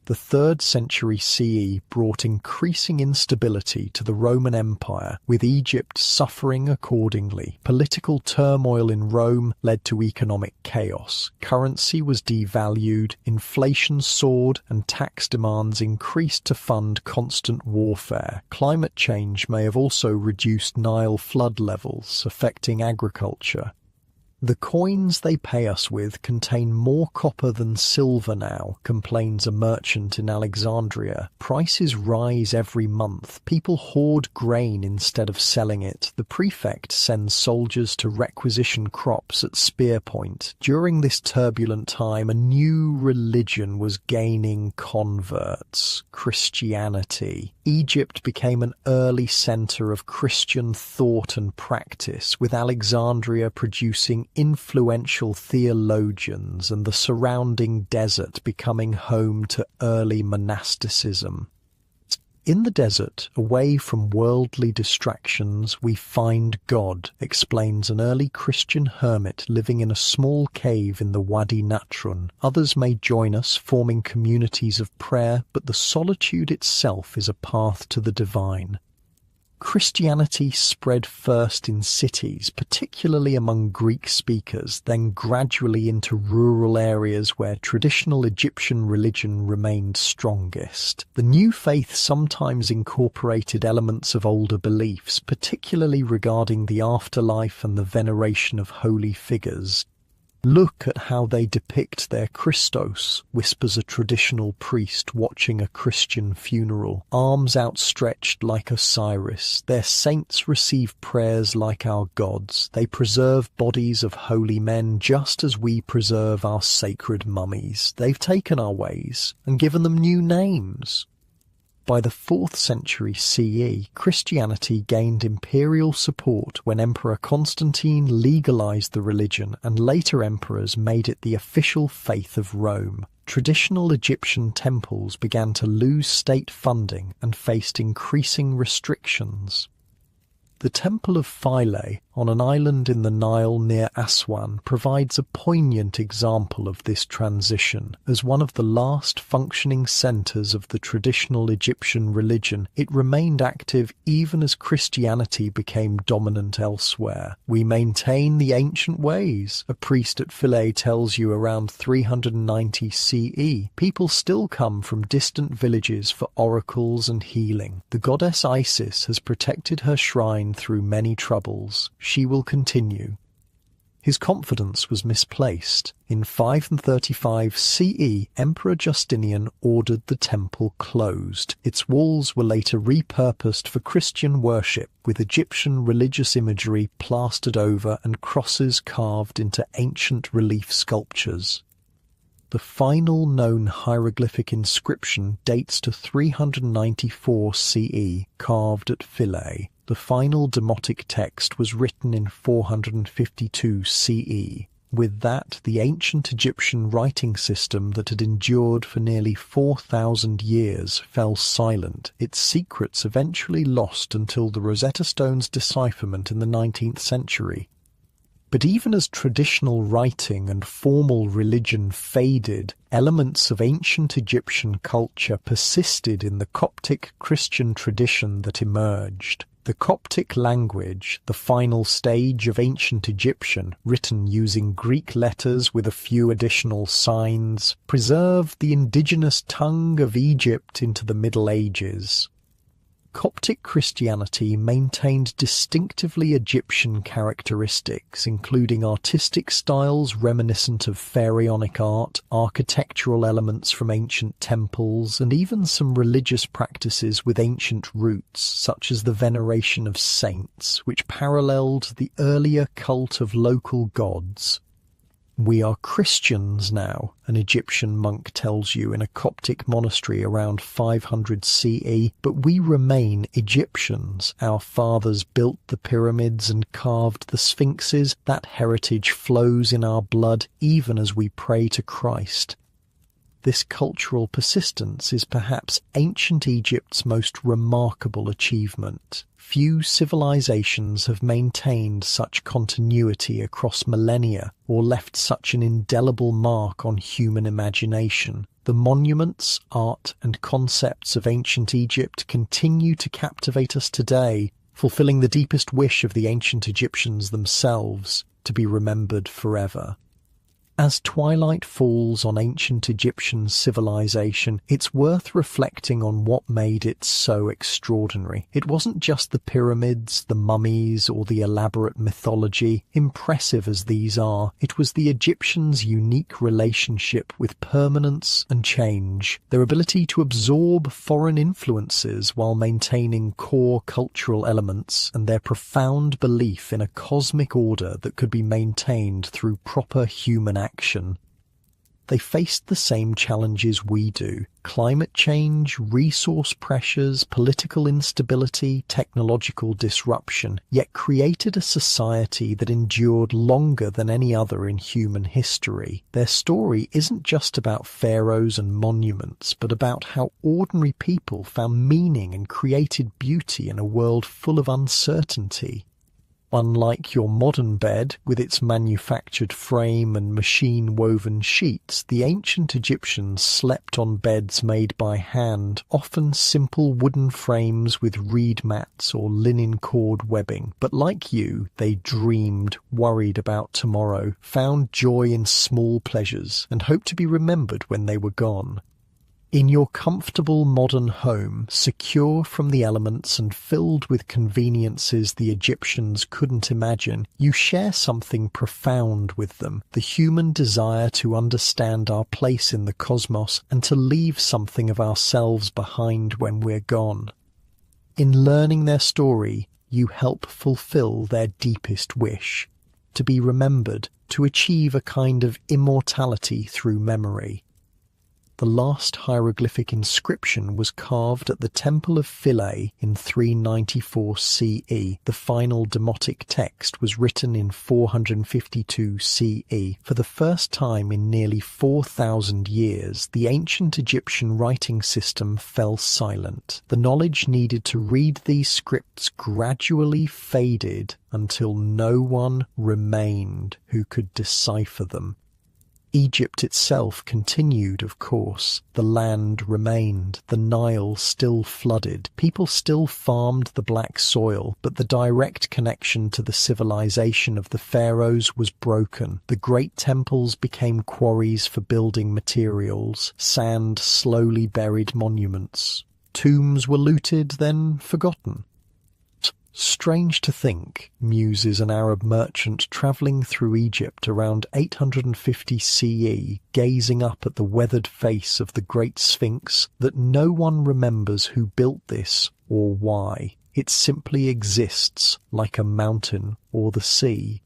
The 3rd century CE brought increasing instability to the Roman Empire, with Egypt suffering accordingly. Political turmoil in Rome led to economic chaos. Currency was devalued, inflation soared, and tax demands increased to fund constant warfare. Climate change may have also reduced Nile flood levels, affecting agriculture. The coins they pay us with contain more copper than silver now, complains a merchant in Alexandria. Prices rise every month. People hoard grain instead of selling it. The prefect sends soldiers to requisition crops at spear point. During this turbulent time, a new religion was gaining converts: Christianity. Egypt became an early centre of Christian thought and practice, with Alexandria producing influential theologians and the surrounding desert becoming home to early monasticism. In the desert, away from worldly distractions, we find God, explains an early Christian hermit living in a small cave in the Wadi Natrun. Others may join us, forming communities of prayer, but the solitude itself is a path to the divine. Christianity spread first in cities, particularly among Greek speakers, then gradually into rural areas where traditional Egyptian religion remained strongest. The new faith sometimes incorporated elements of older beliefs, particularly regarding the afterlife and the veneration of holy figures. "Look at how they depict their Christos," whispers a traditional priest watching a Christian funeral. "Arms outstretched like Osiris. Their saints receive prayers like our gods. They preserve bodies of holy men just as we preserve our sacred mummies. They've taken our ways and given them new names." By the 4th century CE, Christianity gained imperial support when Emperor Constantine legalized the religion, and later emperors made it the official faith of Rome. Traditional Egyptian temples began to lose state funding and faced increasing restrictions. The Temple of Philae, on an island in the Nile near Aswan, provides a poignant example of this transition. As one of the last functioning centres of the traditional Egyptian religion, it remained active even as Christianity became dominant elsewhere. "We maintain the ancient ways," a priest at Philae tells you around 390 CE. "People still come from distant villages for oracles and healing. The goddess Isis has protected her shrine through many troubles. She will continue." His confidence was misplaced. In 535 CE, Emperor Justinian ordered the temple closed. Its walls were later repurposed for Christian worship, with Egyptian religious imagery plastered over and crosses carved into ancient relief sculptures. The final known hieroglyphic inscription dates to 394 CE, carved at Philae. The final Demotic text was written in 452 CE. With that, the ancient Egyptian writing system that had endured for nearly 4,000 years fell silent, its secrets eventually lost until the Rosetta Stone's decipherment in the 19th century. But even as traditional writing and formal religion faded, elements of ancient Egyptian culture persisted in the Coptic Christian tradition that emerged. The Coptic language, the final stage of ancient Egyptian, written using Greek letters with a few additional signs, preserved the indigenous tongue of Egypt into the Middle Ages. Coptic Christianity maintained distinctively Egyptian characteristics, including artistic styles reminiscent of pharaonic art, architectural elements from ancient temples, and even some religious practices with ancient roots, such as the veneration of saints, which paralleled the earlier cult of local gods. "We are Christians now," an Egyptian monk tells you in a Coptic monastery around 500 CE, "but we remain Egyptians. Our fathers built the pyramids and carved the sphinxes. That heritage flows in our blood even as we pray to Christ." this cultural persistence is perhaps ancient Egypt's most remarkable achievement. Few civilizations have maintained such continuity across millennia or left such an indelible mark on human imagination. The monuments, art, and concepts of ancient Egypt continue to captivate us today, fulfilling the deepest wish of the ancient Egyptians themselves, to be remembered forever. As twilight falls on ancient Egyptian civilization, it's worth reflecting on what made it so extraordinary. It wasn't just the pyramids, the mummies, or the elaborate mythology. Impressive as these are, it was the Egyptians' unique relationship with permanence and change, their ability to absorb foreign influences while maintaining core cultural elements, and their profound belief in a cosmic order that could be maintained through proper human action. They faced the same challenges we do: climate change, resource pressures, political instability, technological disruption, yet created a society that endured longer than any other in human history. Their story isn't just about pharaohs and monuments, but about how ordinary people found meaning and created beauty in a world full of uncertainty. Unlike your modern bed, with its manufactured frame and machine-woven sheets, the ancient Egyptians slept on beds made by hand, often simple wooden frames with reed mats or linen cord webbing. But like you, they dreamed, worried about tomorrow, found joy in small pleasures, and hoped to be remembered when they were gone. In your comfortable modern home, secure from the elements and filled with conveniences the Egyptians couldn't imagine, you share something profound with them: the human desire to understand our place in the cosmos and to leave something of ourselves behind when we're gone. In learning their story, you help fulfill their deepest wish: to be remembered, to achieve a kind of immortality through memory. The last hieroglyphic inscription was carved at the Temple of Philae in 394 CE. The final Demotic text was written in 452 CE. For the first time in nearly 4,000 years, the ancient Egyptian writing system fell silent. The knowledge needed to read these scripts gradually faded until no one remained who could decipher them. Egypt itself continued, of course. The land remained, the Nile still flooded, people still farmed the black soil, but the direct connection to the civilization of the pharaohs was broken. The great temples became quarries for building materials, sand slowly buried monuments. Tombs were looted, then forgotten. Strange to think, muses an Arab merchant travelling through Egypt around 850 CE, gazing up at the weathered face of the Great Sphinx, that no one remembers who built this or why. It simply exists, like a mountain or the sea.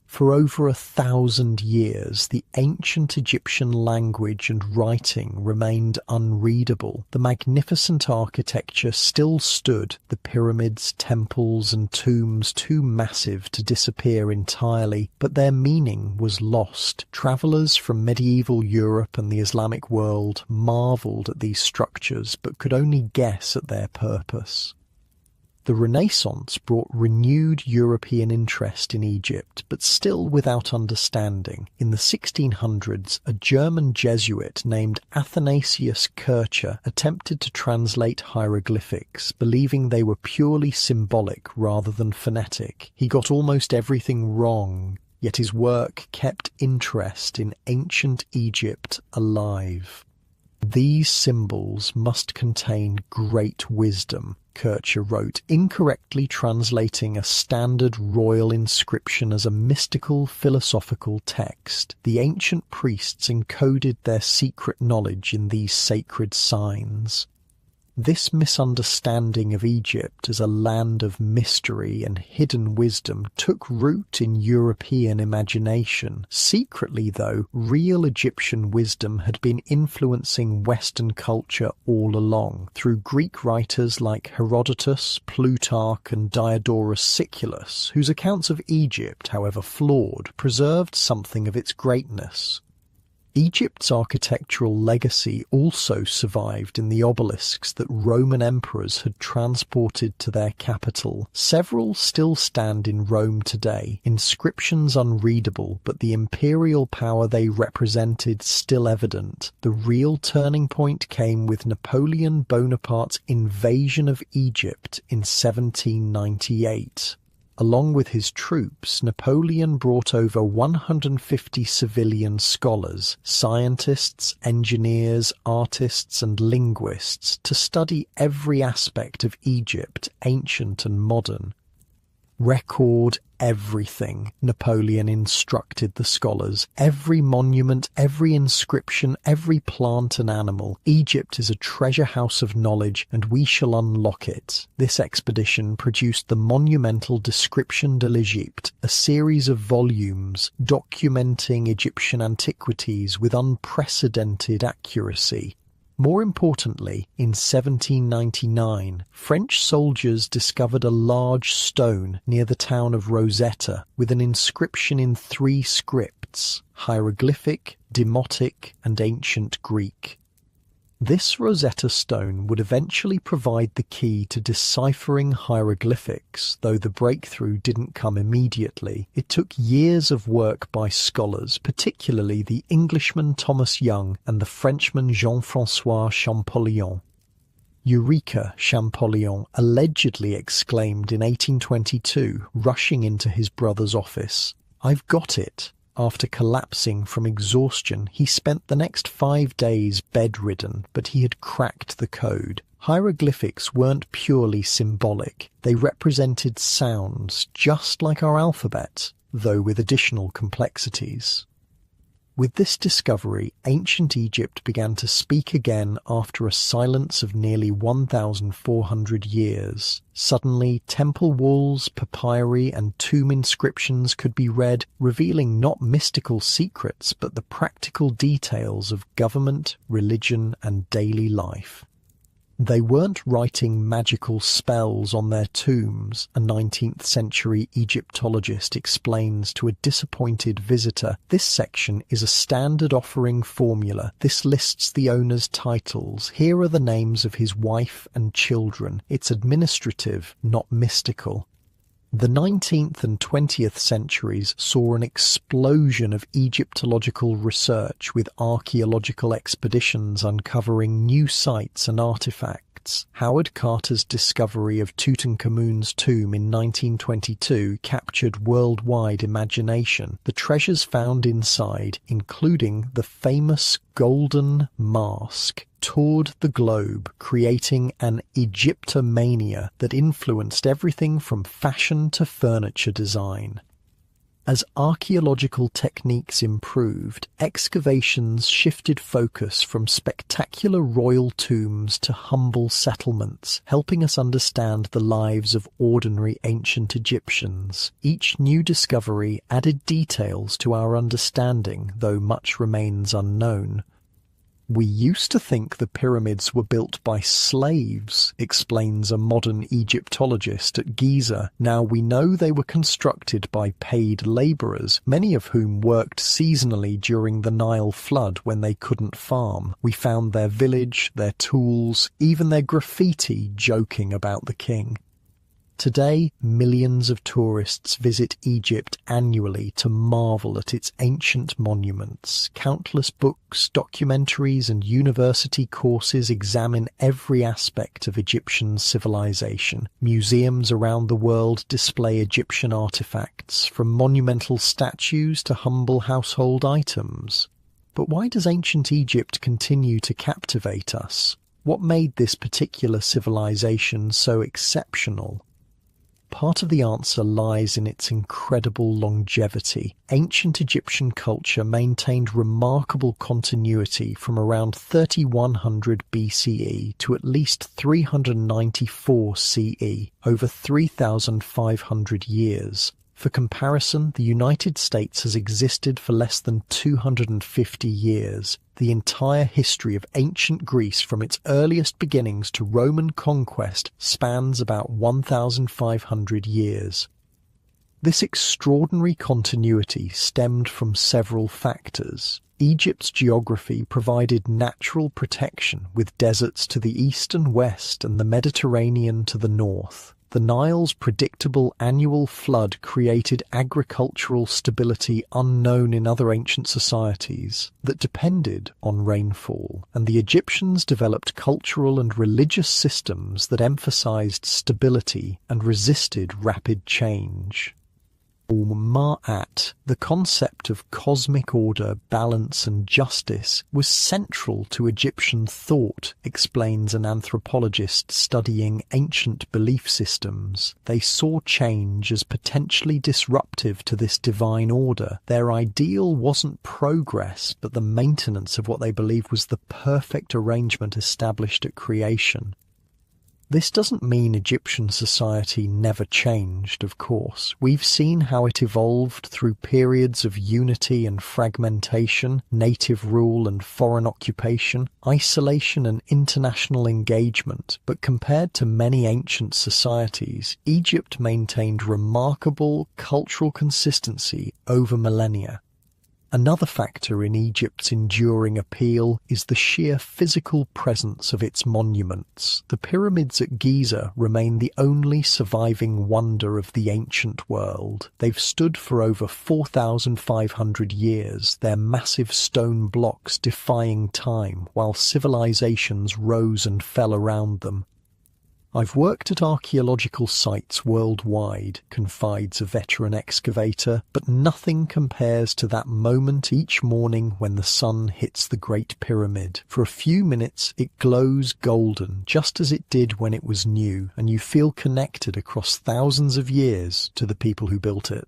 For over 1,000 years, the ancient Egyptian language and writing remained unreadable. The magnificent architecture still stood, the pyramids, temples, and tombs too massive to disappear entirely, but their meaning was lost. Travellers from medieval Europe and the Islamic world marvelled at these structures, but could only guess at their purpose. The Renaissance brought renewed European interest in Egypt, but still without understanding. In the 1600s, a German Jesuit named Athanasius Kircher attempted to translate hieroglyphics, believing they were purely symbolic rather than phonetic. He got almost everything wrong, yet his work kept interest in ancient Egypt alive. These symbols must contain great wisdom, Kircher wrote, incorrectly translating a standard royal inscription as a mystical philosophical text. The ancient priests encoded their secret knowledge in these sacred signs. This misunderstanding of Egypt as a land of mystery and hidden wisdom took root in European imagination. Secretly, though, real Egyptian wisdom had been influencing Western culture all along, through Greek writers like Herodotus, Plutarch, and Diodorus Siculus, whose accounts of Egypt, however flawed, preserved something of its greatness. Egypt's architectural legacy also survived in the obelisks that Roman emperors had transported to their capital. Several still stand in Rome today, inscriptions unreadable, but the imperial power they represented still evident. The real turning point came with Napoleon Bonaparte's invasion of Egypt in 1798. Along with his troops, Napoleon brought over 150 civilian scholars, scientists, engineers, artists, and linguists to study every aspect of Egypt, ancient and modern. Record everything, Napoleon instructed the scholars. Every monument, every inscription, every plant and animal. Egypt is a treasure house of knowledge, and we shall unlock it. This expedition produced the monumental Description de l'Egypte, a series of volumes documenting Egyptian antiquities with unprecedented accuracy. More importantly, in 1799, French soldiers discovered a large stone near the town of Rosetta with an inscription in 3 scripts: hieroglyphic, demotic, and ancient Greek. This Rosetta Stone would eventually provide the key to deciphering hieroglyphics, though the breakthrough didn't come immediately. It took years of work by scholars, particularly the Englishman Thomas Young and the Frenchman Jean-François Champollion. Eureka, Champollion allegedly exclaimed in 1822, rushing into his brother's office. "I've got it." After collapsing from exhaustion, he spent the next 5 days bedridden, but he had cracked the code. Hieroglyphics weren't purely symbolic. They represented sounds, just like our alphabet, though with additional complexities. With this discovery, ancient Egypt began to speak again after a silence of nearly 1,400 years. Suddenly, temple walls, papyri, and tomb inscriptions could be read, revealing not mystical secrets but the practical details of government, religion, and daily life. They weren't writing magical spells on their tombs, a 19th century Egyptologist explains to a disappointed visitor. This section is a standard offering formula. This lists the owner's titles. Here are the names of his wife and children. It's administrative, not mystical. The 19th and 20th centuries saw an explosion of Egyptological research, with archaeological expeditions uncovering new sites and artifacts. Howard Carter's discovery of Tutankhamun's tomb in 1922 captured worldwide imagination. The treasures found inside, including the famous golden mask, toured the globe, creating an Egyptomania that influenced everything from fashion to furniture design. As archaeological techniques improved, excavations shifted focus from spectacular royal tombs to humble settlements, helping us understand the lives of ordinary ancient Egyptians. Each new discovery added details to our understanding, though much remains unknown. "We used to think the pyramids were built by slaves," explains a modern Egyptologist at Giza. "Now we know they were constructed by paid laborers, many of whom worked seasonally during the Nile flood when they couldn't farm. We found their village, their tools, even their graffiti joking about the king." Today, millions of tourists visit Egypt annually to marvel at its ancient monuments. Countless books, documentaries, and university courses examine every aspect of Egyptian civilization. Museums around the world display Egyptian artifacts, from monumental statues to humble household items. But why does ancient Egypt continue to captivate us? What made this particular civilization so exceptional? Part of the answer lies in its incredible longevity. Ancient Egyptian culture maintained remarkable continuity from around 3100 BCE to at least 394 CE, over 3,500 years. For comparison, the United States has existed for less than 250 years. The entire history of ancient Greece, from its earliest beginnings to Roman conquest, spans about 1,500 years. This extraordinary continuity stemmed from several factors. Egypt's geography provided natural protection with deserts to the east and west and the Mediterranean to the north. The Nile's predictable annual flood created agricultural stability unknown in other ancient societies that depended on rainfall, and the Egyptians developed cultural and religious systems that emphasized stability and resisted rapid change. Ma'at, the concept of cosmic order, balance and justice, was central to Egyptian thought, explains an anthropologist studying ancient belief systems. They saw change as potentially disruptive to this divine order. Their ideal wasn't progress, but the maintenance of what they believed was the perfect arrangement established at creation. This doesn't mean Egyptian society never changed, of course. We've seen how it evolved through periods of unity and fragmentation, native rule and foreign occupation, isolation and international engagement. But compared to many ancient societies, Egypt maintained remarkable cultural consistency over millennia. Another factor in Egypt's enduring appeal is the sheer physical presence of its monuments. The pyramids at Giza remain the only surviving wonder of the ancient world. They've stood for over 4,500 years, their massive stone blocks defying time while civilizations rose and fell around them. I've worked at archaeological sites worldwide, confides a veteran excavator, but nothing compares to that moment each morning when the sun hits the Great Pyramid. For a few minutes it glows golden, just as it did when it was new, and you feel connected across thousands of years to the people who built it.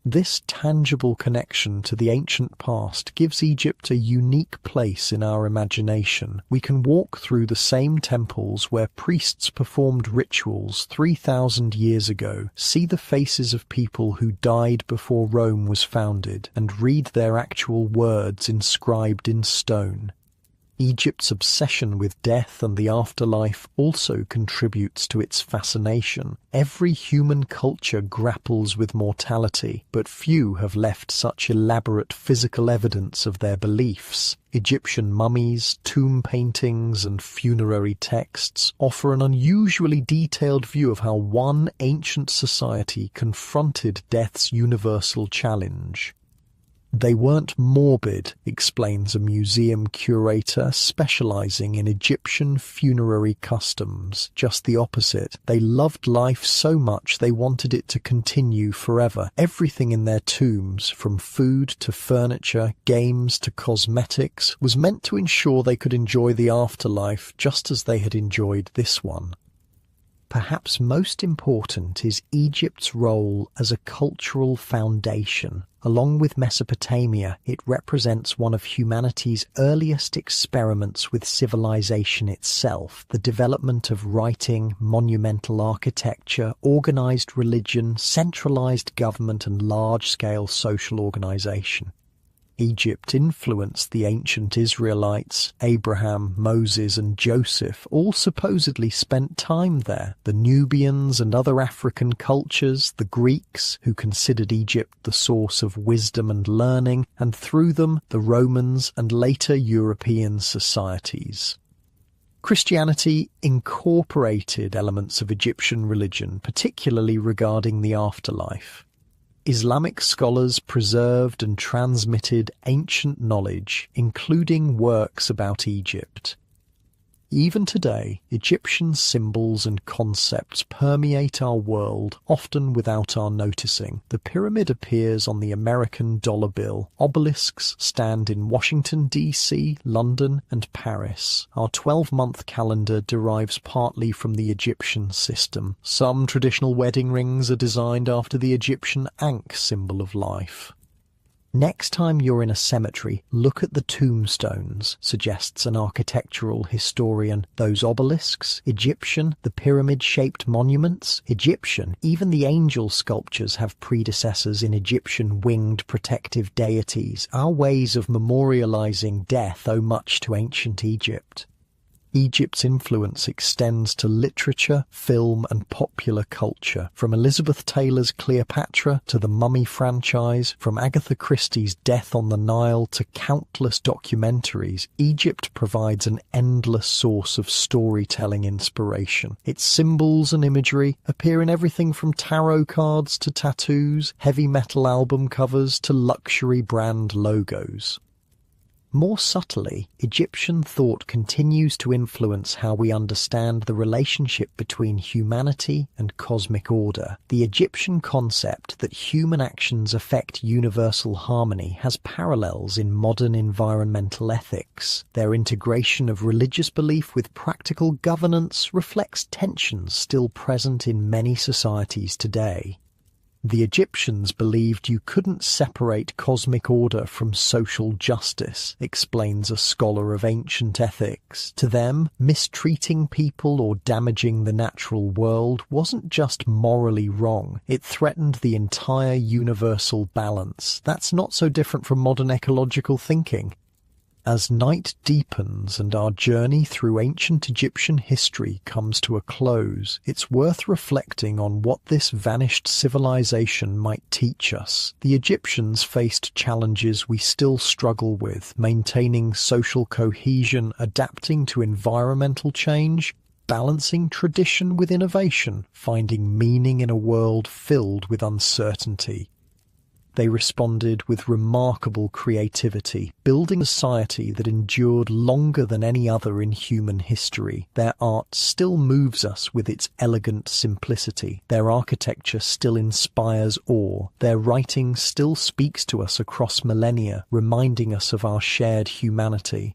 This tangible connection to the ancient past gives Egypt a unique place in our imagination. We can walk through the same temples where priests performed rituals 3,000 years ago, see the faces of people who died before Rome was founded, and read their actual words inscribed in stone. Egypt's obsession with death and the afterlife also contributes to its fascination. Every human culture grapples with mortality, but few have left such elaborate physical evidence of their beliefs. Egyptian mummies, tomb paintings, and funerary texts offer an unusually detailed view of how one ancient society confronted death's universal challenge. They weren't morbid, explains a museum curator specializing in Egyptian funerary customs. Just the opposite. They loved life so much they wanted it to continue forever. Everything in their tombs, from food to furniture, games to cosmetics, was meant to ensure they could enjoy the afterlife just as they had enjoyed this one. Perhaps most important is Egypt's role as a cultural foundation. Along with Mesopotamia, it represents one of humanity's earliest experiments with civilization itself, the development of writing, monumental architecture, organized religion, centralized government, and large-scale social organization. Egypt influenced the ancient Israelites. Abraham, Moses, and Joseph all supposedly spent time there. The Nubians and other African cultures, the Greeks, who considered Egypt the source of wisdom and learning, and through them, the Romans and later European societies. Christianity incorporated elements of Egyptian religion, particularly regarding the afterlife. Islamic scholars preserved and transmitted ancient knowledge, including works about Egypt. Even today, Egyptian symbols and concepts permeate our world, often without our noticing. The pyramid appears on the American dollar bill. Obelisks stand in Washington, D.C., London, and Paris. Our 12-month calendar derives partly from the Egyptian system. Some traditional wedding rings are designed after the Egyptian Ankh symbol of life. Next time you're in a cemetery, look at the tombstones, suggests an architectural historian. Those obelisks, Egyptian, the pyramid-shaped monuments, Egyptian. Even the angel sculptures have predecessors in Egyptian winged protective deities. Our ways of memorializing death owe much to ancient Egypt. Egypt's influence extends to literature, film, and popular culture. From Elizabeth Taylor's Cleopatra to the Mummy franchise, from Agatha Christie's Death on the Nile to countless documentaries, Egypt provides an endless source of storytelling inspiration. Its symbols and imagery appear in everything from tarot cards to tattoos, heavy metal album covers to luxury brand logos. More subtly, Egyptian thought continues to influence how we understand the relationship between humanity and cosmic order. The Egyptian concept that human actions affect universal harmony has parallels in modern environmental ethics. Their integration of religious belief with practical governance reflects tensions still present in many societies today. The Egyptians believed you couldn't separate cosmic order from social justice, explains a scholar of ancient ethics. To them, mistreating people or damaging the natural world wasn't just morally wrong, it threatened the entire universal balance. That's not so different from modern ecological thinking. As night deepens and our journey through ancient Egyptian history comes to a close, it's worth reflecting on what this vanished civilization might teach us. The Egyptians faced challenges we still struggle with, maintaining social cohesion, adapting to environmental change, balancing tradition with innovation, finding meaning in a world filled with uncertainty. They responded with remarkable creativity, building a society that endured longer than any other in human history. Their art still moves us with its elegant simplicity. Their architecture still inspires awe. Their writing still speaks to us across millennia, reminding us of our shared humanity.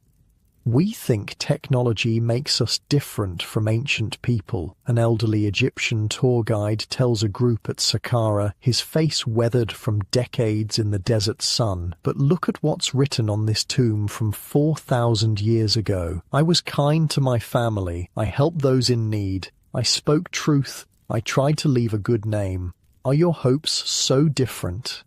We think technology makes us different from ancient people. An elderly Egyptian tour guide tells a group at Saqqara, his face weathered from decades in the desert sun. But look at what's written on this tomb from 4,000 years ago. I was kind to my family. I helped those in need. I spoke truth. I tried to leave a good name. Are your hopes so different?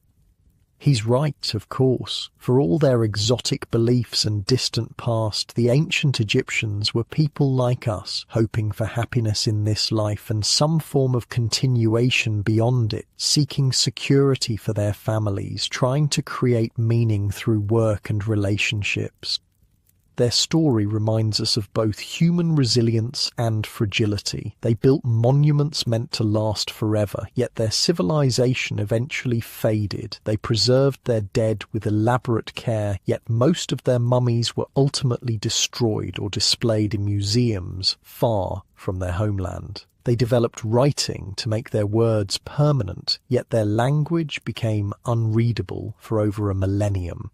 He's right, of course. For all their exotic beliefs and distant past, the ancient Egyptians were people like us, hoping for happiness in this life and some form of continuation beyond it, seeking security for their families, trying to create meaning through work and relationships. Their story reminds us of both human resilience and fragility. They built monuments meant to last forever, yet their civilization eventually faded. They preserved their dead with elaborate care, yet most of their mummies were ultimately destroyed or displayed in museums far from their homeland. They developed writing to make their words permanent, yet their language became unreadable for over a millennium.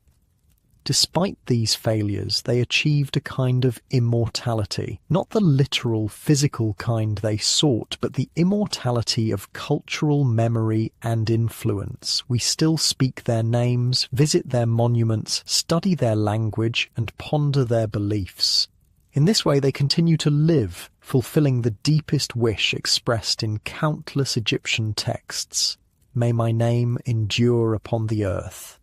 Despite these failures, they achieved a kind of immortality, not the literal physical kind they sought, but the immortality of cultural memory and influence. We still speak their names, visit their monuments, study their language, and ponder their beliefs. In this way, they continue to live, fulfilling the deepest wish expressed in countless Egyptian texts. May my name endure upon the earth.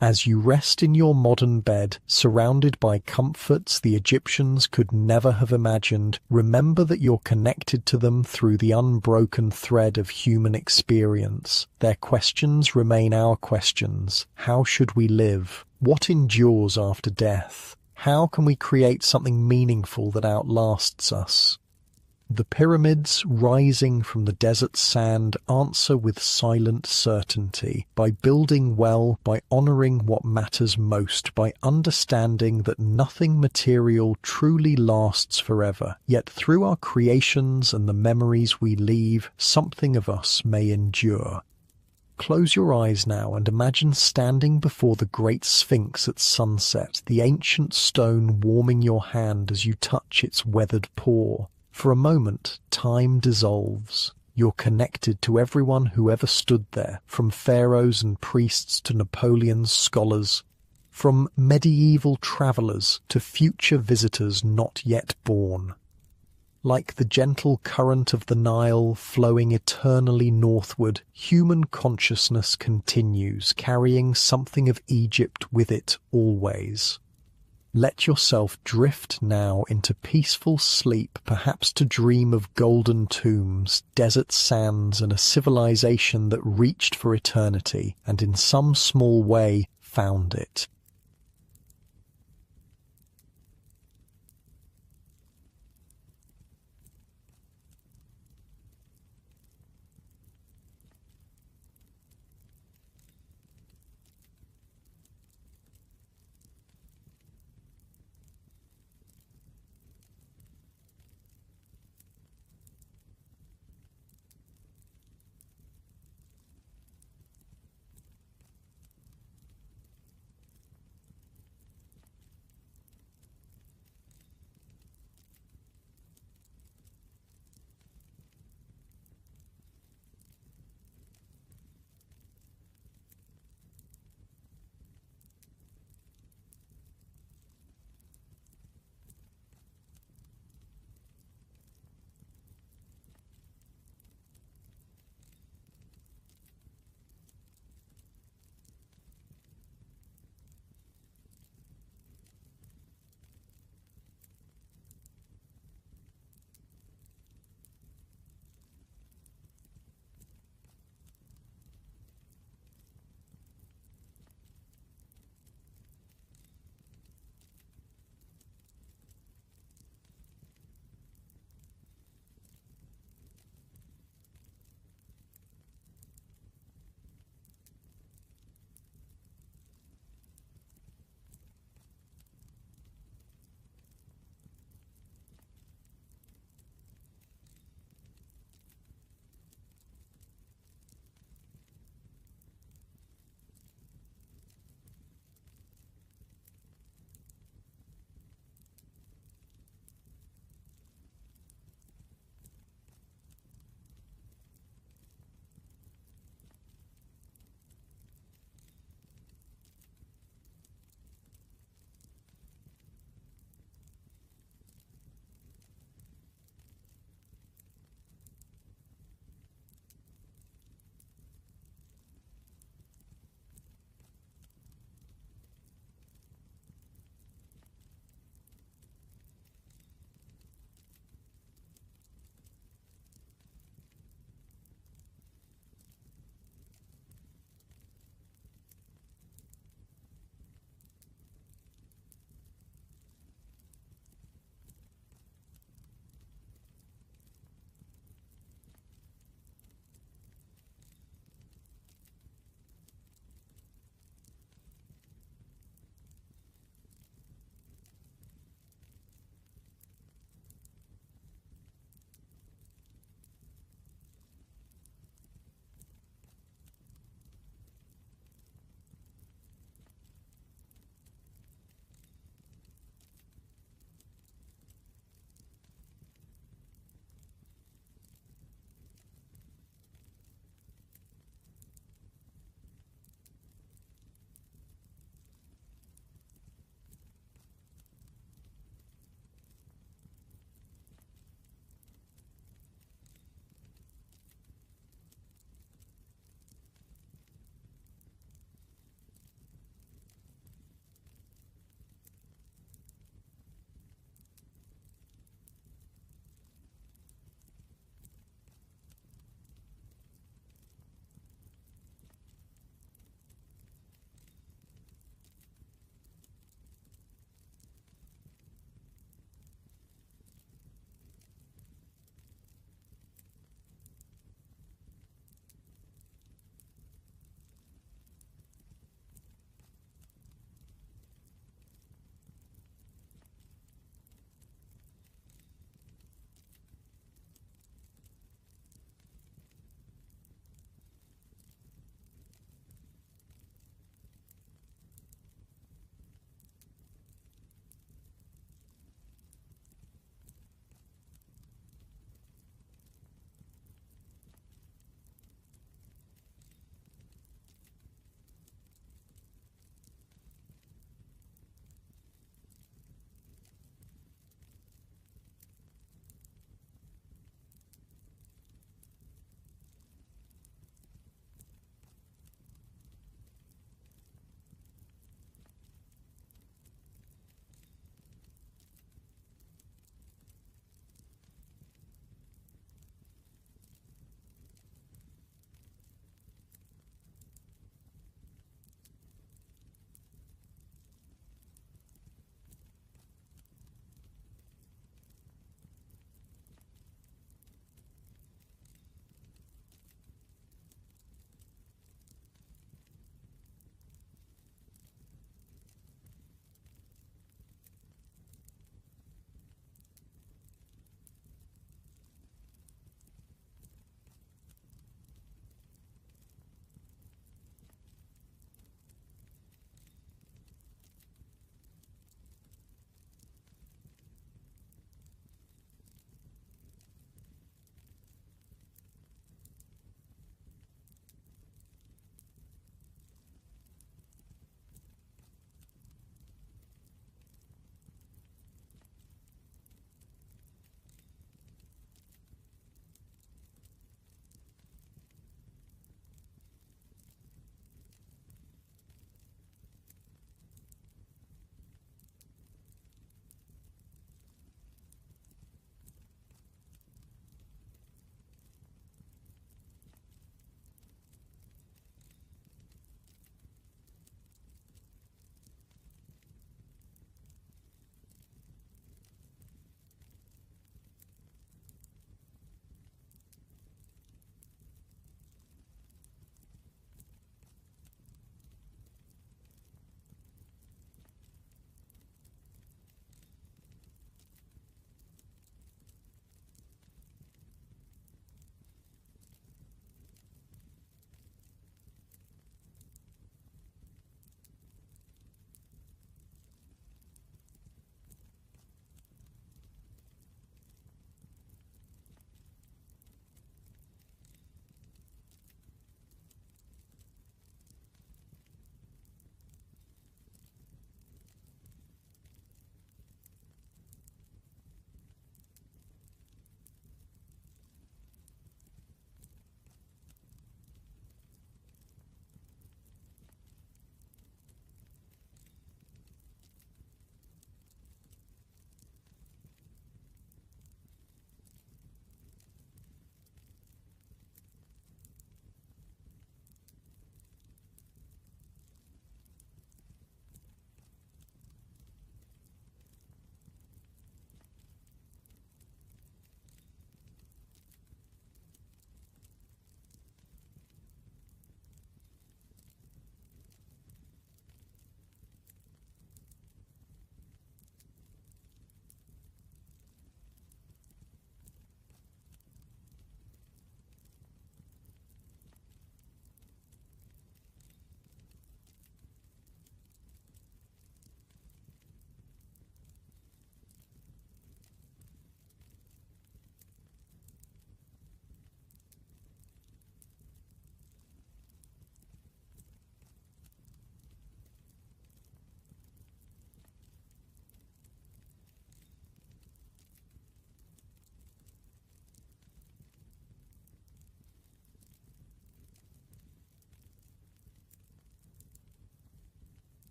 As you rest in your modern bed, surrounded by comforts the Egyptians could never have imagined, remember that you're connected to them through the unbroken thread of human experience. Their questions remain our questions. How should we live? What endures after death? How can we create something meaningful that outlasts us? The pyramids rising from the desert sand answer with silent certainty, by building well, by honouring what matters most, by understanding that nothing material truly lasts forever. Yet through our creations and the memories we leave, something of us may endure. Close your eyes now and imagine standing before the great Sphinx at sunset, the ancient stone warming your hand as you touch its weathered paw. For a moment, time dissolves. You're connected to everyone who ever stood there, from pharaohs and priests to Napoleon's scholars, from medieval travellers to future visitors not yet born. Like the gentle current of the Nile flowing eternally northward, human consciousness continues, carrying something of Egypt with it always. Let yourself drift now into peaceful sleep, perhaps to dream of golden tombs, desert sands, and a civilization that reached for eternity and in some small way found it.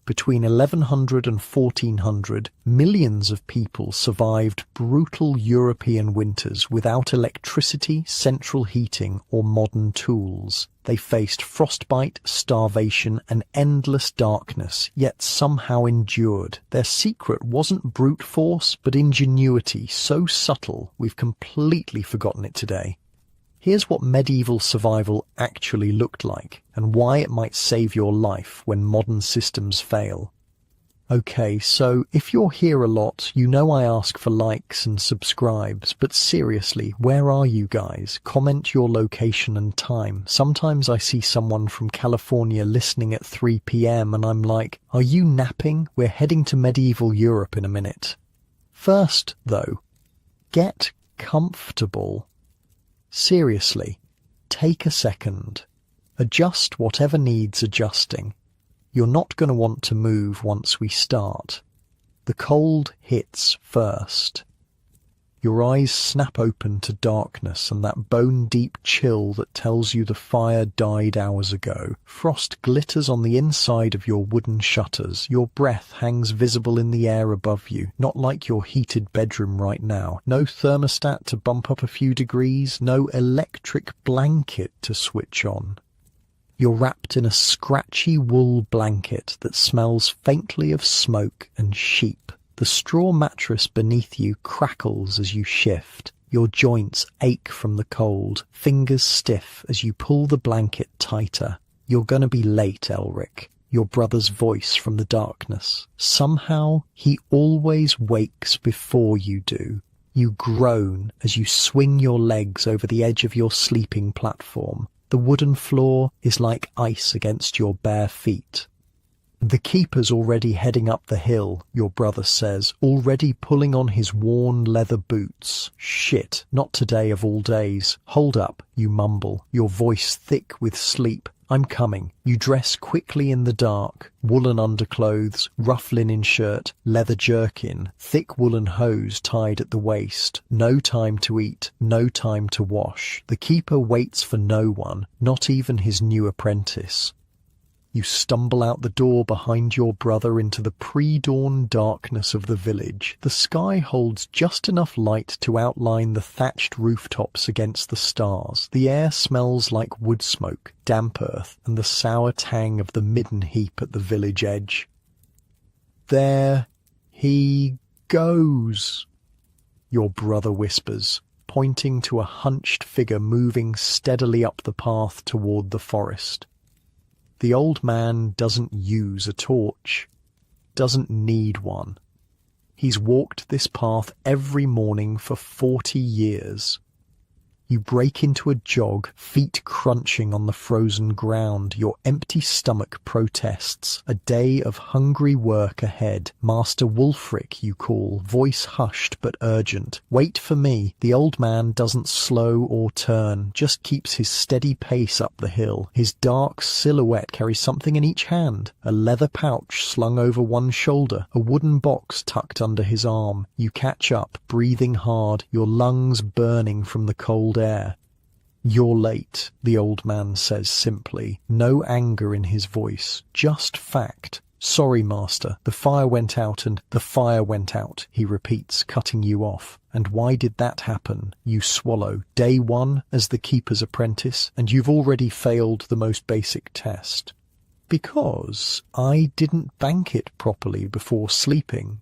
Between 1100 and 1400, millions of people survived brutal European winters without electricity, central heating, or modern tools. They faced frostbite, starvation, and endless darkness, yet somehow endured. Their secret wasn't brute force, but ingenuity so subtle we've completely forgotten it today. Here's what medieval survival actually looked like, and why it might save your life when modern systems fail. Okay, so if you're here a lot, you know I ask for likes and subscribes, but seriously, where are you guys? Comment your location and time. Sometimes I see someone from California listening at 3 p.m. and I'm like, are you napping? We're heading to medieval Europe in a minute. First, though, get comfortable. Seriously, take a second. Adjust whatever needs adjusting. You're not going to want to move once we start. The cold hits first. Your eyes snap open to darkness and that bone-deep chill that tells you the fire died hours ago. Frost glitters on the inside of your wooden shutters. Your breath hangs visible in the air above you, not like your heated bedroom right now. No thermostat to bump up a few degrees, no electric blanket to switch on. You're wrapped in a scratchy wool blanket that smells faintly of smoke and sheep. The straw mattress beneath you crackles as you shift. Your joints ache from the cold, fingers stiff as you pull the blanket tighter. You're gonna be late, Elric. Your brother's voice from the darkness. Somehow, he always wakes before you do. You groan as you swing your legs over the edge of your sleeping platform. The wooden floor is like ice against your bare feet. The keeper's already heading up the hill, your brother says, already pulling on his worn leather boots. Shit, not today of all days. Hold up, you mumble, your voice thick with sleep. I'm coming. You dress quickly in the dark. Woolen underclothes, rough linen shirt, leather jerkin, thick woolen hose tied at the waist. No time to eat, no time to wash. The keeper waits for no one, not even his new apprentice. You stumble out the door behind your brother into the pre-dawn darkness of the village. The sky holds just enough light to outline the thatched rooftops against the stars. The air smells like wood smoke, damp earth, and the sour tang of the midden heap at the village edge. There he goes, your brother whispers, pointing to a hunched figure moving steadily up the path toward the forest. The old man doesn't use a torch, doesn't need one. He's walked this path every morning for 40 years. You break into a jog, feet crunching on the frozen ground. Your empty stomach protests. A day of hungry work ahead. Master Wulfric, you call, voice hushed but urgent. Wait for me. The old man doesn't slow or turn, just keeps his steady pace up the hill. His dark silhouette carries something in each hand. A leather pouch slung over one shoulder, a wooden box tucked under his arm. You catch up, breathing hard, your lungs burning from the cold air. You're late, the old man says simply, no anger in his voice, just fact. Sorry, master, the fire went out and the fire went out, he repeats, cutting you off. And why did that happen? You swallow. Day one as the keeper's apprentice, and you've already failed the most basic test. Because I didn't bank it properly before sleeping.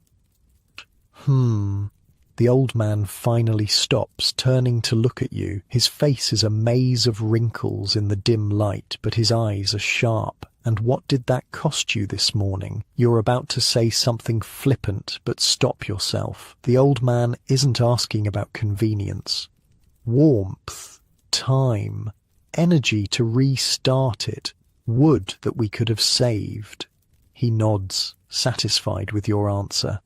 The old man finally stops, turning to look at you. His face is a maze of wrinkles in the dim light, but his eyes are sharp. And what did that cost you this morning? You're about to say something flippant, but stop yourself. The old man isn't asking about convenience. Warmth, time, energy to restart it, wood that we could have saved. He nods, satisfied with your answer.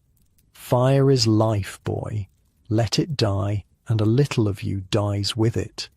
Fire is life, boy. Let it die, and a little of you dies with it.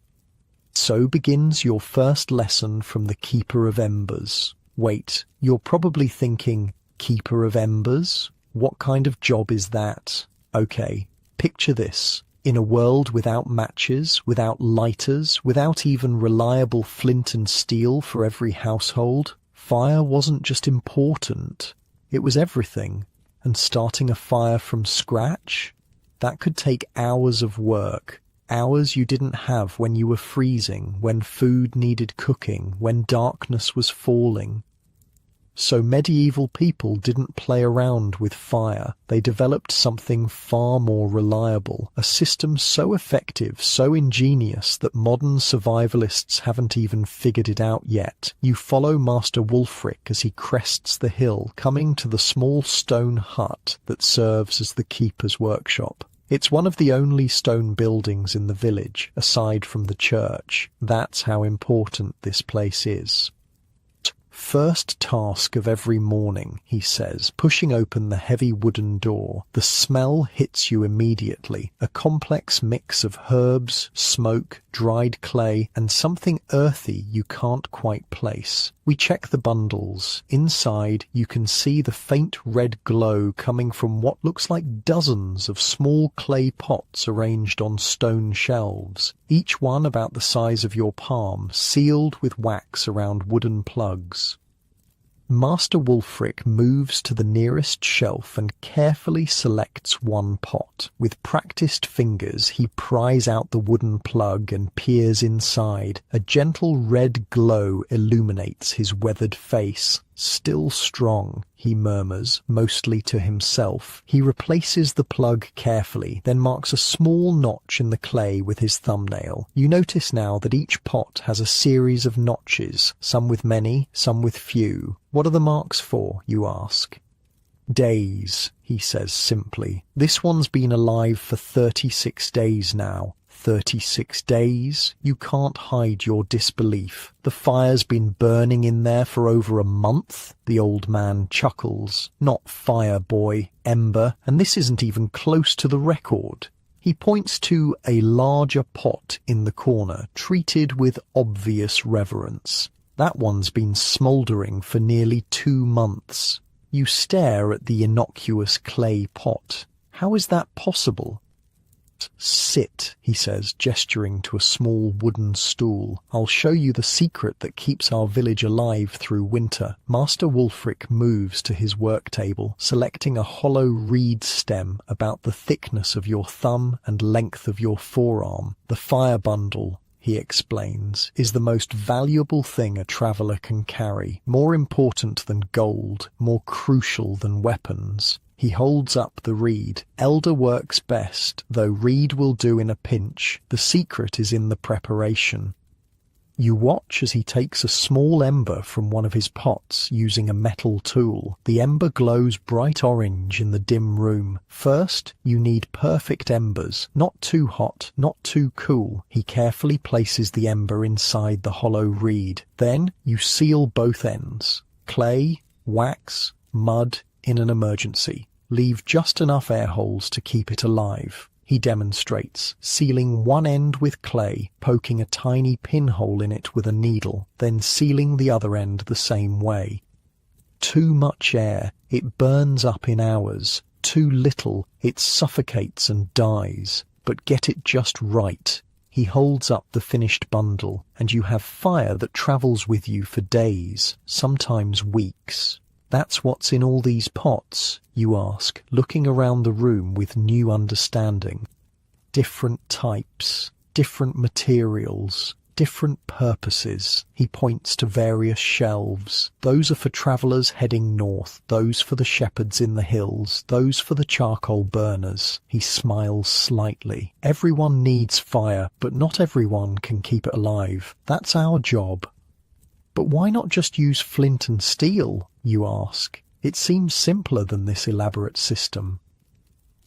So begins your first lesson from the Keeper of Embers. Wait, you're probably thinking, Keeper of Embers? What kind of job is that? Okay, picture this. In a world without matches, without lighters, without even reliable flint and steel for every household, fire wasn't just important, It was everything. And starting a fire from scratch? That could take hours of work. Hours you didn't have when you were freezing, when food needed cooking, when darkness was falling. So medieval people didn't play around with fire. They developed something far more reliable, a system so effective, so ingenious that modern survivalists haven't even figured it out yet. You follow Master Wulfric as he crests the hill, coming to the small stone hut that serves as the keeper's workshop. It's one of the only stone buildings in the village, aside from the church. That's how important this place is. First task of every morning, he says, pushing open the heavy wooden door. The smell hits you immediately, a complex mix of herbs, smoke, dried clay, and something earthy you can't quite place. We check the bundles. Inside, you can see the faint red glow coming from what looks like dozens of small clay pots arranged on stone shelves, each one about the size of your palm, sealed with wax around wooden plugs. Master Wulfric moves to the nearest shelf and carefully selects one pot. With practiced fingers, he pries out the wooden plug and peers inside. A gentle red glow illuminates his weathered face. Still strong, he murmurs, mostly to himself. He replaces the plug carefully, then marks a small notch in the clay with his thumbnail. You notice now that each pot has a series of notches, some with many, some with few. What are the marks for, you ask? Days, he says simply. This one's been alive for 36 days now. 36 days? You can't hide your disbelief. The fire's been burning in there for over a month? The old man chuckles. Not fire, boy, ember, and this isn't even close to the record. He points to a larger pot in the corner, treated with obvious reverence. That one's been smouldering for nearly 2 months. You stare at the innocuous clay pot. How is that possible? Sit, he says, gesturing to a small wooden stool. I'll show you the secret that keeps our village alive through winter. Master Wulfric moves to his work table, selecting a hollow reed stem about the thickness of your thumb and length of your forearm. The fire bundle, he explains, is the most valuable thing a traveller can carry, more important than gold, more crucial than weapons. He holds up the reed. Elder works best, though reed will do in a pinch. The secret is in the preparation. You watch as he takes a small ember from one of his pots using a metal tool. The ember glows bright orange in the dim room. First, you need perfect embers, not too hot, not too cool. He carefully places the ember inside the hollow reed. Then, you seal both ends. Clay, wax, mud, in an emergency. Leave just enough air holes to keep it alive. He demonstrates, sealing one end with clay, poking a tiny pinhole in it with a needle, then sealing the other end the same way. Too much air, it burns up in hours. Too little, it suffocates and dies. But get it just right. He holds up the finished bundle, and you have fire that travels with you for days, sometimes weeks. That's what's in all these pots, you ask, looking around the room with new understanding. Different types, different materials, different purposes. He points to various shelves. Those are for travellers heading north, those for the shepherds in the hills, those for the charcoal burners. He smiles slightly. Everyone needs fire, but not everyone can keep it alive. That's our job. But why not just use flint and steel, you ask? It seems simpler than this elaborate system.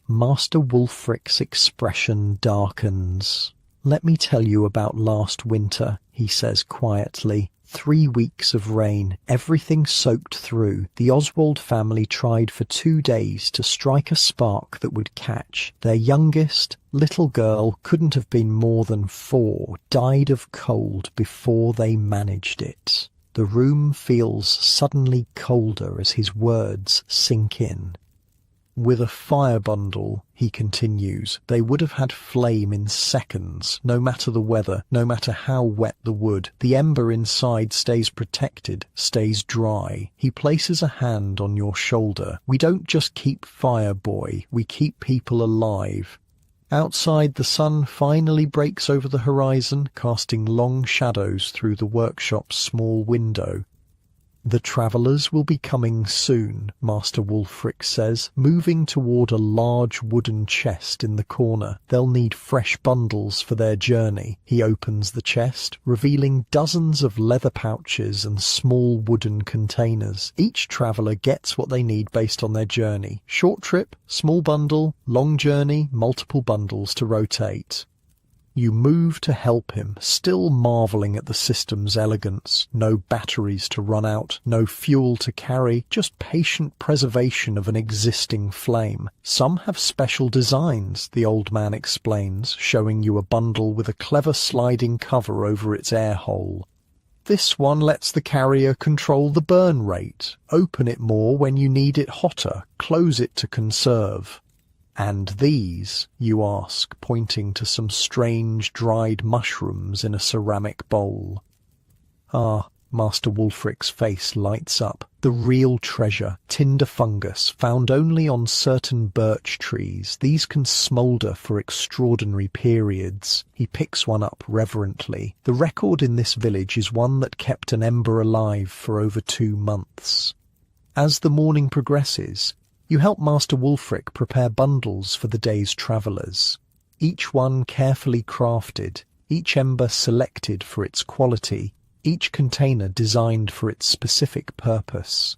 Master Wulfric's expression darkens. Let me tell you about last winter, he says quietly. 3 weeks of rain, everything soaked through. The Oswald family tried for 2 days to strike a spark that would catch. Their youngest, little girl, couldn't have been more than 4, died of cold before they managed it. The room feels suddenly colder as his words sink in. With a fire bundle, he continues, they would have had flame in seconds, no matter the weather, no matter how wet the wood. The ember inside stays protected, stays dry. He places a hand on your shoulder. We don't just keep fire, boy, we keep people alive. Outside, the sun finally breaks over the horizon, casting long shadows through the workshop's small window. The travellers will be coming soon, Master Wulfric says, moving toward a large wooden chest in the corner. They'll need fresh bundles for their journey. He opens the chest, revealing dozens of leather pouches and small wooden containers. Each traveller gets what they need based on their journey. Short trip, small bundle, long journey, multiple bundles to rotate. You move to help him, still marvelling at the system's elegance. No batteries to run out, no fuel to carry, just patient preservation of an existing flame. Some have special designs, the old man explains, showing you a bundle with a clever sliding cover over its air hole. This one lets the carrier control the burn rate, open it more when you need it hotter, close it to conserve. And these, you ask, pointing to some strange dried mushrooms in a ceramic bowl. Ah, Master Wulfric's face lights up. The real treasure, tinder fungus, found only on certain birch trees. These can smoulder for extraordinary periods. He picks one up reverently. The record in this village is one that kept an ember alive for over 2 months. As the morning progresses, you help Master Wulfric prepare bundles for the day's travellers, each one carefully crafted, each ember selected for its quality, each container designed for its specific purpose.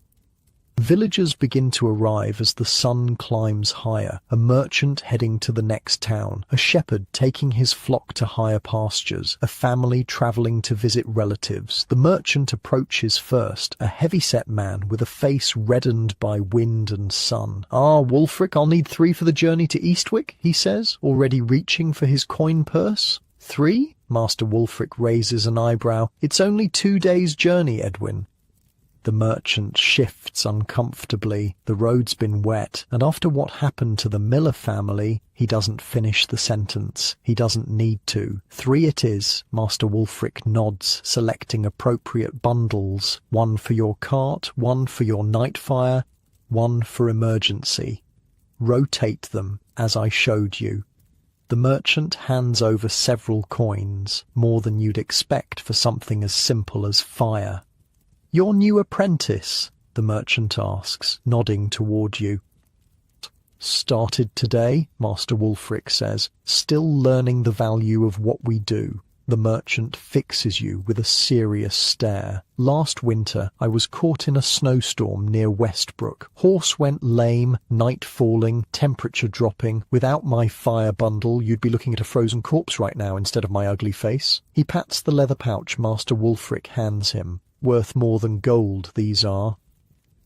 Villagers begin to arrive as the sun climbs higher, a merchant heading to the next town, a shepherd taking his flock to higher pastures, a family travelling to visit relatives. The merchant approaches first, a heavy-set man with a face reddened by wind and sun. "Ah, Wulfric, I'll need 3 for the journey to Eastwick," he says, already reaching for his coin purse. 3? Master Wulfric raises an eyebrow. "It's only 2 days' journey, Edwin." The merchant shifts uncomfortably. The road's been wet, and after what happened to the Miller family, he doesn't finish the sentence. He doesn't need to. 3 it is. Master Wulfric nods, selecting appropriate bundles. 1 for your cart, 1 for your night fire, 1 for emergency. Rotate them, as I showed you. The merchant hands over several coins, more than you'd expect for something as simple as fire. "Your new apprentice?" the merchant asks, nodding toward you. "Started today," Master Wulfric says, "still learning the value of what we do." The merchant fixes you with a serious stare. "Last winter, I was caught in a snowstorm near Westbrook. Horse went lame, night falling, temperature dropping. Without my fire bundle, you'd be looking at a frozen corpse right now instead of my ugly face." He pats the leather pouch Master Wulfric hands him. "Worth more than gold, these are."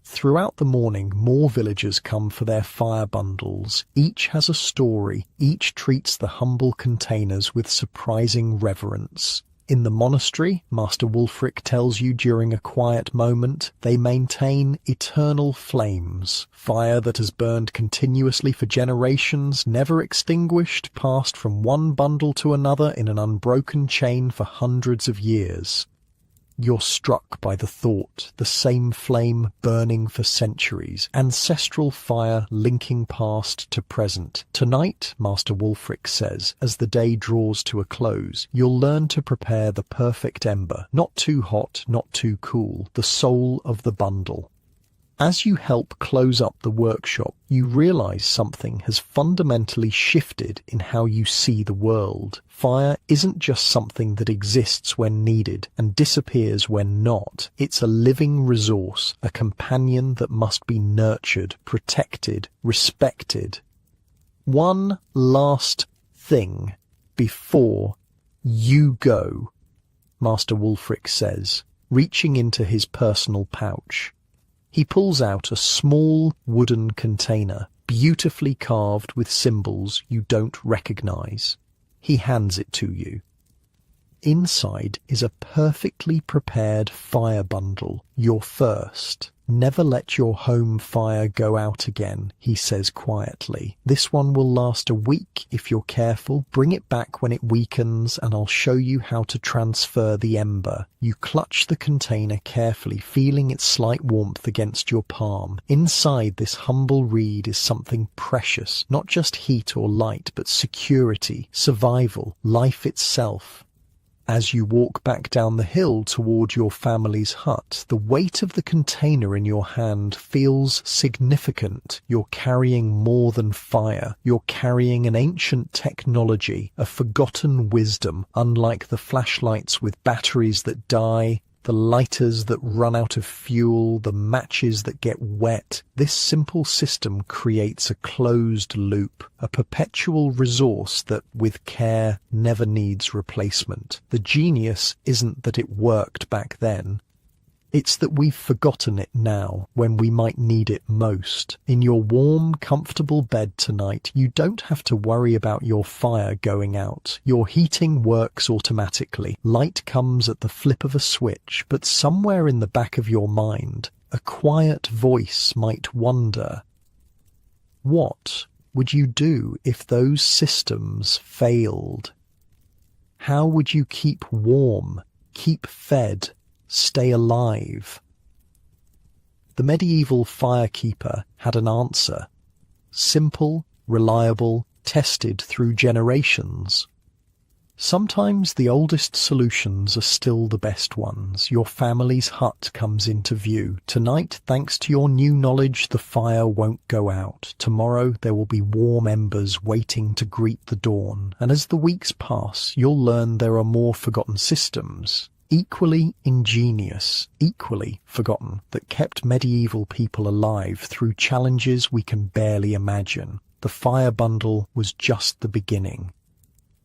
Throughout the morning, more villagers come for their fire bundles. Each has a story. Each treats the humble containers with surprising reverence. In the monastery, Master Wulfric tells you during a quiet moment, they maintain eternal flames. Fire that has burned continuously for generations, never extinguished, passed from one bundle to another in an unbroken chain for hundreds of years. You're struck by the thought, the same flame burning for centuries, ancestral fire linking past to present. Tonight, Master Wulfric says, as the day draws to a close, you'll learn to prepare the perfect ember, not too hot, not too cool, the soul of the bundle. As you help close up the workshop, you realize something has fundamentally shifted in how you see the world. Fire isn't just something that exists when needed and disappears when not. It's a living resource, a companion that must be nurtured, protected, respected. One last thing before you go, Master Wulfric says, reaching into his personal pouch. He pulls out a small wooden container, beautifully carved with symbols you don't recognize. He hands it to you. Inside is a perfectly prepared fire bundle, your first. Never let your home fire go out again, he says quietly. This one will last a week if you're careful. Bring it back when it weakens and I'll show you how to transfer the ember. You clutch the container carefully, feeling its slight warmth against your palm. Inside this humble reed is something precious, not just heat or light, but security, survival, life itself. As you walk back down the hill toward your family's hut, the weight of the container in your hand feels significant. You're carrying more than fire. You're carrying an ancient technology, a forgotten wisdom, unlike the flashlights with batteries that die, the lighters that run out of fuel, the matches that get wet. This simple system creates a closed loop, a perpetual resource that, with care, never needs replacement. The genius isn't that it worked back then. It's that we've forgotten it now, when we might need it most. In your warm, comfortable bed tonight, you don't have to worry about your fire going out. Your heating works automatically. Light comes at the flip of a switch, but somewhere in the back of your mind, a quiet voice might wonder, what would you do if those systems failed? How would you keep warm, keep fed, stay alive? The medieval firekeeper had an answer. Simple, reliable, tested through generations. Sometimes the oldest solutions are still the best ones. Your family's hut comes into view. Tonight, thanks to your new knowledge, the fire won't go out. Tomorrow, there will be warm embers waiting to greet the dawn. And as the weeks pass, you'll learn there are more forgotten systems, equally ingenious, equally forgotten, that kept medieval people alive through challenges we can barely imagine. The fire bundle was just the beginning.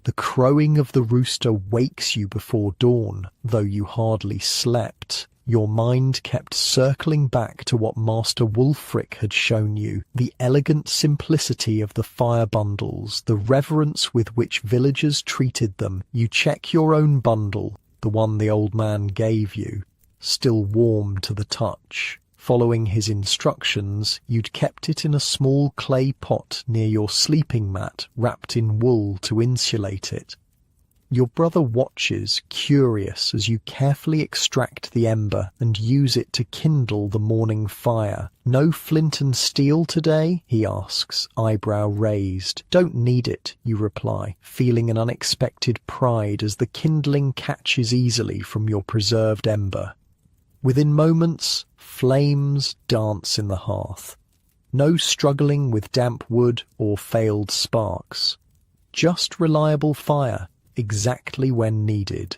The crowing of the rooster wakes you before dawn, though you hardly slept. Your mind kept circling back to what Master Wulfric had shown you, the elegant simplicity of the fire bundles, the reverence with which villagers treated them. You check your own bundle, the one the old man gave you, still warm to the touch. Following his instructions, you'd kept it in a small clay pot near your sleeping mat, wrapped in wool to insulate it. Your brother watches, curious, as you carefully extract the ember and use it to kindle the morning fire. No flint and steel today? He asks, eyebrow raised. Don't need it, you reply, feeling an unexpected pride as the kindling catches easily from your preserved ember. Within moments, flames dance in the hearth. No struggling with damp wood or failed sparks. Just reliable fire, exactly when needed.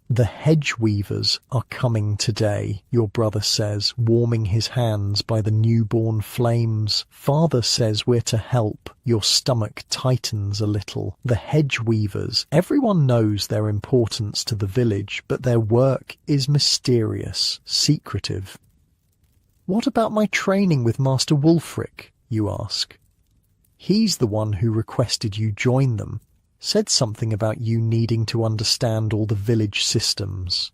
The hedge weavers are coming today, your brother says, warming his hands by the newborn flames. Father says we're to help. Your stomach tightens a little. The hedge weavers. Everyone knows their importance to the village, but their work is mysterious, secretive. What about my training with Master Wulfric, you ask? He's the one who requested you join them. Said something about you needing to understand all the village systems.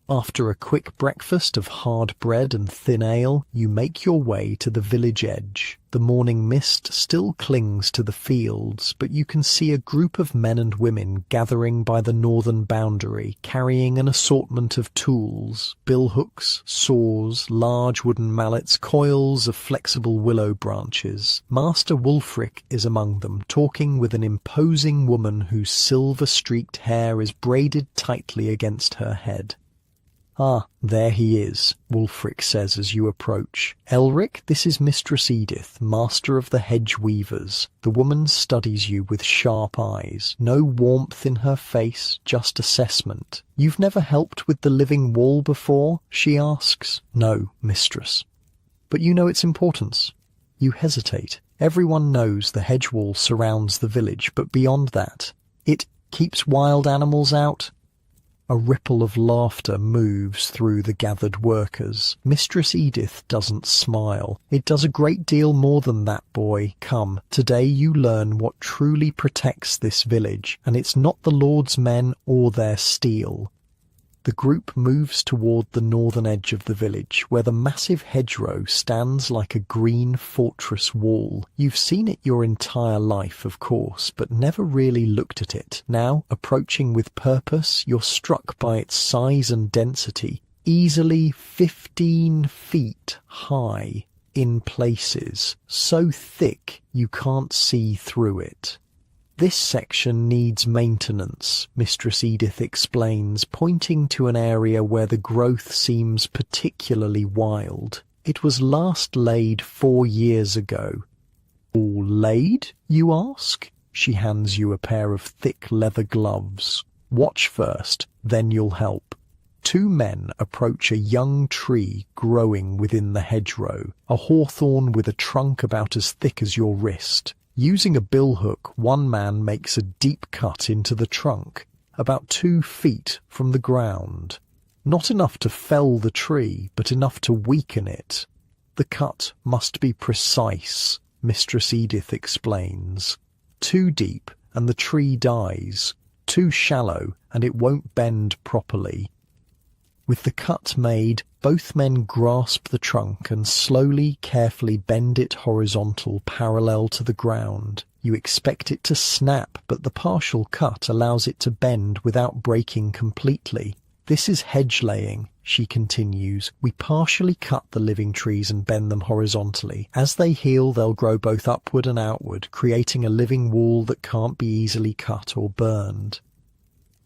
After a quick breakfast of hard bread and thin ale, you make your way to the village edge. The morning mist still clings to the fields, but you can see a group of men and women gathering by the northern boundary, carrying an assortment of tools, billhooks, saws, large wooden mallets, coils of flexible willow branches. Master Wulfric is among them, talking with an imposing woman whose silver-streaked hair is braided tightly against her head. Ah, there he is, Wulfric says as you approach. Elric, this is Mistress Edith, master of the hedge weavers. The woman studies you with sharp eyes. No warmth in her face, just assessment. You've never helped with the living wall before? She asks. No, mistress. But you know its importance. You hesitate. Everyone knows the hedge wall surrounds the village, but beyond that, it keeps wild animals out. A ripple of laughter moves through the gathered workers. Mistress Edith doesn't smile. It does a great deal more than that, boy. Come, today you learn what truly protects this village, and it's not the Lord's men or their steel. The group moves toward the northern edge of the village, where the massive hedgerow stands like a green fortress wall. You've seen it your entire life, of course, but never really looked at it. Now, approaching with purpose, you're struck by its size and density, easily 15 feet high in places, so thick you can't see through it. This section needs maintenance, Mistress Edith explains, pointing to an area where the growth seems particularly wild. It was last laid 4 years ago. All laid, you ask? She hands you a pair of thick leather gloves. Watch first, then you'll help. 2 men approach a young tree growing within the hedgerow, a hawthorn with a trunk about as thick as your wrist. Using a billhook, one man makes a deep cut into the trunk, about 2 feet from the ground. Not enough to fell the tree, but enough to weaken it. The cut must be precise, Mistress Edith explains. Too deep, and the tree dies. Too shallow, and it won't bend properly. With the cut made, both men grasp the trunk and slowly, carefully bend it horizontal, parallel to the ground. You expect it to snap, but the partial cut allows it to bend without breaking completely. This is hedge laying, she continues. We partially cut the living trees and bend them horizontally. As they heal, they'll grow both upward and outward, creating a living wall that can't be easily cut or burned.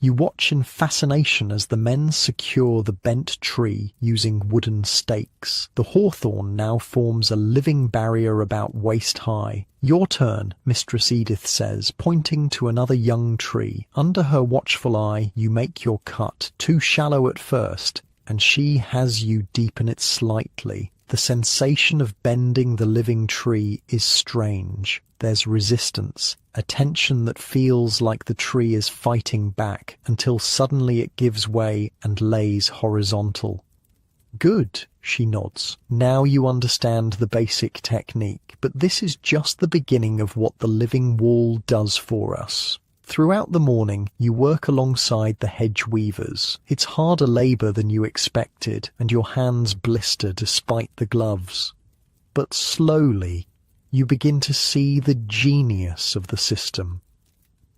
You watch in fascination as the men secure the bent tree using wooden stakes. The hawthorn now forms a living barrier about waist high. Your turn, Mistress Edith says, pointing to another young tree. Under her watchful eye, you make your cut, too shallow at first, and she has you deepen it slightly. The sensation of bending the living tree is strange. There's resistance, a tension that feels like the tree is fighting back until suddenly it gives way and lays horizontal. Good, she nods. Now you understand the basic technique, but this is just the beginning of what the living wall does for us. Throughout the morning, you work alongside the hedge weavers. It's harder labour than you expected, and your hands blister despite the gloves. But slowly, you begin to see the genius of the system.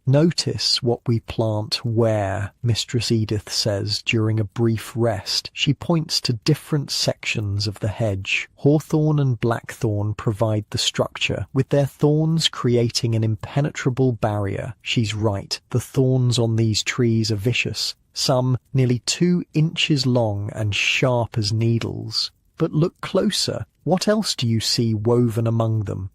Notice what we plant where, Mistress Edith says during a brief rest. She points to different sections of the hedge. Hawthorn and blackthorn provide the structure, with their thorns creating an impenetrable barrier. She's right, the thorns on these trees are vicious, some nearly 2 inches long and sharp as needles. But look closer. What else do you see woven among them?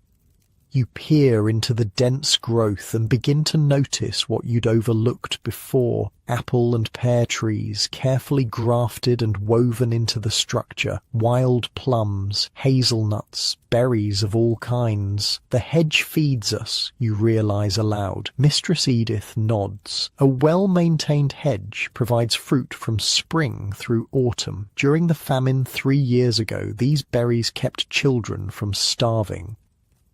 You peer into the dense growth and begin to notice what you'd overlooked before. Apple and pear trees, carefully grafted and woven into the structure. Wild plums, hazelnuts, berries of all kinds. The hedge feeds us, you realise aloud. Mistress Edith nods. A well-maintained hedge provides fruit from spring through autumn. During the famine 3 years ago, these berries kept children from starving.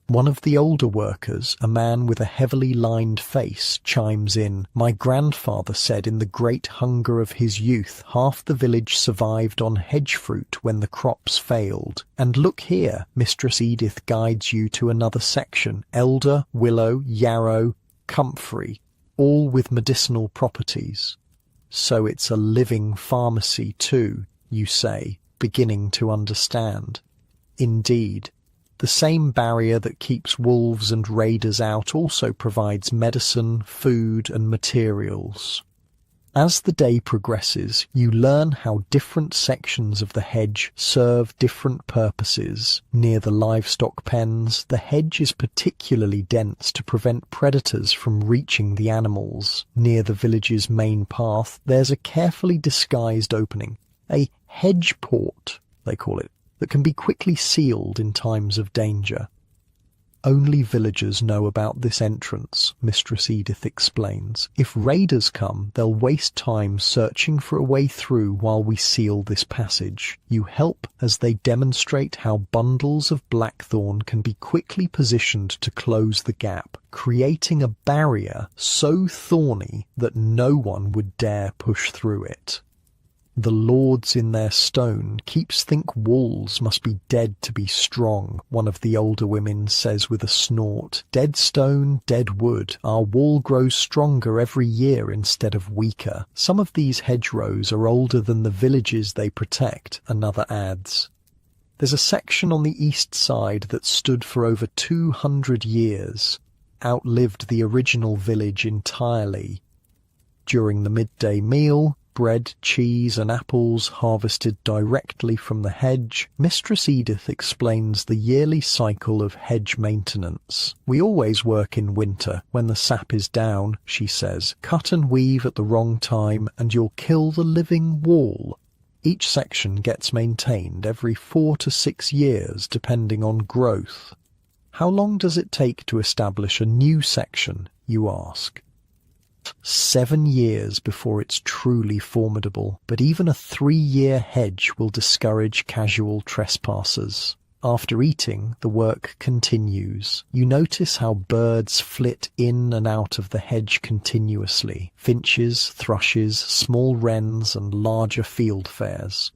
One of the older workers, a man with a heavily lined face, chimes in. My grandfather said in the great hunger of his youth, half the village survived on hedge fruit when the crops failed. And look here, Mistress Edith guides you to another section. Elder, willow, yarrow, comfrey, all with medicinal properties. So it's a living pharmacy too, you say, beginning to understand. Indeed. The same barrier that keeps wolves and raiders out also provides medicine, food, and materials. As the day progresses, you learn how different sections of the hedge serve different purposes. Near the livestock pens, the hedge is particularly dense to prevent predators from reaching the animals. Near the village's main path, there's a carefully disguised opening, a hedge port, they call it, that can be quickly sealed in times of danger. Only villagers know about this entrance, Mistress Edith explains. If raiders come, they'll waste time searching for a way through while we seal this passage. You help as they demonstrate how bundles of blackthorn can be quickly positioned to close the gap, creating a barrier so thorny that no one would dare push through it. The lords in their stone keeps think walls must be dead to be strong, one of the older women says with a snort. Dead stone, dead wood. Our wall grows stronger every year instead of weaker. Some of these hedgerows are older than the villages they protect, another adds. There's a section on the east side that stood for over 200 years, outlived the original village entirely. During the midday meal, bread, cheese and apples harvested directly from the hedge, Mistress Edith explains the yearly cycle of hedge maintenance. We always work in winter, when the sap is down, she says. Cut and weave at the wrong time and you'll kill the living wall. Each section gets maintained every 4 to 6 years, depending on growth. How long does it take to establish a new section, you ask? 7 years before it's truly formidable, but even a 3-year hedge will discourage casual trespassers. After eating, the work continues. You notice how birds flit in and out of the hedge continuously. Finches, thrushes, small wrens and larger fieldfares.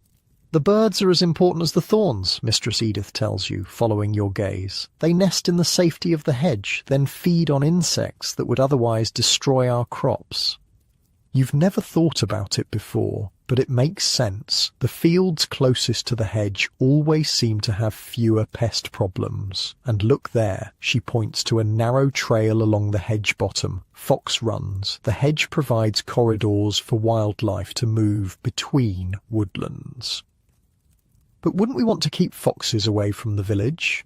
The birds are as important as the thorns, Mistress Edith tells you, following your gaze. They nest in the safety of the hedge, then feed on insects that would otherwise destroy our crops. You've never thought about it before, but it makes sense. The fields closest to the hedge always seem to have fewer pest problems. And look there, she points to a narrow trail along the hedge bottom. Fox runs. The hedge provides corridors for wildlife to move between woodlands. But wouldn't we want to keep foxes away from the village?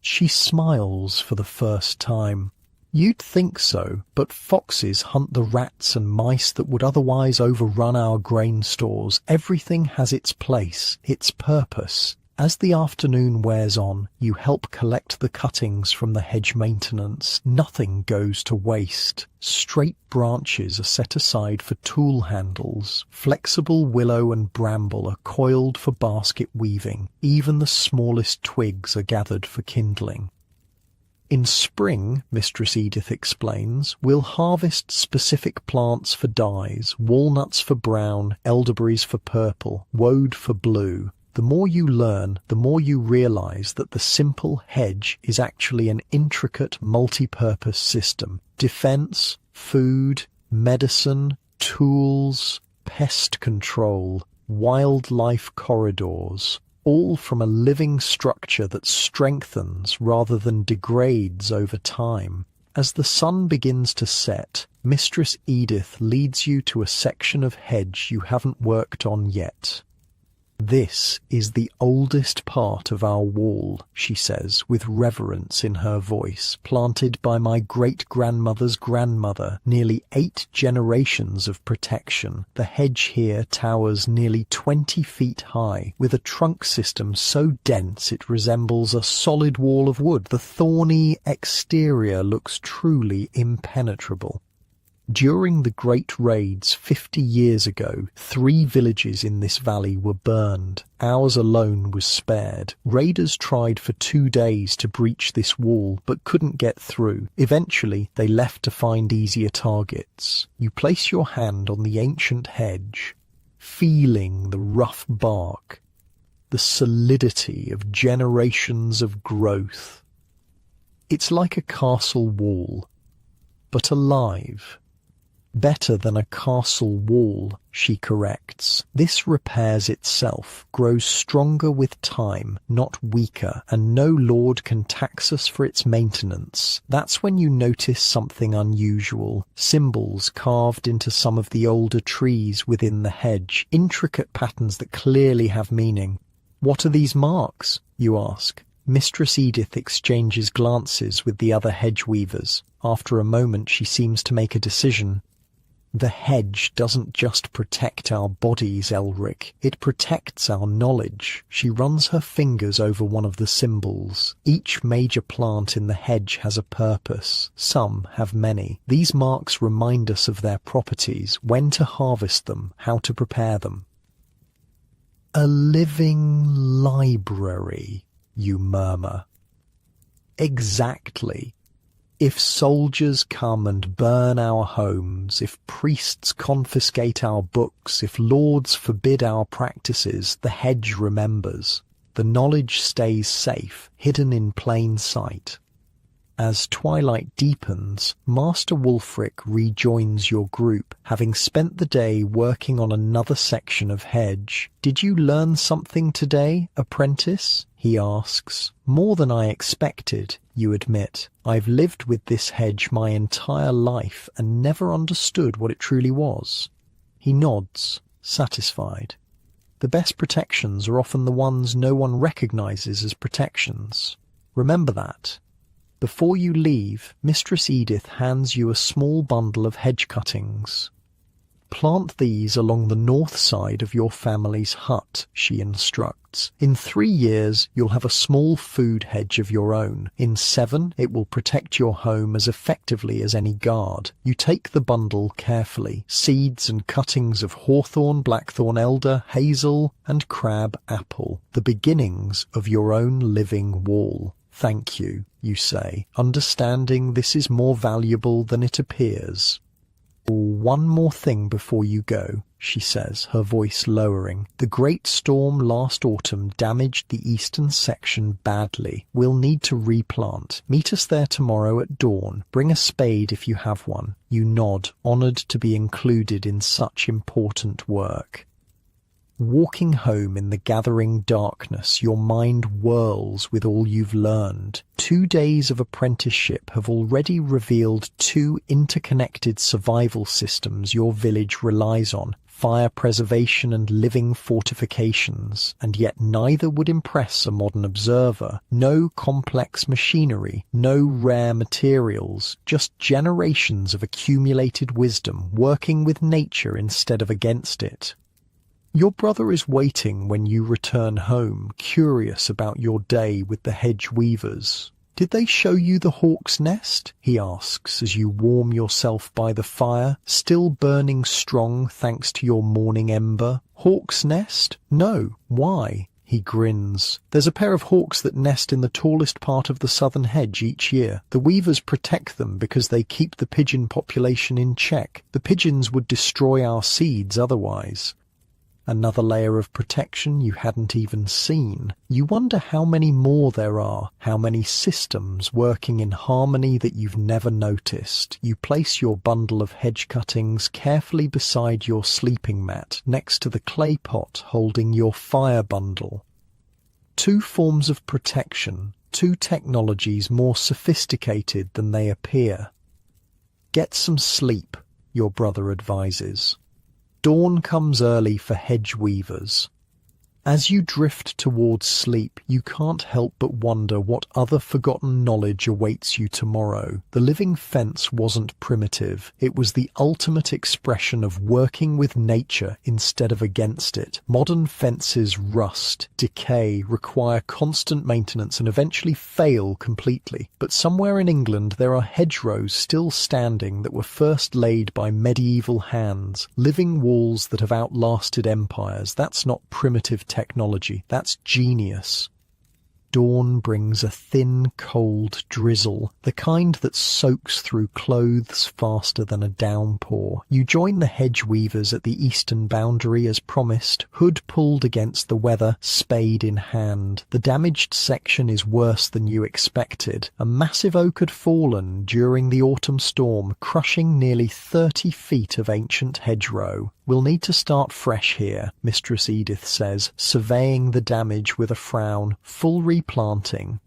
She smiles for the first time. You'd think so, but foxes hunt the rats and mice that would otherwise overrun our grain stores. Everything has its place, its purpose. As the afternoon wears on, you help collect the cuttings from the hedge maintenance. Nothing goes to waste. Straight branches are set aside for tool handles. Flexible willow and bramble are coiled for basket weaving. Even the smallest twigs are gathered for kindling. In spring, Mistress Edith explains, we'll harvest specific plants for dyes, walnuts for brown, elderberries for purple, woad for blue. The more you learn, the more you realize that the simple hedge is actually an intricate multi-purpose system. Defense, food, medicine, tools, pest control, wildlife corridors, all from a living structure that strengthens rather than degrades over time. As the sun begins to set, Mistress Edith leads you to a section of hedge you haven't worked on yet. This is the oldest part of our wall, she says, with reverence in her voice, planted by my great-grandmother's grandmother, nearly 8 generations of protection. The hedge here towers nearly 20 feet high, with a trunk system so dense it resembles a solid wall of wood. The thorny exterior looks truly impenetrable. During the Great Raids 50 years ago, 3 villages in this valley were burned. Ours alone was spared. Raiders tried for 2 days to breach this wall, but couldn't get through. Eventually, they left to find easier targets. You place your hand on the ancient hedge, feeling the rough bark, the solidity of generations of growth. It's like a castle wall, but alive. Better than a castle wall, she corrects. This repairs itself, grows stronger with time, not weaker, and no lord can tax us for its maintenance. That's when you notice something unusual. Symbols carved into some of the older trees within the hedge, intricate patterns that clearly have meaning. What are these marks, you ask? Mistress Edith exchanges glances with the other hedge weavers. After a moment she seems to make a decision. The hedge doesn't just protect our bodies, Elric. It protects our knowledge. She runs her fingers over one of the symbols. Each major plant in the hedge has a purpose. Some have many. These marks remind us of their properties, when to harvest them, how to prepare them. A living library, you murmur. Exactly. If soldiers come and burn our homes, if priests confiscate our books, if lords forbid our practices, the hedge remembers. The knowledge stays safe, hidden in plain sight. As twilight deepens, Master Wulfric rejoins your group, having spent the day working on another section of hedge. "Did you learn something today, apprentice?" he asks. "More than I expected," you admit. "I've lived with this hedge my entire life and never understood what it truly was." He nods, satisfied. The best protections are often the ones no one recognizes as protections. Remember that. Before you leave, Mistress Edith hands you a small bundle of hedge cuttings. "Plant these along the north side of your family's hut," she instructs. "In 3 years, you'll have a small food hedge of your own. In 7, it will protect your home as effectively as any guard." You take the bundle carefully. Seeds and cuttings of hawthorn, blackthorn elder, hazel, and crab apple. The beginnings of your own living wall. "Thank you," you say, understanding this is more valuable than it appears. "One more thing before you go," she says, her voice lowering. "The great storm last autumn damaged the eastern section badly. We'll need to replant. Meet us there tomorrow at dawn. Bring a spade if you have one." You nod, honoured to be included in such important work. Walking home in the gathering darkness, your mind whirls with all you've learned. 2 days of apprenticeship have already revealed 2 interconnected survival systems your village relies on: fire preservation and living fortifications, and yet neither would impress a modern observer. No complex machinery, no rare materials, just generations of accumulated wisdom working with nature instead of against it. Your brother is waiting when you return home, curious about your day with the hedge weavers. "Did they show you the hawk's nest?" he asks as you warm yourself by the fire, still burning strong thanks to your morning ember. "Hawk's nest? No. Why?" He grins. "There's a pair of hawks that nest in the tallest part of the southern hedge each year. The weavers protect them because they keep the pigeon population in check. The pigeons would destroy our seeds otherwise." Another layer of protection you hadn't even seen. You wonder how many more there are, how many systems working in harmony that you've never noticed. You place your bundle of hedge cuttings carefully beside your sleeping mat, next to the clay pot holding your fire bundle. 2 forms of protection, 2 technologies more sophisticated than they appear. "Get some sleep," your brother advises. Dawn comes early for hedge weavers. As you drift towards sleep, you can't help but wonder what other forgotten knowledge awaits you tomorrow. The living fence wasn't primitive. It was the ultimate expression of working with nature instead of against it. Modern fences rust, decay, require constant maintenance and eventually fail completely. But somewhere in England there are hedgerows still standing that were first laid by medieval hands. Living walls that have outlasted empires. That's not primitive technology, that's genius. Dawn brings a thin, cold drizzle, the kind that soaks through clothes faster than a downpour. You join the hedge weavers at the eastern boundary as promised, hood pulled against the weather, spade in hand. The damaged section is worse than you expected. A massive oak had fallen during the autumn storm, crushing nearly 30 feet of ancient hedgerow. "We'll need to start fresh here," Mistress Edith says, surveying the damage with a frown. "Full replanting."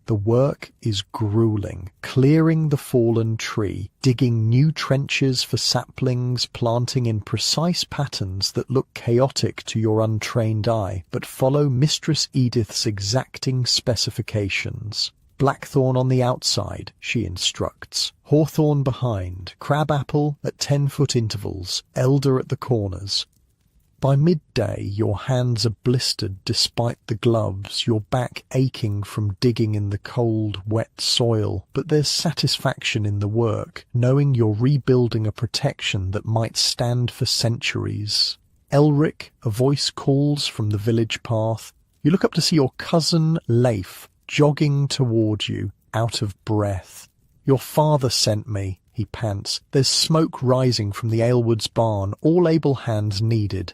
The work is grueling, clearing the fallen tree, digging new trenches for saplings, planting in precise patterns that look chaotic to your untrained eye, but follow Mistress Edith's exacting specifications. Blackthorn on the outside, she instructs. Hawthorn behind, crabapple at 10-foot intervals, elder at the corners. By midday, your hands are blistered despite the gloves, your back aching from digging in the cold, wet soil. But there's satisfaction in the work, knowing you're rebuilding a protection that might stand for centuries. Elric, a voice calls from the village path. You look up to see your cousin Leif jogging toward you, out of breath. Your father sent me, he pants. There's smoke rising from the Aylwoods barn, all able hands needed.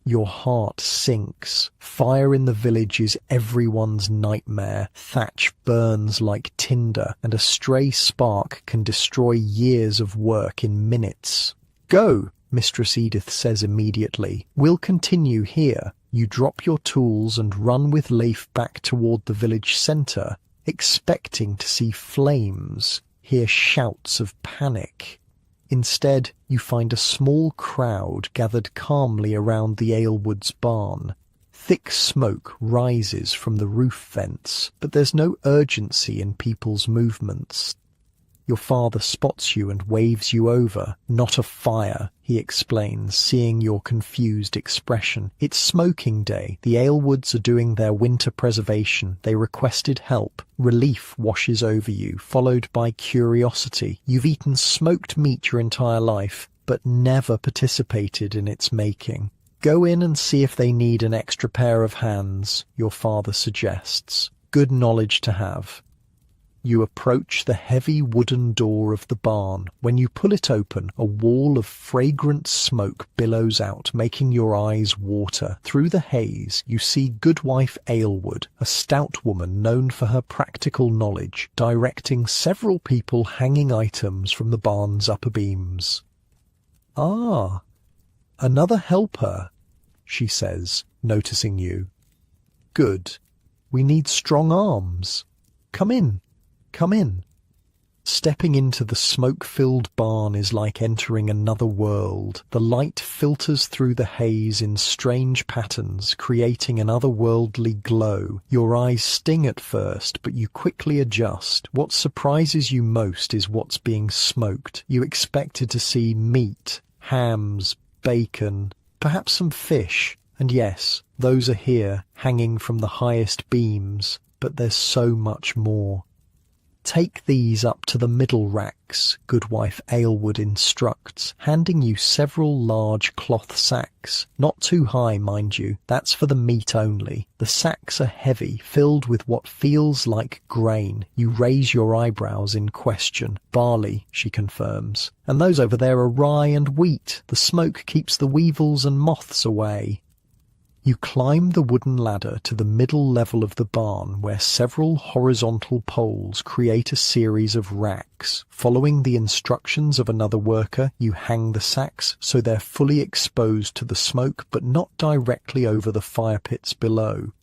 Your heart sinks. Fire in the village is everyone's nightmare. Thatch burns like tinder, and a stray spark can destroy years of work in minutes. Go, Mistress Edith says immediately. We'll continue here. You drop your tools and run with Leif back toward the village centre, expecting to see flames, hear shouts of panic. Instead, you find a small crowd gathered calmly around the Aylwoods barn. Thick smoke rises from the roof vents, but there's no urgency in people's movements. Your father spots you and waves you over. Not a fire, he explains, seeing your confused expression. It's smoking day. The Aylwoods are doing their winter preservation. They requested help. Relief washes over you, followed by curiosity. You've eaten smoked meat your entire life, but never participated in its making. Go in and see if they need an extra pair of hands, your father suggests. Good knowledge to have. You approach the heavy wooden door of the barn. When you pull it open, a wall of fragrant smoke billows out, making your eyes water. Through the haze, you see Goodwife Aylwood, a stout woman known for her practical knowledge, directing several people hanging items from the barn's upper beams. "Ah, another helper," she says, noticing you. "Good. We need strong arms. Come in. Come in." Stepping into the smoke-filled barn is like entering another world. The light filters through the haze in strange patterns, creating an otherworldly glow. Your eyes sting at first, but you quickly adjust. What surprises you most is what's being smoked. You expected to see meat, hams, bacon, perhaps some fish. And yes, those are here, hanging from the highest beams. But there's so much more. "Take these up to the middle racks," Goodwife Aylwood instructs, handing you several large cloth sacks. Not too high, mind you. That's for the meat only. The sacks are heavy, filled with what feels like grain. You raise your eyebrows in question. "Barley," she confirms. "And those over there are rye and wheat. The smoke keeps the weevils and moths away." You climb the wooden ladder to the middle level of the barn, where several horizontal poles create a series of racks. Following the instructions of another worker, you hang the sacks so they're fully exposed to the smoke, but not directly over the fire pits below.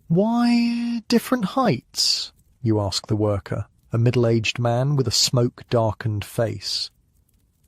"Why different heights?" you ask the worker, a middle-aged man with a smoke-darkened face.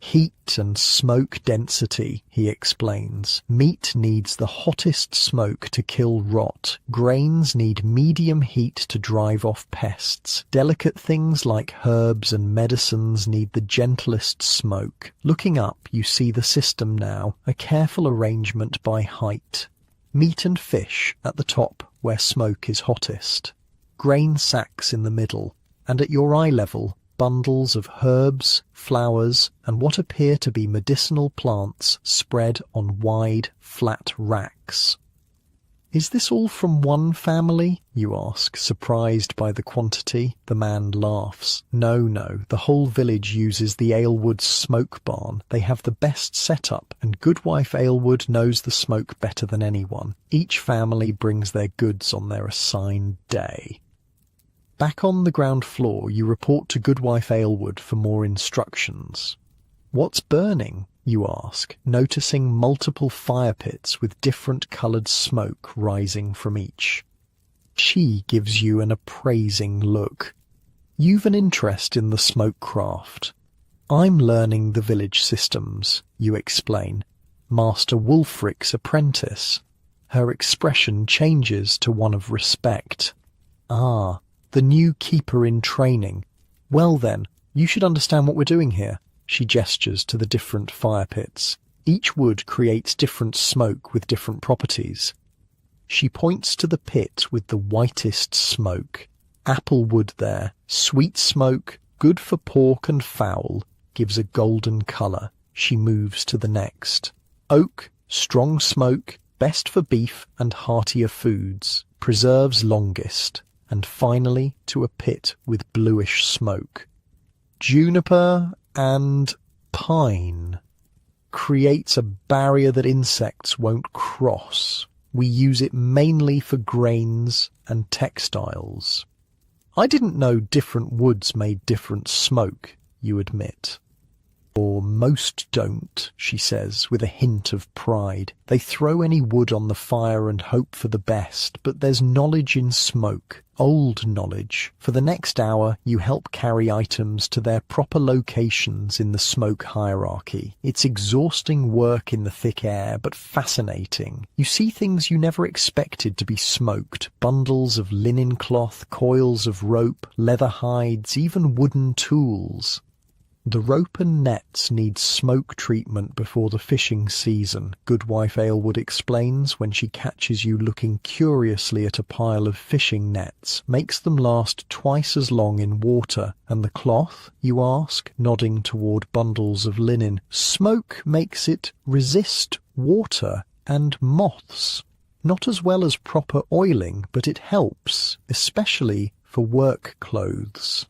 "Heat and smoke density," he explains. "Meat needs the hottest smoke to kill rot. Grains need medium heat to drive off pests. Delicate things like herbs and medicines need the gentlest smoke." Looking up, you see the system now, a careful arrangement by height. Meat and fish at the top, where smoke is hottest. Grain sacks in the middle, and at your eye level, bundles of herbs, flowers, and what appear to be medicinal plants spread on wide, flat racks. "Is this all from one family?" you ask, surprised by the quantity. The man laughs. No, the whole village uses the Aylwood smoke barn. They have the best setup, and Goodwife Aylwood knows the smoke better than anyone. Each family brings their goods on their assigned day. Back on the ground floor, you report to Goodwife Aylwood for more instructions. "What's burning?" you ask, noticing multiple fire pits with different coloured smoke rising from each. She gives you an appraising look. "You've an interest in the smoke craft." "I'm learning the village systems," you explain. "Master Wulfric's apprentice." Her expression changes to one of respect. "Ah, the new keeper in training. Well then, you should understand what we're doing here. She gestures to the different fire pits. Each wood creates different smoke with different properties. She points to the pit with the whitest smoke. Apple wood there, sweet smoke, good for pork and fowl, gives a golden colour. She moves to the next. Oak, strong smoke, best for beef and heartier foods, preserves longest. And finally to a pit with bluish smoke. Juniper and pine creates a barrier that insects won't cross. We use it mainly for grains and textiles. I didn't know different woods made different smoke, you admit. Or most don't, she says, with a hint of pride. They throw any wood on the fire and hope for the best, but there's knowledge in smoke, old knowledge. For the next hour, you help carry items to their proper locations in the smoke hierarchy. It's exhausting work in the thick air, but fascinating. You see things you never expected to be smoked. Bundles of linen cloth, coils of rope, leather hides, even wooden tools. The rope and nets need smoke treatment before the fishing season, Goodwife Aylward explains when she catches you looking curiously at a pile of fishing nets, makes them last twice as long in water. And the cloth, you ask, nodding toward bundles of linen. Smoke makes it resist water and moths. Not as well as proper oiling, but it helps, especially for work clothes.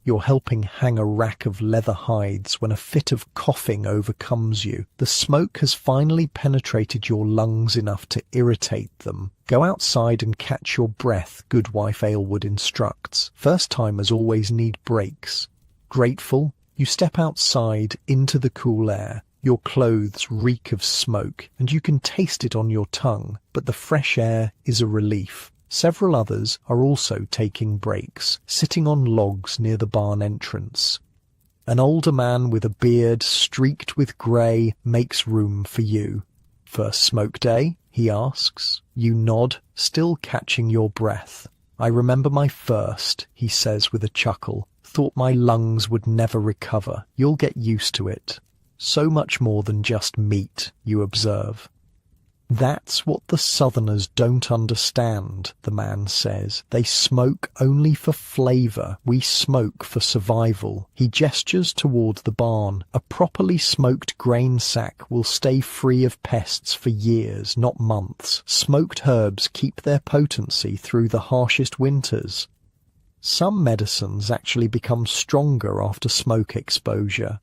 You're helping hang a rack of leather hides when a fit of coughing overcomes you. The smoke has finally penetrated your lungs enough to irritate them. Go outside and catch your breath, Goodwife Aylward instructs. First-timers always need breaks. Grateful, you step outside into the cool air. Your clothes reek of smoke, and you can taste it on your tongue, but the fresh air is a relief. Several others are also taking breaks, sitting on logs near the barn entrance. An older man with a beard streaked with grey makes room for you. First smoke day? He asks. You nod, still catching your breath. I remember my first, he says with a chuckle. Thought my lungs would never recover. You'll get used to it. So much more than just meat, you observe. That's what the Southerners don't understand, the man says. They smoke only for flavour. We smoke for survival. He gestures toward the barn. A properly smoked grain sack will stay free of pests for years, not months. Smoked herbs keep their potency through the harshest winters. Some medicines actually become stronger after smoke exposure.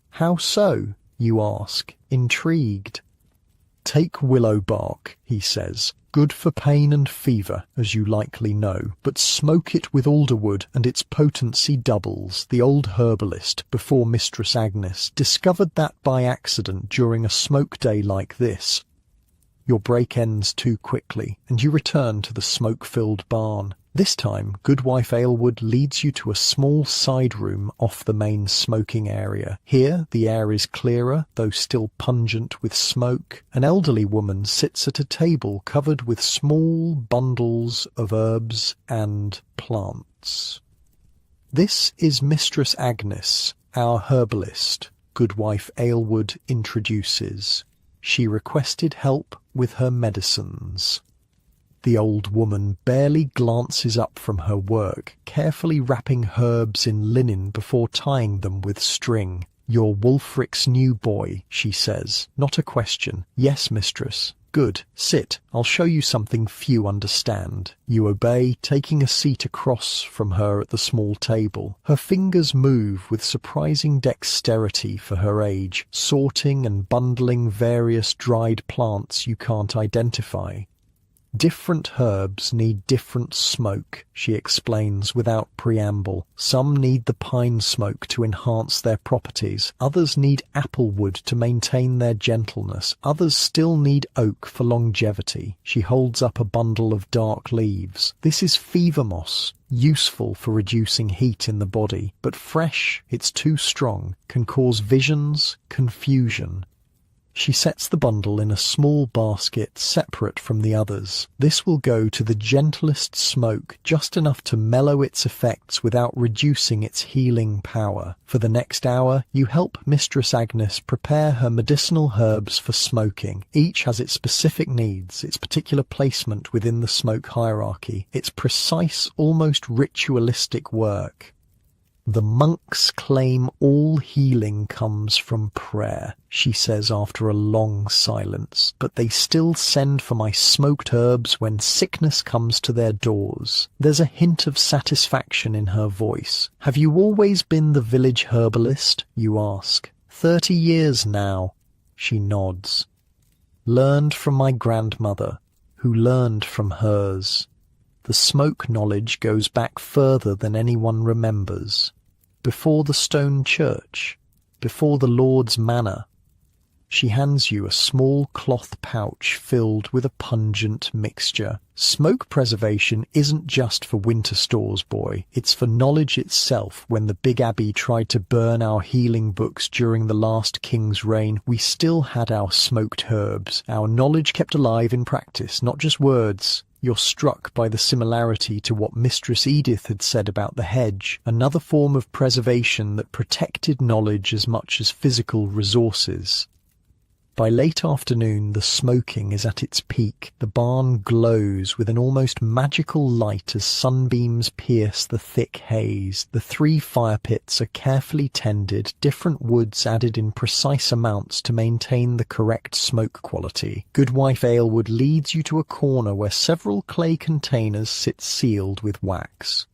How so, you ask, intrigued. Take willow bark, he says. Good for pain and fever, as you likely know, but smoke it with alderwood and its potency doubles. The old herbalist, before Mistress Agnes, discovered that by accident during a smoke day like this. Your break ends too quickly, and you return to the smoke-filled barn. This time, Goodwife Aylward leads you to a small side room off the main smoking area. Here, the air is clearer, though still pungent with smoke. An elderly woman sits at a table covered with small bundles of herbs and plants. This is Mistress Agnes, our herbalist, Goodwife Aylward introduces. She requested help with her medicines. The old woman barely glances up from her work, carefully wrapping herbs in linen before tying them with string. You're Wulfric's new boy, she says. Not a question. Yes, mistress. Good. Sit. I'll show you something few understand. You obey, taking a seat across from her at the small table. Her fingers move with surprising dexterity for her age, sorting and bundling various dried plants you can't identify. Different herbs need different smoke, she explains without preamble. Some need the pine smoke to enhance their properties. Others need apple wood to maintain their gentleness. Others still need oak for longevity. She holds up a bundle of dark leaves. This is fever moss, useful for reducing heat in the body, but fresh, it's too strong, can cause visions, confusion. She sets the bundle in a small basket separate from the others. This will go to the gentlest smoke, just enough to mellow its effects without reducing its healing power. For the next hour, you help Mistress Agnes prepare her medicinal herbs for smoking. Each has its specific needs, its particular placement within the smoke hierarchy, its precise, almost ritualistic work. The monks claim all healing comes from prayer, she says after a long silence, but they still send for my smoked herbs when sickness comes to their doors. There's a hint of satisfaction in her voice. Have you always been the village herbalist? You ask. 30 years now. She nods. Learned from my grandmother, who learned from hers. The smoke knowledge goes back further than anyone remembers. Before the stone church, before the Lord's manor. She hands you a small cloth pouch filled with a pungent mixture. Smoke preservation isn't just for winter stores, boy. It's for knowledge itself. When the Big Abbey tried to burn our healing books during the last king's reign, we still had our smoked herbs. Our knowledge kept alive in practice, not just words. You're struck by the similarity to what Mistress Edith had said about the hedge, another form of preservation that protected knowledge as much as physical resources. By late afternoon, the smoking is at its peak. The barn glows with an almost magical light as sunbeams pierce the thick haze. The 3 fire pits are carefully tended, different woods added in precise amounts to maintain the correct smoke quality. Goodwife Aylward leads you to a corner where several clay containers sit sealed with wax.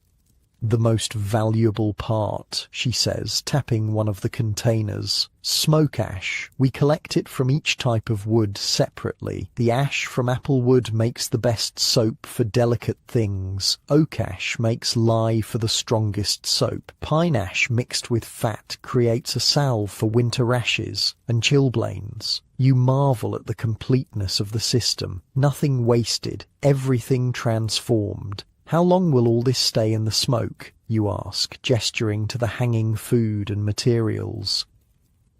The most valuable part, she says, tapping one of the containers. Smoke ash. We collect it from each type of wood separately. The ash from apple wood makes the best soap for delicate things. Oak ash makes lye for the strongest soap. Pine ash mixed with fat creates a salve for winter rashes and chilblains. You marvel at the completeness of the system. Nothing wasted, everything transformed. How long will all this stay in the smoke? You ask, gesturing to the hanging food and materials.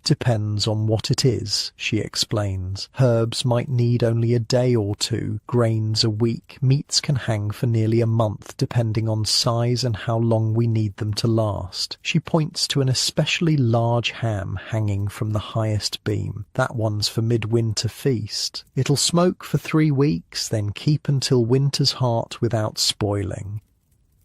Depends on what it is, she explains. Herbs might need only a day or 2, grains a week. Meats can hang for nearly a month, depending on size and how long we need them to last. She points to an especially large ham hanging from the highest beam. That one's for midwinter feast. It'll smoke for 3 weeks, then keep until winter's heart without spoiling.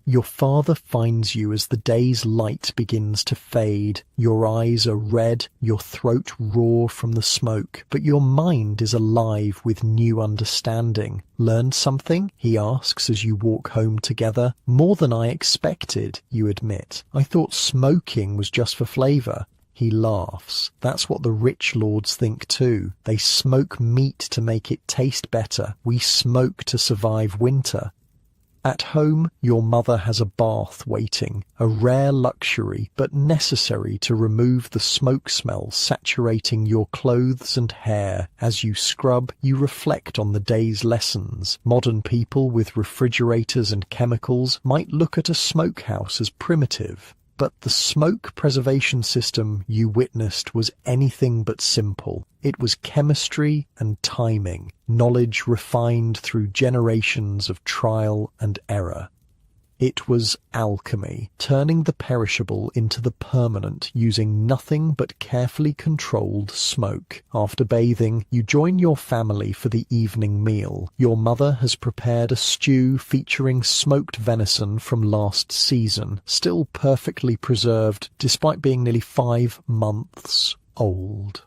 Your father finds you as the day's light begins to fade. Your eyes are red, your throat raw from the smoke, but your mind is alive with new understanding. Learned something? He asks as you walk home together. More than I expected, you admit. I thought smoking was just for flavour. He laughs. That's what the rich lords think too. They smoke meat to make it taste better. We smoke to survive winter. At home, your mother has a bath waiting, a rare luxury, but necessary to remove the smoke smell saturating your clothes and hair. As you scrub, you reflect on the day's lessons. Modern people with refrigerators and chemicals might look at a smokehouse as primitive, but the smoke preservation system you witnessed was anything but simple. It was chemistry and timing, knowledge refined through generations of trial and error. It was alchemy, turning the perishable into the permanent, using nothing but carefully controlled smoke. After bathing, you join your family for the evening meal. Your mother has prepared a stew featuring smoked venison from last season, still perfectly preserved despite being nearly 5 months old.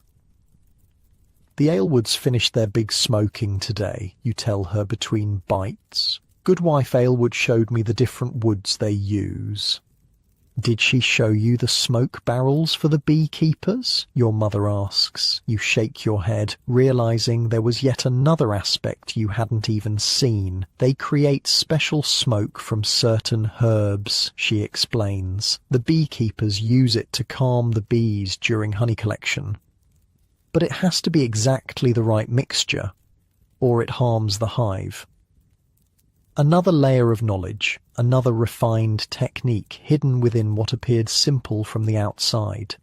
The Aylwards finished their big smoking today, you tell her between bites. Goodwife Aylward showed me the different woods they use. Did she show you the smoke barrels for the beekeepers? Your mother asks. You shake your head, realizing there was yet another aspect you hadn't even seen. They create special smoke from certain herbs, she explains. The beekeepers use it to calm the bees during honey collection. But it has to be exactly the right mixture, or it harms the hive. Another layer of knowledge, another refined technique hidden within what appeared simple from the outside.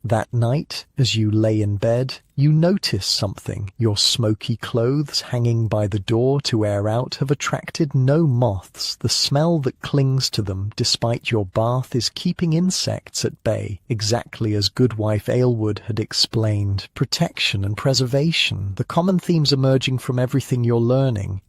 That night, as you lay in bed, you notice something. Your smoky clothes hanging by the door to air out have attracted no moths. The smell that clings to them, despite your bath, is keeping insects at bay, exactly as Goodwife Aylward had explained. Protection and preservation, the common themes emerging from everything you're learning.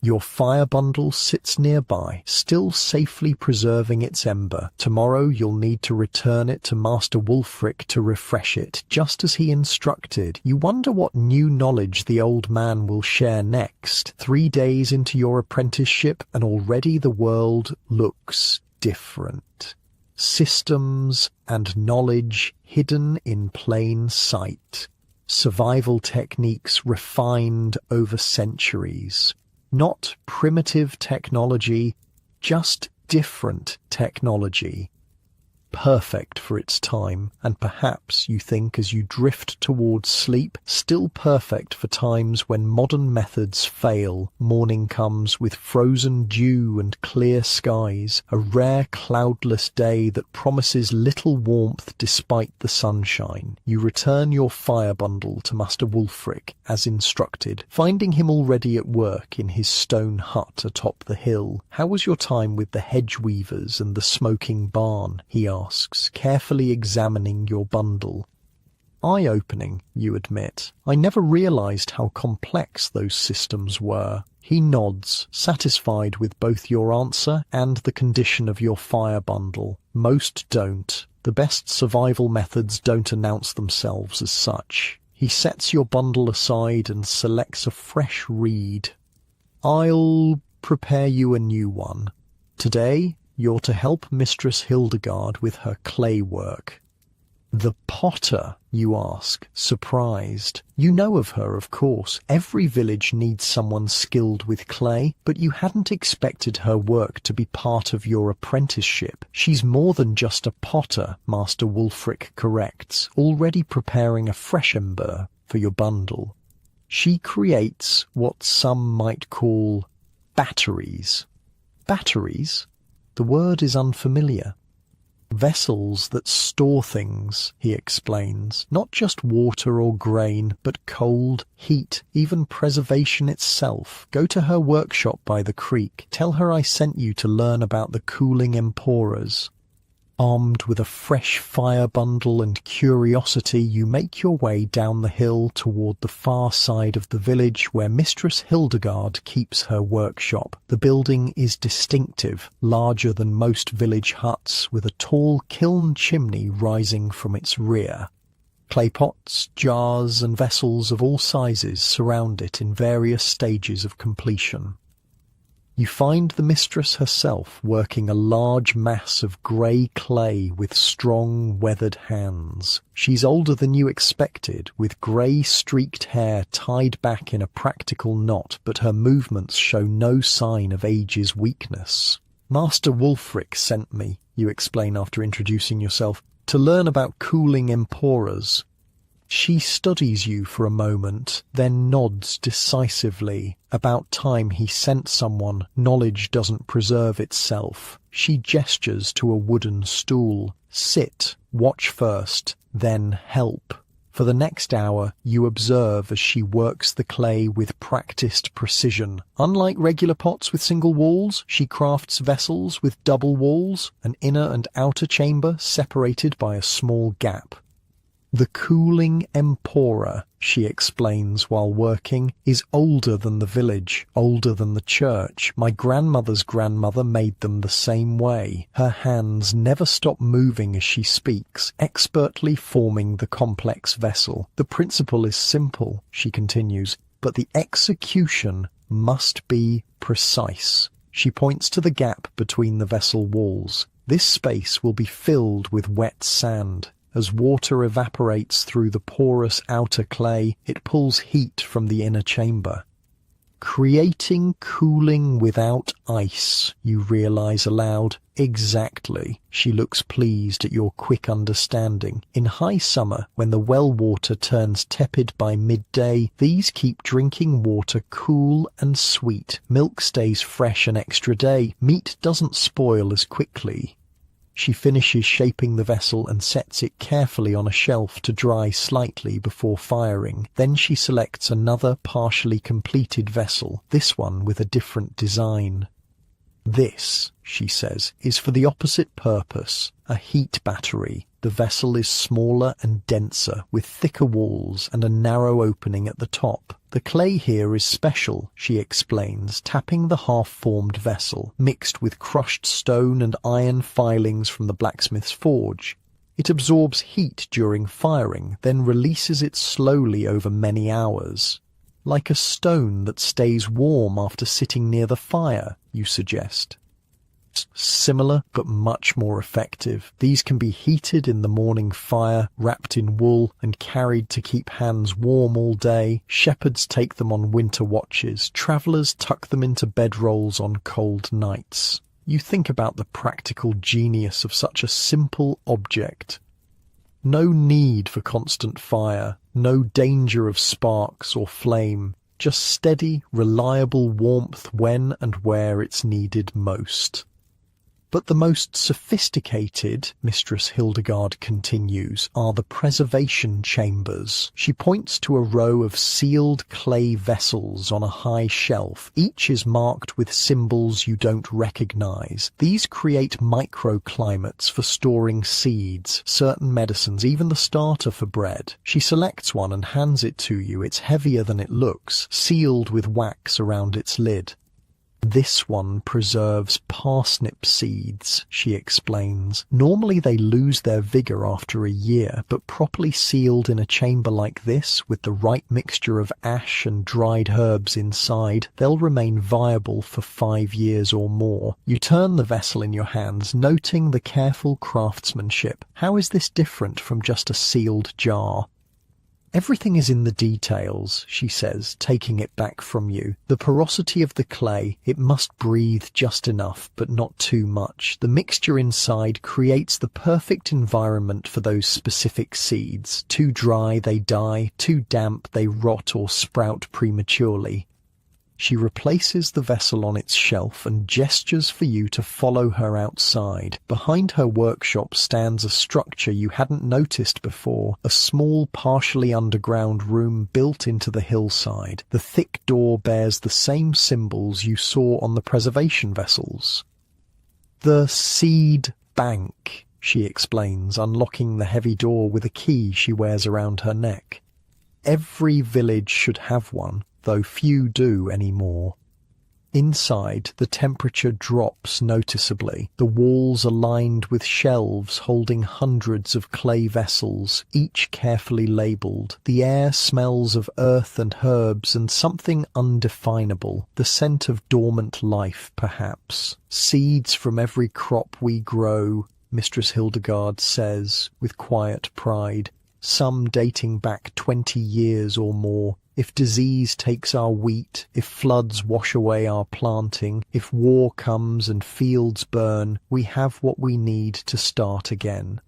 Your fire bundle sits nearby, still safely preserving its ember. Tomorrow you'll need to return it to Master Wulfric to refresh it, just as he instructed. You wonder what new knowledge the old man will share next. 3 days into your apprenticeship, and already the world looks different. Systems and knowledge hidden in plain sight. Survival techniques refined over centuries. Not primitive technology, just different technology. Perfect for its time, and perhaps, you think as you drift towards sleep, still perfect for times when modern methods fail. Morning comes with frozen dew and clear skies, a rare cloudless day that promises little warmth despite the sunshine. You return your fire bundle to Master Wulfric, as instructed, finding him already at work in his stone hut atop the hill. "How was your time with the hedge weavers and the smoking barn?" he asks, carefully examining your bundle. "Eye-opening," you admit. "I never realized how complex those systems were." He nods, satisfied with both your answer and the condition of your fire bundle. Most don't. The best survival methods don't announce themselves as such. He sets your bundle aside and selects a fresh reed. "I'll prepare you a new one. Today, you're to help Mistress Hildegard with her clay work." "The potter?" you ask, surprised. You know of her, of course. Every village needs someone skilled with clay, but you hadn't expected her work to be part of your apprenticeship. "She's more than just a potter," Master Wulfric corrects, already preparing a fresh ember for your bundle. "She creates what some might call batteries." Batteries? The word is unfamiliar. "Vessels that store things," he explains. "Not just water or grain, but cold, heat, even preservation itself. Go to her workshop by the creek. Tell her I sent you to learn about the cooling emporas." Armed with a fresh fire bundle and curiosity, you make your way down the hill toward the far side of the village where Mistress Hildegard keeps her workshop. The building is distinctive, larger than most village huts, with a tall kiln chimney rising from its rear. Clay pots, jars, and vessels of all sizes surround it in various stages of completion. You find the mistress herself working a large mass of grey clay with strong, weathered hands. She's older than you expected, with grey streaked hair tied back in a practical knot, but her movements show no sign of age's weakness. "Master Wulfric sent me," you explain after introducing yourself, "to learn about cooling emporas." She studies you for a moment, then nods decisively. About time he sent someone. Knowledge doesn't preserve itself. She gestures to a wooden stool. "Sit, watch first, then help." For the next hour, you observe as she works the clay with practiced precision. Unlike regular pots with single walls, she crafts vessels with double walls, an inner and outer chamber separated by a small gap. "The cooling empora," she explains while working, "is older than the village, older than the church. My grandmother's grandmother made them the same way." Her hands never stop moving as she speaks, expertly forming the complex vessel. "The principle is simple," she continues, "but the execution must be precise." She points to the gap between the vessel walls. "This space will be filled with wet sand. As water evaporates through the porous outer clay, it pulls heat from the inner chamber. Creating cooling without ice, you realize aloud. Exactly. She looks pleased at your quick understanding. In high summer, when the well water turns tepid by midday, these keep drinking water cool and sweet. Milk stays fresh an extra day. Meat doesn't spoil as quickly. She finishes shaping the vessel and sets it carefully on a shelf to dry slightly before firing. Then she selects another partially completed vessel, this one with a different design. This, she says, is for the opposite purpose, a heat battery. The vessel is smaller and denser, with thicker walls and a narrow opening at the top. The clay here is special, she explains, tapping the half-formed vessel, mixed with crushed stone and iron filings from the blacksmith's forge. It absorbs heat during firing, then releases it slowly over many hours. Like a stone that stays warm after sitting near the fire, you suggest. Similar, but much more effective. These can be heated in the morning fire, wrapped in wool, and carried to keep hands warm all day. Shepherds take them on winter watches. Travellers tuck them into bedrolls on cold nights. You think about the practical genius of such a simple object. No need for constant fire, no danger of sparks or flame, just steady, reliable warmth when and where it's needed most. But the most sophisticated, Mistress Hildegard continues, are the preservation chambers. She points to a row of sealed clay vessels on a high shelf. Each is marked with symbols you don't recognize. These create microclimates for storing seeds, certain medicines, even the starter for bread. She selects one and hands it to you. It's heavier than it looks, sealed with wax around its lid. This one preserves parsnip seeds, she explains. Normally they lose their vigour after a year, but properly sealed in a chamber like this, with the right mixture of ash and dried herbs inside, they'll remain viable for 5 years or more. You turn the vessel in your hands, noting the careful craftsmanship. How is this different from just a sealed jar? Everything is in the details, she says, taking it back from you. The porosity of the clay, it must breathe just enough, but not too much. The mixture inside creates the perfect environment for those specific seeds. Too dry, they die. Too damp, they rot or sprout prematurely. She replaces the vessel on its shelf and gestures for you to follow her outside. Behind her workshop stands a structure you hadn't noticed before, a small, partially underground room built into the hillside. The thick door bears the same symbols you saw on the preservation vessels. The seed bank, she explains, unlocking the heavy door with a key she wears around her neck. Every village should have one, though few do anymore. Inside, the temperature drops noticeably. The walls are lined with shelves holding hundreds of clay vessels, each carefully labelled. The air smells of earth and herbs and something undefinable, the scent of dormant life, perhaps. Seeds from every crop we grow, Mistress Hildegard says, with quiet pride, some dating back 20 years or more. If disease takes our wheat, if floods wash away our planting, if war comes and fields burn, we have what we need to start again.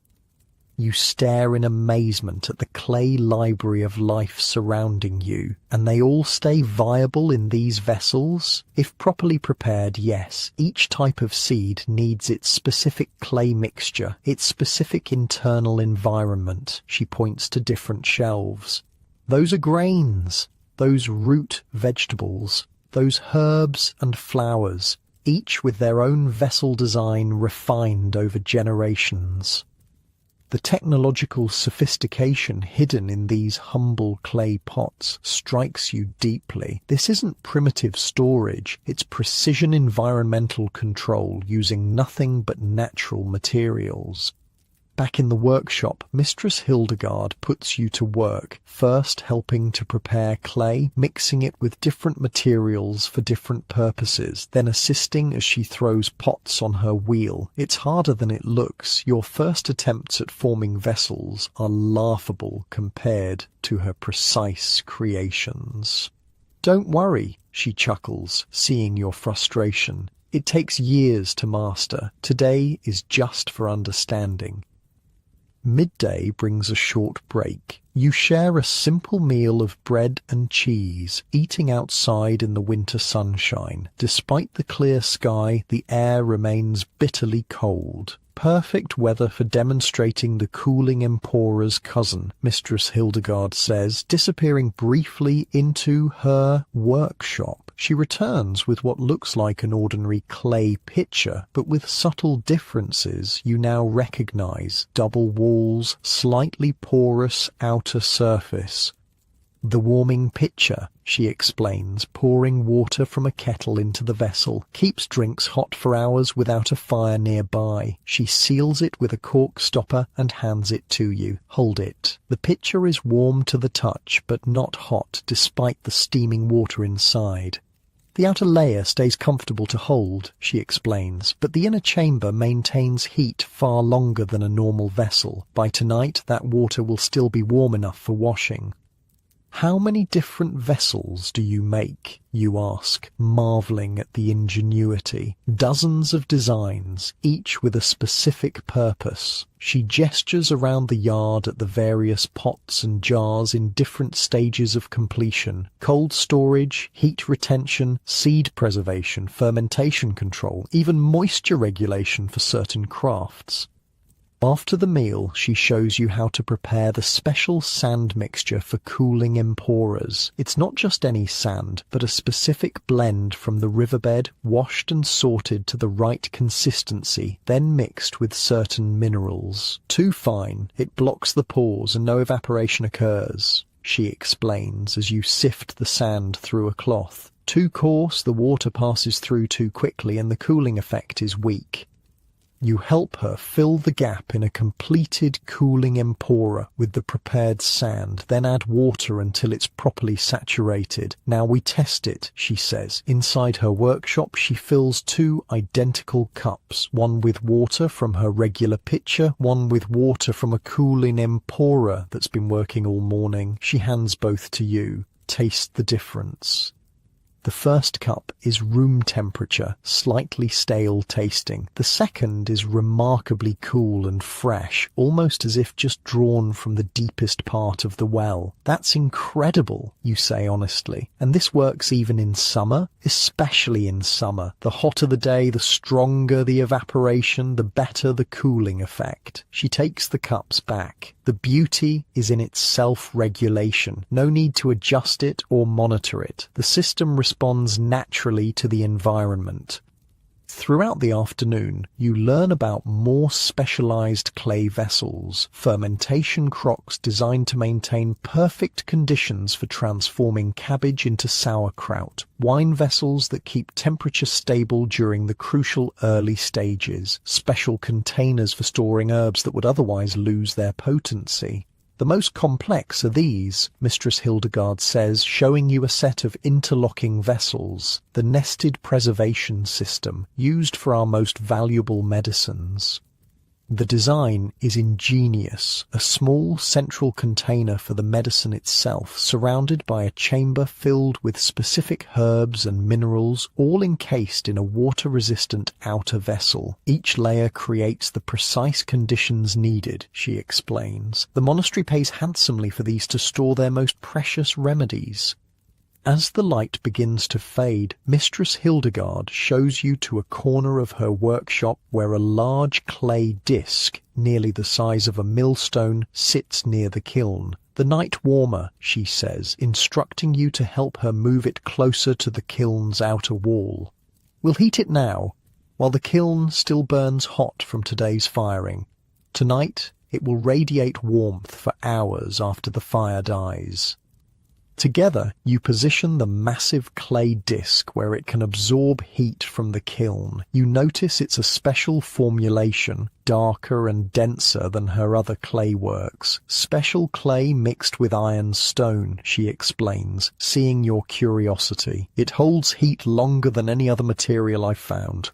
You stare in amazement at the clay library of life surrounding you, and they all stay viable in these vessels? If properly prepared, yes. Each type of seed needs its specific clay mixture, its specific internal environment. She points to different shelves. Those are grains, those root vegetables, those herbs and flowers, each with their own vessel design refined over generations. The technological sophistication hidden in these humble clay pots strikes you deeply. This isn't primitive storage, it's precision environmental control using nothing but natural materials. Back in the workshop, Mistress Hildegard puts you to work, first helping to prepare clay, mixing it with different materials for different purposes, then assisting as she throws pots on her wheel. It's harder than it looks. Your first attempts at forming vessels are laughable compared to her precise creations. Don't worry, she chuckles, seeing your frustration. It takes years to master. Today is just for understanding. Midday brings a short break. You share a simple meal of bread and cheese, eating outside in the winter sunshine. Despite the clear sky, the air remains bitterly cold. Perfect weather for demonstrating the cooling Empora's cousin, Mistress Hildegard says, disappearing briefly into her workshop. She returns with what looks like an ordinary clay pitcher, but with subtle differences you now recognize: double walls, slightly porous outer surface. The warming pitcher, she explains, pouring water from a kettle into the vessel, keeps drinks hot for hours without a fire nearby. She seals it with a cork stopper and hands it to you. Hold it. The pitcher is warm to the touch, but not hot, despite the steaming water inside. The outer layer stays comfortable to hold, she explains, but the inner chamber maintains heat far longer than a normal vessel. By tonight, that water will still be warm enough for washing. How many different vessels do you make? You ask, marvelling at the ingenuity. Dozens of designs, each with a specific purpose. She gestures around the yard at the various pots and jars in different stages of completion: cold storage, heat retention, seed preservation, fermentation control, even moisture regulation for certain crafts. After the meal, she shows you how to prepare the special sand mixture for cooling Emporas. It's not just any sand, but a specific blend from the riverbed, washed and sorted to the right consistency, then mixed with certain minerals. Too fine, it blocks the pores and no evaporation occurs, she explains as you sift the sand through a cloth. Too coarse, the water passes through too quickly and the cooling effect is weak. You help her fill the gap in a completed cooling Empora with the prepared sand, then add water until it's properly saturated. Now we test it, she says. Inside her workshop, she fills 2 identical cups, one with water from her regular pitcher, one with water from a cooling Empora that's been working all morning. She hands both to you. Taste the difference. The first cup is room temperature, slightly stale tasting. The second is remarkably cool and fresh, almost as if just drawn from the deepest part of the well. That's incredible, you say honestly. And this works even in summer? Especially in summer. The hotter the day, the stronger the evaporation, the better the cooling effect. She takes the cups back. The beauty is in its self-regulation. No need to adjust it or monitor it. The system responds naturally to the environment. Throughout the afternoon, you learn about more specialized clay vessels, fermentation crocks designed to maintain perfect conditions for transforming cabbage into sauerkraut, wine vessels that keep temperature stable during the crucial early stages, special containers for storing herbs that would otherwise lose their potency. The most complex are these, Mistress Hildegard says, showing you a set of interlocking vessels, the nested preservation system used for our most valuable medicines. The design is ingenious, a small central container for the medicine itself, surrounded by a chamber filled with specific herbs and minerals, all encased in a water-resistant outer vessel. Each layer creates the precise conditions needed, she explains. The monastery pays handsomely for these to store their most precious remedies. As the light begins to fade, Mistress Hildegard shows you to a corner of her workshop where a large clay disc, nearly the size of a millstone, sits near the kiln. The night warmer, she says, instructing you to help her move it closer to the kiln's outer wall. We'll heat it now, while the kiln still burns hot from today's firing. Tonight, it will radiate warmth for hours after the fire dies. Together, you position the massive clay disc where it can absorb heat from the kiln. You notice it's a special formulation, darker and denser than her other clay works. Special clay mixed with iron stone, she explains, seeing your curiosity. It holds heat longer than any other material I've found.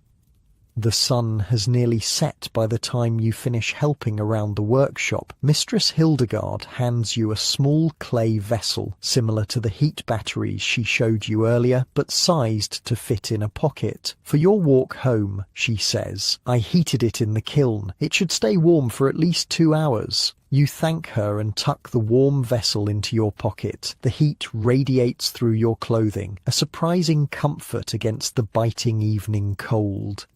The sun has nearly set by the time you finish helping around the workshop. Mistress Hildegard hands you a small clay vessel, similar to the heat batteries she showed you earlier, but sized to fit in a pocket. For your walk home, she says, I heated it in the kiln. It should stay warm for at least 2 hours. You thank her and tuck the warm vessel into your pocket. The heat radiates through your clothing, a surprising comfort against the biting evening cold.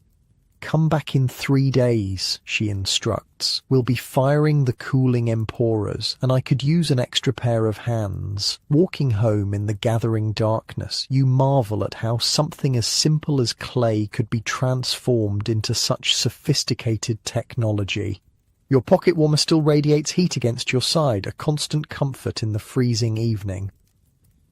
"Come back in 3 days," she instructs. "We'll be firing the cooling emporas, and I could use an extra pair of hands." Walking home in the gathering darkness, you marvel at how something as simple as clay could be transformed into such sophisticated technology. Your pocket warmer still radiates heat against your side, a constant comfort in the freezing evening.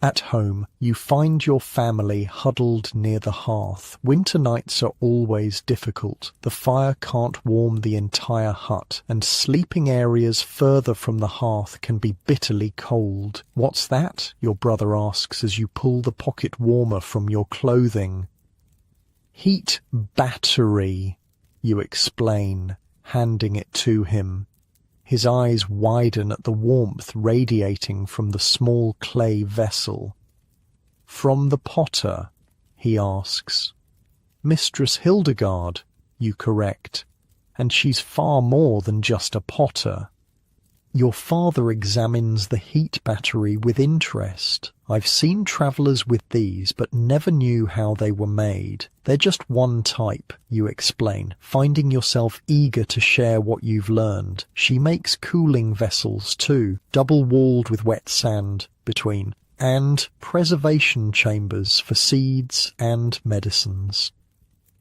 At home, you find your family huddled near the hearth. Winter nights are always difficult. The fire can't warm the entire hut, and sleeping areas further from the hearth can be bitterly cold. "What's that?" your brother asks as you pull the pocket warmer from your clothing. "Heat battery," you explain, handing it to him. His eyes widen at the warmth radiating from the small clay vessel. "From the potter?" he asks. "Mistress Hildegard," you correct, "and she's far more than just a potter." Your father examines the heat battery with interest. "I've seen travellers with these, but never knew how they were made. They're just one type," you explain, finding yourself eager to share what you've learned. "She makes cooling vessels too, double-walled with wet sand between, and preservation chambers for seeds and medicines."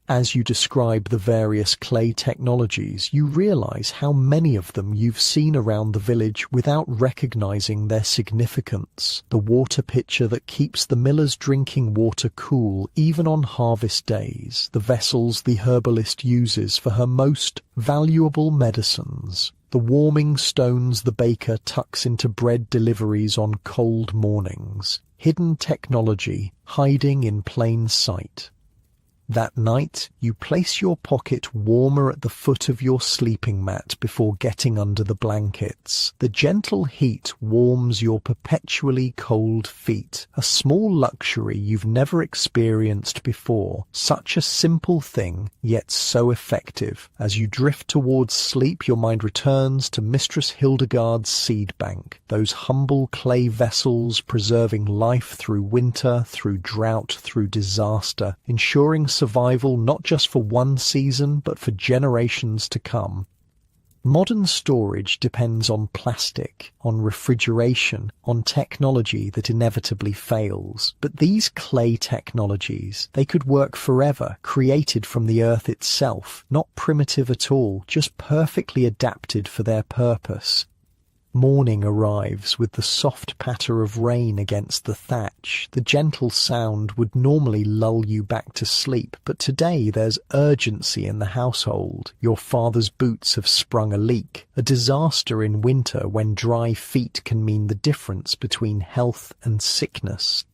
As you describe the various clay technologies, you realize how many of them you've seen around the village without recognizing their significance. The water pitcher that keeps the miller's drinking water cool even on harvest days, the vessels the herbalist uses for her most valuable medicines, the warming stones the baker tucks into bread deliveries on cold mornings. Hidden technology hiding in plain sight. That night, you place your pocket warmer at the foot of your sleeping mat before getting under the blankets. The gentle heat warms your perpetually cold feet, a small luxury you've never experienced before. Such a simple thing, yet so effective. As you drift towards sleep, your mind returns to Mistress Hildegard's seed bank, those humble clay vessels preserving life through winter, through drought, through disaster, ensuring survival not just for one season, but for generations to come. Modern storage depends on plastic, on refrigeration, on technology that inevitably fails. But these clay technologies, they could work forever, created from the earth itself, not primitive at all, just perfectly adapted for their purpose. Morning arrives with the soft patter of rain against the thatch. The gentle sound would normally lull you back to sleep, but today there's urgency in the household. Your father's boots have sprung a leak, a disaster in winter when dry feet can mean the difference between health and sickness.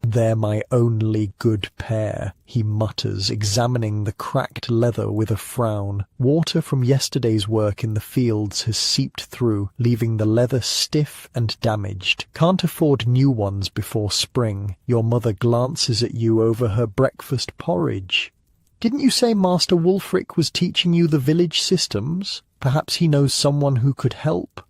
"They're my only good pair," he mutters, examining the cracked leather with a frown. Water from yesterday's work in the fields has seeped through, leaving the leather stiff and damaged. "Can't afford new ones before spring." Your mother glances at you over her breakfast porridge. "Didn't you say Master Wulfric was teaching you the village systems? Perhaps he knows someone who could help."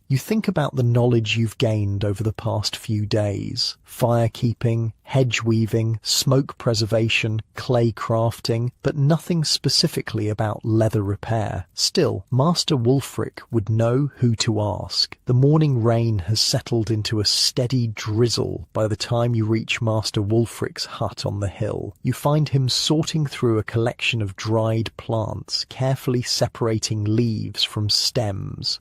You think about the knowledge you've gained over the past few days. Firekeeping, hedge weaving, smoke preservation, clay crafting, but nothing specifically about leather repair. Still, Master Wulfric would know who to ask. The morning rain has settled into a steady drizzle by the time you reach Master Wulfric's hut on the hill. You find him sorting through a collection of dried plants, carefully separating leaves from stems.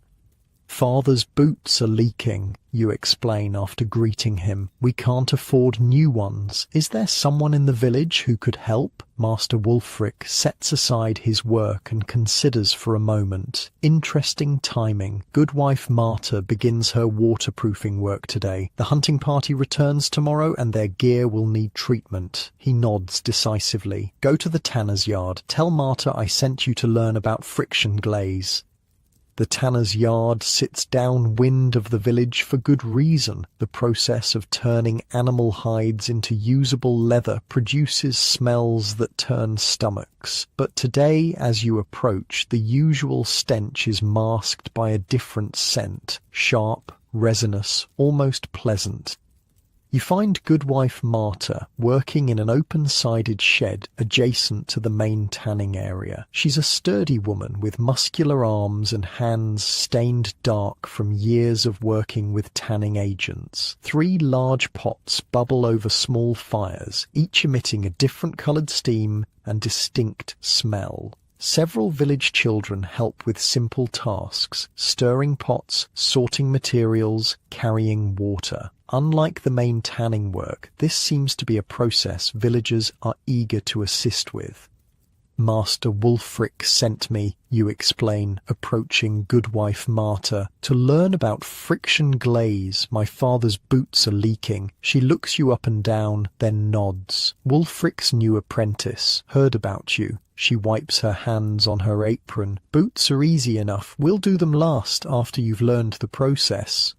"Father's boots are leaking," you explain after greeting him. "We can't afford new ones. Is there someone in the village who could help?" Master Wulfric sets aside his work and considers for a moment. Interesting timing. Goodwife Marta begins her waterproofing work today. The hunting party returns tomorrow and their gear will need treatment. He nods decisively. "Go to the tanner's yard. Tell Marta I sent you to learn about friction glaze." The tanner's yard sits downwind of the village for good reason. The process of turning animal hides into usable leather produces smells that turn stomachs. But today, as you approach, the usual stench is masked by a different scent, sharp, resinous, almost pleasant. You find Goodwife Marta working in an open-sided shed adjacent to the main tanning area. She's a sturdy woman with muscular arms and hands stained dark from years of working with tanning agents. 3 large pots bubble over small fires, each emitting a different coloured steam and distinct smell. Several village children help with simple tasks, stirring pots, sorting materials, carrying water. Unlike the main tanning work, this seems to be a process villagers are eager to assist with. Master Wulfric sent me, you explain, approaching Goodwife Marta, to learn about friction glaze. My father's boots are leaking. She looks you up and down, then nods. Wulfric's new apprentice. Heard about you. She wipes her hands on her apron. Boots are easy enough. We'll do them last after you've learned the process.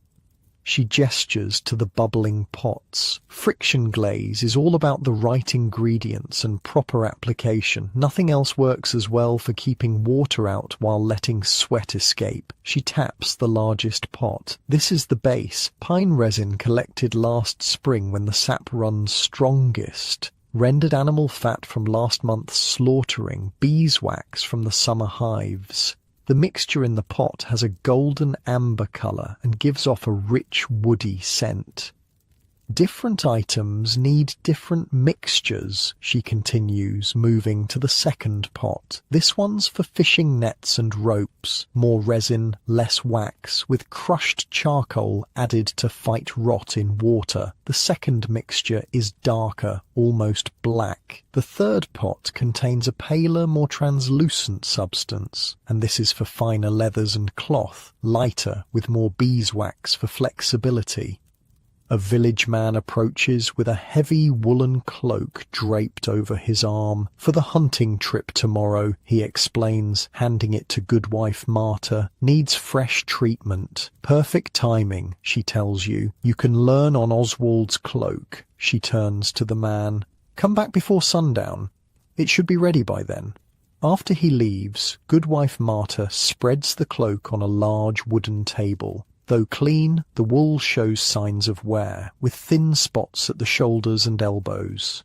She gestures to the bubbling pots. Friction glaze is all about the right ingredients and proper application. Nothing else works as well for keeping water out while letting sweat escape. She taps the largest pot. This is the base, pine resin collected last spring when the sap runs strongest. Rendered animal fat from last month's slaughtering, beeswax from the summer hives. The mixture in the pot has a golden amber colour and gives off a rich woody scent. Different items need different mixtures, she continues, moving to the second pot. This one's for fishing nets and ropes, more resin, less wax, with crushed charcoal added to fight rot in water. The second mixture is darker, almost black. The third pot contains a paler, more translucent substance, and this is for finer leathers and cloth, lighter, with more beeswax for flexibility. A village man approaches with a heavy woolen cloak draped over his arm. For the hunting trip tomorrow, he explains, handing it to Goodwife Marta. Needs fresh treatment. Perfect timing, she tells you. You can learn on Oswald's cloak. She turns to the man. Come back before sundown. It should be ready by then. After he leaves, Goodwife Marta spreads the cloak on a large wooden table. Though clean, the wool shows signs of wear, with thin spots at the shoulders and elbows.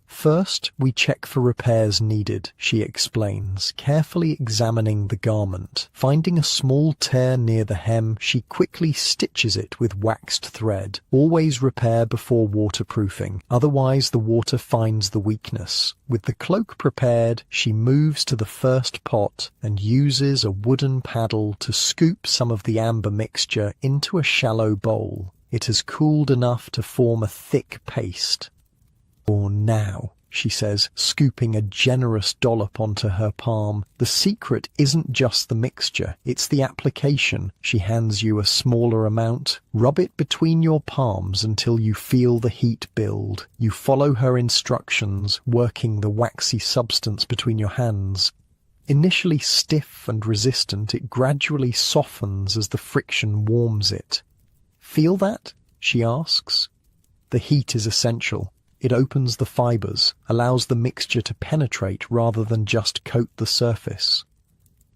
First, we check for repairs needed, she explains, carefully examining the garment. Finding a small tear near the hem, she quickly stitches it with waxed thread. Always repair before waterproofing, otherwise the water finds the weakness. With the cloak prepared, she moves to the first pot and uses a wooden paddle to scoop some of the amber mixture into a shallow bowl. It has cooled enough to form a thick paste. Or now, she says, scooping a generous dollop onto her palm. The secret isn't just the mixture, it's the application. She hands you a smaller amount. Rub it between your palms until you feel the heat build. You follow her instructions, working the waxy substance between your hands. Initially stiff and resistant, it gradually softens as the friction warms it. Feel that? She asks. The heat is essential. It opens the fibres, allows the mixture to penetrate rather than just coat the surface.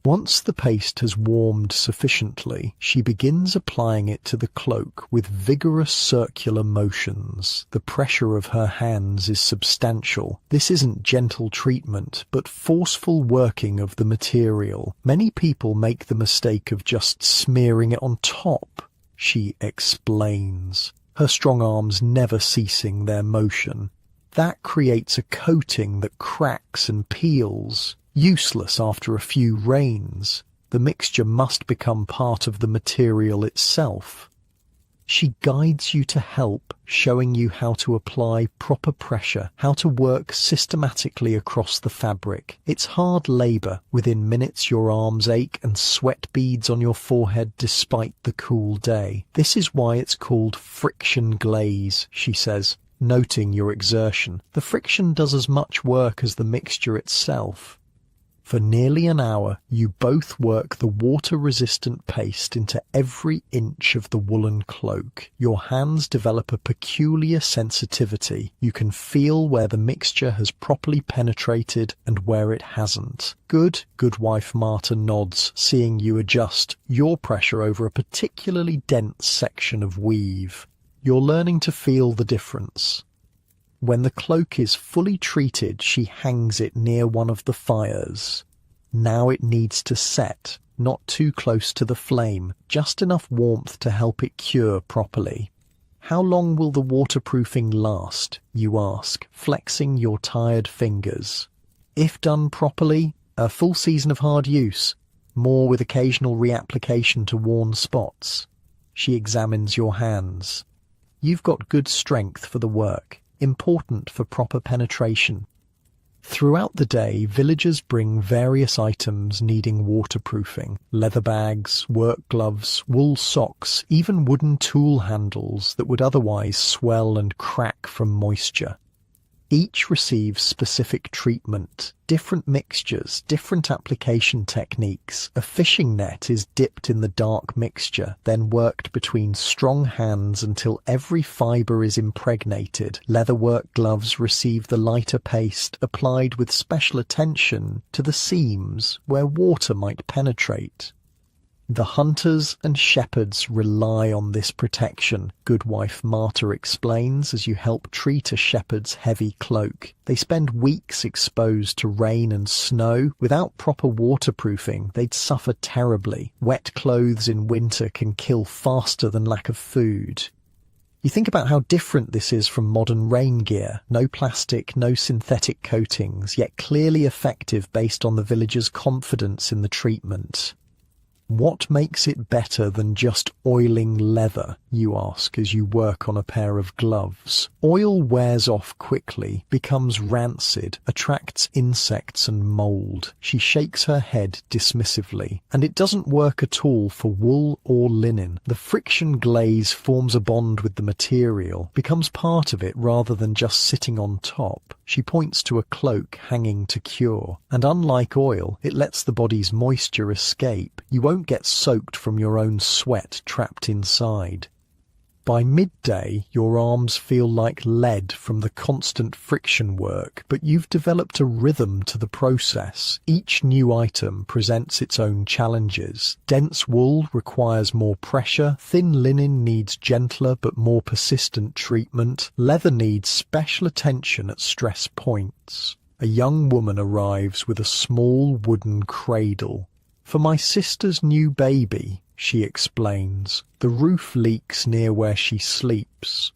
Once the paste has warmed sufficiently, she begins applying it to the cloak with vigorous circular motions. The pressure of her hands is substantial. This isn't gentle treatment, but forceful working of the material. Many people make the mistake of just smearing it on top, she explains, her strong arms never ceasing their motion. That creates a coating that cracks and peels, useless after a few rains. The mixture must become part of the material itself. She guides you to help, showing you how to apply proper pressure, how to work systematically across the fabric. It's hard labour. Within minutes your arms ache and sweat beads on your forehead despite the cool day. This is why it's called friction glaze, she says, noting your exertion. The friction does as much work as the mixture itself. For nearly an hour, you both work the water-resistant paste into every inch of the woolen cloak. Your hands develop a peculiar sensitivity. You can feel where the mixture has properly penetrated and where it hasn't. Goodwife Marta nods, seeing you adjust your pressure over a particularly dense section of weave. You're learning to feel the difference. When the cloak is fully treated, she hangs it near one of the fires. Now it needs to set, not too close to the flame, just enough warmth to help it cure properly. How long will the waterproofing last, you ask, flexing your tired fingers. If done properly, a full season of hard use, more with occasional reapplication to worn spots. She examines your hands. You've got good strength for the work, important for proper penetration. Throughout the day, villagers bring various items needing waterproofing. Leather bags, work gloves, wool socks, even wooden tool handles that would otherwise swell and crack from moisture. Each receives specific treatment, different mixtures, different application techniques. A fishing net is dipped in the dark mixture, then worked between strong hands until every fibre is impregnated. Leatherwork gloves receive the lighter paste, applied with special attention to the seams where water might penetrate. The hunters and shepherds rely on this protection, Goodwife Marta explains as you help treat a shepherd's heavy cloak. They spend weeks exposed to rain and snow. Without proper waterproofing, they'd suffer terribly. Wet clothes in winter can kill faster than lack of food. You think about how different this is from modern rain gear. No plastic, no synthetic coatings, yet clearly effective based on the villagers' confidence in the treatment. What makes it better than just oiling leather, you ask as you work on a pair of gloves. Oil wears off quickly, becomes rancid, attracts insects and mould. She shakes her head dismissively. And it doesn't work at all for wool or linen. The friction glaze forms a bond with the material, becomes part of it rather than just sitting on top. She points to a cloak hanging to cure. And unlike oil, it lets the body's moisture escape. You won't get soaked from your own sweat trapped inside. By midday, your arms feel like lead from the constant friction work, but you've developed a rhythm to the process. Each new item presents its own challenges. Dense wool requires more pressure, thin linen needs gentler but more persistent treatment, leather needs special attention at stress points. A young woman arrives with a small wooden cradle. "For my sister's new baby," she explains. "The roof leaks near where she sleeps."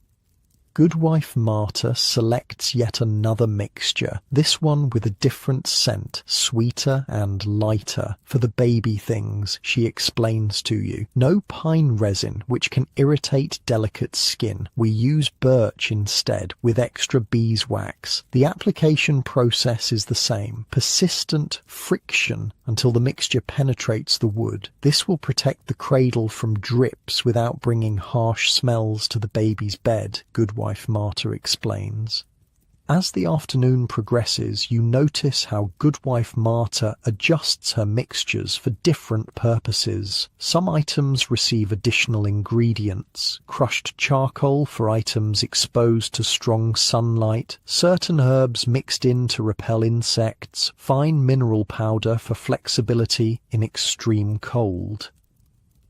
Goodwife Marta selects yet another mixture, this one with a different scent, sweeter and lighter. For the baby things, she explains to you. No pine resin, which can irritate delicate skin. We use birch instead, with extra beeswax. The application process is the same. Persistent friction until the mixture penetrates the wood. This will protect the cradle from drips without bringing harsh smells to the baby's bed, Goodwife Marta explains. As the afternoon progresses, you notice how Goodwife Marta adjusts her mixtures for different purposes. Some items receive additional ingredients. Crushed charcoal for items exposed to strong sunlight, certain herbs mixed in to repel insects, fine mineral powder for flexibility in extreme cold.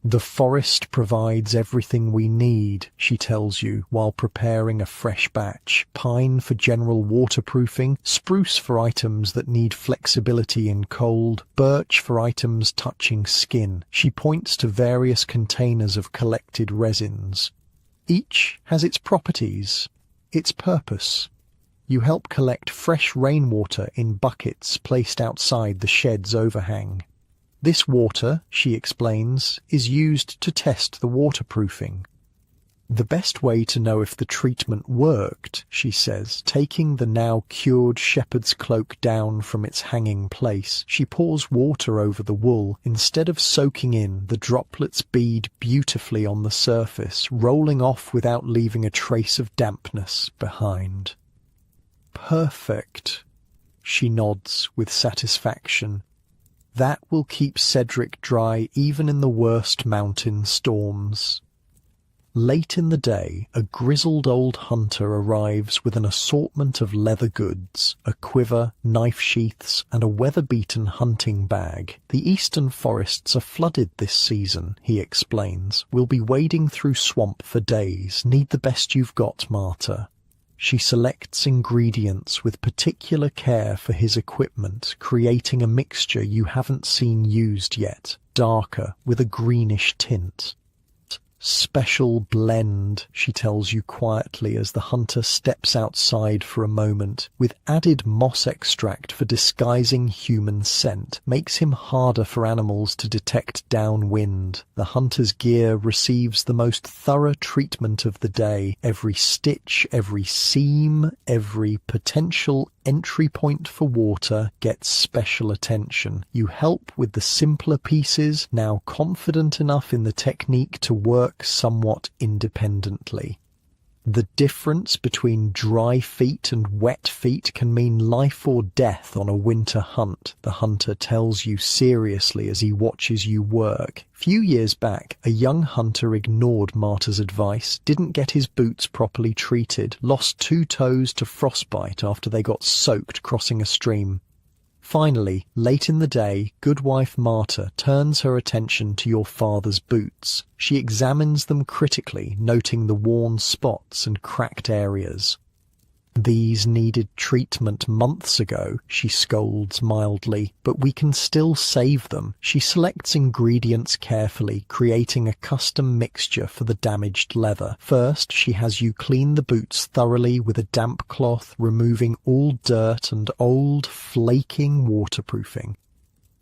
The forest provides everything we need, she tells you, while preparing a fresh batch. Pine for general waterproofing, spruce for items that need flexibility in cold, birch for items touching skin. She points to various containers of collected resins. Each has its properties, its purpose. You help collect fresh rainwater in buckets placed outside the shed's overhang. This water, she explains, is used to test the waterproofing. The best way to know if the treatment worked, she says, taking the now cured shepherd's cloak down from its hanging place, she pours water over the wool. Instead of soaking in, the droplets bead beautifully on the surface, rolling off without leaving a trace of dampness behind. Perfect, she nods with satisfaction. That will keep Cedric dry even in the worst mountain storms. Late in the day, a grizzled old hunter arrives with an assortment of leather goods, a quiver, knife sheaths, and a weather-beaten hunting bag. The eastern forests are flooded this season, he explains. We'll be wading through swamp for days. Need the best you've got, Marta. She selects ingredients with particular care for his equipment, creating a mixture you haven't seen used yet, darker, with a greenish tint. Special blend, she tells you quietly as the hunter steps outside for a moment, with added moss extract for disguising human scent, makes him harder for animals to detect downwind. The hunter's gear receives the most thorough treatment of the day. Every stitch, every seam, every potential entry point for water gets special attention. You help with the simpler pieces, now confident enough in the technique to work somewhat independently. The difference between dry feet and wet feet can mean life or death on a winter hunt, the hunter tells you seriously as he watches you work. Few years back, a young hunter ignored Marta's advice, didn't get his boots properly treated, lost 2 toes to frostbite after they got soaked crossing a stream. Finally, late in the day, Goodwife Marta turns her attention to your father's boots. She examines them critically, noting the worn spots and cracked areas. These needed treatment months ago, she scolds mildly, but we can still save them. She selects ingredients carefully, creating a custom mixture for the damaged leather. First, she has you clean the boots thoroughly with a damp cloth, removing all dirt and old, flaking waterproofing.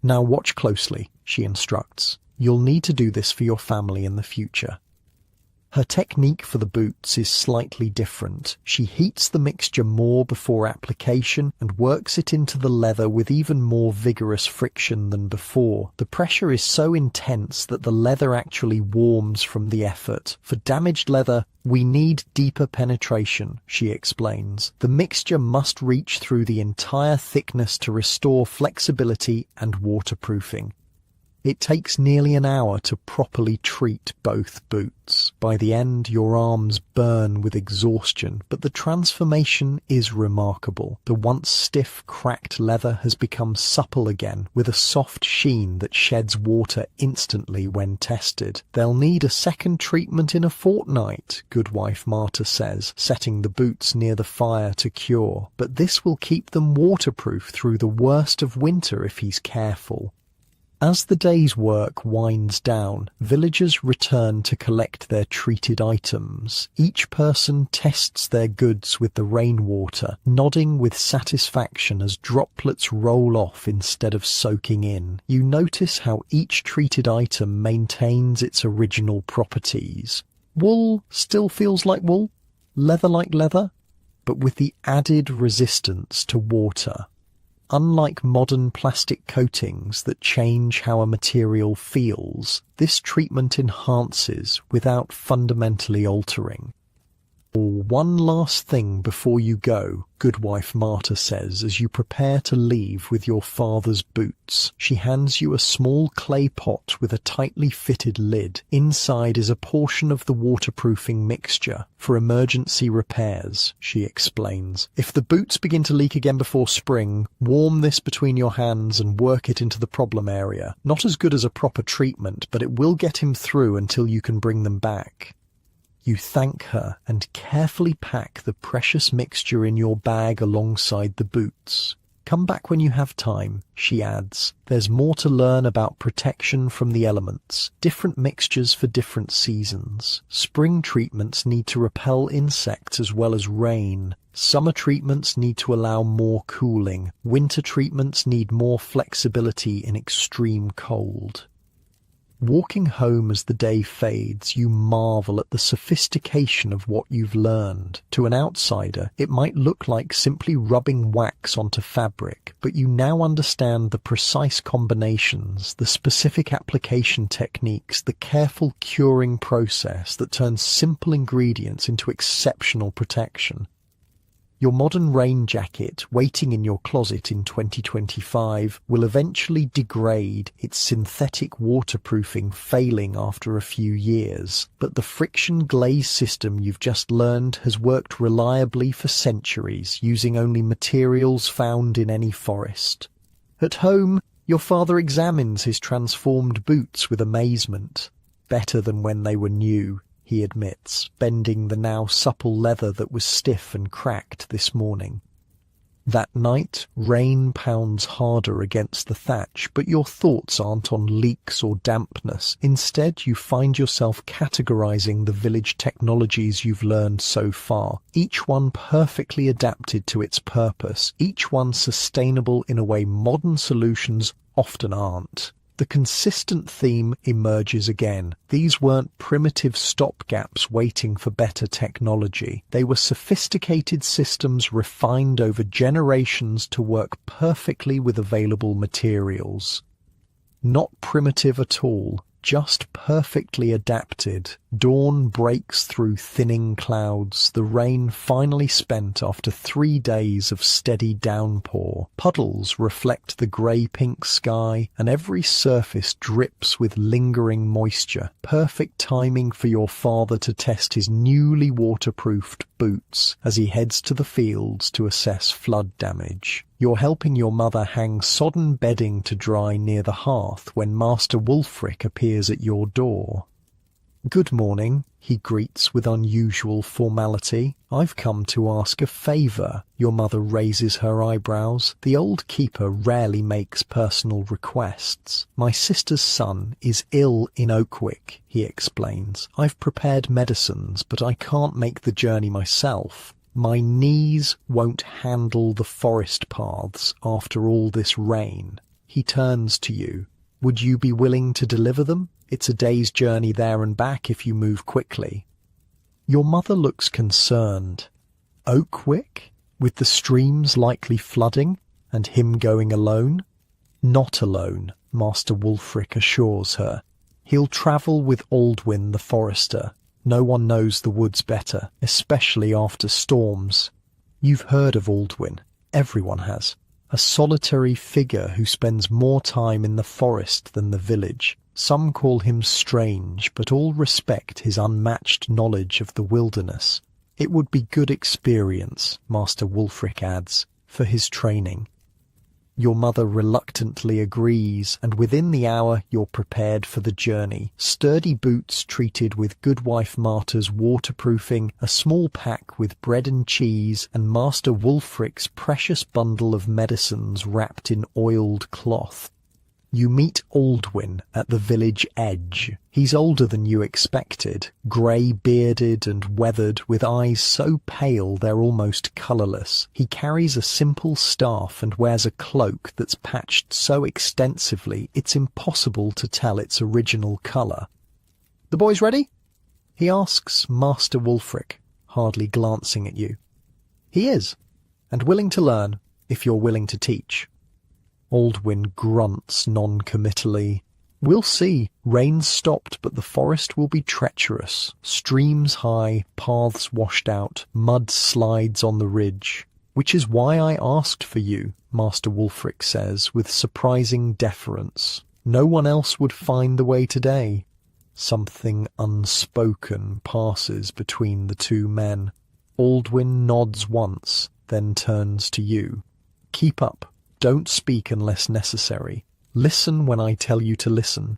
Now watch closely, she instructs. You'll need to do this for your family in the future. Her technique for the boots is slightly different. She heats the mixture more before application and works it into the leather with even more vigorous friction than before. The pressure is so intense that the leather actually warms from the effort. For damaged leather, we need deeper penetration, she explains. The mixture must reach through the entire thickness to restore flexibility and waterproofing. It takes nearly an hour to properly treat both boots. By the end, your arms burn with exhaustion, but the transformation is remarkable. The once stiff, cracked leather has become supple again, with a soft sheen that sheds water instantly when tested. They'll need a second treatment in a fortnight, Goodwife Marta says, setting the boots near the fire to cure. But this will keep them waterproof through the worst of winter if he's careful. As the day's work winds down, villagers return to collect their treated items. Each person tests their goods with the rainwater, nodding with satisfaction as droplets roll off instead of soaking in. You notice how each treated item maintains its original properties. Wool still feels like wool, leather like leather, but with the added resistance to water. Unlike modern plastic coatings that change how a material feels, this treatment enhances without fundamentally altering. One last thing before you go, Goodwife Marta says as you prepare to leave with your father's boots. She hands you a small clay pot with a tightly fitted lid. Inside is a portion of the waterproofing mixture for emergency repairs, she explains. If the boots begin to leak again before spring, warm this between your hands and work it into the problem area. Not as good as a proper treatment, but it will get him through until you can bring them back. You thank her and carefully pack the precious mixture in your bag alongside the boots. Come back when you have time, she adds. There's more to learn about protection from the elements, different mixtures for different seasons. Spring treatments need to repel insects as well as rain. Summer treatments need to allow more cooling. Winter treatments need more flexibility in extreme cold. Walking home as the day fades, you marvel at the sophistication of what you've learned. To an outsider, it might look like simply rubbing wax onto fabric, but you now understand the precise combinations, the specific application techniques, the careful curing process that turns simple ingredients into exceptional protection. Your modern rain jacket, waiting in your closet in 2025, will eventually degrade, its synthetic waterproofing failing after a few years. But the friction glaze system you've just learned has worked reliably for centuries, using only materials found in any forest. At home, your father examines his transformed boots with amazement. Better than when they were new, he admits, bending the now supple leather that was stiff and cracked this morning. That night, rain pounds harder against the thatch, but your thoughts aren't on leaks or dampness. Instead, you find yourself categorizing the village technologies you've learned so far, each one perfectly adapted to its purpose, each one sustainable in a way modern solutions often aren't. The consistent theme emerges again. These weren't primitive stopgaps waiting for better technology. They were sophisticated systems refined over generations to work perfectly with available materials. Not primitive at all, just perfectly adapted. Dawn breaks through thinning clouds, the rain finally spent after 3 days of steady downpour. Puddles reflect the grey-pink sky, and every surface drips with lingering moisture. Perfect timing for your father to test his newly waterproofed boots as he heads to the fields to assess flood damage. You're helping your mother hang sodden bedding to dry near the hearth when Master Wulfric appears at your door. "Good morning," he greets with unusual formality. "I've come to ask a favour." Your mother raises her eyebrows. The old keeper rarely makes personal requests. "My sister's son is ill in Oakwick," he explains. "I've prepared medicines, but I can't make the journey myself. My knees won't handle the forest paths after all this rain." He turns to you. "Would you be willing to deliver them? It's a day's journey there and back if you move quickly." Your mother looks concerned. Oakwick? With the streams likely flooding, and him going alone? Not alone, Master Wulfric assures her. He'll travel with Aldwyn the forester. No one knows the woods better, especially after storms. You've heard of Aldwyn. Everyone has. A solitary figure who spends more time in the forest than the village. Some call him strange, but all respect his unmatched knowledge of the wilderness. It would be good experience, Master Wulfric adds, for his training. Your mother reluctantly agrees, and within the hour you're prepared for the journey. Sturdy boots treated with Goodwife Marta's waterproofing, a small pack with bread and cheese, and Master Wulfric's precious bundle of medicines wrapped in oiled cloth. You meet Aldwyn at the village edge. He's older than you expected, grey-bearded and weathered, with eyes so pale they're almost colourless. He carries a simple staff and wears a cloak that's patched so extensively it's impossible to tell its original colour. "The boys ready?" he asks Master Wulfric, hardly glancing at you. "He is, and willing to learn, if you're willing to teach." Aldwyn grunts non-committally. "We'll see. Rain's stopped, but the forest will be treacherous. Streams high, paths washed out, mud slides on the ridge. Which is why I asked for you," Master Wulfric says, with surprising deference. "No one else would find the way today." Something unspoken passes between the two men. Aldwyn nods once, then turns to you. "Keep up. Don't speak unless necessary. Listen when I tell you to listen."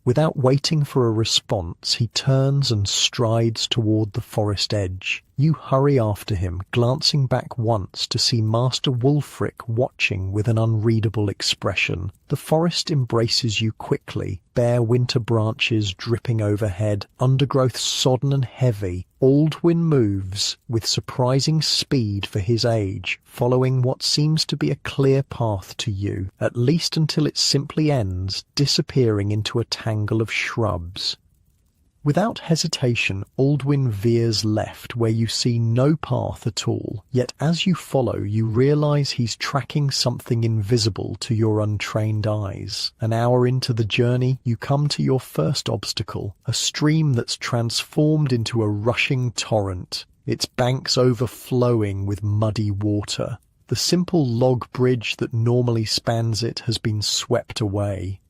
Without waiting for a response, he turns and strides toward the forest edge. You hurry after him, glancing back once to see Master Wulfric watching with an unreadable expression. The forest embraces you quickly, bare winter branches dripping overhead, undergrowth sodden and heavy. Aldwyn moves, with surprising speed for his age, following what seems to be a clear path to you, at least until it simply ends, disappearing into a tangle of shrubs. Without hesitation, Aldwyn veers left where you see no path at all, yet as you follow you realise he's tracking something invisible to your untrained eyes. An hour into the journey, you come to your first obstacle, a stream that's transformed into a rushing torrent. its banks overflowing with muddy water. The simple log bridge that normally spans it has been swept away.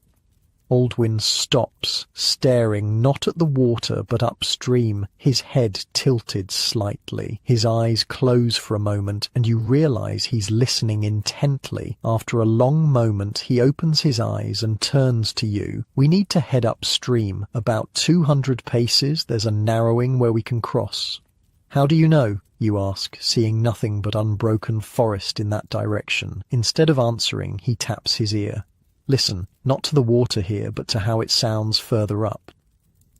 Aldwin stops, staring not at the water but upstream, his head tilted slightly. His eyes close for a moment, and you realize he's listening intently. After a long moment, he opens his eyes and turns to you. "We need to head upstream. About 200 paces, there's a narrowing where we can cross." "How do you know?" you ask, seeing nothing but unbroken forest in that direction. Instead of answering, he taps his ear. "Listen, not to the water here, but to how it sounds further up."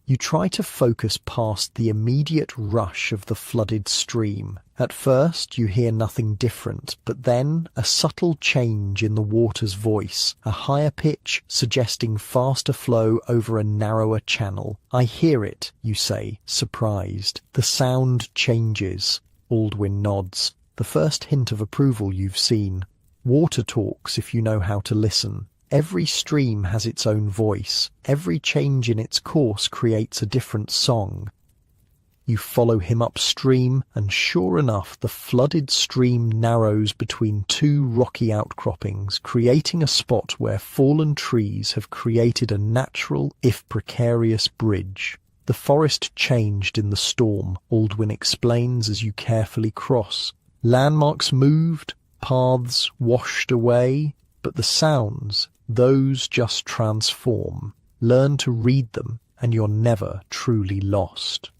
You try to focus past the immediate rush of the flooded stream. At first, you hear nothing different, but then a subtle change in the water's voice, a higher pitch suggesting faster flow over a narrower channel. "I hear it," you say, surprised. "The sound changes." Aldwin nods. "The first hint of approval you've seen. Water talks if you know how to listen. Every stream has its own voice. Every change in its course creates a different song." You follow him upstream, and sure enough, the flooded stream narrows between two rocky outcroppings, creating a spot where fallen trees have created a natural, if precarious, bridge. "The forest changed in the storm," Aldwin explains as you carefully cross. "Landmarks moved, paths washed away, but the sounds, those just transform. Learn to read them, and you're never truly lost."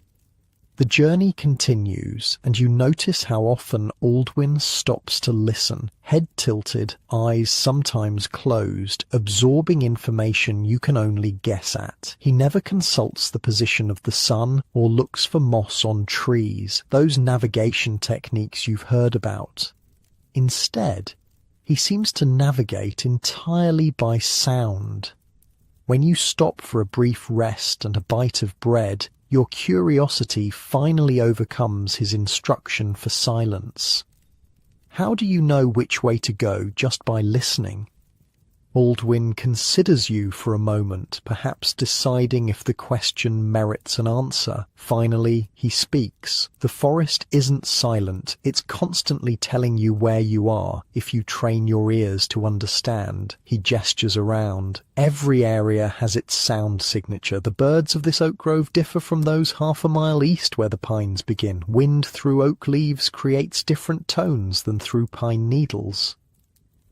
The journey continues, and you notice how often Aldwin stops to listen, head tilted, eyes sometimes closed, absorbing information you can only guess at. He never consults the position of the sun or looks for moss on trees, those navigation techniques you've heard about. Instead, he seems to navigate entirely by sound. When you stop for a brief rest and a bite of bread, your curiosity finally overcomes his instruction for silence. How do you know which way to go just by listening? Aldwin considers you for a moment, perhaps deciding if the question merits an answer. Finally, he speaks. "The forest isn't silent. It's constantly telling you where you are, if you train your ears to understand." He gestures around. "Every area has its sound signature. The birds of this oak grove differ from those half a mile east where the pines begin. Wind through oak leaves creates different tones than through pine needles."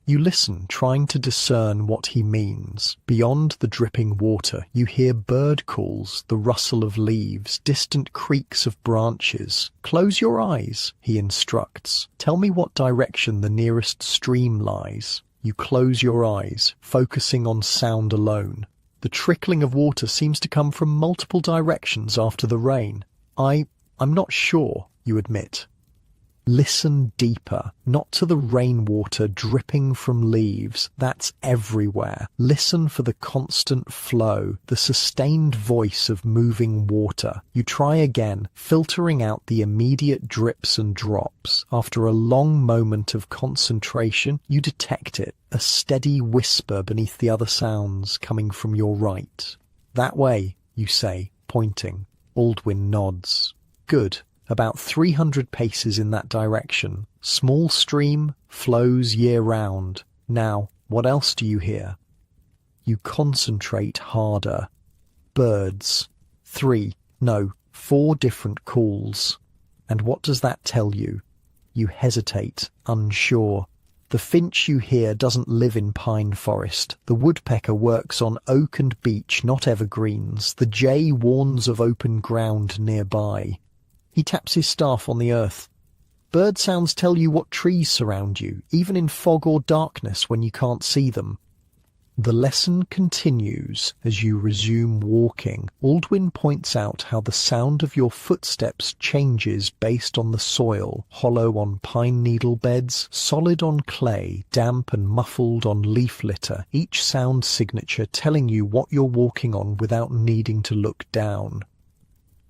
You listen, trying to discern what he means. Beyond the dripping water, you hear bird calls, the rustle of leaves, distant creaks of branches. "Close your eyes," he instructs. "Tell me what direction the nearest stream lies." You close your eyes, focusing on sound alone. The trickling of water seems to come from multiple directions after the rain. I'm not sure," you admit. Listen deeper, not to the rainwater dripping from leaves. That's everywhere. Listen for the constant flow, the sustained voice of moving water. You try again, filtering out the immediate drips and drops. After a long moment of concentration, you detect it, a steady whisper beneath the other sounds coming from your right. "That way," you say, pointing. Aldwin nods. "Good. About 300 paces in that direction. Small stream, flows year-round. Now, what else do you hear?" You concentrate harder. Birds. 4 different calls. And what does that tell you? You hesitate, unsure. The finch you hear doesn't live in pine forest. The woodpecker works on oak and beech, not evergreens. The jay warns of open ground nearby. He taps his staff on the earth. "Bird sounds tell you what trees surround you, even in fog or darkness when you can't see them." The lesson continues as you resume walking. Aldwin points out how the sound of your footsteps changes based on the soil, hollow on pine needle beds, solid on clay, damp and muffled on leaf litter, each sound signature telling you what you're walking on without needing to look down.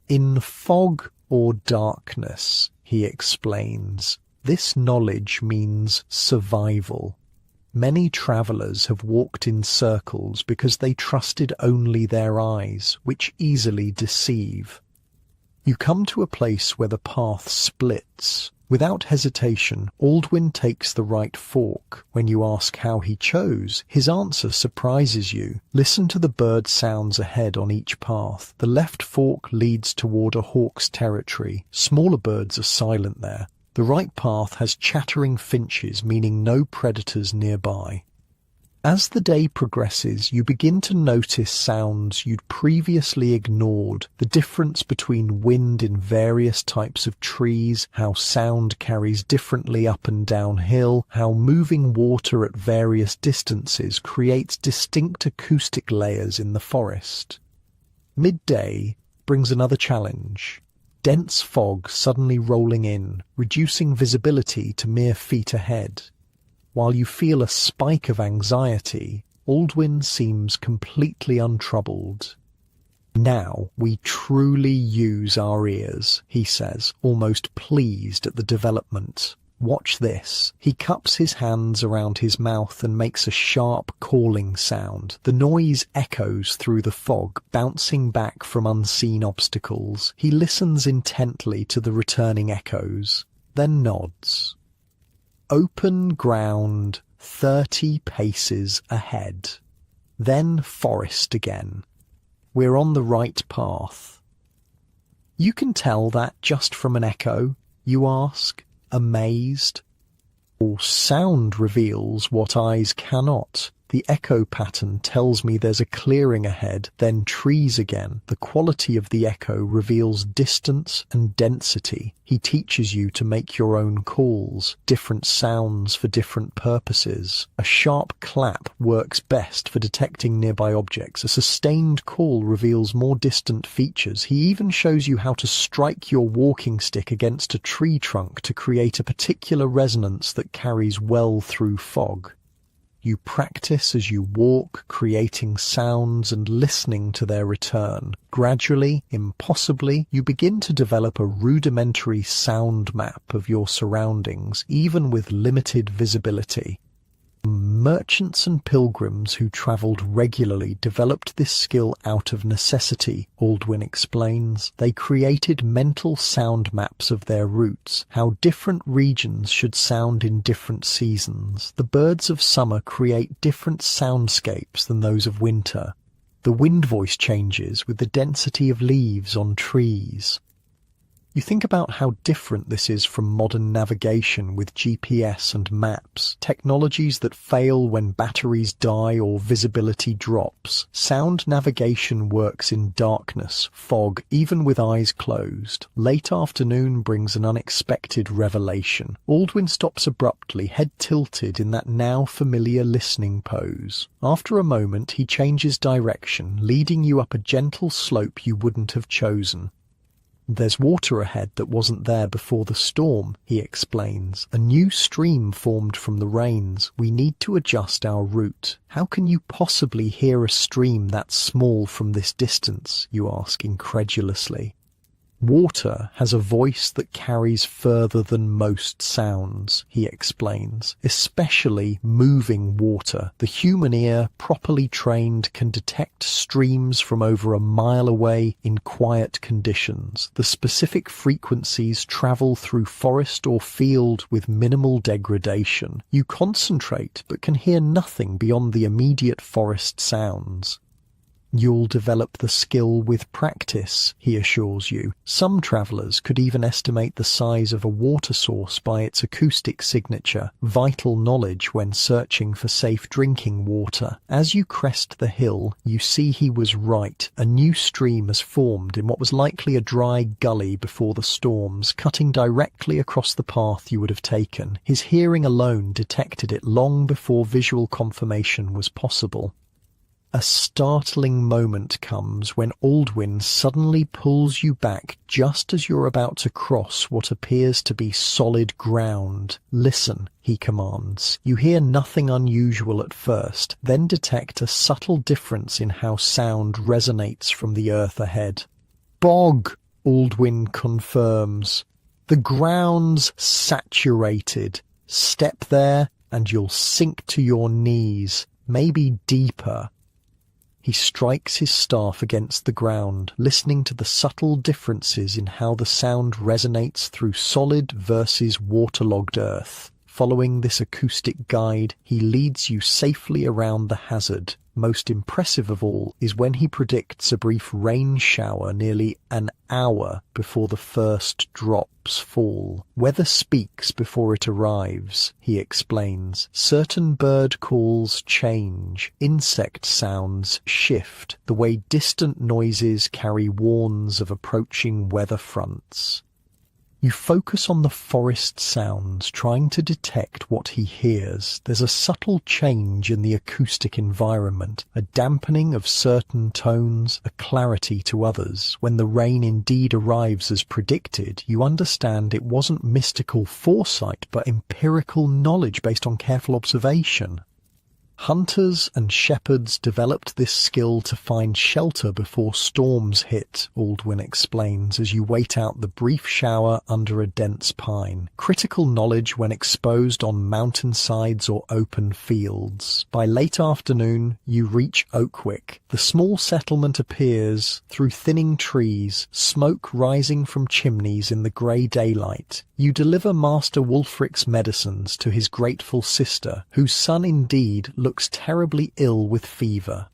"In fog or darkness," he explains, "this knowledge means survival. Many travellers have walked in circles because they trusted only their eyes, which easily deceive. You come to a place where the path splits. Without hesitation, Aldwin takes the right fork. When you ask how he chose, his answer surprises you. Listen to the bird sounds ahead on each path. The left fork leads toward a hawk's territory. Smaller birds are silent there. The right path has chattering finches, meaning no predators nearby. As the day progresses, you begin to notice sounds you'd previously ignored, the difference between wind in various types of trees, how sound carries differently up and downhill, how moving water at various distances creates distinct acoustic layers in the forest. Midday brings another challenge. Dense fog suddenly rolling in, reducing visibility to mere feet ahead. While you feel a spike of anxiety, Aldwin seems completely untroubled. Now we truly use our ears, he says, almost pleased at the development. Watch this. He cups his hands around his mouth and makes a sharp calling sound. The noise echoes through the fog, bouncing back from unseen obstacles. He listens intently to the returning echoes, then nods. Open ground 30 paces ahead. Then forest again. We're on the right path. You can tell that just from an echo, you ask, amazed. Or sound reveals what eyes cannot. The echo pattern tells me there's a clearing ahead, then trees again. The quality of the echo reveals distance and density. He teaches you to make your own calls, different sounds for different purposes. A sharp clap works best for detecting nearby objects. A sustained call reveals more distant features. He even shows you how to strike your walking stick against a tree trunk to create a particular resonance that carries well through fog. You practice as you walk, creating sounds and listening to their return. Gradually, impossibly, you begin to develop a rudimentary sound map of your surroundings, even with limited visibility. Merchants and pilgrims who travelled regularly developed this skill out of necessity, Aldwin explains. They created mental sound maps of their routes, how different regions should sound in different seasons. The birds of summer create different soundscapes than those of winter. The wind voice changes with the density of leaves on trees. You think about how different this is from modern navigation with GPS and maps, technologies that fail when batteries die or visibility drops. Sound navigation works in darkness, fog, even with eyes closed. Late afternoon brings an unexpected revelation. Aldwin stops abruptly, head tilted in that now familiar listening pose. After a moment, he changes direction, leading you up a gentle slope you wouldn't have chosen. There's water ahead that wasn't there before the storm, he explains. A new stream formed from the rains. We need to adjust our route. How can you possibly hear a stream that small from this distance, you ask incredulously. Water has a voice that carries further than most sounds, he explains, especially moving water. The human ear, properly trained, can detect streams from over a mile away in quiet conditions. The specific frequencies travel through forest or field with minimal degradation. You concentrate but can hear nothing beyond the immediate forest sounds. You'll develop the skill with practice, he assures you. Some travellers could even estimate the size of a water source by its acoustic signature, vital knowledge when searching for safe drinking water. As you crest the hill, you see he was right. A new stream has formed in what was likely a dry gully before the storms, cutting directly across the path you would have taken. His hearing alone detected it long before visual confirmation was possible. A startling moment comes when Aldwin suddenly pulls you back just as you're about to cross what appears to be solid ground. Listen, he commands. You hear nothing unusual at first, then detect a subtle difference in how sound resonates from the earth ahead. Bog, Aldwin confirms. The ground's saturated. Step there and you'll sink to your knees, maybe deeper. He strikes his staff against the ground, listening to the subtle differences in how the sound resonates through solid versus waterlogged earth. Following this acoustic guide, he leads you safely around the hazard. Most impressive of all is when he predicts a brief rain shower nearly an hour before the first drops fall. Weather speaks before it arrives, he explains. Certain bird calls change, insect sounds shift, the way distant noises carry warns of approaching weather fronts. You focus on the forest sounds, trying to detect what he hears. There's a subtle change in the acoustic environment, a dampening of certain tones, a clarity to others. When the rain indeed arrives as predicted, you understand it wasn't mystical foresight, but empirical knowledge based on careful observation. Hunters and shepherds developed this skill to find shelter before storms hit, Aldwin explains, as you wait out the brief shower under a dense pine. Critical knowledge when exposed on mountainsides or open fields. By late afternoon, you reach Oakwick. The small settlement appears through thinning trees, smoke rising from chimneys in the grey daylight. You deliver Master Wulfric's medicines to his grateful sister, whose son indeed looks terribly ill with fever.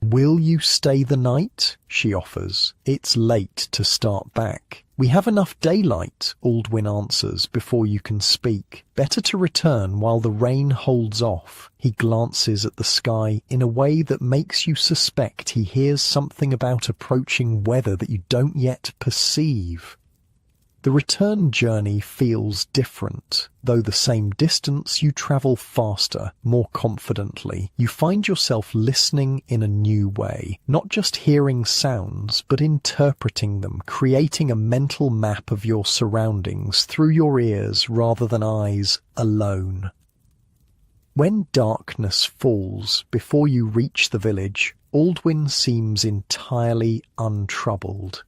"Will you stay the night?" she offers. "It's late to start back." "We have enough daylight," Aldwin answers before you can speak. "Better to return while the rain holds off." He glances at the sky in a way that makes you suspect he hears something about approaching weather that you don't yet perceive. The return journey feels different. Though the same distance, you travel faster, more confidently. You find yourself listening in a new way, not just hearing sounds, but interpreting them, creating a mental map of your surroundings through your ears rather than eyes alone. When darkness falls before you reach the village, Aldwin seems entirely untroubled.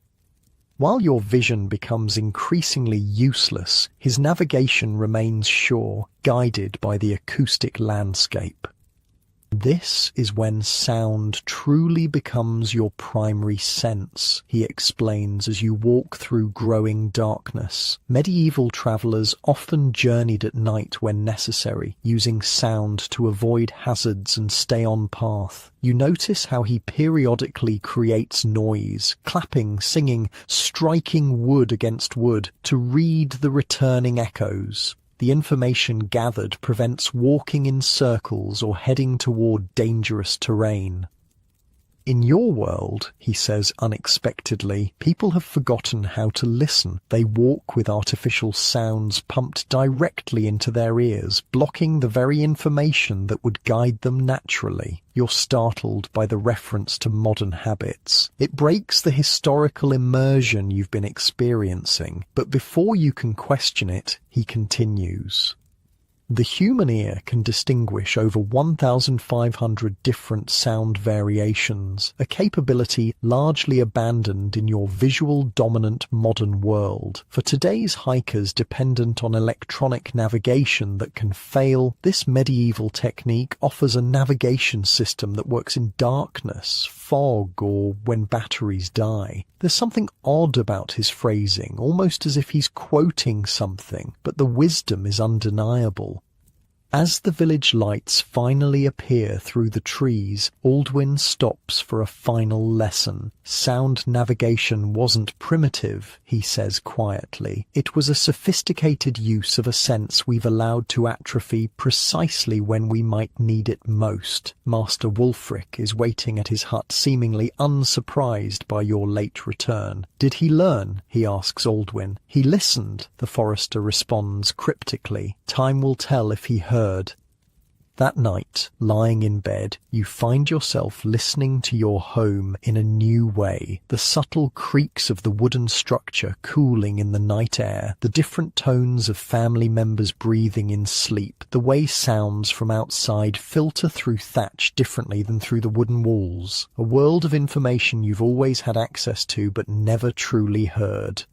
While your vision becomes increasingly useless, his navigation remains sure, guided by the acoustic landscape. This is when sound truly becomes your primary sense, he explains as you walk through growing darkness. Medieval travellers often journeyed at night when necessary, using sound to avoid hazards and stay on path. You notice how he periodically creates noise, clapping, singing, striking wood against wood to read the returning echoes. The information gathered prevents walking in circles or heading toward dangerous terrain. In your world, he says unexpectedly, people have forgotten how to listen. They walk with artificial sounds pumped directly into their ears, blocking the very information that would guide them naturally. You're startled by the reference to modern habits. It breaks the historical immersion you've been experiencing, but before you can question it, he continues. The human ear can distinguish over 1,500 different sound variations, a capability largely abandoned in your visual-dominant modern world. For today's hikers dependent on electronic navigation that can fail, this medieval technique offers a navigation system that works in darkness, fog, or when batteries die. There's something odd about his phrasing, almost as if he's quoting something, but the wisdom is undeniable. As the village lights finally appear through the trees, Aldwin stops for a final lesson. Sound navigation wasn't primitive, he says quietly. It was a sophisticated use of a sense we've allowed to atrophy precisely when we might need it most. Master Wulfric is waiting at his hut, seemingly unsurprised by your late return. Did he learn? He asks Aldwin. He listened, the forester responds cryptically. Time will tell if he heard. That night, lying in bed, you find yourself listening to your home in a new way. The subtle creaks of the wooden structure cooling in the night air, the different tones of family members breathing in sleep, the way sounds from outside filter through thatch differently than through the wooden walls. A world of information you've always had access to but never truly heard.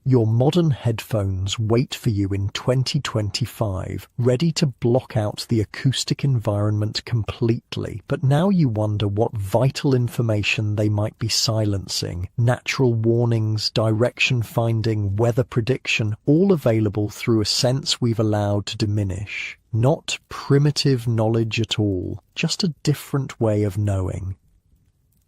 Your modern headphones wait for you in 2025, ready to block out the acoustic environment completely, but now you wonder what vital information they might be silencing. Natural warnings, direction finding, weather prediction, all available through a sense we've allowed to diminish. Not primitive knowledge at all, just a different way of knowing.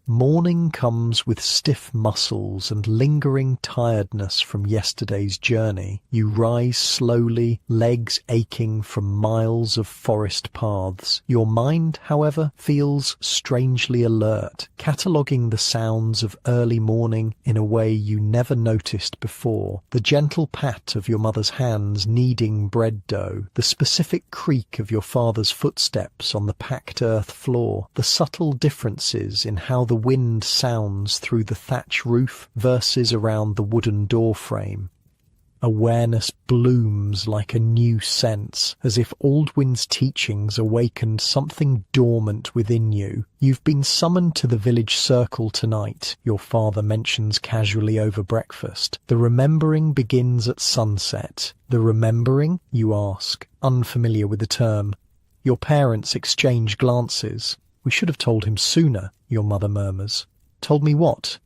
Morning comes with stiff muscles and lingering tiredness from yesterday's journey. You rise slowly, legs aching from miles of forest paths. Your mind, however, feels strangely alert, cataloguing the sounds of early morning in a way you never noticed before. The gentle pat of your mother's hands kneading bread dough, the specific creak of your father's footsteps on the packed earth floor, the subtle differences in how the wind sounds through the thatch roof versus around the wooden door frame. Awareness blooms like a new sense, as if Aldwin's teachings awakened something dormant within you. You've been summoned to the village circle tonight, your father mentions casually over breakfast. The remembering begins at sunset. The remembering, you ask, unfamiliar with the term. Your parents exchange glances. We should have told him sooner, your mother murmurs. Told me what?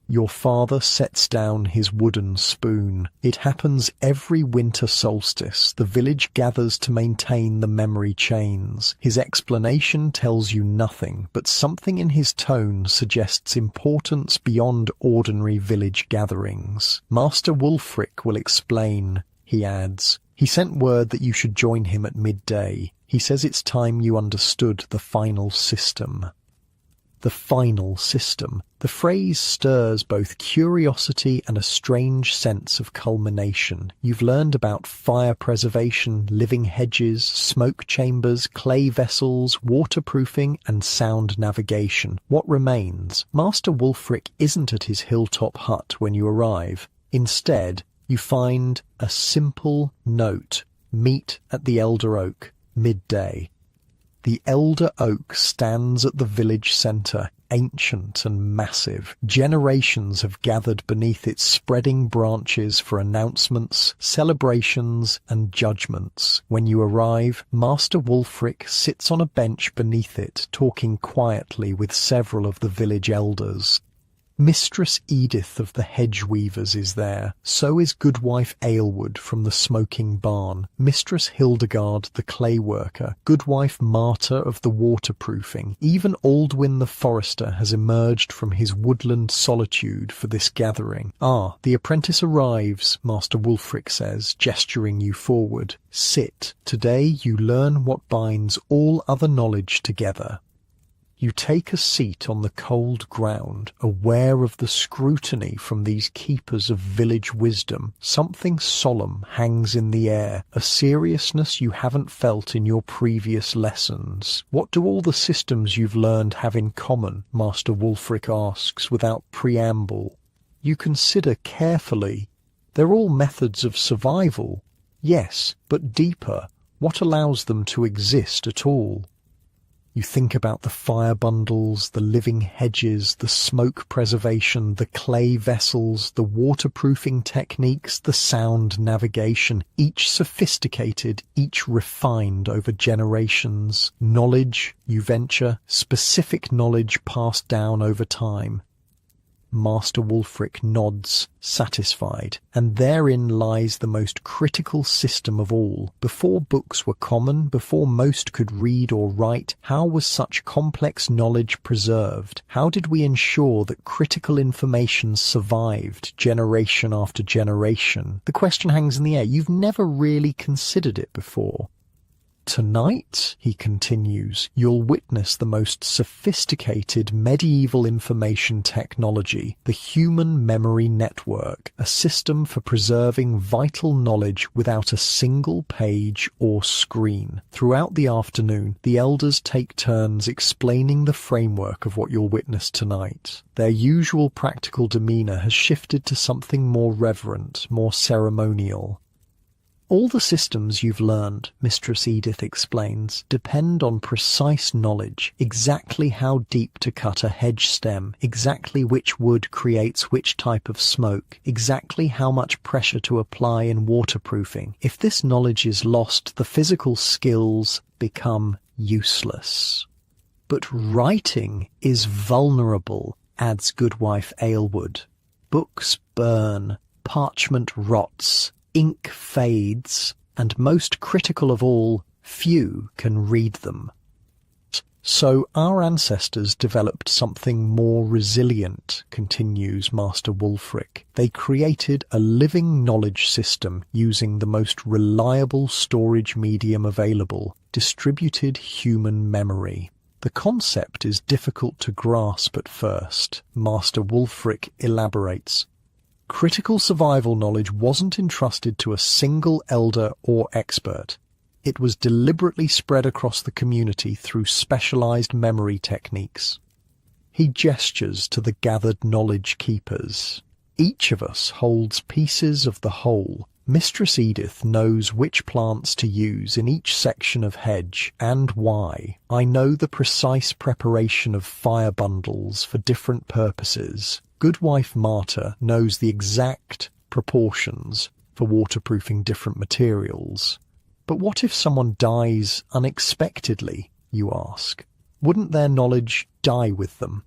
Your father sets down his wooden spoon. It happens every winter solstice. The village gathers to maintain the memory chains. His explanation tells you nothing, but something in his tone suggests importance beyond ordinary village gatherings. Master Wulfric will explain, he adds. He sent word that you should join him at midday. He says it's time you understood the final system. The final system. The phrase stirs both curiosity and a strange sense of culmination. You've learned about fire preservation, living hedges, smoke chambers, clay vessels, waterproofing, and sound navigation. What remains? Master Wulfric isn't at his hilltop hut when you arrive. Instead, you find a simple note. Meet at the Elder Oak, midday. The Elder Oak stands at the village centre, ancient and massive. Generations have gathered beneath its spreading branches for announcements, celebrations, and judgments. When you arrive, Master Wulfric sits on a bench beneath it, talking quietly with several of the village elders. Mistress Edith of the Hedge Weavers is there. So is Goodwife Aylwood from the Smoking Barn, Mistress Hildegard the Clay Worker, Goodwife Marta of the Waterproofing. Even Aldwin the Forester has emerged from his woodland solitude for this gathering. Ah, the apprentice arrives, Master Wulfric says, gesturing you forward. Sit. Today you learn what binds all other knowledge together. You take a seat on the cold ground, aware of the scrutiny from these keepers of village wisdom. Something solemn hangs in the air, a seriousness you haven't felt in your previous lessons. What do all the systems you've learned have in common? Master Wulfric asks without preamble. You consider carefully. They're all methods of survival. Yes, but deeper. What allows them to exist at all? You think about the fire bundles, the living hedges, the smoke preservation, the clay vessels, the waterproofing techniques, the sound navigation, each sophisticated, each refined over generations. Knowledge, you venture, specific knowledge passed down over time. Master Wulfric nods, satisfied, and therein lies the most critical system of all. Before books were common, before most could read or write, how was such complex knowledge preserved? How did we ensure that critical information survived generation after generation? The question hangs in the air. You've never really considered it before. Tonight, he continues, you'll witness the most sophisticated medieval information technology, the Human Memory Network, a system for preserving vital knowledge without a single page or screen. Throughout the afternoon, the elders take turns explaining the framework of what you'll witness tonight. Their usual practical demeanour has shifted to something more reverent, more ceremonial. All the systems you've learned, Mistress Edith explains, depend on precise knowledge, exactly how deep to cut a hedge stem, exactly which wood creates which type of smoke, exactly how much pressure to apply in waterproofing. If this knowledge is lost, the physical skills become useless. But writing is vulnerable, adds Goodwife Aylward. Books burn, parchment rots, ink fades, and most critical of all, few can read them. So our ancestors developed something more resilient, continues Master Wulfric. They created a living knowledge system using the most reliable storage medium available, distributed human memory. The concept is difficult to grasp at first. Master Wulfric elaborates. Critical survival knowledge wasn't entrusted to a single elder or expert. It was deliberately spread across the community through specialized memory techniques. He gestures to the gathered knowledge keepers. Each of us holds pieces of the whole. Mistress Edith knows which plants to use in each section of hedge and why. I know the precise preparation of fire bundles for different purposes. Goodwife Marta knows the exact proportions for waterproofing different materials. But what if someone dies unexpectedly, you ask? Wouldn't their knowledge die with them?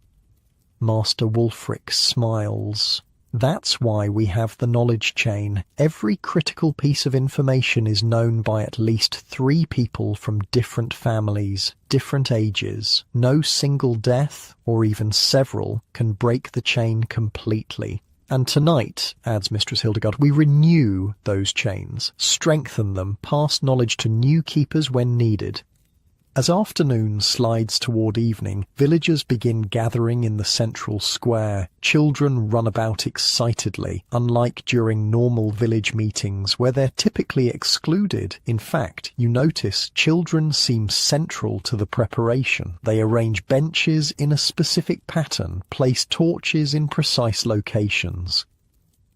Master Wulfric smiles. That's why we have the knowledge chain. Every critical piece of information is known by at least 3 people from different families, different ages. No single death, or even several, can break the chain completely. And tonight, adds Mistress Hildegard, we renew those chains, strengthen them, pass knowledge to new keepers when needed. As afternoon slides toward evening, villagers begin gathering in the central square. Children run about excitedly, unlike during normal village meetings where they're typically excluded. In fact, you notice children seem central to the preparation. They arrange benches in a specific pattern, place torches in precise locations.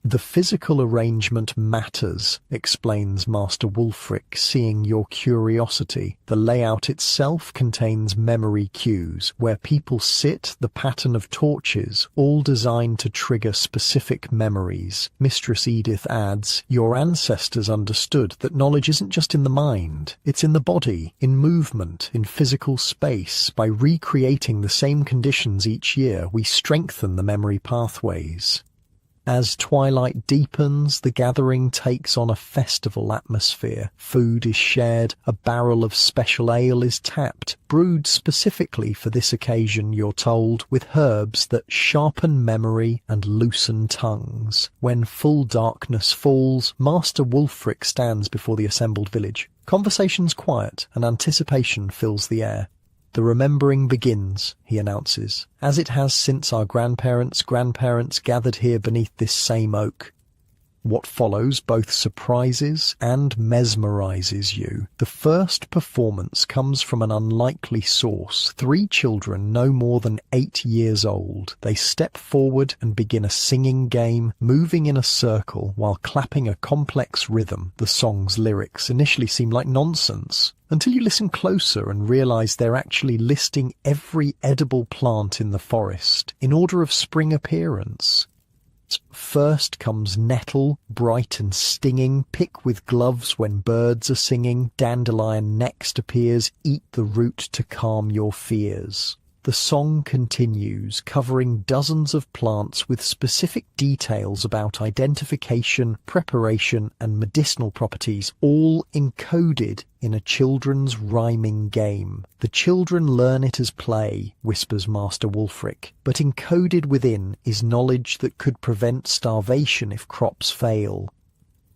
The physical arrangement matters, explains Master Wulfric, seeing your curiosity. The layout itself contains memory cues, where people sit, the pattern of torches, all designed to trigger specific memories. Mistress Edith adds, your ancestors understood that knowledge isn't just in the mind, it's in the body, in movement, in physical space. By recreating the same conditions each year, we strengthen the memory pathways. As twilight deepens, the gathering takes on a festival atmosphere. Food is shared, a barrel of special ale is tapped, brewed specifically for this occasion, you're told, with herbs that sharpen memory and loosen tongues. When full darkness falls, Master Wulfric stands before the assembled village. Conversation's quiet, and anticipation fills the air. The remembering begins, he announces, as it has since our grandparents' gathered here beneath this same oak. What follows both surprises and mesmerizes you. The first performance comes from an unlikely source. 3 children no more than 8 years old. They step forward and begin a singing game, moving in a circle while clapping a complex rhythm. The song's lyrics initially seem like nonsense, until you listen closer and realize they're actually listing every edible plant in the forest in order of spring appearance. First comes nettle, bright and stinging, pick with gloves when birds are singing. Dandelion next appears, eat the root to calm your fears. The song continues, covering dozens of plants with specific details about identification, preparation, and medicinal properties, all encoded in a children's rhyming game. The children learn it as play, whispers Master Wulfric, but encoded within is knowledge that could prevent starvation if crops fail.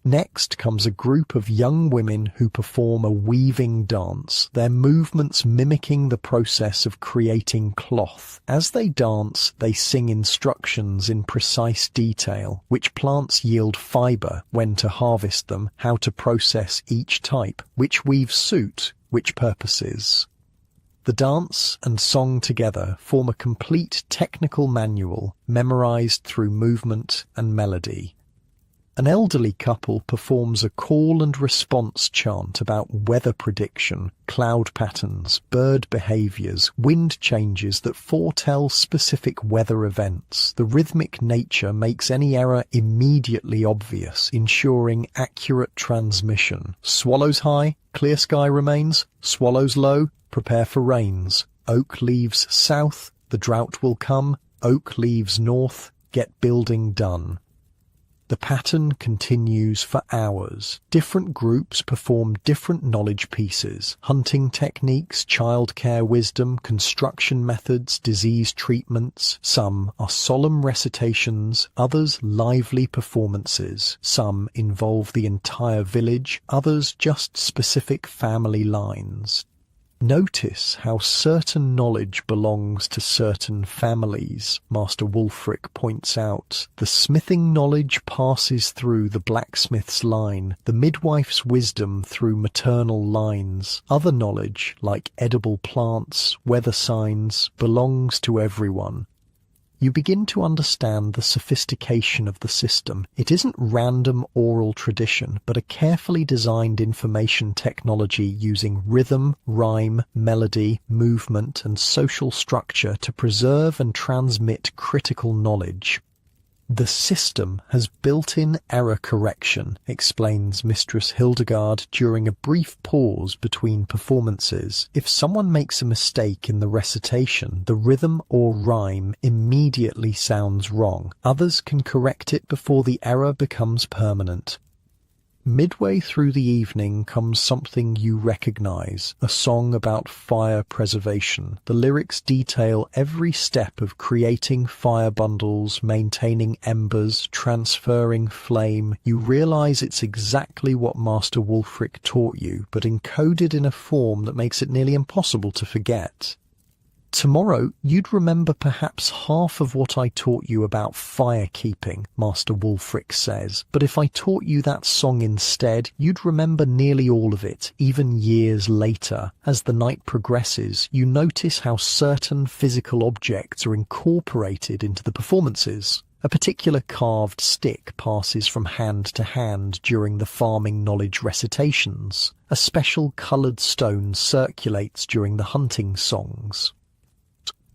Next comes a group of young women who perform a weaving dance, their movements mimicking the process of creating cloth. As they dance, they sing instructions in precise detail, which plants yield fibre, when to harvest them, how to process each type, which weaves suit, which purposes. The dance and song together form a complete technical manual, memorized through movement and melody. An elderly couple performs a call and response chant about weather prediction, cloud patterns, bird behaviors, wind changes that foretell specific weather events. The rhythmic nature makes any error immediately obvious, ensuring accurate transmission. Swallows high, clear sky remains. Swallows low, prepare for rains. Oak leaves south, the drought will come. Oak leaves north, get building done. The pattern continues for hours. Different groups perform different knowledge pieces: hunting techniques, childcare wisdom, construction methods, disease treatments. Some are solemn recitations, others lively performances. Some involve the entire village, others just specific family lines. Notice how certain knowledge belongs to certain families, Master Wulfric points out. The smithing knowledge passes through the blacksmith's line, the midwife's wisdom through maternal lines. Other knowledge, like edible plants, weather signs, belongs to everyone. You begin to understand the sophistication of the system. It isn't random oral tradition, but a carefully designed information technology using rhythm, rhyme, melody, movement, and social structure to preserve and transmit critical knowledge. The system has built-in error correction, explains Mistress Hildegard during a brief pause between performances. If someone makes a mistake in the recitation, the rhythm or rhyme immediately sounds wrong. Others can correct it before the error becomes permanent. Midway through the evening comes something you recognize, a song about fire preservation. The lyrics detail every step of creating fire bundles, maintaining embers, transferring flame. You realize it's exactly what Master Wulfric taught you, but encoded in a form that makes it nearly impossible to forget. Tomorrow, you'd remember perhaps half of what I taught you about fire-keeping, Master Wulfric says, but if I taught you that song instead, you'd remember nearly all of it, even years later. As the night progresses, you notice how certain physical objects are incorporated into the performances. A particular carved stick passes from hand to hand during the farming knowledge recitations. A special coloured stone circulates during the hunting songs.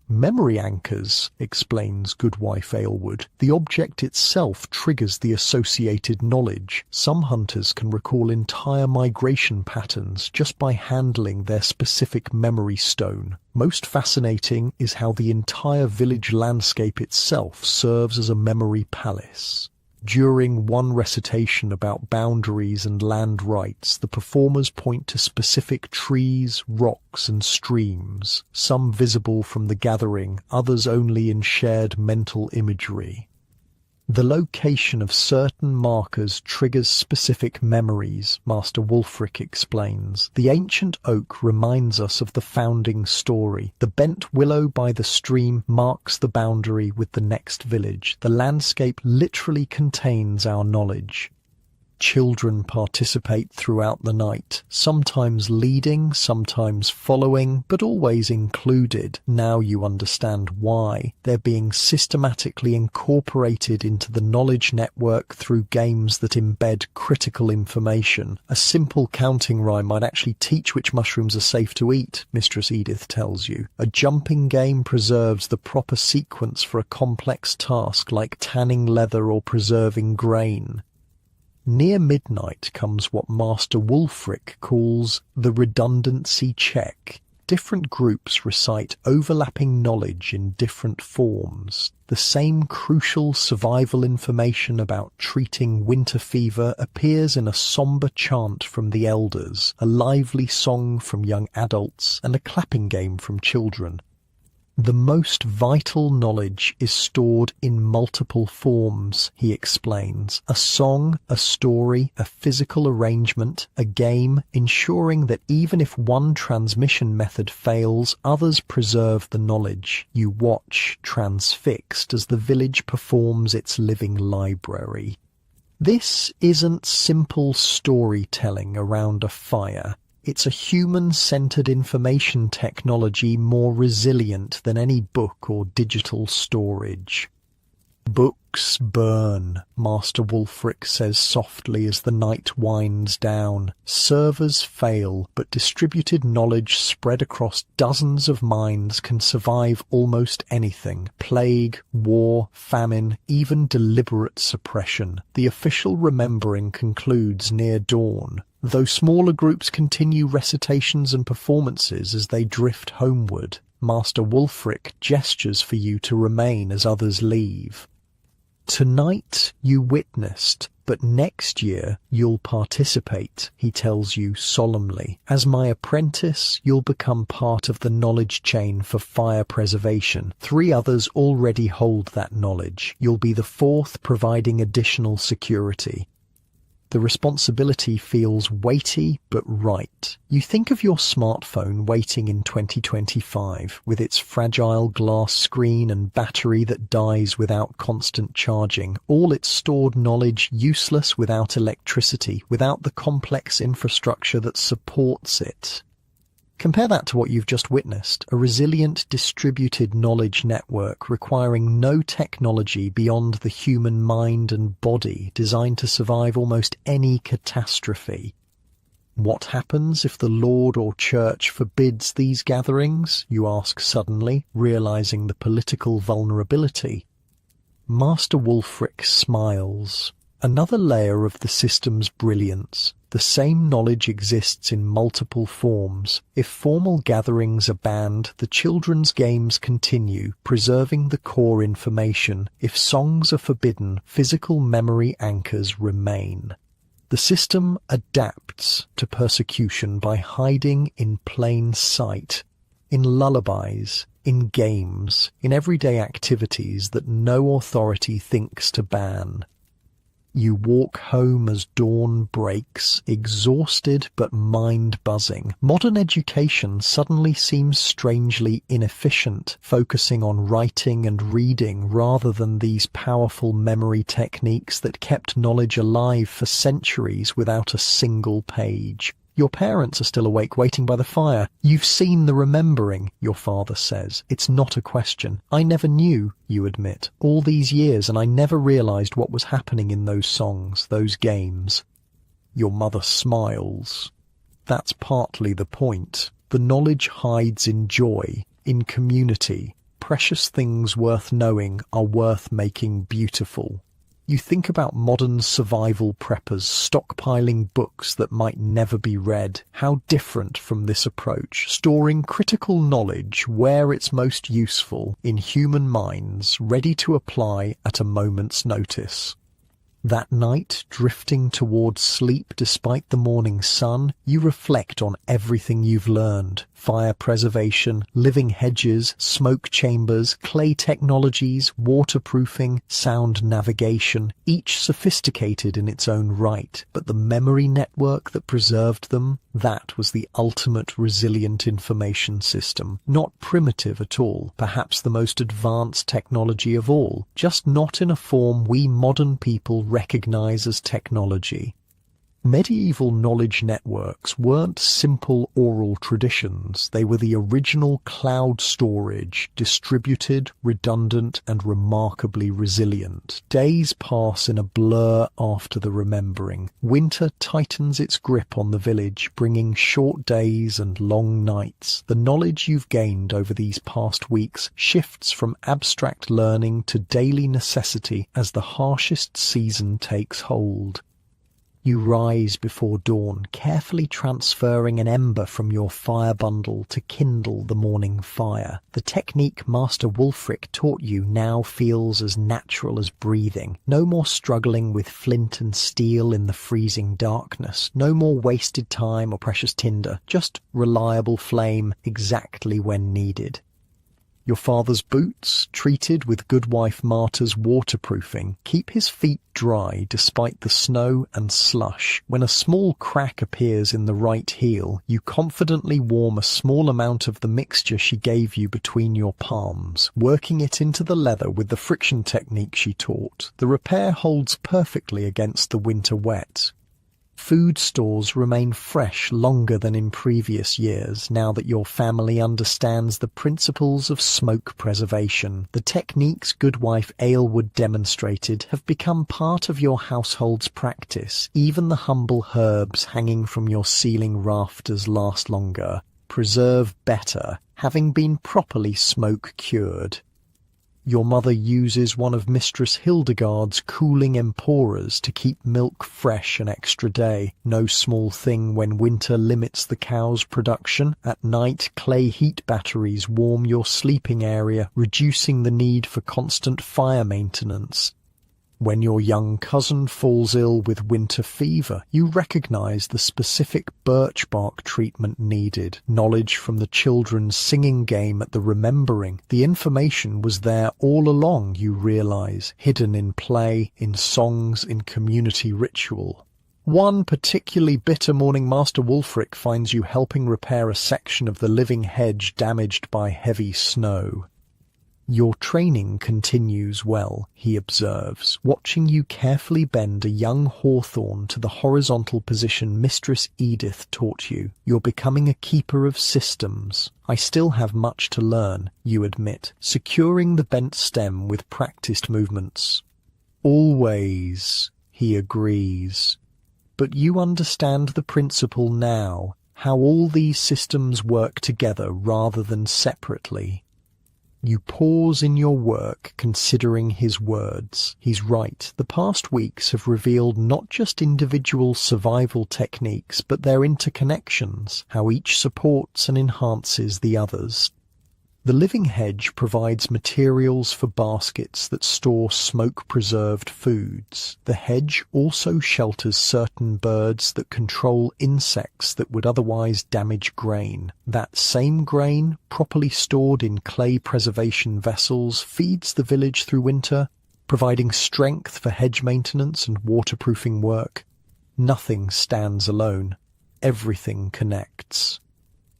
Memory anchors, explains Goodwife Aylward. The object itself triggers the associated knowledge. Some hunters can recall entire migration patterns just by handling their specific memory stone. Most fascinating is how the entire village landscape itself serves as a memory palace. During one recitation about boundaries and land rights, the performers point to specific trees, rocks, and streams, some visible from the gathering, others only in shared mental imagery. The location of certain markers triggers specific memories, Master Wulfric explains. The ancient oak reminds us of the founding story. The bent willow by the stream marks the boundary with the next village. The landscape literally contains our knowledge. Children participate throughout the night, sometimes leading, sometimes following, but always included. Now you understand why. They're being systematically incorporated into the knowledge network through games that embed critical information. A simple counting rhyme might actually teach which mushrooms are safe to eat, Mistress Edith tells you. A jumping game preserves the proper sequence for a complex task like tanning leather or preserving grain. Near midnight comes what Master Wulfric calls the redundancy check. Different groups recite overlapping knowledge in different forms. The same crucial survival information about treating winter fever appears in a somber chant from the elders, a lively song from young adults, and a clapping game from children. The most vital knowledge is stored in multiple forms, he explains. A song, a story, a physical arrangement, a game, ensuring that even if one transmission method fails, others preserve the knowledge. You watch, transfixed, as the village performs its living library. This isn't simple storytelling around a fire. It's a human-centered information technology more resilient than any book or digital storage. Books burn, Master Wulfric says softly as the night winds down. Servers fail, but distributed knowledge spread across dozens of minds can survive almost anything. Plague, war, famine, even deliberate suppression. The official remembering concludes near dawn, though smaller groups continue recitations and performances as they drift homeward. Master Wulfric gestures for you to remain as others leave. Tonight you witnessed, but next year you'll participate, he tells you solemnly. As my apprentice, you'll become part of the knowledge chain for fire preservation. 3 others already hold that knowledge. You'll be the 4th, providing additional security. The responsibility feels weighty but right. You think of your smartphone waiting in 2025, with its fragile glass screen and battery that dies without constant charging, all its stored knowledge useless without electricity, without the complex infrastructure that supports it. Compare that to what you've just witnessed, a resilient, distributed knowledge network requiring no technology beyond the human mind and body, designed to survive almost any catastrophe. What happens if the Lord or Church forbids these gatherings? You ask suddenly, realizing the political vulnerability. Master Wulfric smiles. Another layer of the system's brilliance. The same knowledge exists in multiple forms. If formal gatherings are banned, the children's games continue, preserving the core information. If songs are forbidden, physical memory anchors remain. The system adapts to persecution by hiding in plain sight, in lullabies, in games, in everyday activities that no authority thinks to ban. You walk home as dawn breaks, exhausted but mind-buzzing. Modern education suddenly seems strangely inefficient, focusing on writing and reading rather than these powerful memory techniques that kept knowledge alive for centuries without a single page. Your parents are still awake waiting by the fire. You've seen the remembering, your father says. It's not a question. I never knew, you admit, all these years, and I never realized what was happening in those songs, those games. Your mother smiles. That's partly the point. The knowledge hides in joy, in community. Precious things worth knowing are worth making beautiful. You think about modern survival preppers stockpiling books that might never be read. How different from this approach, storing critical knowledge where it's most useful, in human minds, ready to apply at a moment's notice. That night, drifting towards sleep despite the morning sun, you reflect on everything you've learned. Fire preservation, living hedges, smoke chambers, clay technologies, waterproofing, sound navigation, each sophisticated in its own right. But the memory network that preserved them, that was the ultimate resilient information system. Not primitive at all, perhaps the most advanced technology of all, just not in a form we modern people recognize as technology. Medieval knowledge networks weren't simple oral traditions. They were the original cloud storage, distributed, redundant, and remarkably resilient. Days pass in a blur after the remembering. Winter tightens its grip on the village, bringing short days and long nights. The knowledge you've gained over these past weeks shifts from abstract learning to daily necessity as the harshest season takes hold. You rise before dawn, carefully transferring an ember from your fire bundle to kindle the morning fire. The technique Master Wulfric taught you now feels as natural as breathing. No more struggling with flint and steel in the freezing darkness. No more wasted time or precious tinder. Just reliable flame exactly when needed. Your father's boots, treated with Goodwife Marta's waterproofing, keep his feet dry despite the snow and slush. When a small crack appears in the right heel, you confidently warm a small amount of the mixture she gave you between your palms, working it into the leather with the friction technique she taught. The repair holds perfectly against the winter wet. Food stores remain fresh longer than in previous years now that your family understands the principles of smoke preservation. The techniques Goodwife Aylward demonstrated have become part of your household's practice. Even the humble herbs hanging from your ceiling rafters last longer, preserve better, having been properly smoke-cured. Your mother uses one of Mistress Hildegard's cooling emporas to keep milk fresh an extra day. No small thing when winter limits the cow's production. At night, clay heat batteries warm your sleeping area, reducing the need for constant fire maintenance. When your young cousin falls ill with winter fever, you recognize the specific birch bark treatment needed. Knowledge from the children's singing game at the Remembering. The information was there all along, you realize, hidden in play, in songs, in community ritual. One particularly bitter morning, Master Wulfric finds you helping repair a section of the living hedge damaged by heavy snow. Your training continues well, he observes, watching you carefully bend a young hawthorn to the horizontal position Mistress Edith taught you. You're becoming a keeper of systems. I still have much to learn, you admit, securing the bent stem with practiced movements. Always, he agrees. But you understand the principle now, how all these systems work together rather than separately. You pause in your work, considering his words. He's right. The past weeks have revealed not just individual survival techniques, but their interconnections, how each supports and enhances the others. The living hedge provides materials for baskets that store smoke-preserved foods. The hedge also shelters certain birds that control insects that would otherwise damage grain. That same grain, properly stored in clay preservation vessels, feeds the village through winter, providing strength for hedge maintenance and waterproofing work. Nothing stands alone. Everything connects.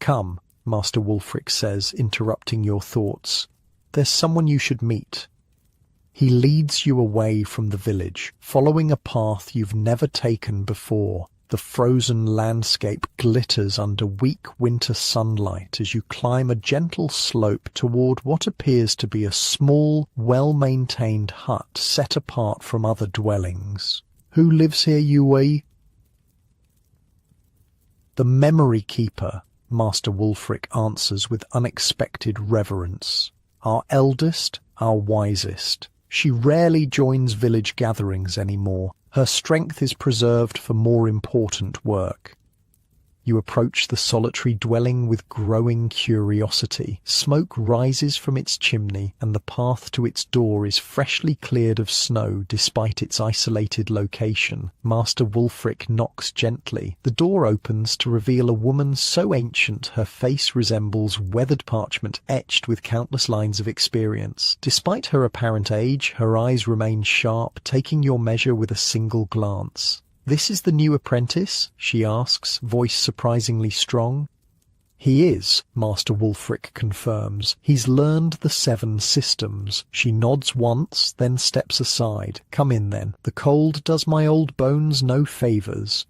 Come, Master Wulfric says, interrupting your thoughts. There's someone you should meet. He leads you away from the village, following a path you've never taken before. The frozen landscape glitters under weak winter sunlight as you climb a gentle slope toward what appears to be a small, well-maintained hut set apart from other dwellings. Who lives here, Yue? The Memory Keeper, Master Wulfric answers with unexpected reverence. Our eldest, our wisest. She rarely joins village gatherings anymore. Her strength is preserved for more important work. You approach the solitary dwelling with growing curiosity. Smoke rises from its chimney, and the path to its door is freshly cleared of snow despite its isolated location. Master Wulfric knocks gently. The door opens to reveal a woman so ancient her face resembles weathered parchment etched with countless lines of experience. Despite her apparent age, her eyes remain sharp, taking your measure with a single glance. "This is the new apprentice?" she asks, voice surprisingly strong. "He is," Master Wulfric confirms. "He's learned the 7 systems." She nods once, then steps aside. "Come in, then. The cold does my old bones no favours."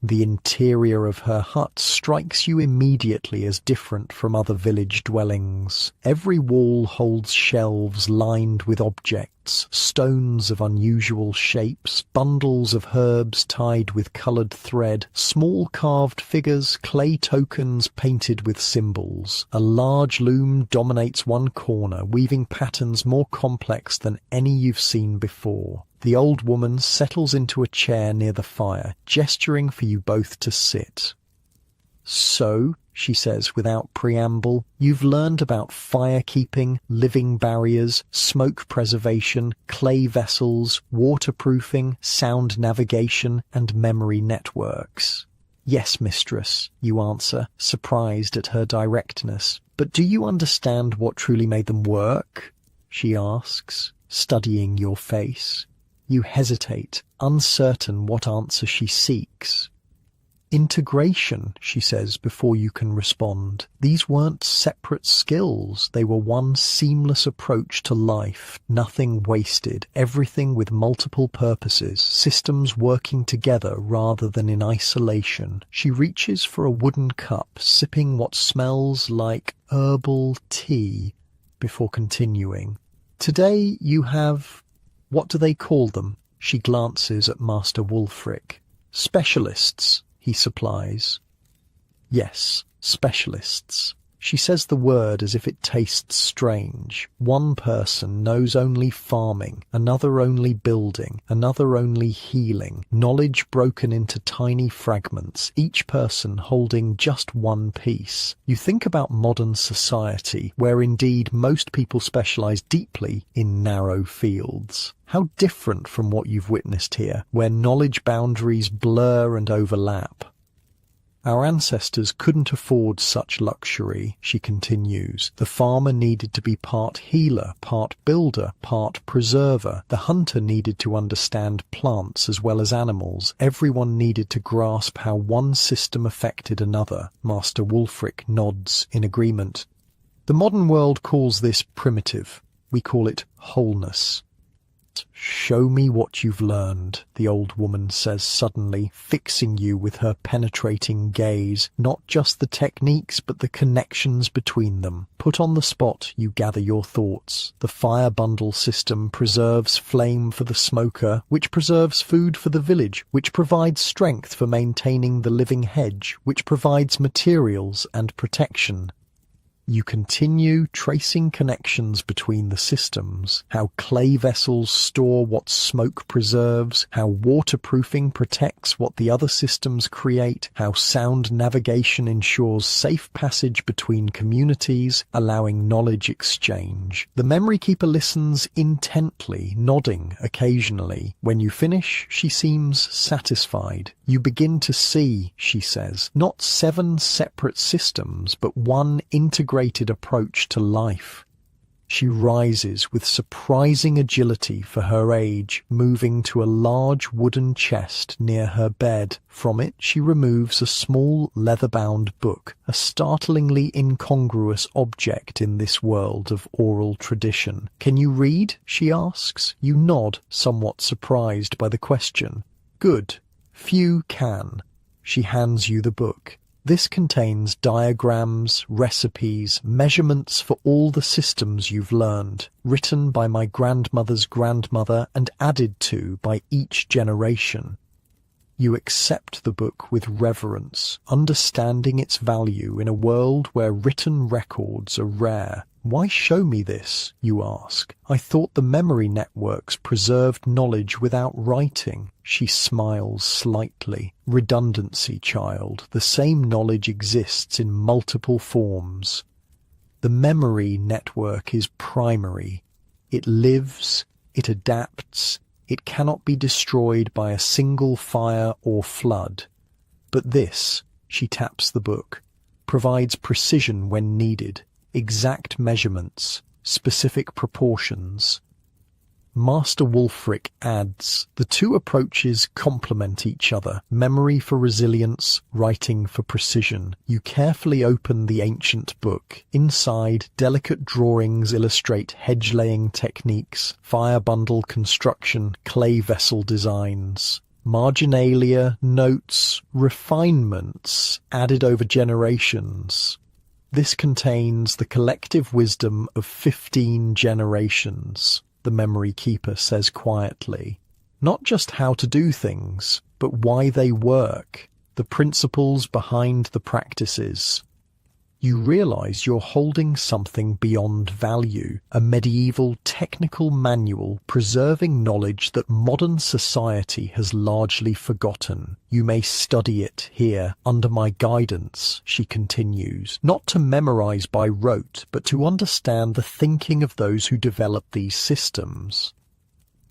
The interior of her hut strikes you immediately as different from other village dwellings. Every wall holds shelves lined with objects, stones of unusual shapes, bundles of herbs tied with coloured thread, small carved figures, clay tokens painted with symbols. A large loom dominates one corner, weaving patterns more complex than any you've seen before. The old woman settles into a chair near the fire, gesturing for you both to sit. "So," she says without preamble, "you've learned about fire-keeping, living barriers, smoke preservation, clay vessels, waterproofing, sound navigation, and memory networks." "Yes, mistress," you answer, surprised at her directness. "But do you understand what truly made them work?" she asks, studying your face. You hesitate, uncertain what answer she seeks. Integration, she says before you can respond. These weren't separate skills. They were one seamless approach to life. Nothing wasted. Everything with multiple purposes. Systems working together rather than in isolation. She reaches for a wooden cup, sipping what smells like herbal tea before continuing. Today you have... what do they call them? She glances at Master Wulfric. Specialists, he supplies. Yes, specialists. She says the word as if it tastes strange. One person knows only farming, another only building, another only healing, knowledge broken into tiny fragments, each person holding just one piece. You think about modern society, where indeed most people specialize deeply in narrow fields. How different from what you've witnessed here, where knowledge boundaries blur and overlap. Our ancestors couldn't afford such luxury, she continues. The farmer needed to be part healer, part builder, part preserver. The hunter needed to understand plants as well as animals. Everyone needed to grasp how one system affected another. Master Wulfric nods in agreement. The modern world calls this primitive. We call it wholeness. Show me what you've learned, the old woman says suddenly, fixing you with her penetrating gaze, not just the techniques but the connections between them. Put on the spot, you gather your thoughts. The fire bundle system preserves flame for the smoker, which preserves food for the village, which provides strength for maintaining the living hedge, which provides materials and protection. You continue tracing connections between the systems, how clay vessels store what smoke preserves, how waterproofing protects what the other systems create, how sound navigation ensures safe passage between communities, allowing knowledge exchange. The memory keeper listens intently, nodding occasionally. When you finish, she seems satisfied. You begin to see, she says, not 7 separate systems, but one integrated approach to life. She rises with surprising agility for her age, moving to a large wooden chest near her bed. From it she removes a small leather-bound book, a startlingly incongruous object in this world of oral tradition. "Can you read?" she asks. You nod, somewhat surprised by the question. "Good. Few can." She hands you the book. This contains diagrams, recipes, measurements for all the systems you've learned, written by my grandmother's grandmother and added to by each generation. You accept the book with reverence, understanding its value in a world where written records are rare. "Why show me this?" you ask. "I thought the memory networks preserved knowledge without writing." She smiles slightly. "Redundancy, child. The same knowledge exists in multiple forms. The memory network is primary. It lives, it adapts, it cannot be destroyed by a single fire or flood. But this," she taps the book, "provides precision when needed. Exact measurements, specific proportions." Master Wulfric adds, "The two approaches complement each other, memory for resilience, writing for precision." You carefully open the ancient book. Inside, delicate drawings illustrate hedge-laying techniques, fire bundle construction, clay vessel designs. Marginalia, notes, refinements added over generations. This contains the collective wisdom of 15 generations, the memory keeper says quietly. Not just how to do things, but why they work, the principles behind the practices. You realize you're holding something beyond value, a medieval technical manual preserving knowledge that modern society has largely forgotten. You may study it here, under my guidance, she continues, not to memorize by rote, but to understand the thinking of those who develop these systems.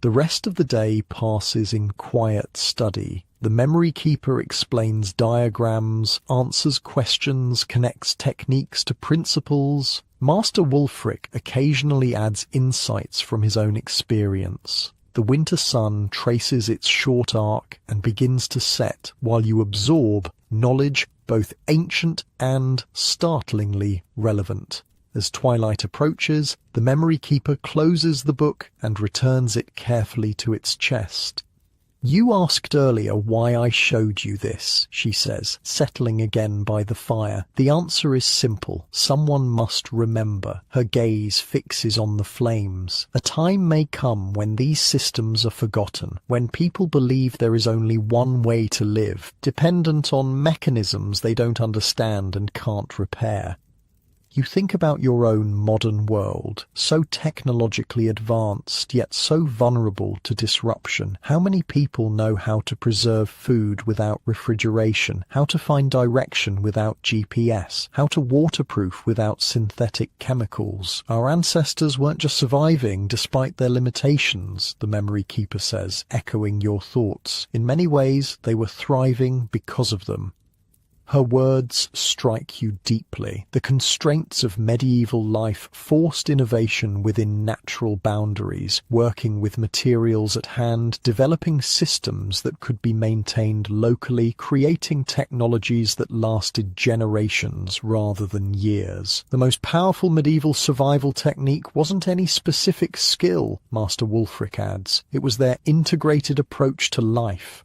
The rest of the day passes in quiet study. The memory keeper explains diagrams, answers questions, connects techniques to principles. Master Wulfric occasionally adds insights from his own experience. The winter sun traces its short arc and begins to set while you absorb knowledge both ancient and startlingly relevant. As twilight approaches, the memory keeper closes the book and returns it carefully to its chest. "You asked earlier why I showed you this," she says, settling again by the fire. "The answer is simple. Someone must remember." Her gaze fixes on the flames. "A time may come when these systems are forgotten, when people believe there is only one way to live, dependent on mechanisms they don't understand and can't repair." You think about your own modern world, so technologically advanced, yet so vulnerable to disruption. How many people know how to preserve food without refrigeration, how to find direction without GPS, how to waterproof without synthetic chemicals? Our ancestors weren't just surviving despite their limitations, the memory keeper says, echoing your thoughts. In many ways, they were thriving because of them. Her words strike you deeply. The constraints of medieval life forced innovation within natural boundaries, working with materials at hand, developing systems that could be maintained locally, creating technologies that lasted generations rather than years. The most powerful medieval survival technique wasn't any specific skill, Master Wulfric adds. It was their integrated approach to life.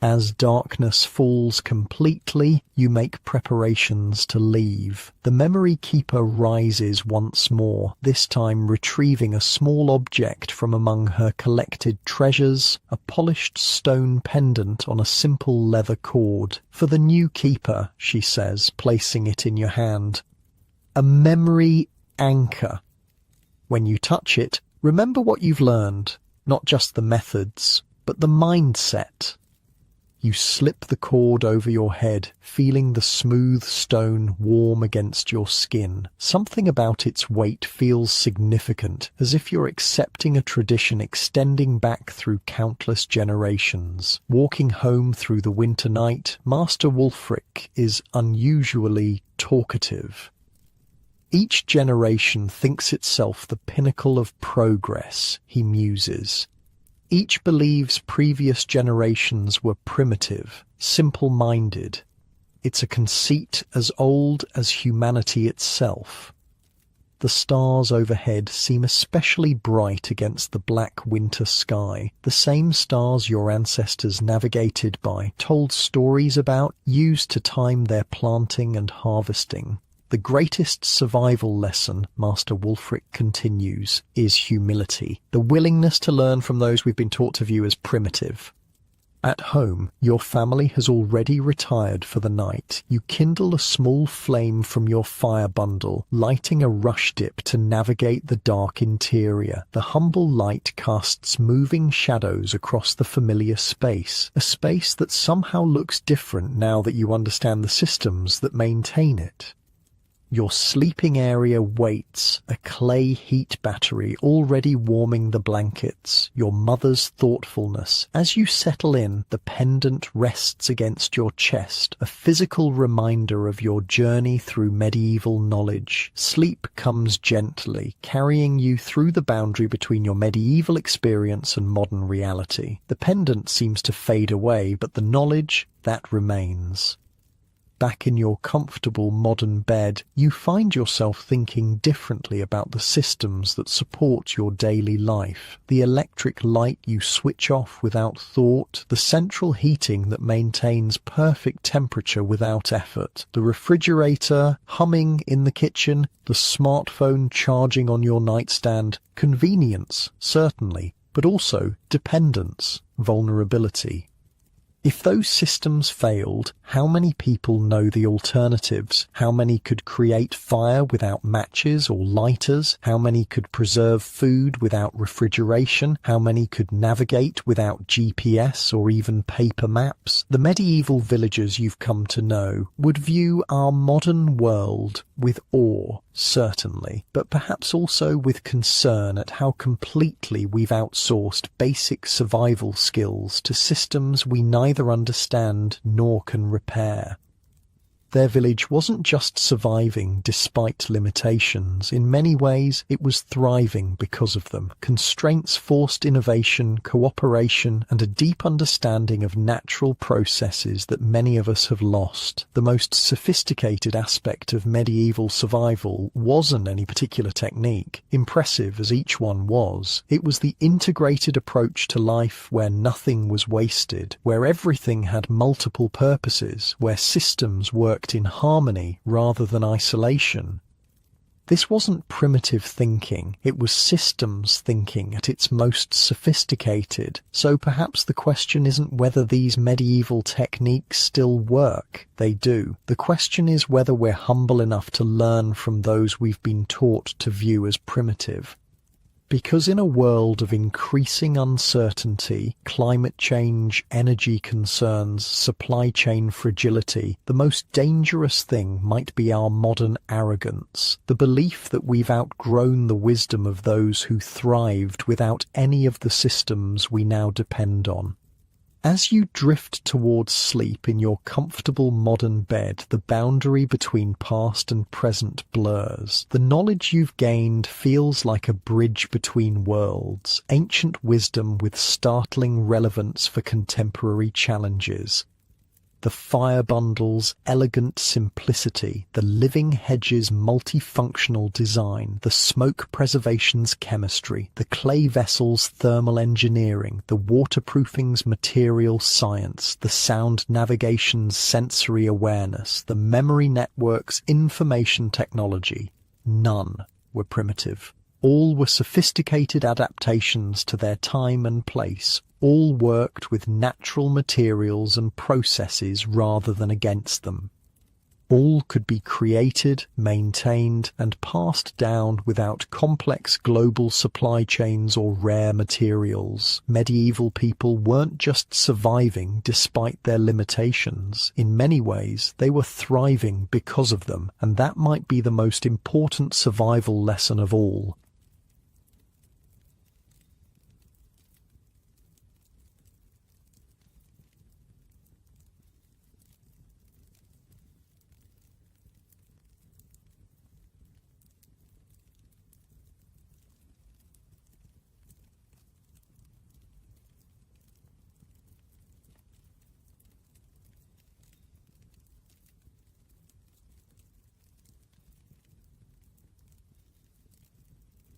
As darkness falls completely, you make preparations to leave. The memory keeper rises once more, this time retrieving a small object from among her collected treasures, a polished stone pendant on a simple leather cord. "For the new keeper," she says, placing it in your hand. "A memory anchor. When you touch it, remember what you've learned, not just the methods, but the mindset." You slip the cord over your head, feeling the smooth stone warm against your skin. Something about its weight feels significant, as if you're accepting a tradition extending back through countless generations. Walking home through the winter night, Master Wulfric is unusually talkative. Each generation thinks itself the pinnacle of progress, he muses. Each believes previous generations were primitive, simple-minded. It's a conceit as old as humanity itself. The stars overhead seem especially bright against the black winter sky, the same stars your ancestors navigated by, told stories about, used to time their planting and harvesting. The greatest survival lesson, Master Wulfric continues, is humility, the willingness to learn from those we've been taught to view as primitive. At home, your family has already retired for the night. You kindle a small flame from your fire bundle, lighting a rush dip to navigate the dark interior. The humble light casts moving shadows across the familiar space, a space that somehow looks different now that you understand the systems that maintain it. Your sleeping area waits, a clay heat battery already warming the blankets, your mother's thoughtfulness. As you settle in, the pendant rests against your chest, a physical reminder of your journey through medieval knowledge. Sleep comes gently, carrying you through the boundary between your medieval experience and modern reality. The pendant seems to fade away, but the knowledge, that remains. Back in your comfortable modern bed, you find yourself thinking differently about the systems that support your daily life. The electric light you switch off without thought, the central heating that maintains perfect temperature without effort, the refrigerator humming in the kitchen, the smartphone charging on your nightstand. Convenience, certainly, but also dependence, vulnerability. If those systems failed, how many people know the alternatives? How many could create fire without matches or lighters? How many could preserve food without refrigeration? How many could navigate without GPS or even paper maps? The medieval villagers you've come to know would view our modern world with awe, certainly, but perhaps also with concern at how completely we've outsourced basic survival skills to systems we neither understand nor can repair. Their village wasn't just surviving despite limitations. In many ways, it was thriving because of them. Constraints forced innovation, cooperation, and a deep understanding of natural processes that many of us have lost. The most sophisticated aspect of medieval survival wasn't any particular technique. Impressive as each one was, it was the integrated approach to life where nothing was wasted, where everything had multiple purposes, where systems worked in harmony rather than isolation. This wasn't primitive thinking, it was systems thinking at its most sophisticated. So perhaps the question isn't whether these medieval techniques still work. They do. The question is whether we're humble enough to learn from those we've been taught to view as primitive. Because in a world of increasing uncertainty, climate change, energy concerns, supply chain fragility, the most dangerous thing might be our modern arrogance, the belief that we've outgrown the wisdom of those who thrived without any of the systems we now depend on. As you drift towards sleep in your comfortable modern bed, the boundary between past and present blurs. The knowledge you've gained feels like a bridge between worlds, ancient wisdom with startling relevance for contemporary challenges. The fire bundle's elegant simplicity, the living hedge's multifunctional design, the smoke preservation's chemistry, the clay vessel's thermal engineering, the waterproofing's material science, the sound navigation's sensory awareness, the memory network's information technology, none were primitive. All were sophisticated adaptations to their time and place. All worked with natural materials and processes rather than against them. All could be created, maintained, and passed down without complex global supply chains or rare materials. Medieval people weren't just surviving despite their limitations. In many ways, they were thriving because of them, and that might be the most important survival lesson of all.